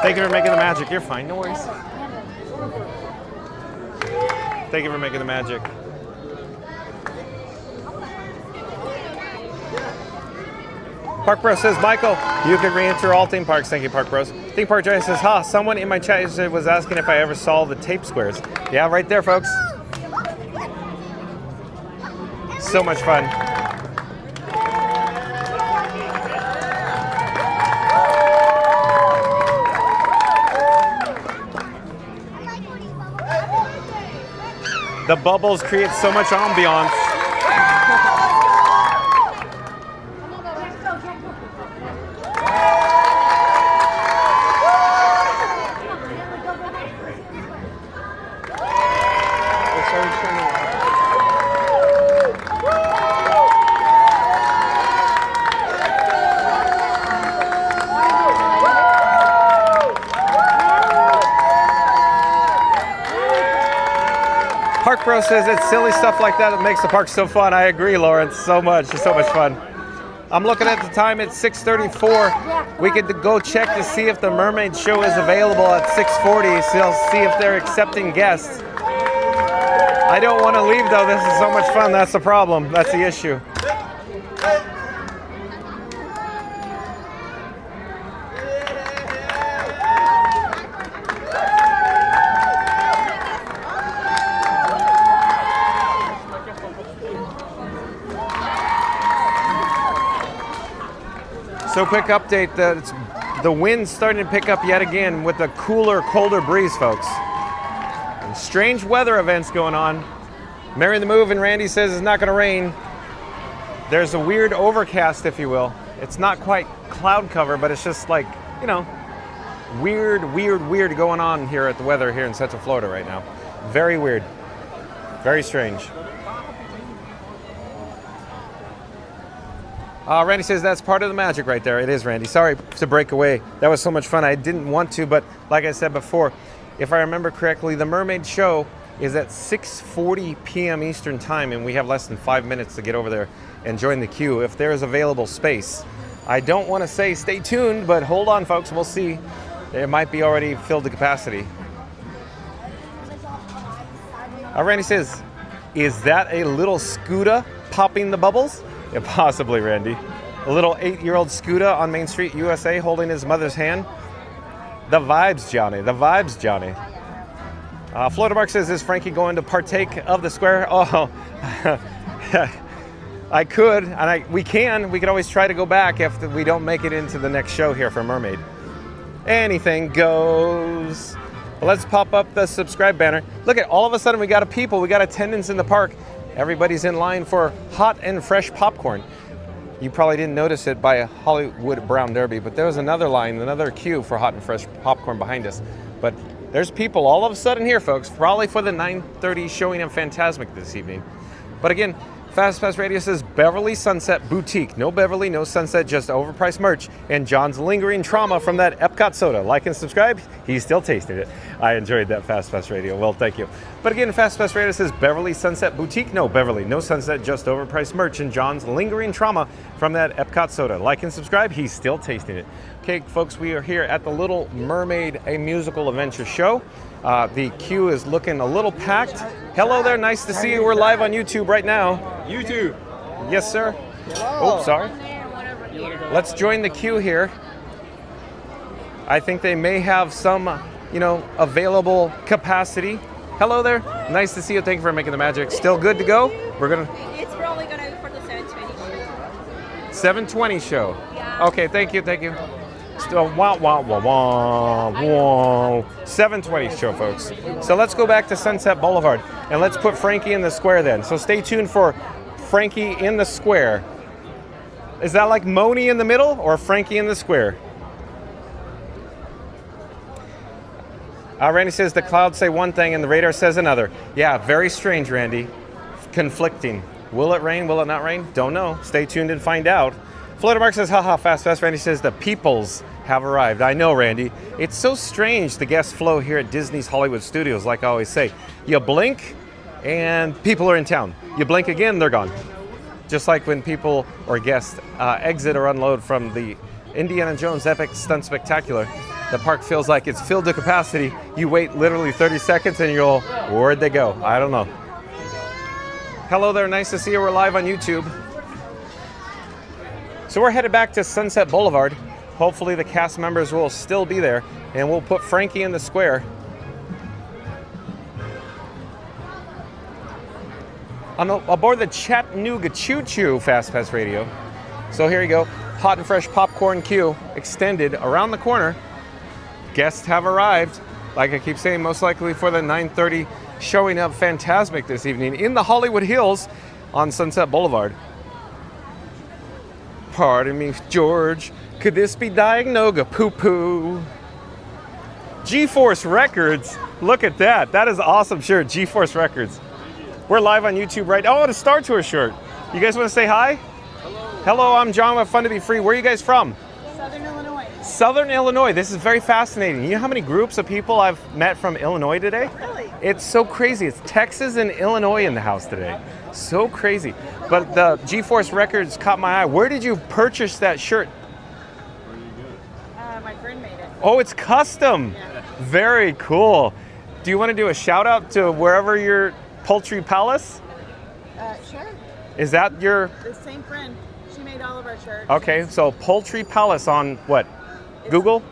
Thank you for making the magic. You're fine, no worries. Thank you for making the magic. Park Bros says, Michael, you can re-enter all theme parks. Thank you, Park Bros. Theme Park Giant says, someone in my chat was asking if I ever saw the tape squares. Yeah, right there, folks. So much fun. The bubbles create so much ambiance. Bro says it's silly stuff like that makes the park so fun. I agree, Lawrence, so much. It's so much fun. I'm looking at the time, it's 6:34. We could go check to see if the mermaid show is available at 6:40, so see if they're accepting guests. I don't want to leave though, this is so much fun, that's the problem, that's the issue. So quick update, the wind's starting to pick up yet again with a cooler, colder breeze, folks. And strange weather events going on. Mary the Move and Randy says it's not going to rain. There's a weird overcast, if you will. It's not quite cloud cover, but it's just like, you know, weird going on here at the weather here in Central Florida right now. Very weird. Very strange. Randy says that's part of the magic right there. It is, Randy. Sorry to break away. That was so much fun. I didn't want to, but like I said before, if I remember correctly, the Mermaid Show is at 6:40 p.m. Eastern Time, and we have less than 5 minutes to get over there and join the queue if there is available space. I don't want to say stay tuned, but hold on, folks. We'll see. It might be already filled to capacity. Randy says, is that a little Scooter popping the bubbles? Yeah, possibly, Randy. A little 8-year-old Scooter on Main Street, USA, holding his mother's hand. The vibes, Johnny. The vibes, Johnny. Florida Mark says, is Frankie going to partake of the square? Oh, I could, and we can. We could always try to go back if we don't make it into the next show here for Mermaid. Anything goes. Well, let's pop up the subscribe banner. Look at all of a sudden we got we got attendance in the park. Everybody's in line for hot and fresh popcorn. You probably didn't notice it by a Hollywood Brown Derby, but there was another line, another queue for hot and fresh popcorn behind us. But there's people all of a sudden here, folks, probably for the 9:30 showing of Fantasmic this evening. But again, Fast Pass Radio says Beverly Sunset Boutique. No Beverly, no Sunset, just overpriced merch. And John's lingering trauma from that Epcot soda. Like and subscribe. He's still tasting it. I enjoyed that, Fast Pass Radio. Well, thank you. But again, Fast Pass Radio says Beverly Sunset Boutique. No Beverly, no Sunset, just overpriced merch. And John's lingering trauma from that Epcot soda. Like and subscribe. He's still tasting it. Okay, folks, we are here at the Little Mermaid, a musical adventure show. The queue is looking a little packed. Hello there, nice to see you. We're live on YouTube right now. YouTube. Yes, sir. Hello. Oops, sorry. Let's join the queue here. I think they may have some, available capacity. Hello there. Nice to see you. Thank you for making the magic. Still good to go? It's probably gonna be for the 7:20 show. 7:20 show. Yeah. Okay, thank you. Still, 7:20 show, folks. So let's go back to Sunset Boulevard and let's put Frankie in the square then. So stay tuned for Frankie in the square. Is that like Moni in the middle or Frankie in the square? Randy says the clouds say one thing and the radar says another. Yeah, very strange, Randy. Conflicting. Will it rain? Will it not rain? Don't know. Stay tuned and find out. Florida Mark says, haha, fast. Randy says, the peoples have arrived. I know, Randy. It's so strange, the guest flow here at Disney's Hollywood Studios, like I always say. You blink, and people are in town. You blink again, they're gone. Just like when people or guests exit or unload from the Indiana Jones Epic Stunt Spectacular, the park feels like it's filled to capacity. You wait literally 30 seconds, and you'll, where'd they go? I don't know. Hello there, nice to see you. We're live on YouTube. So we're headed back to Sunset Boulevard. Hopefully the cast members will still be there, and we'll put Frankie in the square. Aboard the Chattanooga Choo Choo Fast Pass Radio. So here you go, hot and fresh popcorn queue extended around the corner. Guests have arrived. Like I keep saying, most likely for the 9:30 showing of Fantasmic this evening in the Hollywood Hills on Sunset Boulevard. Pardon me, George. Could this be Diagnoga poo-poo? G-Force Records. Look at that. That is an awesome shirt, G-Force Records. We're live on YouTube right now. Oh, the Star Tour shirt. You guys want to say hi? Hello, I'm John with Fun to Be Free. Where are you guys from? Southern Illinois. Southern Illinois. This is very fascinating. You know how many groups of people I've met from Illinois today? Really? It's so crazy. It's Texas and Illinois in the house today. So crazy. But the G-Force Records caught my eye. Where did you purchase that shirt? My friend made it. Oh, it's custom. Yeah. Very cool. Do you want to do a shout out to wherever your Poultry Palace? Sure. Is that your... The same friend. She made all of our shirts. Okay, so Poultry Palace on what? Google?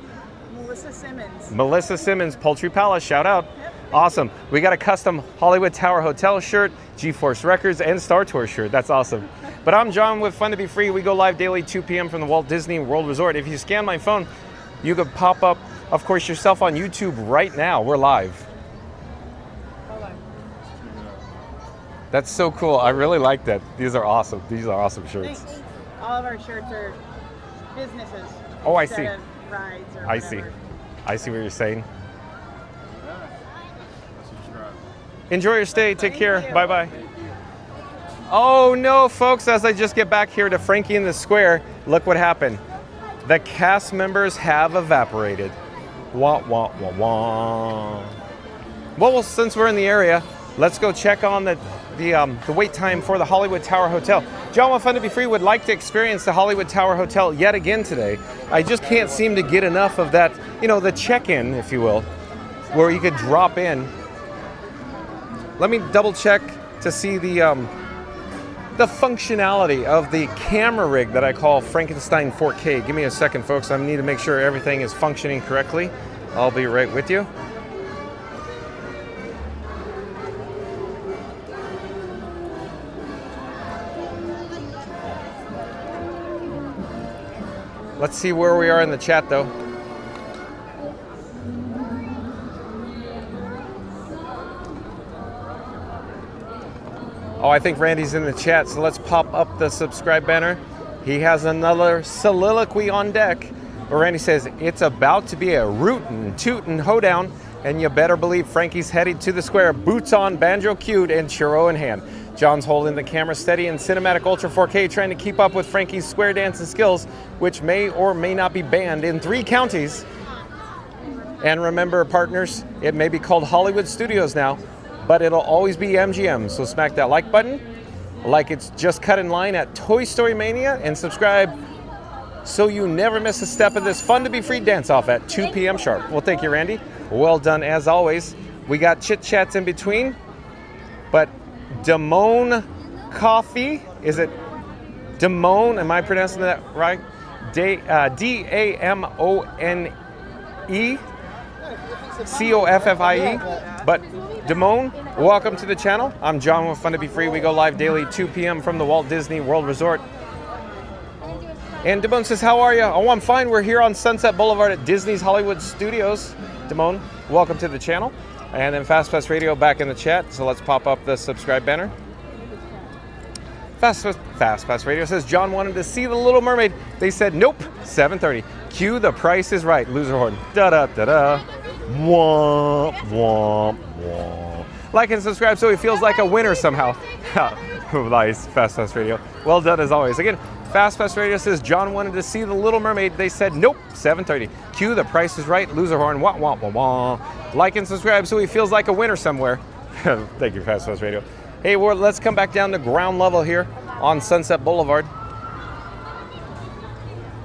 Melissa Simmons. Melissa Simmons, Poultry Palace, shout out. Awesome. We got a custom Hollywood Tower Hotel shirt, G-Force Records, and Star Tours shirt. That's awesome. But I'm John with Fun to Be Free. We go live daily 2 p.m. from the Walt Disney World Resort. If you scan my phone, you could pop up, of course, yourself on YouTube right now. We're live. That's so cool. I really like that. These are awesome. These are awesome shirts. All of our shirts are businesses. Oh, I instead see. of rides or I see. whatever. I see what you're saying. Enjoy your stay. Take care. Bye-bye. Oh no, folks, as I just get back here to Frankie in the Square, look what happened. The cast members have evaporated. Wah, wah, wah, wah. Well, since we're in the area, let's go check on the wait time for the Hollywood Tower Hotel. John with Fun to Be Free would like to experience the Hollywood Tower Hotel yet again today. I just can't seem to get enough of that, you know, the check-in, if you will, where you could drop in. Let me double check to see the functionality of the camera rig that I call Frankenstein 4K. Give me a second, folks. I need to make sure everything is functioning correctly. I'll be right with you. Let's see where we are in the chat, though. Oh, I think Randy's in the chat, so let's pop up the subscribe banner. He has another soliloquy on deck. But Randy says, it's about to be a rootin', tootin' hoedown, and you better believe Frankie's headed to the square, boots on, banjo cued, and churro in hand. John's holding the camera steady in cinematic Ultra 4K, trying to keep up with Frankie's square dancing skills, which may or may not be banned in 3 counties. And remember, partners, it may be called Hollywood Studios now, but it'll always be MGM. So smack that like button, like it's just cut in line at Toy Story Mania, and subscribe so you never miss a step of this Fun to Be Free dance-off at 2 p.m. sharp. Well, thank you, Randy. Well done, as always. We got chit-chats in between, but Damone Coffee, is it Damone? Am I pronouncing that right? D-A-M-O-N-E C-O-F-F-I-E. But Damone, welcome to the channel. I'm John with Fun to Be Free. We go live daily 2 p.m. from the Walt Disney World Resort. And Damone says, how are you? Oh, I'm fine. We're here on Sunset Boulevard at Disney's Hollywood Studios. Damone, welcome to the channel. And then Fast Pass Radio back in the chat. So let's pop up the subscribe banner. Fast Pass Radio says, John wanted to see The Little Mermaid. They said, nope, 7:30. Cue The Price is Right. Loser horn. Da-da-da-da. Womp, womp, womp. Like and subscribe so he feels like a winner somehow. Nice, Fast Pass Radio. Well done as always. Again, Fast Pass Radio says, John wanted to see The Little Mermaid. They said, nope, 7:30. Cue The Price is Right. Loser horn. Womp, womp, womp, womp. Like and subscribe so he feels like a winner somewhere. Thank you, Fast Pass Radio. Hey, let's come back down to ground level here on Sunset Boulevard.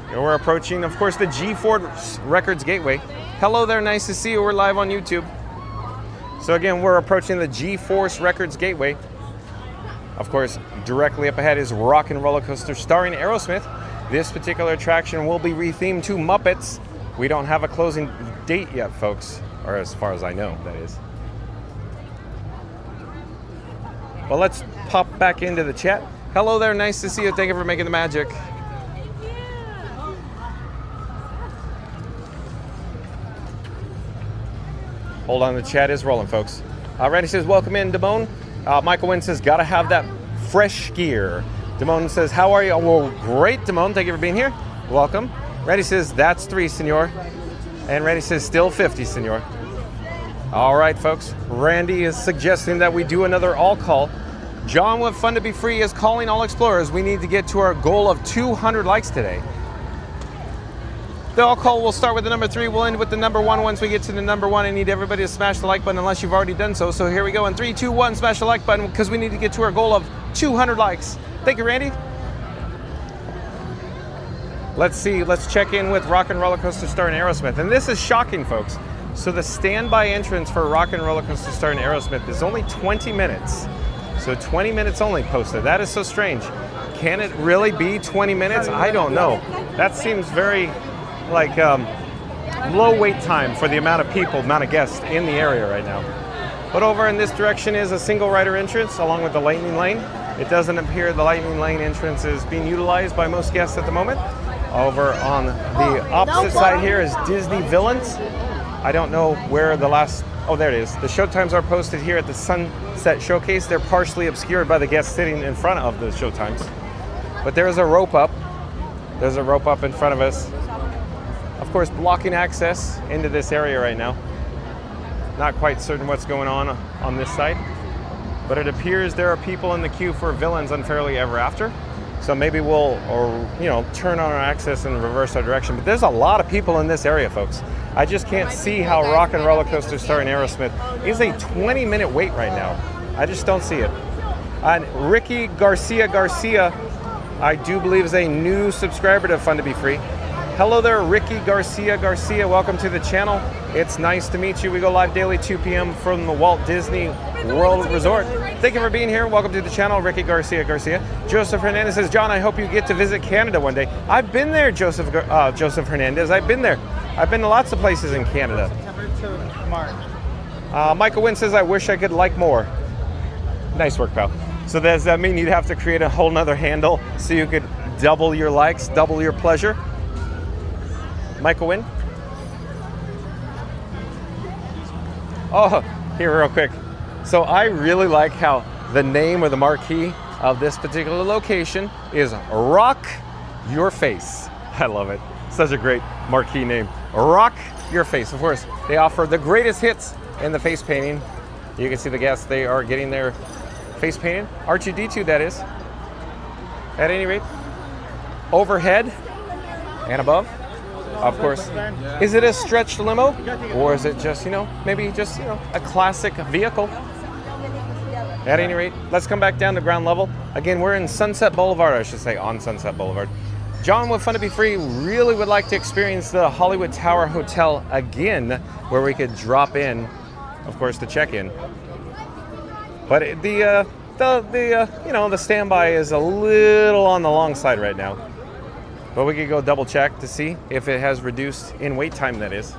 And we're approaching, of course, the G-Force Records Gateway. Hello there, nice to see you. We're live on YouTube. So again, we're approaching the G-Force Records Gateway. Of course, directly up ahead is Rock and Roller Coaster starring Aerosmith. This particular attraction will be rethemed to Muppets. We don't have a closing date yet, folks, or as far as I know, that is. Well, let's pop back into the chat. Hello there, nice to see you. Thank you for making the magic. Hold on, the chat is rolling, folks. Randy says, welcome in, Damone. Michael Wynn says, gotta have that fresh gear. Damone says, how are you? Oh, well, great, Damone. Thank you for being here. Welcome. Randy says, that's 3, senor. And Randy says, still 50, senor. All right, folks. Randy is suggesting that we do another all call. John with Fun to Be Free is calling all explorers. We need to get to our goal of 200 likes today. The all call will start with the number 3. We'll end with the number 1. Once we get to the number 1, I need everybody to smash the like button unless you've already done so. So here we go. In 3, 2, 1, smash the like button because we need to get to our goal of 200 likes. Thank you, Randy. Let's see. Let's check in with Rock and Roller Coaster Star and Aerosmith. And this is shocking, folks. So the standby entrance for Rock and Roller Coaster Star and Aerosmith is only 20 minutes. So 20 minutes only posted. That is so strange. Can it really be 20 minutes? I don't know. That seems very like low wait time for the amount of people, amount of guests in the area right now. But over in this direction is a single rider entrance along with the lightning lane. It doesn't appear the lightning lane entrance is being utilized by most guests at the moment. Over on the opposite side here is Disney Villains. I don't know where the last, oh there it is. The showtimes are posted here at the Sunset Showcase. They're partially obscured by the guests sitting in front of the showtimes. But there is a rope up. There's a rope up in front of us. Of course, blocking access into this area right now. Not quite certain what's going on this side. But it appears there are people in the queue for Villains Unfairly Ever After. So maybe we'll, turn on our access and reverse our direction. But there's a lot of people in this area, folks. I just can't see how Rock and Roller Coaster Star and Aerosmith is a 20-minute wait right now. I just don't see it. And Ricky Garcia, I do believe is a new subscriber to Fun to Be Free. Hello there, Ricky Garcia. Welcome to the channel. It's nice to meet you. We go live daily 2 p.m. from the Walt Disney World Resort. Thank you for being here. Welcome to the channel, Ricky Garcia. Joseph Hernandez says, John, I hope you get to visit Canada one day. I've been there, Joseph Hernandez. I've been there. I've been to lots of places in Canada. September to March. Michael Wynn says, I wish I could like more. Nice work, pal. So does that mean you'd have to create a whole nother handle so you could double your likes, double your pleasure? Michael Wynn? Oh, here real quick. So I really like how the name or the marquee of this particular location is Rock Your Face. I love it. Such a great marquee name. Rock Your Face. Of course, they offer the greatest hits in the face painting. You can see the guests, they are getting their face painted. R2-D2, that is. At any rate, overhead and above, of course. Is it a stretched limo? Or is it just, maybe just, a classic vehicle? At any rate, let's come back down to ground level. Again, we're in Sunset Boulevard, I should say, on Sunset Boulevard. John with Fun to Be Free really would like to experience the Hollywood Tower Hotel again, where we could drop in, of course, to check in. But the standby is a little on the long side right now. But we could go double check to see if it has reduced in wait time, that is.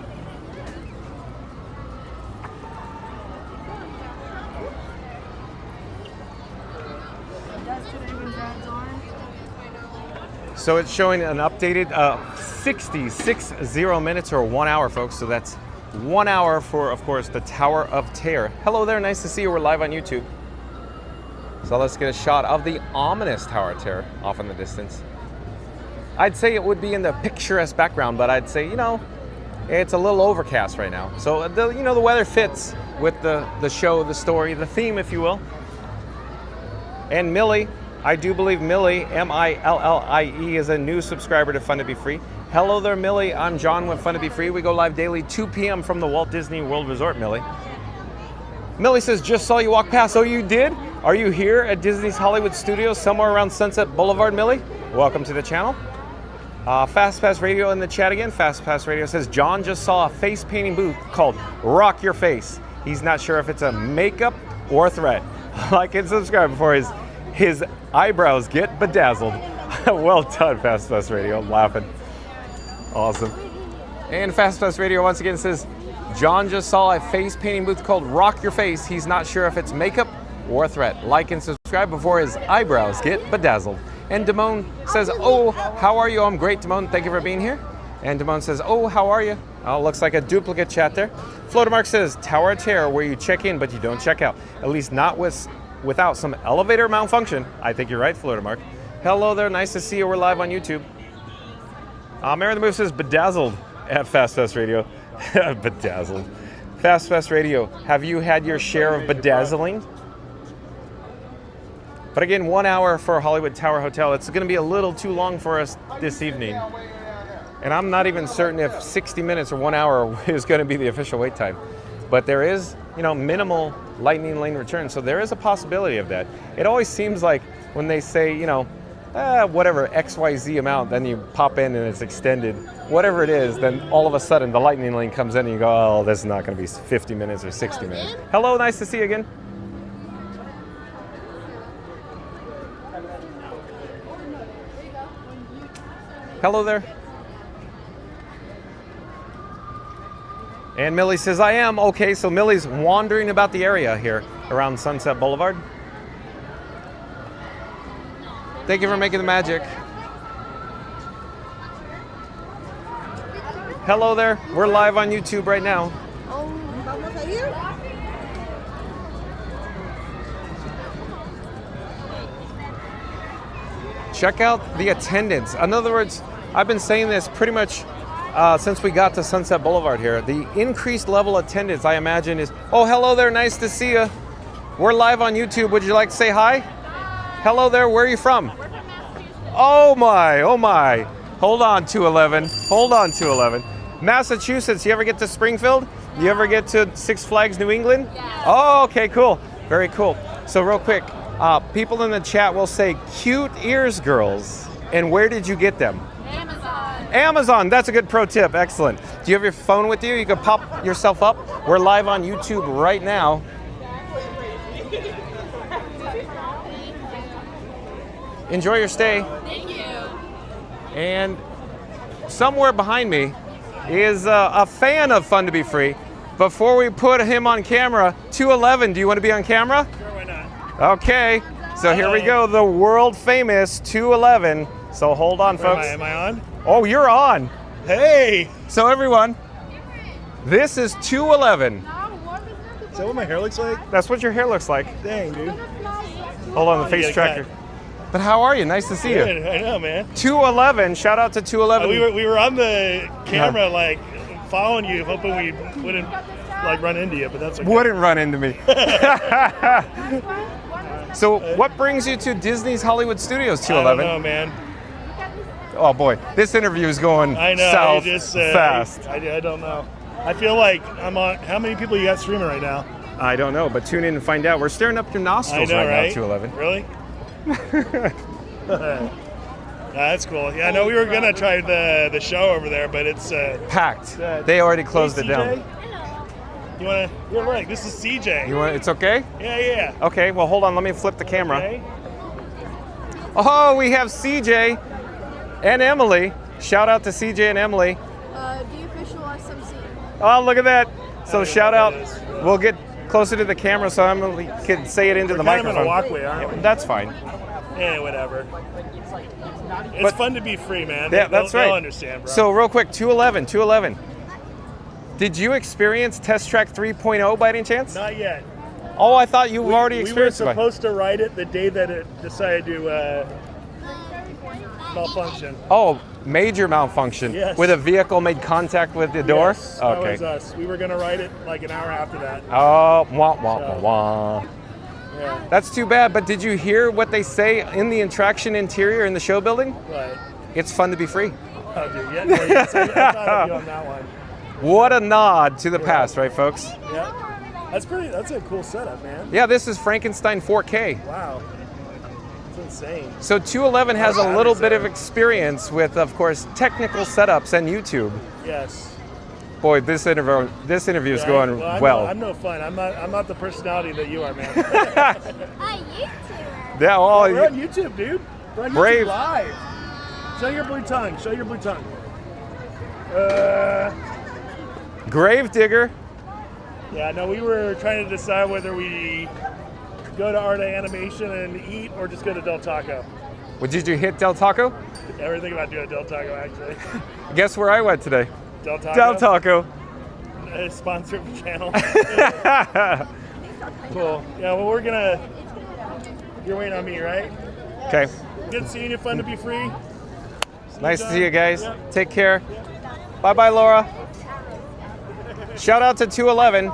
So it's showing an updated 60 minutes or 1 hour, folks. So that's 1 hour for, of course, the Tower of Terror. Hello there, nice to see you. We're live on YouTube. So let's get a shot of the ominous Tower of Terror off in the distance. I'd say it would be in the picturesque background, but I'd say, it's a little overcast right now. So, the weather fits with the show, the story, the theme, if you will. And Millie, I do believe Millie, M-I-L-L-I-E, is a new subscriber to Fun to Be Free. Hello there, Millie. I'm John with Fun to Be Free. We go live daily 2 p.m. from the Walt Disney World Resort, Millie. Millie says, just saw you walk past. Oh, you did? Are you here at Disney's Hollywood Studios, somewhere around Sunset Boulevard, Millie? Welcome to the channel. Fast Pass Radio in the chat again. Fast Pass Radio says, John just saw a face painting booth called Rock Your Face. He's not sure if it's a makeup or a threat. Like and subscribe before his eyebrows get bedazzled. Well done, Fast Pass Radio. I'm laughing. Awesome. And Fast Pass Radio once again says, John just saw a face painting booth called Rock Your Face. He's not sure if it's makeup or a threat. Like and subscribe before his eyebrows get bedazzled. And Damone says, oh, how are you? I'm great, Damone. Thank you for being here. And Damone says, oh, how are you? Oh, looks like a duplicate chat there. Floatermark says, Tower of Terror, where you check in, but you don't check out. At least not without some elevator malfunction. I think you're right, Floatermark. Hello there. Nice to see you. We're live on YouTube. Mary the Move says, bedazzled at Fast Fast Radio. Bedazzled. Fast Fast Radio, have you had your share of bedazzling? But again, 1 hour for Hollywood Tower Hotel. It's going to be a little too long for us this evening. And I'm not even certain if 60 minutes or 1 hour is going to be the official wait time. But there is, minimal lightning lane return. So there is a possibility of that. It always seems like when they say, whatever XYZ amount, then you pop in and it's extended, whatever it is, then all of a sudden the lightning lane comes in and you go, oh, this is not going to be 50 minutes or 60 minutes. Hello, nice to see you again. Hello there. And Millie says, I am. Okay, so Millie's wandering about the area here around Sunset Boulevard. Thank you for making the magic. Hello there. We're live on YouTube right now. Check out the attendance. In other words, I've been saying this pretty much since we got to Sunset Boulevard here. The increased level attendance, I imagine, is, oh, hello there, nice to see you. We're live on YouTube. Would you like to say hi? Hello there, where are you from? We're from Massachusetts. Oh my. Hold on, 211. Hold on, 211. Massachusetts, you ever get to Springfield? You ever get to Six Flags New England? Yeah. Oh, okay, cool. Very cool. So real quick, people in the chat will say, cute ears, girls. And where did you get them? Amazon, that's a good pro tip, excellent. Do you have your phone with you? You can pop yourself up. We're live on YouTube right now. Enjoy your stay. Thank you. And somewhere behind me is a fan of Fun to Be Free. Before we put him on camera, 211, do you want to be on camera? Sure, why not? Okay, so here we go, the world famous 211. So hold on, folks. Am I on? Oh, you're on. Hey. So everyone, this is 211. Is that what my hair looks like? That's what your hair looks like. Dang, dude. Hold on, the face tracker. But how are you? Nice to see you. Good, I know, man. 211. Shout out to 211. We were on the camera, following you, hoping we wouldn't run into you, but that's okay. Wouldn't run into me. So, what brings you to Disney's Hollywood Studios, 211? I don't know, man. Oh boy, this interview is going south fast. I don't know. I feel like I'm on. How many people you got streaming right now? I don't know, but tune in and find out. We're staring up your nostrils right now, 211. Really? That's cool. Yeah, I know we were gonna try the show over there, but it's packed. They already closed it down. You wanna? You're right. This is CJ. You want? It's okay. Yeah. Okay. Well, hold on. Let me flip the camera. Okay. Oh, we have CJ and Emily. Shout out to CJ and Emily. Do you visualize some scene? Oh, look at that. So shout out. We'll get closer to the camera so Emily can say it into the microphone. We're kind of in a walkway, aren't we? That's fine. Yeah, whatever. It's fun to be free, man. Yeah, that's right. They'll understand, bro. So real quick, 211. Did you experience Test Track 3.0 by any chance? Not yet. Oh, I thought you already experienced it. We were supposed to ride it the day that it decided to malfunction. Oh, major malfunction. Yes. With a vehicle made contact with the door? Yes, that was us. We were going to ride it like an hour after that. Oh, wah. Yeah. That's too bad, but did you hear what they say in the attraction interior in the show building? What? It's fun to be free. Oh, dude, yes, I thought of you on that one. What a nod to the past, right, folks? Yeah. That's a cool setup, man. Yeah, this is Frankenstein 4K. Wow. It's insane. So 211 has a little bit of experience with, of course, technical setups and YouTube. Yes. Boy, this interview is going well. I'm no fun. I'm not the personality that you are, man. Yeah, well, we're on YouTube, dude. We're on brave. YouTube live. Show your blue tongue. Show your blue tongue. Grave digger. Yeah, no, we were trying to decide whether we go to Art Animation and eat or just go to Del Taco. Did you hit Del Taco? Never think about doing Del Taco, actually. Guess where I went today? Del Taco. Del Taco. Sponsor of the channel. Cool. Yeah, well, you're waiting on me, right? Okay. Good seeing you. Fun to be free. Nice to see you guys. Yep. Take care. Bye-bye, Laura. Shout out to 211.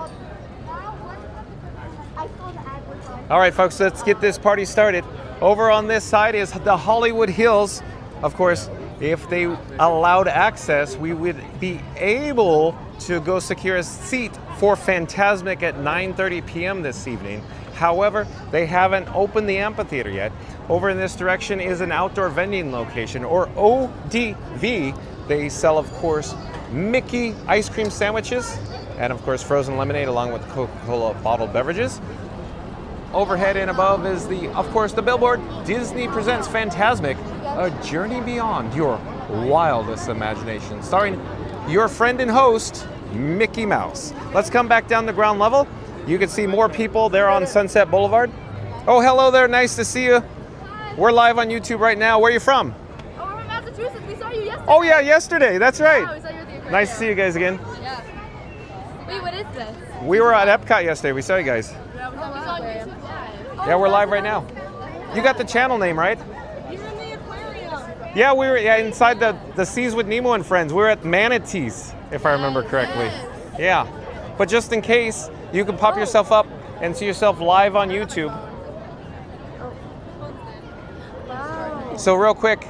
All right, folks, let's get this party started. Over on this side is the Hollywood Hills. Of course, if they allowed access, we would be able to go secure a seat for Fantasmic at 9:30 p.m. this evening. However, they haven't opened the amphitheater yet. Over in this direction is an outdoor vending location, or ODV. They sell, of course, Mickey ice cream sandwiches, and of course frozen lemonade along with Coca-Cola bottled beverages. Overhead and above is of course, the billboard. Disney presents Fantasmic, a journey beyond your wildest imagination, starring your friend and host, Mickey Mouse. Let's come back down to ground level. You can see more people there on Sunset Boulevard. Oh, hello there, nice to see you. We're live on YouTube right now. Where are you from? Oh, we're from Massachusetts. We saw you yesterday. Oh yeah, yesterday, that's right. Yeah, we saw you at the aquarium. Nice to see you guys again. Yeah. Wait, what is this? We were at Epcot yesterday, we saw you guys. Yeah, we saw you live. Yeah, we're live right now. You got the channel name, right? You're in the aquarium. Yeah, we were inside the Seas with Nemo and Friends. We were at Manatees, if I remember correctly. Yeah, but just in case, you can pop yourself up and see yourself live on YouTube. Wow. So real quick,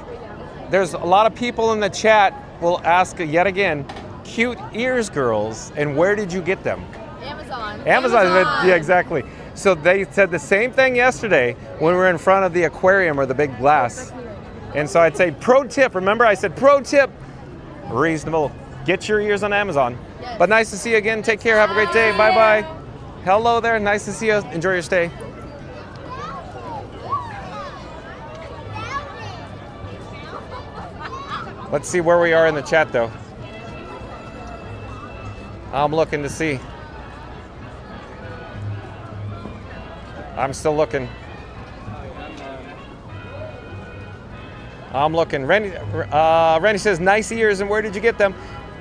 there's a lot of people in the chat will ask yet again, cute ears girls, and where did you get them? Amazon. Yeah, exactly. So they said the same thing yesterday when we were in front of the aquarium or the big glass. And so I'd say, pro tip, remember I said pro tip, reasonable, get your ears on Amazon. Yes. But nice to see you again, take care, have a great day, bye-bye. Hello there, nice to see you, enjoy your stay. Let's see where we are in the chat though. I'm looking to see. I'm still looking. I'm looking. Randy says, nice ears, and where did you get them?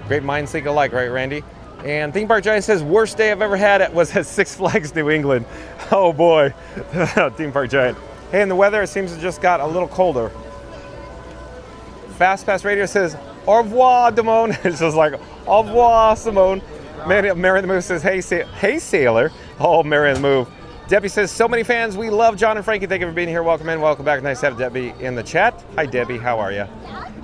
Great minds think alike, right, Randy? And Theme Park Giant says, worst day I've ever had was at Six Flags New England. Oh boy, Theme Park Giant. Hey, and the weather, it seems to just got a little colder. Fast Pass Radio says, au revoir, Damone. It's just like, au revoir, Simone. Mary the Move says, hey, sailor. Oh, Mary the Move. Debbie says, so many fans. We love John and Frankie. Thank you for being here. Welcome in. Welcome back. Nice to have Debbie in the chat. Hi, Debbie. How are you?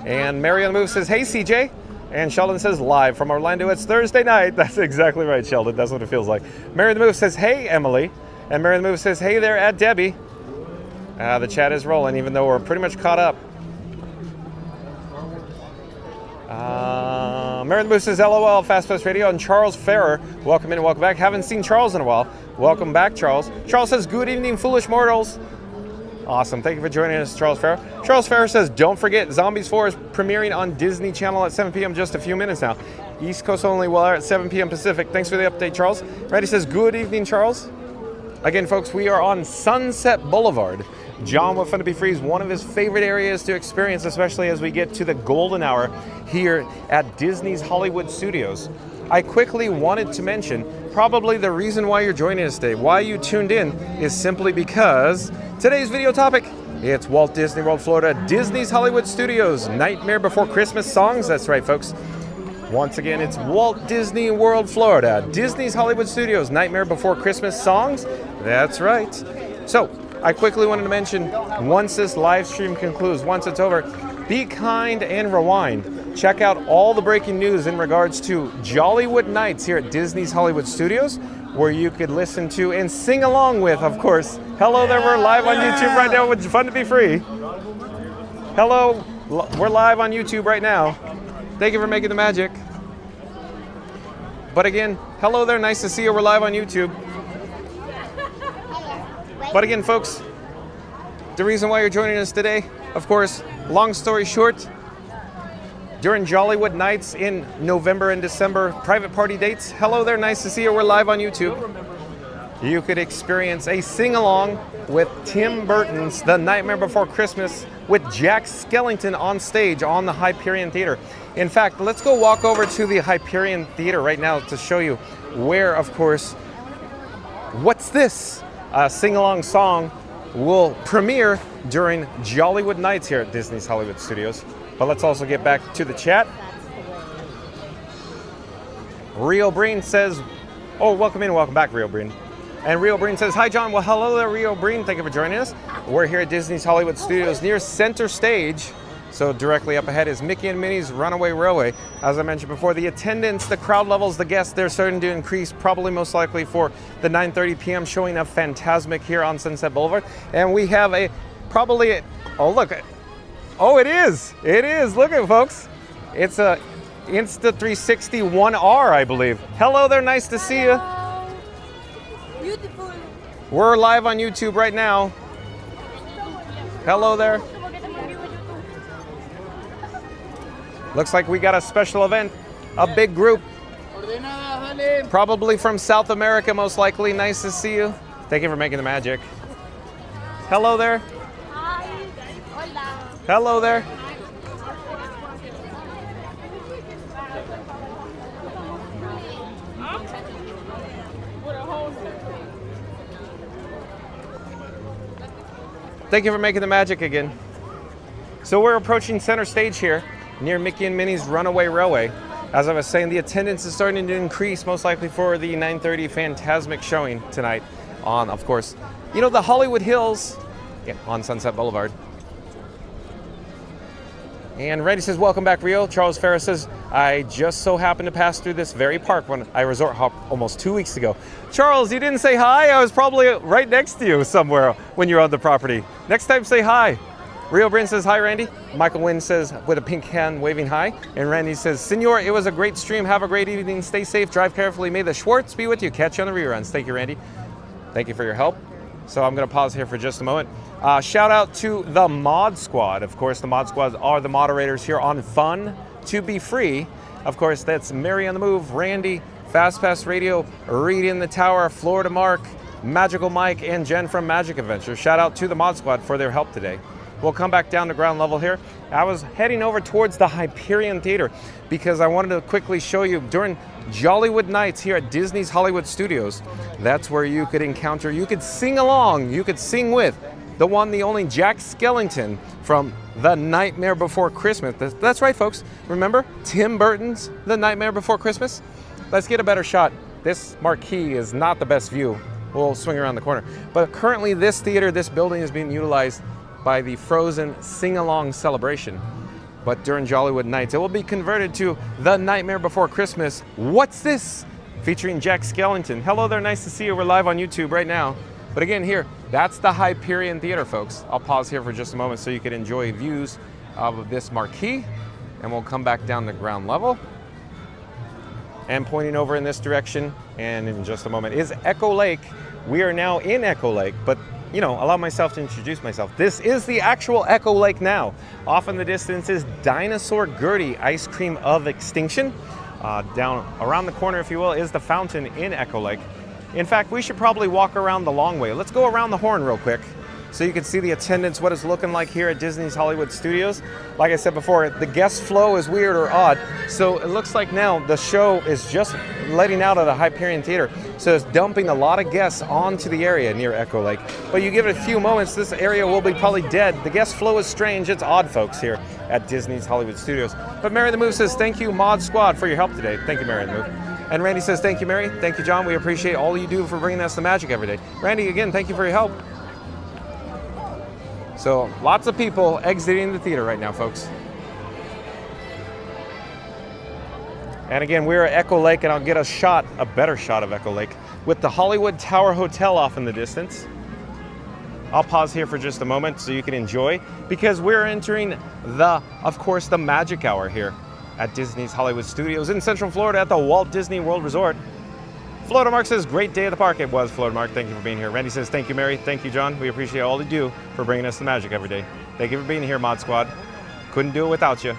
And Mary on the Move says, hey, CJ. And Sheldon says, live from Orlando. It's Thursday night. That's exactly right, Sheldon. That's what it feels like. Mary on the Move says, hey, Emily. And Mary on the Move says, hey there at Debbie. The chat is rolling, even though we're pretty much caught up. Mary on the Move says, LOL, Fast Pass Radio. And Charles Ferrer, welcome in and welcome back. Haven't seen Charles in a while. Welcome back, Charles. Charles says, good evening, foolish mortals. Awesome. Thank you for joining us, Charles Ferrer. Charles Ferrer says, don't forget, Zombies 4 is premiering on Disney Channel at 7 p.m. just a few minutes now. East Coast only will air at 7 p.m. Pacific. Thanks for the update, Charles. Randy says, good evening, Charles. Again, folks, we are on Sunset Boulevard. John with Fun to Be Free is one of his favorite areas to experience, especially as we get to the golden hour here at Disney's Hollywood Studios. I quickly wanted to mention probably the reason why you're joining us today, why you tuned in, is simply because today's video topic, it's Walt Disney World, Florida, Disney's Hollywood Studios, Nightmare Before Christmas songs. That's right, folks. Once again, it's Walt Disney World, Florida, Disney's Hollywood Studios, Nightmare Before Christmas songs. That's right. So, I quickly wanted to mention, once this live stream concludes, once it's over, be kind and rewind. Check out all the breaking news in regards to Jollywood Nights here at Disney's Hollywood Studios, where you could listen to and sing along with, of course. Hello there, we're live on YouTube right now with Fun to Be Free. Hello, we're live on YouTube right now. Thank you for making the magic. But again, hello there, nice to see you. We're live on YouTube. But again, folks, the reason why you're joining us today, of course, long story short, during Jollywood Nights in November and December, private party dates, hello there, nice to see you. We're live on YouTube. You could experience a sing-along with Tim Burton's The Nightmare Before Christmas with Jack Skellington on stage on the Hyperion Theater. In fact, let's go walk over to the Hyperion Theater right now to show you where, of course, What's This? A sing-along song will premiere during Jollywood Nights here at Disney's Hollywood Studios. But let's also get back to the chat. Rio Breen says, oh, welcome in and welcome back, Rio Breen. And Rio Breen says, hi, John. Well, hello there, Rio Breen. Thank you for joining us. We're here at Disney's Hollywood Studios near Center Stage. So directly up ahead is Mickey and Minnie's Runaway Railway. As I mentioned before, the attendance, the crowd levels, the guests, they're starting to increase, probably most likely for the 9:30 p.m. showing of Fantasmic here on Sunset Boulevard. And we have oh look, oh it is, look at it, folks. It's a Insta360 1R, I believe. Hello there, nice to see you. Beautiful. We're live on YouTube right now. Hello there. Looks like we got a special event, a big group. Probably from South America, most likely. Nice to see you. Thank you for making the magic. Hello there. Hi. Hola. Hello there. Thank you for making the magic again. So we're approaching center stage here near Mickey and Minnie's Runaway Railway. As I was saying, the attendance is starting to increase, most likely for the 9:30 Fantasmic showing tonight on, of course, the Hollywood Hills on Sunset Boulevard. And Randy says, welcome back, Rio. Charles Ferris says, I just so happened to pass through this very park when I resort hopped almost 2 weeks ago. Charles, you didn't say hi. I was probably right next to you somewhere when you're on the property. Next time, say hi. Rio Bryn says, hi, Randy. Michael Wynn says, with a pink hand waving hi. And Randy says, Senor, it was a great stream. Have a great evening. Stay safe. Drive carefully. May the Schwartz be with you. Catch you on the reruns. Thank you, Randy. Thank you for your help. So I'm going to pause here for just a moment. Shout out to the Mod Squad. Of course, the Mod Squad are the moderators here on Fun to Be Free. Of course, that's Mary on the Move, Randy, Fast Pass Radio, Reed in the Tower, Florida Mark, Magical Mike, and Jen from Magic Adventure. Shout out to the Mod Squad for their help today. We'll come back down to ground level here. I was heading over towards the Hyperion Theater because I wanted to quickly show you during Jollywood Nights here at Disney's Hollywood Studios. That's where you could sing along, you could sing with the one, the only Jack Skellington from The Nightmare Before Christmas. That's right, folks. Remember Tim Burton's The Nightmare Before Christmas? Let's get a better shot. This marquee is not the best view. We'll swing around the corner. But currently this theater, this building is being utilized by the Frozen Sing-Along Celebration. But during Jollywood Nights, it will be converted to The Nightmare Before Christmas. What's this? Featuring Jack Skellington. Hello there, nice to see you. We're live on YouTube right now. But again, here, that's the Hyperion Theater, folks. I'll pause here for just a moment so you can enjoy views of this marquee, and we'll come back down to ground level. And pointing over in this direction, and in just a moment, is Echo Lake. We are now in Echo Lake, but allow myself to introduce myself. This is the actual Echo Lake now. Off in the distance is Dinosaur Gertie Ice Cream of Extinction. Down around the corner, if you will, is the fountain in Echo Lake. In fact, we should probably walk around the long way. Let's go around the horn real quick so you can see the attendance, what it's looking like here at Disney's Hollywood Studios. Like I said before, the guest flow is weird or odd. So it looks like now the show is just letting out of the Hyperion Theater. So it's dumping a lot of guests onto the area near Echo Lake. But you give it a few moments, this area will be probably dead. The guest flow is strange. It's odd, folks, here at Disney's Hollywood Studios. But Mary the Move says, thank you, Mod Squad, for your help today. Thank you, Mary the Move. And Randy says, thank you, Mary. Thank you, John. We appreciate all you do for bringing us the magic every day. Randy, again, thank you for your help. So lots of people exiting the theater right now, folks. And again, we're at Echo Lake, and I'll get a better shot of Echo Lake with the Hollywood Tower Hotel off in the distance. I'll pause here for just a moment so you can enjoy, because we're entering of course, the magic hour here at Disney's Hollywood Studios in Central Florida at the Walt Disney World Resort. Florida Mark says, great day at the park. It was, Florida Mark. Thank you for being here. Randy says, thank you, Mary. Thank you, John. We appreciate all you do for bringing us the magic every day. Thank you for being here, Mod Squad. Couldn't do it without you.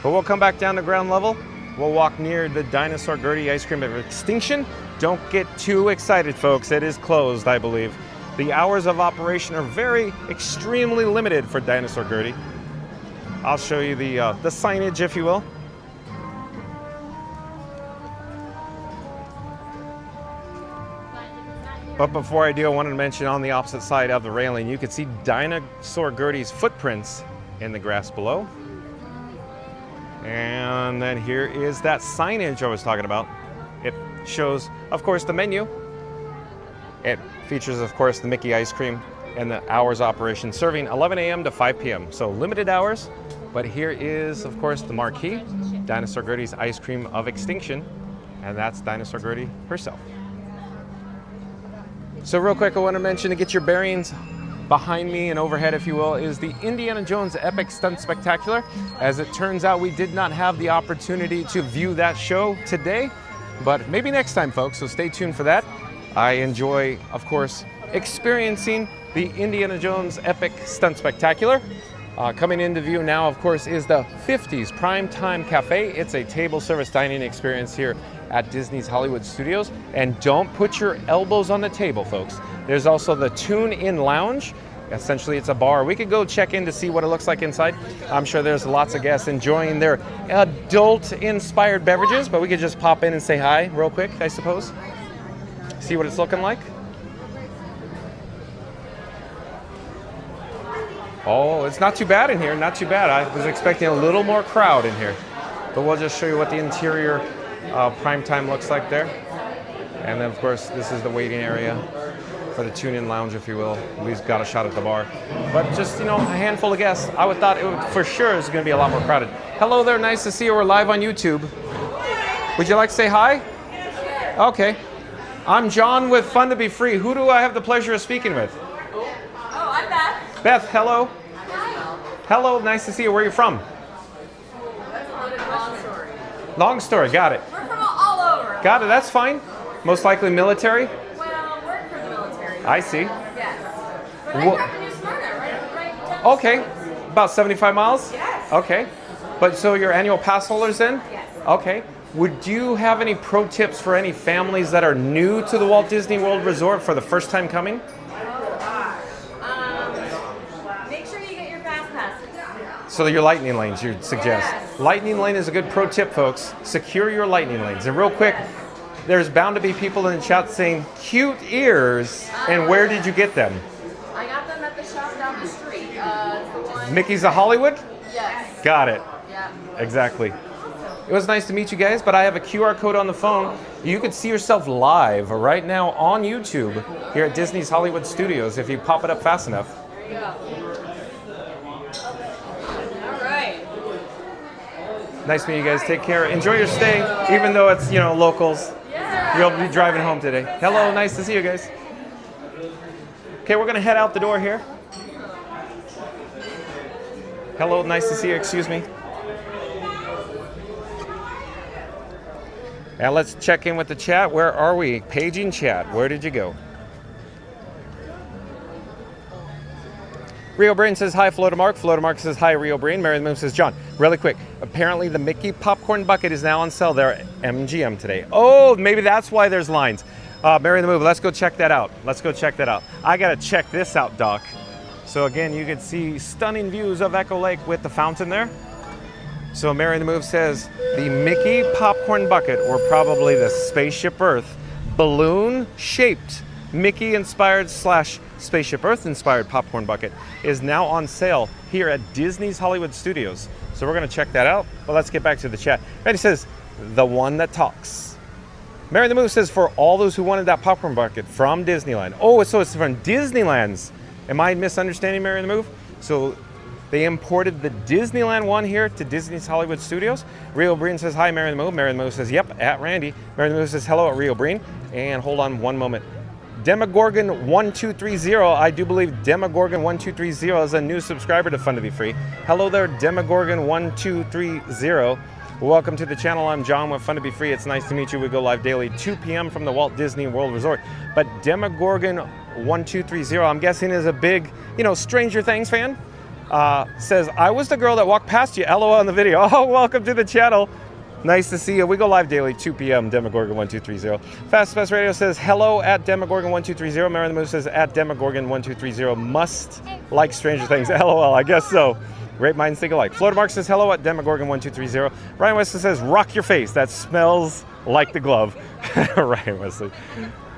But we'll come back down to ground level. We'll walk near the Dinosaur Gertie Ice Cream of Extinction. Don't get too excited, folks. It is closed, I believe. The hours of operation are extremely limited for Dinosaur Gertie. I'll show you the signage, if you will. But before I do, I wanted to mention on the opposite side of the railing, you can see Dinosaur Gertie's footprints in the grass below. And then here is that signage I was talking about. It shows, of course, the menu. It features, of course, the Mickey ice cream and the hours operation, serving 11 a.m. to 5 p.m. So limited hours, but here is, of course, the marquee, Dinosaur Gertie's Ice Cream of Extinction, and that's Dinosaur Gertie herself. So real quick, I want to mention, to get your bearings, behind me and overhead, if you will, is the Indiana Jones Epic Stunt Spectacular. As it turns out, we did not have the opportunity to view that show today, but maybe next time, folks, so stay tuned for that. I enjoy, of course, experiencing the Indiana Jones Epic Stunt Spectacular. Coming into view now, of course, is the 50s Primetime Cafe. It's a table service dining experience here at Disney's Hollywood Studios. And don't put your elbows on the table, folks. There's also the Tune-In Lounge. Essentially, it's a bar. We could go check in to see what it looks like inside. I'm sure there's lots of guests enjoying their adult-inspired beverages, but we could just pop in and say hi real quick, I suppose. See what it's looking like. Oh, it's not too bad in here, not too bad. I was expecting a little more crowd in here. But we'll just show you what the interior Primetime looks like there. And then, of course, this is the waiting area for the Tune-In Lounge, if you will. We've got a shot at the bar. But just, a handful of guests. I would thought it would, for sure, is going to be a lot more crowded. Hello there, nice to see you. We're live on YouTube. Would you like to say hi? Okay. I'm John with Fun to Be Free. Who do I have the pleasure of speaking with? Oh, I'm Beth. Beth, hello. Hi. Hello, nice to see you. Where are you from? That's a long story. Long story, got it. We're from all over. Got it, that's fine. Most likely military? Well, work for the military. I see. Yes. But I grew up in New Smyrna, right down the Okay, about 75 miles? Yes. Okay. But so you're annual pass holders then? Yes. Okay. Would you have any pro tips for any families that are new to the Walt Disney World Resort for the first time coming? Make sure you get your fast passes. So your lightning lanes, you'd suggest. Yes. Lightning lane is a good pro tip, folks. Secure your lightning lanes. And real quick, there's bound to be people in the chat saying, cute ears, and where did you get them? I got them at the shop down the street. It's the one. Mickey's of Hollywood? Yes. Got it. Yeah. Exactly. It was nice to meet you guys, but I have a QR code on the phone. You could see yourself live right now on YouTube here at Disney's Hollywood Studios if you pop it up fast enough. There you go. All right. Nice meeting you guys. Take care. Enjoy your stay, even though it's, locals. You'll be driving home today. Hello, nice to see you guys. Okay, we're gonna head out the door here. Hello, nice to see you, excuse me. Now let's check in with the chat. Where are we? Paging chat. Where did you go? Rio Brain says hi, Flotamark. Flotamark says hi, Rio Brain. Mary the Moon says, John, really quick. Apparently the Mickey popcorn bucket is now on sale there at MGM today. Oh, maybe that's why there's lines. Mary the Moon, let's go check that out. Let's go check that out. I gotta check this out, Doc. So again, you can see stunning views of Echo Lake with the fountain there. So Mary the Move says the Mickey popcorn bucket, or probably the Spaceship Earth balloon-shaped Mickey-inspired / Spaceship Earth-inspired popcorn bucket is now on sale here at Disney's Hollywood Studios. So we're going to check that out. But let's get back to the chat. Randy says, the one that talks. Mary the Move says, for all those who wanted that popcorn bucket from Disneyland. Oh, so it's from Disneyland's. Am I misunderstanding Mary the Move? So they imported the Disneyland one here to Disney's Hollywood Studios. Rio Breen says, hi, Mary the Move. Mary the Move says, yep, at Randy. Mary the Move says, hello at Rio Breen. And hold on one moment. Demogorgon1230, I do believe Demogorgon1230 is a new subscriber to Fun to Be Free. Hello there, Demogorgon1230. Welcome to the channel. I'm John with Fun to Be Free. It's nice to meet you. We go live daily, 2 p.m. from the Walt Disney World Resort. But Demogorgon1230, I'm guessing is a big, Stranger Things fan. Says, I was the girl that walked past you, LOL on the video. Oh, welcome to the channel. Nice to see you. We go live daily, 2 p.m., Demogorgon1230. Fast Radio says, hello at Demogorgon1230. Mary the Moose says, at Demogorgon1230. Must like Stranger Things. LOL, I guess so. Great minds think alike. Florida Mark says, hello at Demogorgon1230. Ryan Wesley says, rock your face. That smells like the glove. Ryan Wesley.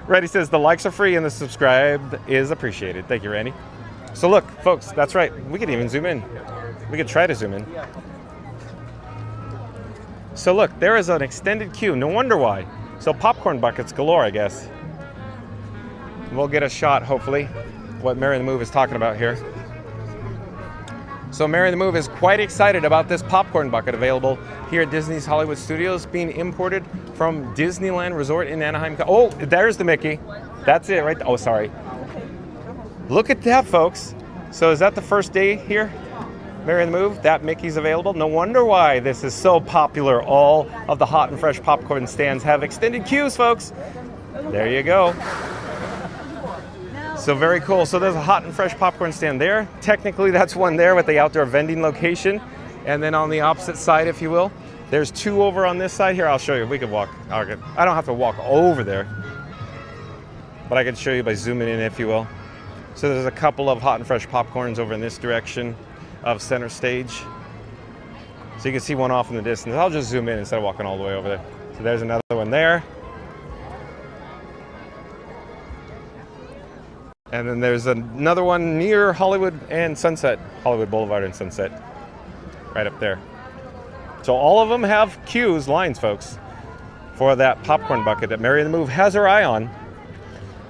Randy says, the likes are free and the subscribed is appreciated. Thank you, Randy. So look, folks, that's right. We could even zoom in. We could try to zoom in. So look, there is an extended queue. No wonder why. So popcorn buckets galore, I guess. We'll get a shot, hopefully. what Mary the Move is talking about here. So Mary the Move is quite excited about this popcorn bucket available here at Disney's Hollywood Studios, being imported from Disneyland Resort in Anaheim. Oh, there's the Mickey. That's it right there. Oh, sorry. Look at that, folks. So is that the first day here? Mary the Move, that Mickey's available. No wonder why this is so popular. All of the hot and fresh popcorn stands have extended queues, folks. There you go. So very cool. So there's a hot and fresh popcorn stand there. Technically, that's one there with the outdoor vending location. And then on the opposite side, if you will, there's two over on this side here. I'll show you. We could walk. I don't have to walk over there, but I can show you by zooming in, if you will. So there's a couple of hot and fresh popcorns over in this direction of center stage. So you can see one off in the distance. I'll just zoom in instead of walking all the way over there. So there's another one there. And then there's another one near Hollywood and Sunset, Hollywood Boulevard and Sunset, right up there. So all of them have queues, lines, folks, for that popcorn bucket that Mary the Move has her eye on.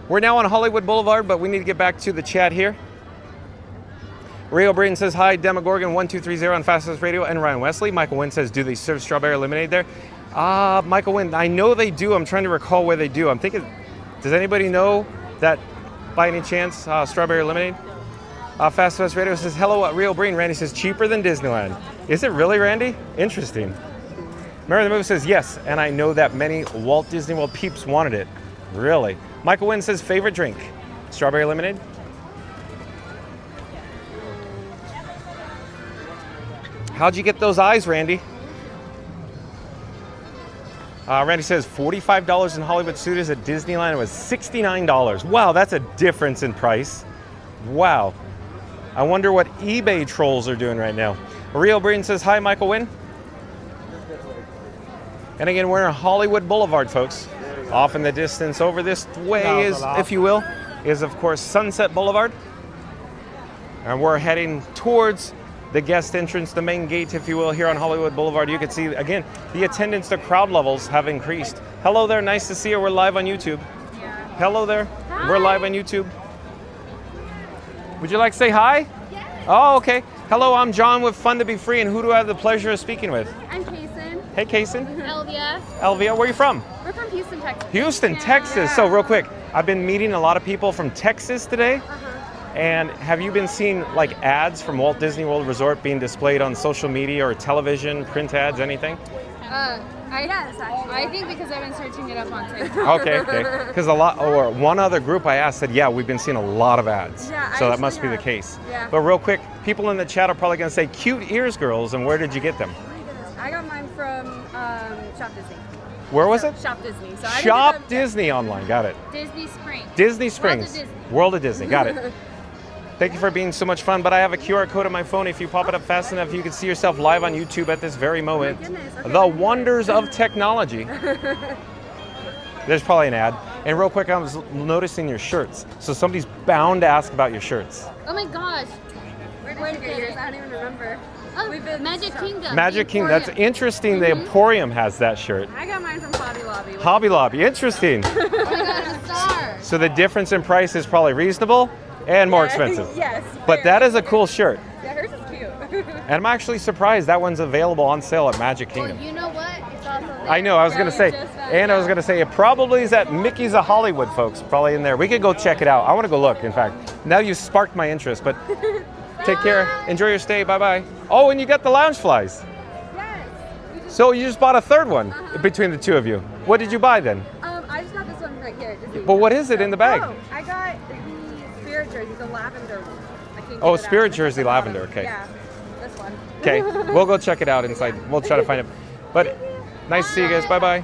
We're now on Hollywood Boulevard, but we need to get back to the chat here. Rio Braden says, hi, Demogorgon 1230 on Fastest Radio, and Ryan Wesley. Michael Wynn says, do they serve strawberry lemonade there? Michael Wynn, I know they do. I'm trying to recall where they do. I'm thinking, does anybody know that by any chance, strawberry lemonade? Fastest Radio says, hello, Rio Braden. Randy says, cheaper than Disneyland. Is it really, Randy? Interesting. Mary the Move says, yes, and I know that many Walt Disney World peeps wanted it. Really? Michael Wynn says, favorite drink? Strawberry lemonade? How'd you get those eyes, Randy? Randy says $45 in Hollywood Studios at Disneyland. It was $69. Wow, that's a difference in price. Wow. I wonder what eBay trolls are doing right now. Rio Breen says, hi, Michael Wynn. And again, we're in Hollywood Boulevard, folks. Off in the distance over this way is, if you will, is of course Sunset Boulevard. And we're heading towards the guest entrance, the main gate, if you will, here on Hollywood Boulevard. You can see, again, the attendance, the crowd levels have increased. Hello there, nice to see you. We're live on YouTube. Yeah. Hello there, hi. We're live on YouTube. Would you like to say hi? Yes. Oh, okay. Hello, I'm John with Fun to Be Free, and who do I have the pleasure of speaking with? I'm Kaysen. Hey, Kaysen. Elvia. Elvia, where are you from? We're from Houston, Texas. Houston, Texas. So real quick, I've been meeting a lot of people from Texas today. And have you been seeing like ads from Walt Disney World Resort being displayed on social media or television, print ads, anything? I think because I've been searching it up on TikTok. Okay. Because one other group I asked said, yeah, we've been seeing a lot of ads. Yeah, so that must be the case. Yeah. But real quick, people in the chat are probably going to say, cute ears, girls, and where did you get them? I got mine from Shop Disney. Where was it? Shop Disney. So Shop Disney online, got it. Disney Springs. Disney Springs. World of Disney, got it. Thank you for being so much fun, but I have a QR code on my phone. If you pop it up fast enough, you can see yourself live on YouTube at this very moment. Oh my goodness. Okay. The wonders of technology. There's probably an ad. And real quick, I was noticing your shirts. So somebody's bound to ask about your shirts. Oh my gosh. Where did you get yours? I don't even remember. Oh, Magic Kingdom. Magic Kingdom. That's interesting. The Emporium has that shirt. I got mine from Hobby Lobby. Hobby Lobby. Interesting. Oh my God, a star. So the difference in price is probably reasonable and more expensive. Yes. But that is a cool shirt. Yeah, hers is cute. And I'm actually surprised that one's available on sale at Magic Kingdom. Well, you know what? It's also there. I know, I was going to say. And I was going to say, it probably is at Mickey's of Hollywood, folks. Probably in there. We could go check it out. I want to go look, in fact. Now you sparked my interest, but take care. Enjoy your stay. Bye-bye. Oh, and you got the lounge flies. Yes. So you just bought a third one between the two of you. What did you buy then? I just got this one right here. But what is it in the bag? Oh, I got the Spirit Jersey, the lavender one. Oh, Spirit Jersey lavender. Okay. Yeah, this one. Okay, we'll go check it out inside. We'll try to find it. But nice to see you guys. Bye-bye.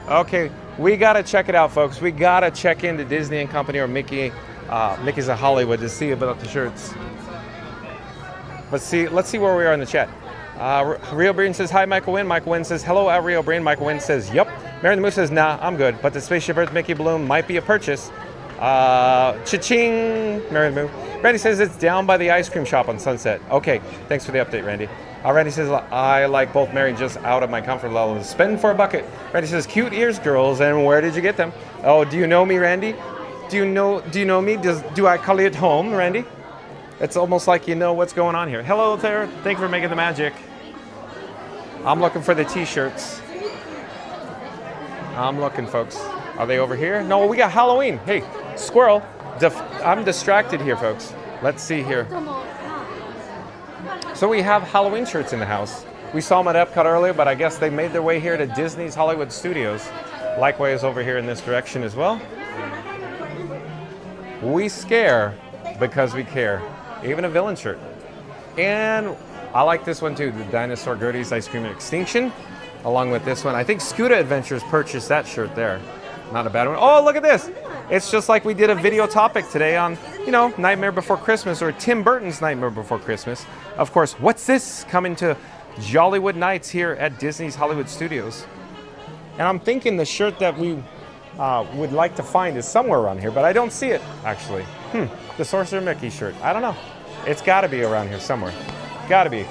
Okay, we got to check it out, folks. We got to check into Disney and Company or Mickey's of Hollywood to see about the shirts. Let's see where we are in the chat. Rio Breen says, hi, Michael Wynn. Michael Wynn says, hello, Rio Breen. Michael Wynn says, yep. Mary the Moose says, nah, I'm good. But the Spaceship Earth Mickey balloon might be a purchase. Cha-ching, Mary the Moose. Randy says it's down by the ice cream shop on Sunset. Okay, thanks for the update, Randy. Randy says, I like both Mary, just out of my comfort level. Spend for a bucket. Randy says, cute ears, girls, and where did you get them? Oh, do you know me, Randy? Do you know me? Do I call you at home, Randy? It's almost like you know what's going on here. Hello there. Thank you for making the magic. I'm looking for the t-shirts. I'm looking, folks. Are they over here? No, we got Halloween. Hey, squirrel. I'm distracted here, folks. Let's see here. So we have Halloween shirts in the house. We saw them at Epcot earlier, but I guess they made their way here to Disney's Hollywood Studios. Likewise over here in this direction as well. We scare because we care. Even a villain shirt. And I like this one too, the Dinosaur Gertie's Ice Cream Extinction. Along with this one. I think Scooter Adventures purchased that shirt there. Not a bad one. Oh, look at this. It's just like we did a video topic today on, you know, Nightmare Before Christmas, or Tim Burton's Nightmare Before Christmas. Of course, what's this coming to Jollywood Nights here at Disney's Hollywood Studios? And I'm thinking the shirt that we would like to find is somewhere around here, but I don't see it, actually. The Sorcerer Mickey shirt. I don't know. It's got to be around here somewhere. Got to be.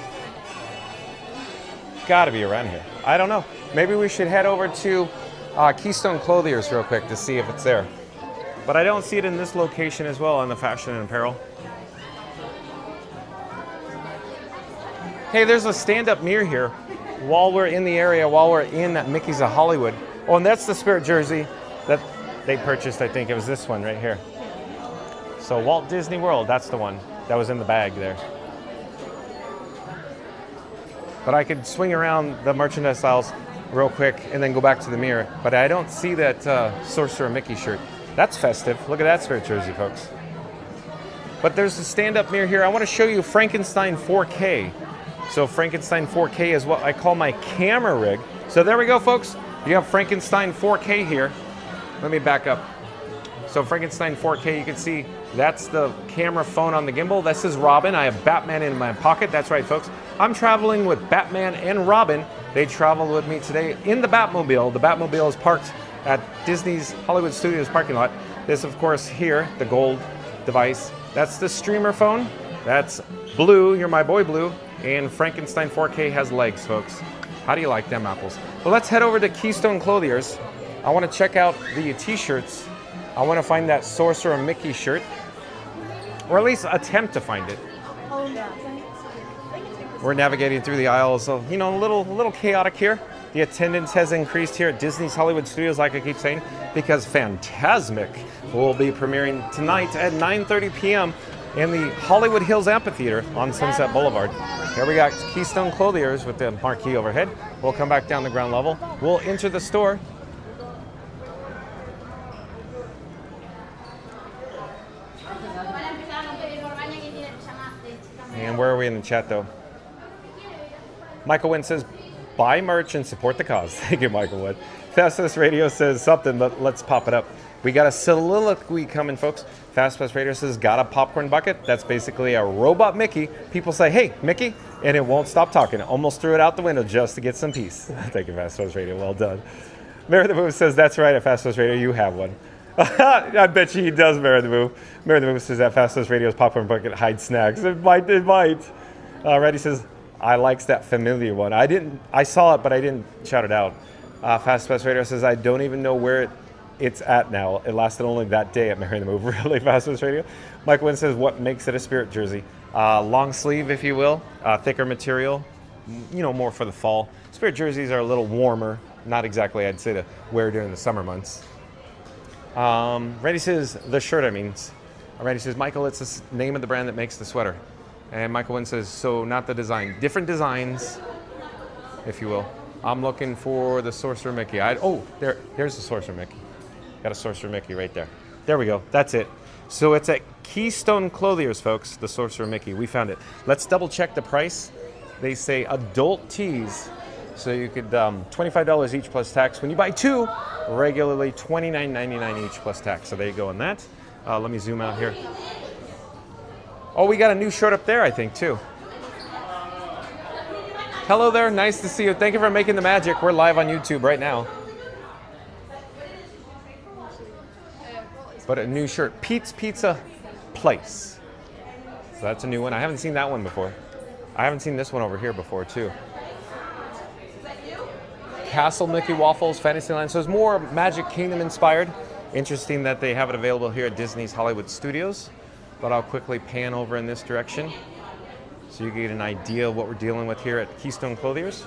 Got to be around here. I don't know. Maybe we should head over to Keystone Clothiers real quick to see if it's there. But I don't see it in this location as well on the fashion and apparel. Hey, there's a stand-up mirror here while we're in the area, while we're in Mickey's of Hollywood. Oh, and that's the Spirit jersey that they purchased. I think it was this one right here. So Walt Disney World, that's the one that was in the bag there. But I could swing around the merchandise aisles real quick and then go back to the mirror. But I don't see that Sorcerer Mickey shirt. That's festive. Look at that Spirit jersey, folks. But there's a stand-up mirror here. I want to show you Frankenstein 4K. So Frankenstein 4K is what I call my camera rig. So there we go, folks. You have Frankenstein 4K here. Let me back up. So Frankenstein 4K, you can see that's the camera phone on the gimbal. This is Robin. I have Batman in my pocket. That's right, folks. I'm traveling with Batman and Robin. They traveled with me today in the Batmobile. The Batmobile is parked at Disney's Hollywood Studios parking lot. This, of course, here, the gold device. That's the streamer phone. That's Blue. You're my boy, Blue. And Frankenstein 4K has legs, folks. How do you like them apples? Well, let's head over to Keystone Clothiers. I want to check out the t-shirts. I want to find that Sorcerer Mickey shirt, or at least attempt to find it. We're navigating through the aisles, so you know, a little chaotic here. The attendance has increased here at Disney's Hollywood Studios, like I keep saying, because Fantasmic will be premiering tonight at 9:30 p.m. in the Hollywood Hills Amphitheater on Sunset Boulevard. Here we got Keystone Clothiers with the marquee overhead. We'll come back down the ground level. We'll enter the store. And where are we in the chat, though? Michael Wynn says, buy merch and support the cause. Thank you, Michael Wynn. Fastest Radio says something, but let's pop it up. We got a soliloquy coming, folks. Fast Pass Radio says, got a popcorn bucket? That's basically a robot Mickey. People say, hey, Mickey, and it won't stop talking. Almost threw it out the window just to get some peace. Thank you, Fast Pass Radio. Well done. Mary the Move says, that's right, at Fast Pass Radio, you have one. I bet you he does, Mary the Move. Mary the Move says, at Fast Pass Radio's popcorn bucket hides snacks. It might. Reddy says, I likes that familiar one. I saw it, but I didn't shout it out. Fast Pass Radio says, I don't even know where it's at now. It lasted only that day at Mary the Move. Really, Fast Pass Radio. Mike Wynn says, what makes it a Spirit jersey? Long sleeve, if you will. Thicker material. You know, more for the fall. Spirit jerseys are a little warmer. Not exactly, I'd say, to wear during the summer months. Randy says, the shirt, I mean. Randy says, Michael, it's the name of the brand that makes the sweater. And Michael Wynn says, so not the design. Different designs, if you will. I'm looking for the Sorcerer Mickey. Here's the Sorcerer Mickey. Got a Sorcerer Mickey right there. There we go. That's it. So it's at Keystone Clothiers, folks, the Sorcerer Mickey. We found it. Let's double check the price. They say adult tees. So you could, $25 each plus tax. When you buy two, regularly $29.99 each plus tax. So there you go on that. Let me zoom out here. Oh, we got a new shirt up there, I think, too. Hello there. Nice to see you. Thank you for making the magic. We're live on YouTube right now. But a new shirt. Pete's Pizza Place. So that's a new one. I haven't seen that one before. I haven't seen this one over here before, too. Castle Mickey Waffles, Fantasyland. So it's more Magic Kingdom inspired. Interesting that they have it available here at Disney's Hollywood Studios, but I'll quickly pan over in this direction so you get an idea of what we're dealing with here at Keystone Clothiers.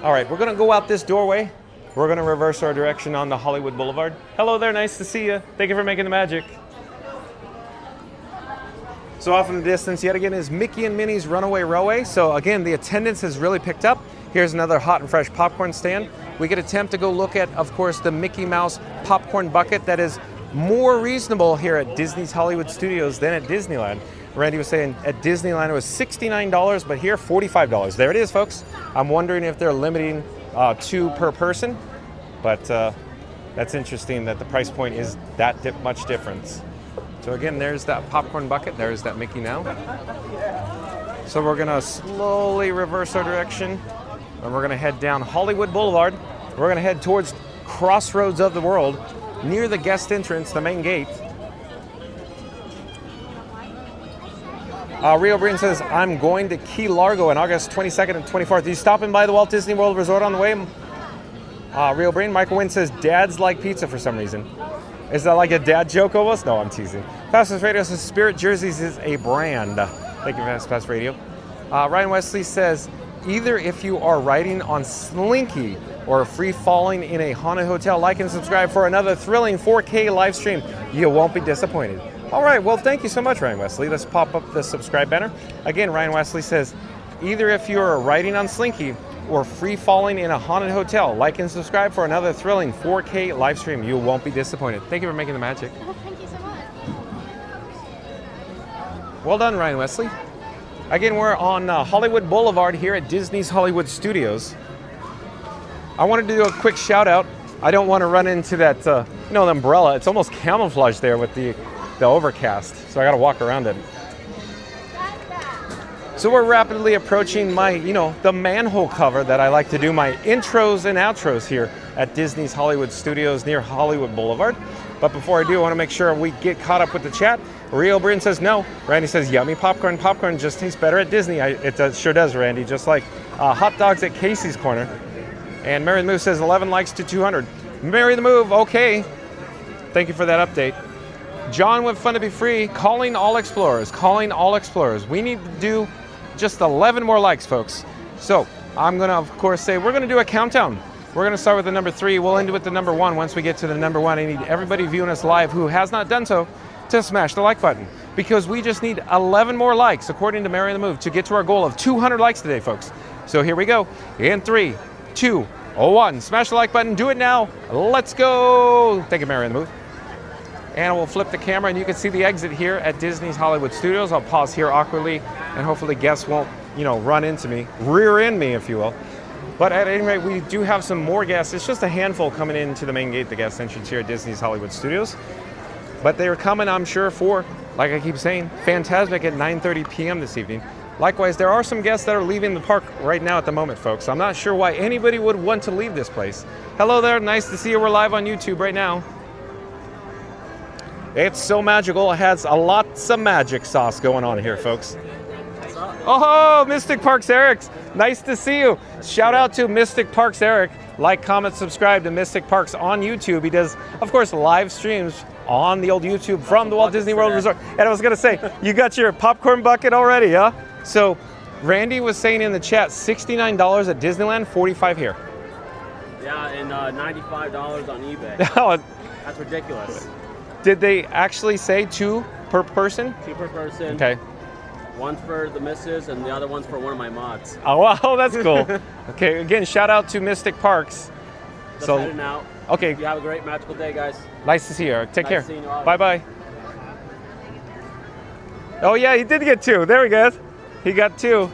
All right, we're gonna go out this doorway. We're gonna reverse our direction on the Hollywood Boulevard. Hello there, nice to see you. Thank you for making the magic. So off in the distance, yet again, is Mickey and Minnie's Runaway Railway. So again, the attendance has really picked up. Here's another hot and fresh popcorn stand. We could attempt to go look at, of course, the Mickey Mouse popcorn bucket that is more reasonable here at Disney's Hollywood Studios than at Disneyland. Randy was saying at Disneyland it was $69, but here $45. There it is, folks. I'm wondering if they're limiting 2 per person, but that's interesting that the price point is that much difference. So again, there's that popcorn bucket. There's that Mickey now. So we're gonna slowly reverse our direction, and we're gonna head down Hollywood Boulevard. We're gonna head towards Crossroads of the World, near the guest entrance, the main gate. Rio Breen says, I'm going to Key Largo on August 22nd and 24th. Are you stopping by the Walt Disney World Resort on the way? Rio Breen. Michael Wynn says, dads like pizza for some reason. Is that like a dad joke almost? No, I'm teasing. Fastest Radio says, Spirit Jerseys is a brand. Thank you, Fast Radio. Ryan Wesley says, either if you are riding on Slinky or free falling in a haunted hotel, like and subscribe for another thrilling 4K live stream. You won't be disappointed. All right, well, thank you so much, Ryan Wesley. Let's pop up the subscribe banner. Again, Ryan Wesley says, either if you are riding on Slinky or free falling in a haunted hotel, like and subscribe for another thrilling 4K live stream. You won't be disappointed. Thank you for making the magic. Oh, thank you so much. Well done, Ryan Wesley. Again, we're on Hollywood Boulevard here at Disney's Hollywood Studios. I wanted to do a quick shout out. I don't want to run into that, the umbrella. It's almost camouflaged there with the overcast, so I got to walk around it. So we're rapidly approaching my, the manhole cover that I like to do my intros and outros here at Disney's Hollywood Studios near Hollywood Boulevard. But before I do, I want to make sure we get caught up with the chat. Rio Bryn says no. Randy says yummy popcorn. Popcorn just tastes better at Disney. It sure does, Randy. Just like hot dogs at Casey's Corner. And Mary the Move says 11 likes to 200. Mary the Move, okay. Thank you for that update. John with Fun to Be Free, calling all explorers. We need to do just 11 more likes, folks. So I'm gonna, of course, say we're gonna do a countdown. We're gonna start with the number 3. We'll end with the number 1. Once we get to the number 1, I need everybody viewing us live who has not done so to smash the like button, because we just need 11 more likes, according to Mary the Move, to get to our goal of 200 likes today, folks. So here we go. In 3, 2, 1. Smash the like button. Do it now. Let's go. Thank you, Mary the Move. And we'll flip the camera, and you can see the exit here at Disney's Hollywood Studios. I'll pause here awkwardly, and hopefully guests won't, run into me, rear end me, if you will. But at any rate, we do have some more guests. It's just a handful coming into the main gate, the guest entrance here at Disney's Hollywood Studios. But they are coming, I'm sure, for, like I keep saying, Fantasmic at 9:30 p.m. this evening. Likewise, there are some guests that are leaving the park right now at the moment, folks. I'm not sure why anybody would want to leave this place. Hello there, nice to see you. We're live on YouTube right now. It's so magical. It has a lots of magic sauce going on here, folks. Oh, Mystic Parks Eric. Nice to see you. Shout out to Mystic Parks Eric. Like, comment, subscribe to Mystic Parks on YouTube. He does, of course, live streams on the old YouTube from the Walt Disney World Resort. And I was going to say, you got your popcorn bucket already, huh? So Randy was saying in the chat, $69 at Disneyland, $45 here. Yeah, and $95 on eBay. That's ridiculous. Did they actually say 2 per person? 2 per person. Okay. One's for the missus and the other one's for one of my mods. Oh, wow, that's cool. Okay, again, shout out to Mystic Parks. Just heading out. Okay. You have a great magical day, guys. Nice to see you, Eric. Take care. Nice seeing you all. Bye-bye. Oh, yeah, he did get 2. There we go. He got 2.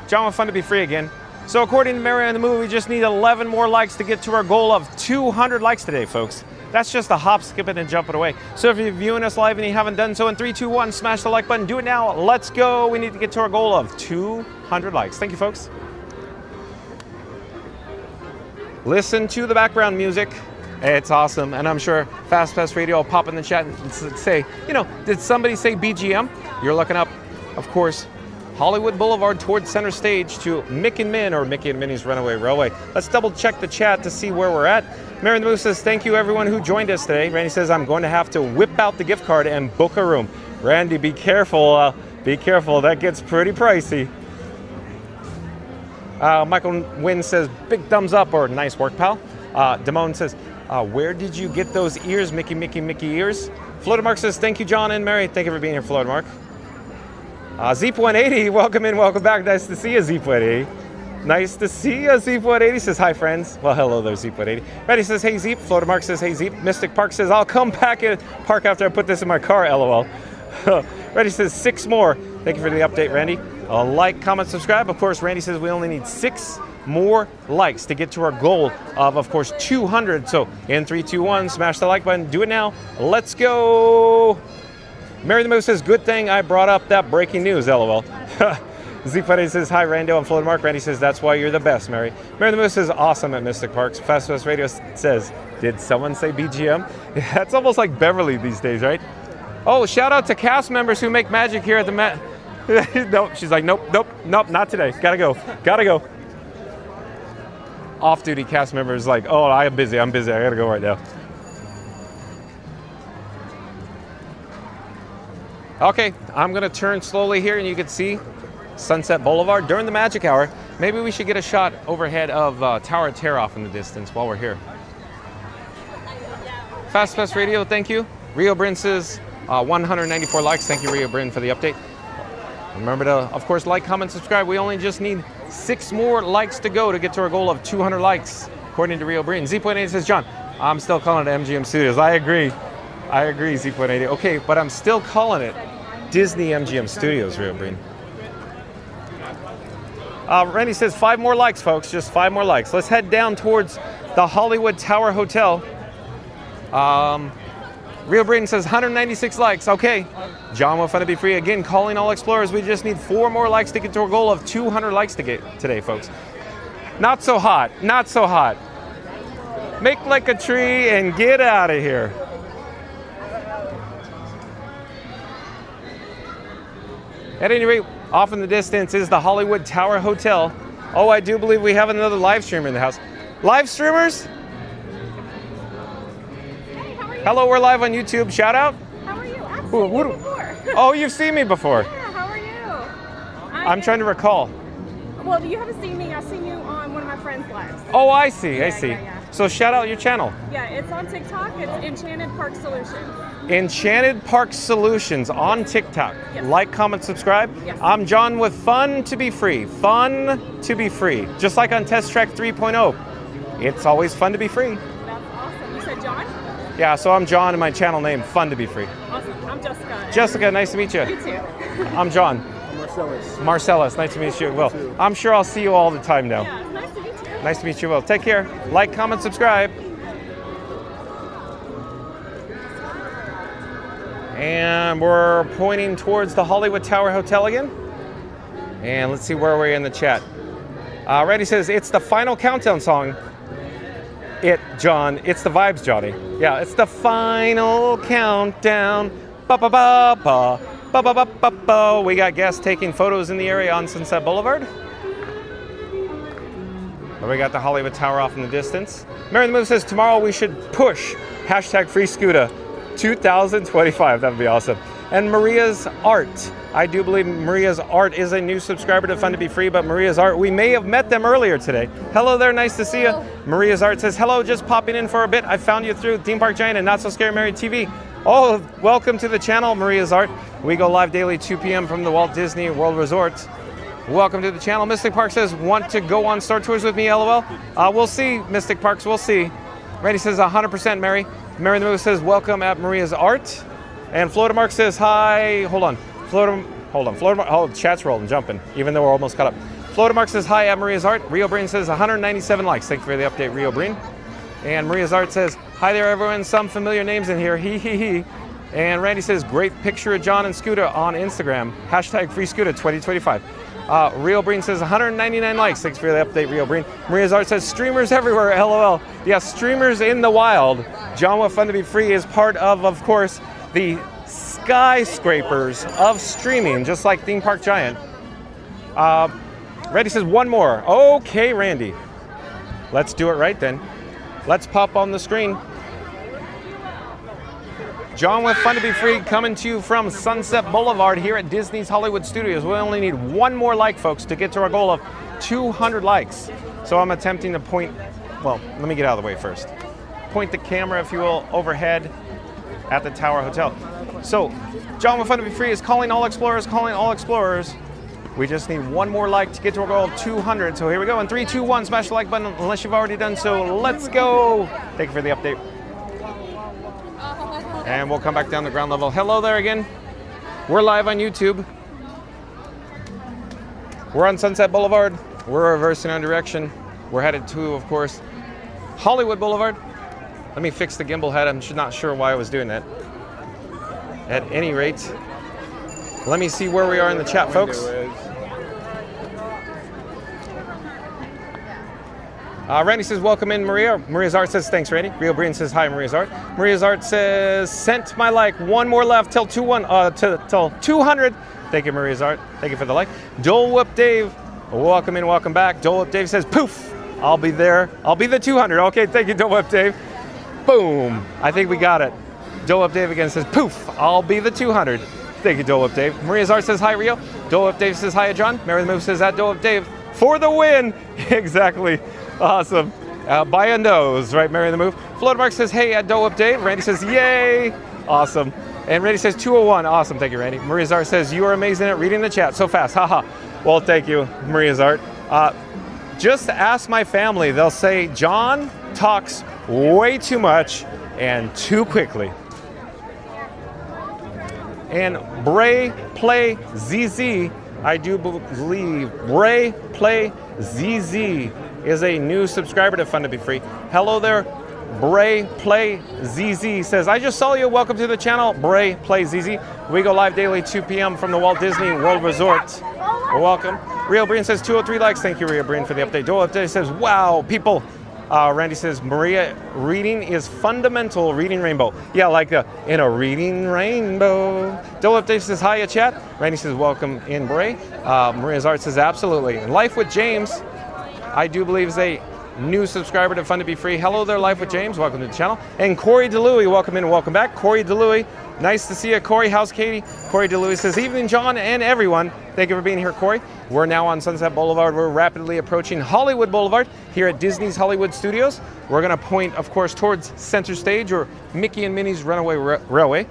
John with Fun to Be Free again. So according to Mary and the Movie, we just need 11 more likes to get to our goal of 200 likes today, folks. That's just a hop, skipping, and jumping away. So if you're viewing us live and you haven't done so, in 3, 2, 1, smash the like button. Do it now. Let's go. We need to get to our goal of 200 likes. Thank you, folks. Listen to the background music. It's awesome. And I'm sure Fast Pass Radio will pop in the chat and say, did somebody say BGM? You're looking up, of course, Hollywood Boulevard towards center stage to Mick and Min, or Mickey and Minnie's Runaway Railway. Let's double check the chat to see where we're at. Mary the Moose says, thank you everyone who joined us today. Randy says, I'm going to have to whip out the gift card and book a room. Randy, be careful. Be careful. That gets pretty pricey. Michael Wynn says, big thumbs up, or nice work, pal. Damone says, where did you get those ears, Mickey ears? Florida Mark says, thank you, John and Mary. Thank you for being here, Florida Mark. Zeep180, welcome in, welcome back. Nice to see you, Zeep180. Nice to see you, Zeep180 says, hi, friends. Well, hello there, Zeep180. Reddy says, hey, Zeep. Florida Mark says, hey, Zeep. Mystic Park says, I'll come back and park after I put this in my car, LOL. Randy says, 6 more. Thank you for the update, Randy. Like, comment, subscribe. Of course, Randy says we only need 6 more likes to get to our goal of course, 200. So in 3, 2, 1, smash the like button. Do it now. Let's go. Mary the Moose says, good thing I brought up that breaking news, LOL. Z-Funny says, hi, Rando. I'm Florida Mark. Randy says, that's why you're the best, Mary. Mary the Moose is awesome at Mystic Parks. Fast West Radio says, did someone say BGM? That's almost like Beverly these days, right? Oh, shout out to cast members who make magic here at the Nope, she's like, nope, not today. Gotta go. Off-duty cast members like, oh, I'm busy. I gotta go right now. Okay, I'm gonna turn slowly here and you can see Sunset Boulevard during the magic hour. Maybe we should get a shot overhead of Tower of Terror off in the distance while we're here. Fast Radio, thank you. Rio Bryn says 194 likes. Thank you, Rio Bryn, for the update. Remember to, of course, like, comment, subscribe. We only just need 6 more likes to go to get to our goal of 200 likes, according to Rio Bryn. Z.8 says, John, I'm still calling it MGM Studios. I agree, Z.8. Okay, but I'm still calling it Disney MGM Studios, Rio Bryn. Randy says 5 more likes, folks. Just 5 more likes. Let's head down towards the Hollywood Tower Hotel. Rio Brayden says 196 likes. Okay. John will fun to be free. Again, calling all explorers. We just need 4 more likes to get to our goal of 200 likes to get today, folks. Not so hot. Not so hot. Make like a tree and get out of here. At any rate, off in the distance is the Hollywood Tower Hotel. Oh, I do believe we have another live streamer in the house. Live streamers? Hey, how are you? Hello, we're live on YouTube. Shout out. How are you? I've seen you before. Oh, you've seen me before. Yeah, how are you? I'm trying to recall. Well, you haven't seen me. I've seen you on one of my friends' lives. Oh, I see. I see. Yeah. So shout out your channel. Yeah, it's on TikTok. It's Enchanted Park Solutions. Enchanted Park Solutions on TikTok. Yes. Like, comment, subscribe. Yes. I'm John with Fun to be Free. Fun to be free. Just like on Test Track 3.0. It's always fun to be free. That's awesome. You said John? Yeah, so I'm John and my channel name, Fun to be Free. Awesome. I'm Jessica. Jessica, nice to meet you. You too. I'm John. Marcellus. Marcellus, nice to meet you. Well, I'm sure I'll see you all the time now. Yeah, nice to meet you. Nice to meet you, Will. Take care. Like, comment, subscribe. And we're pointing towards the Hollywood Tower Hotel again. And let's see where we're in the chat. Randy says, it's the final countdown song. John, it's the vibes, Johnny. Yeah, it's the final countdown. Ba-ba-ba-ba. Ba-ba-ba-ba-ba. We got guests taking photos in the area on Sunset Boulevard. But we got the Hollywood Tower off in the distance. Mary the Move says, tomorrow we should push hashtag free Scooter 2025. That would be awesome. And Maria's Art. I do believe Maria's Art is a new subscriber to Fun to be Free, but Maria's Art, we may have met them earlier today. Hello there, nice to see you. Maria's Art says, hello, just popping in for a bit. I found you through Theme Park Giant and Not So Scary Mary TV. Oh, welcome to the channel, Maria's Art. We go live daily 2 p.m. from the Walt Disney World Resort. Welcome to the channel. Mystic Park says, want to go on Star Tours with me, LOL? We'll see, Mystic Parks, we'll see. Randy says 100% Mary. Mary the Move says, welcome at Maria's Art. And Florida Mark says, hi, hold on. Chat's rolling, jumping, even though we're almost caught up. Florida Mark says, hi at Maria's Art. Rio Breen says 197 likes. Thank you for the update, Rio Breen. And Maria's Art says, hi there, everyone. Some familiar names in here, hee hee hee. And Randy says, great picture of John and Scooter on Instagram. Hashtag free Scooter 2025. Rio Breen says 199 likes. Thanks for the update, Rio Breen. Maria's Art says streamers everywhere, LOL. Yeah, streamers in the wild. John with Fun to be Free is part of course, the skyscrapers of streaming, just like Theme Park Giant. Randy says one more. Okay, Randy. Let's do it right then. Let's pop on the screen. John with Fun to Be Free coming to you from Sunset Boulevard here at Disney's Hollywood Studios. We only need one more like, folks, to get to our goal of 200 likes. So I'm attempting to point, well, let me get out of the way first. Point the camera, if you will, overhead at the Tower Hotel. So, John with Fun to Be Free is calling all explorers, calling all explorers. We just need one more like to get to our goal of 200. So here we go. In 3, 2, 1, smash the like button unless you've already done so. Let's go. Thank you for the update. And we'll come back down to ground level. Hello there again. We're live on YouTube. We're on Sunset Boulevard. We're reversing our direction. We're headed to, of course, Hollywood Boulevard. Let me fix the gimbal head. I'm not sure why I was doing that. At any rate, let me see where we are in the chat, folks. Randy says, welcome in, Maria. Maria's Art says, thanks, Randy. Rio Breen says, hi, Maria's Art. Maria's Art says, sent my like. One more left till 200. Thank you, Maria's Art. Thank you for the like. Dole Whip Dave, welcome in, welcome back. Dole Whip Dave says, poof, I'll be there. I'll be the 200. Okay, thank you, Dole Whip Dave. Boom. I think we got it. Dole Whip Dave again says, poof, I'll be the 200. Thank you, Dole Whip Dave. Maria's Art says, hi, Rio. Dole Whip Dave says, hi, John. Mary the Move says, at Dole Whip Dave for the win. Exactly. Awesome. By a nose, right, Mary the Move. Float Mark says, hey, at Dole Whip Dave. Randy says, yay. Awesome. And Randy says, 201. Awesome. Thank you, Randy. Maria's Art says, you are amazing at reading the chat so fast. Haha. Well, thank you, Maria's Art. Just ask my family. They'll say, John talks way too much and too quickly. And Bray Play ZZ, I do believe Bray Play ZZ is a new subscriber to Fun to Be Free. Hello there, Bray Play ZZ says, I just saw you. Welcome to the channel, Bray Play ZZ. We go live daily 2 p.m. from the Walt Disney World Resort. Welcome. Rio Breen says 203 likes. Thank you, Rio Breen, for the update. Dole Update says, wow, people. Randy says, Maria, reading is fundamental. Reading rainbow. Yeah, like in a reading rainbow. Dole Update says, hiya, chat. Randy says, welcome in, Bray. Maria's Art says, absolutely. And Life with James, I do believe, is a new subscriber to Fun to Be Free. Hello there, Life with James. Welcome to the channel. And Corey DeLuey, welcome in and welcome back. Corey DeLuey, nice to see you. Corey, how's Katie? Corey DeLuey says, evening, John and everyone. Thank you for being here, Corey. We're now on Sunset Boulevard. We're rapidly approaching Hollywood Boulevard here at Disney's Hollywood Studios. We're going to point, of course, towards Center Stage or Mickey and Minnie's Runaway Railway.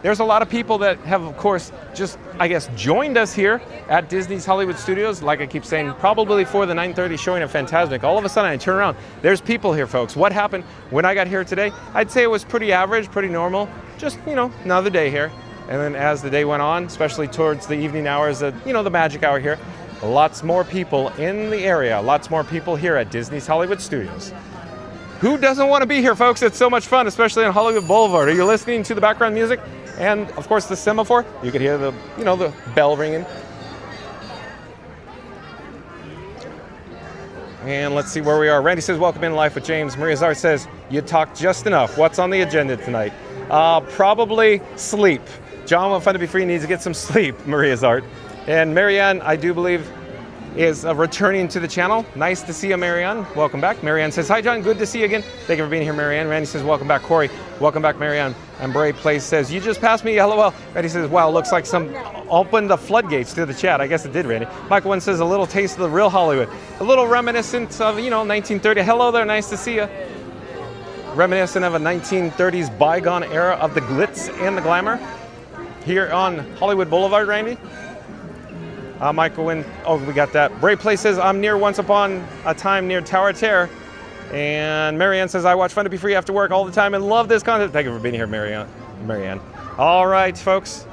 There's a lot of people that have, of course, just, I guess, joined us here at Disney's Hollywood Studios. Like I keep saying, probably for the 9:30 showing of Fantasmic. All of a sudden, I turn around. There's people here, folks. What happened when I got here today? I'd say it was pretty average, pretty normal. Just, you know, another day here. And then as the day went on, especially towards the evening hours, the magic hour here, lots more people in the area. Lots more people here at Disney's Hollywood Studios. Who doesn't want to be here, folks? It's so much fun, especially on Hollywood Boulevard. Are you listening to the background music? And of course the semaphore, you could hear the, the bell ringing. And let's see where we are. Randy says, welcome in, Life with James. Maria Zar says, you talked just enough. What's on the agenda tonight? Probably sleep. John with Fun to Be Free needs to get some sleep, Maria's Art. And Marianne, I do believe, is returning to the channel. Nice to see you, Marianne. Welcome back. Marianne says, hi, John. Good to see you again. Thank you for being here, Marianne. Randy says, welcome back, Corey. Welcome back, Marianne. And Bray Place says, you just passed me, LOL. Randy says, wow, looks like some opened the floodgates to the chat. I guess it did, Randy. Michael One says, a little taste of the real Hollywood. A little reminiscent of, 1930. Hello there. Nice to see you. Reminiscent of a 1930s bygone era of the glitz and the glamour here on Hollywood Boulevard, Randy. Michael Wynn, oh, we got that. Bray Place says, I'm near Once Upon a Time near Tower of Terror. And Marianne says, I watch Fun to Be Free after work all the time and love this content. Thank you for being here, Marianne. All right, folks.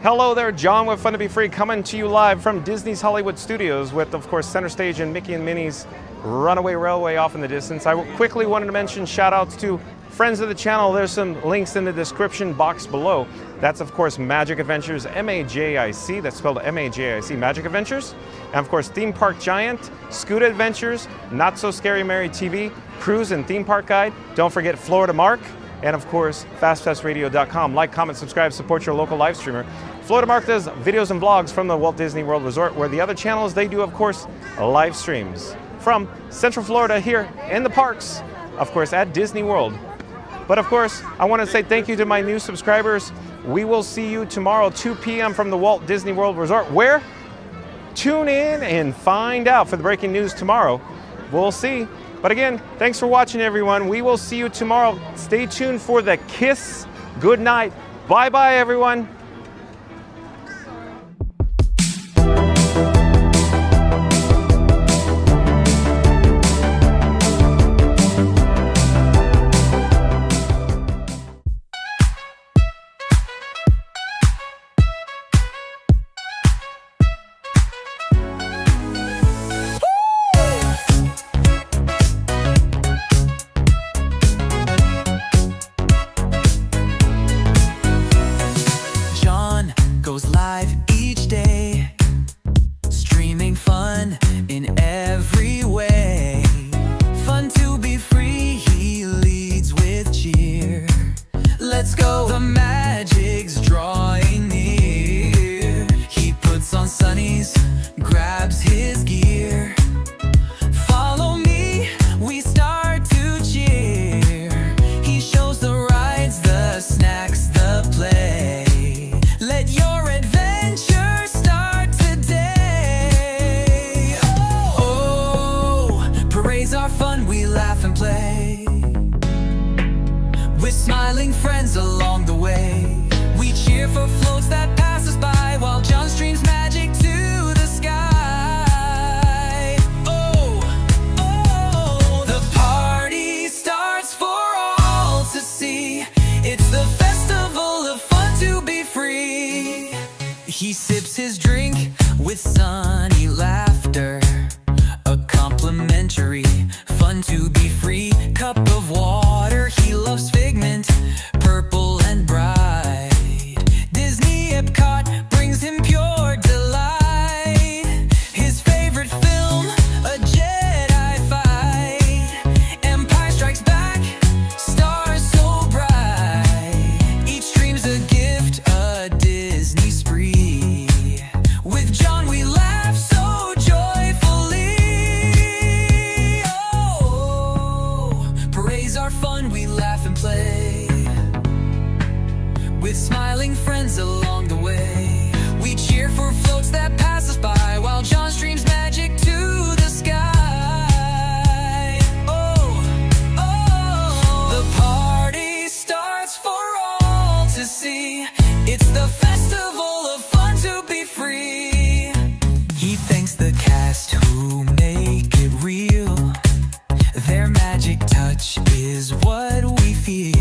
Hello there, John with Fun to Be Free, coming to you live from Disney's Hollywood Studios with, of course, Center Stage and Mickey and Minnie's Runaway Railway off in the distance. I quickly wanted to mention shout-outs to friends of the channel. There's some links in the description box below. That's, of course, Magic Adventures, M-A-J-I-C. That's spelled M-A-J-I-C, Magic Adventures. And, of course, Theme Park Giant, Scoot Adventures, Not So Scary Mary TV, Cruise and Theme Park Guide. Don't forget Florida Mark. And, of course, FastFestRadio.com. Like, comment, subscribe, support your local live streamer. Florida Martha's videos and vlogs from the Walt Disney World Resort, where the other channels, they do, of course, live streams from Central Florida here in the parks, of course, at Disney World. But of course, I want to say thank you to my new subscribers. We will see you tomorrow, 2 p.m. from the Walt Disney World Resort. Where? Tune in and find out for the breaking news tomorrow. We'll see. But again, thanks for watching, everyone. We will see you tomorrow. Stay tuned for the kiss. Good night. Bye-bye, everyone. Smiling friends along the way. We cheer for floats that pass us by while John streams magic to the sky. Oh, oh, the party starts for all to see. It's the festival of fun to be free. He sips his drink with sunny laughter. A complimentary, fun to be free cup of water. He loves Figment, purple and bright. Disney Epcot brings him pure delight. His favorite film, a Jedi fight. Empire Strikes Back, stars so bright. Each dream's a gift, a Disney spree. With John we laugh so joyfully. Oh, parades are fun, we laugh and play. With smiling friends along the way. We cheer for floats that pass us by while John streams magic to the sky. Oh, oh, the party starts for all to see. It's the festival of fun to be free. He thanks the cast who make it real. Their magic touch is what we feel.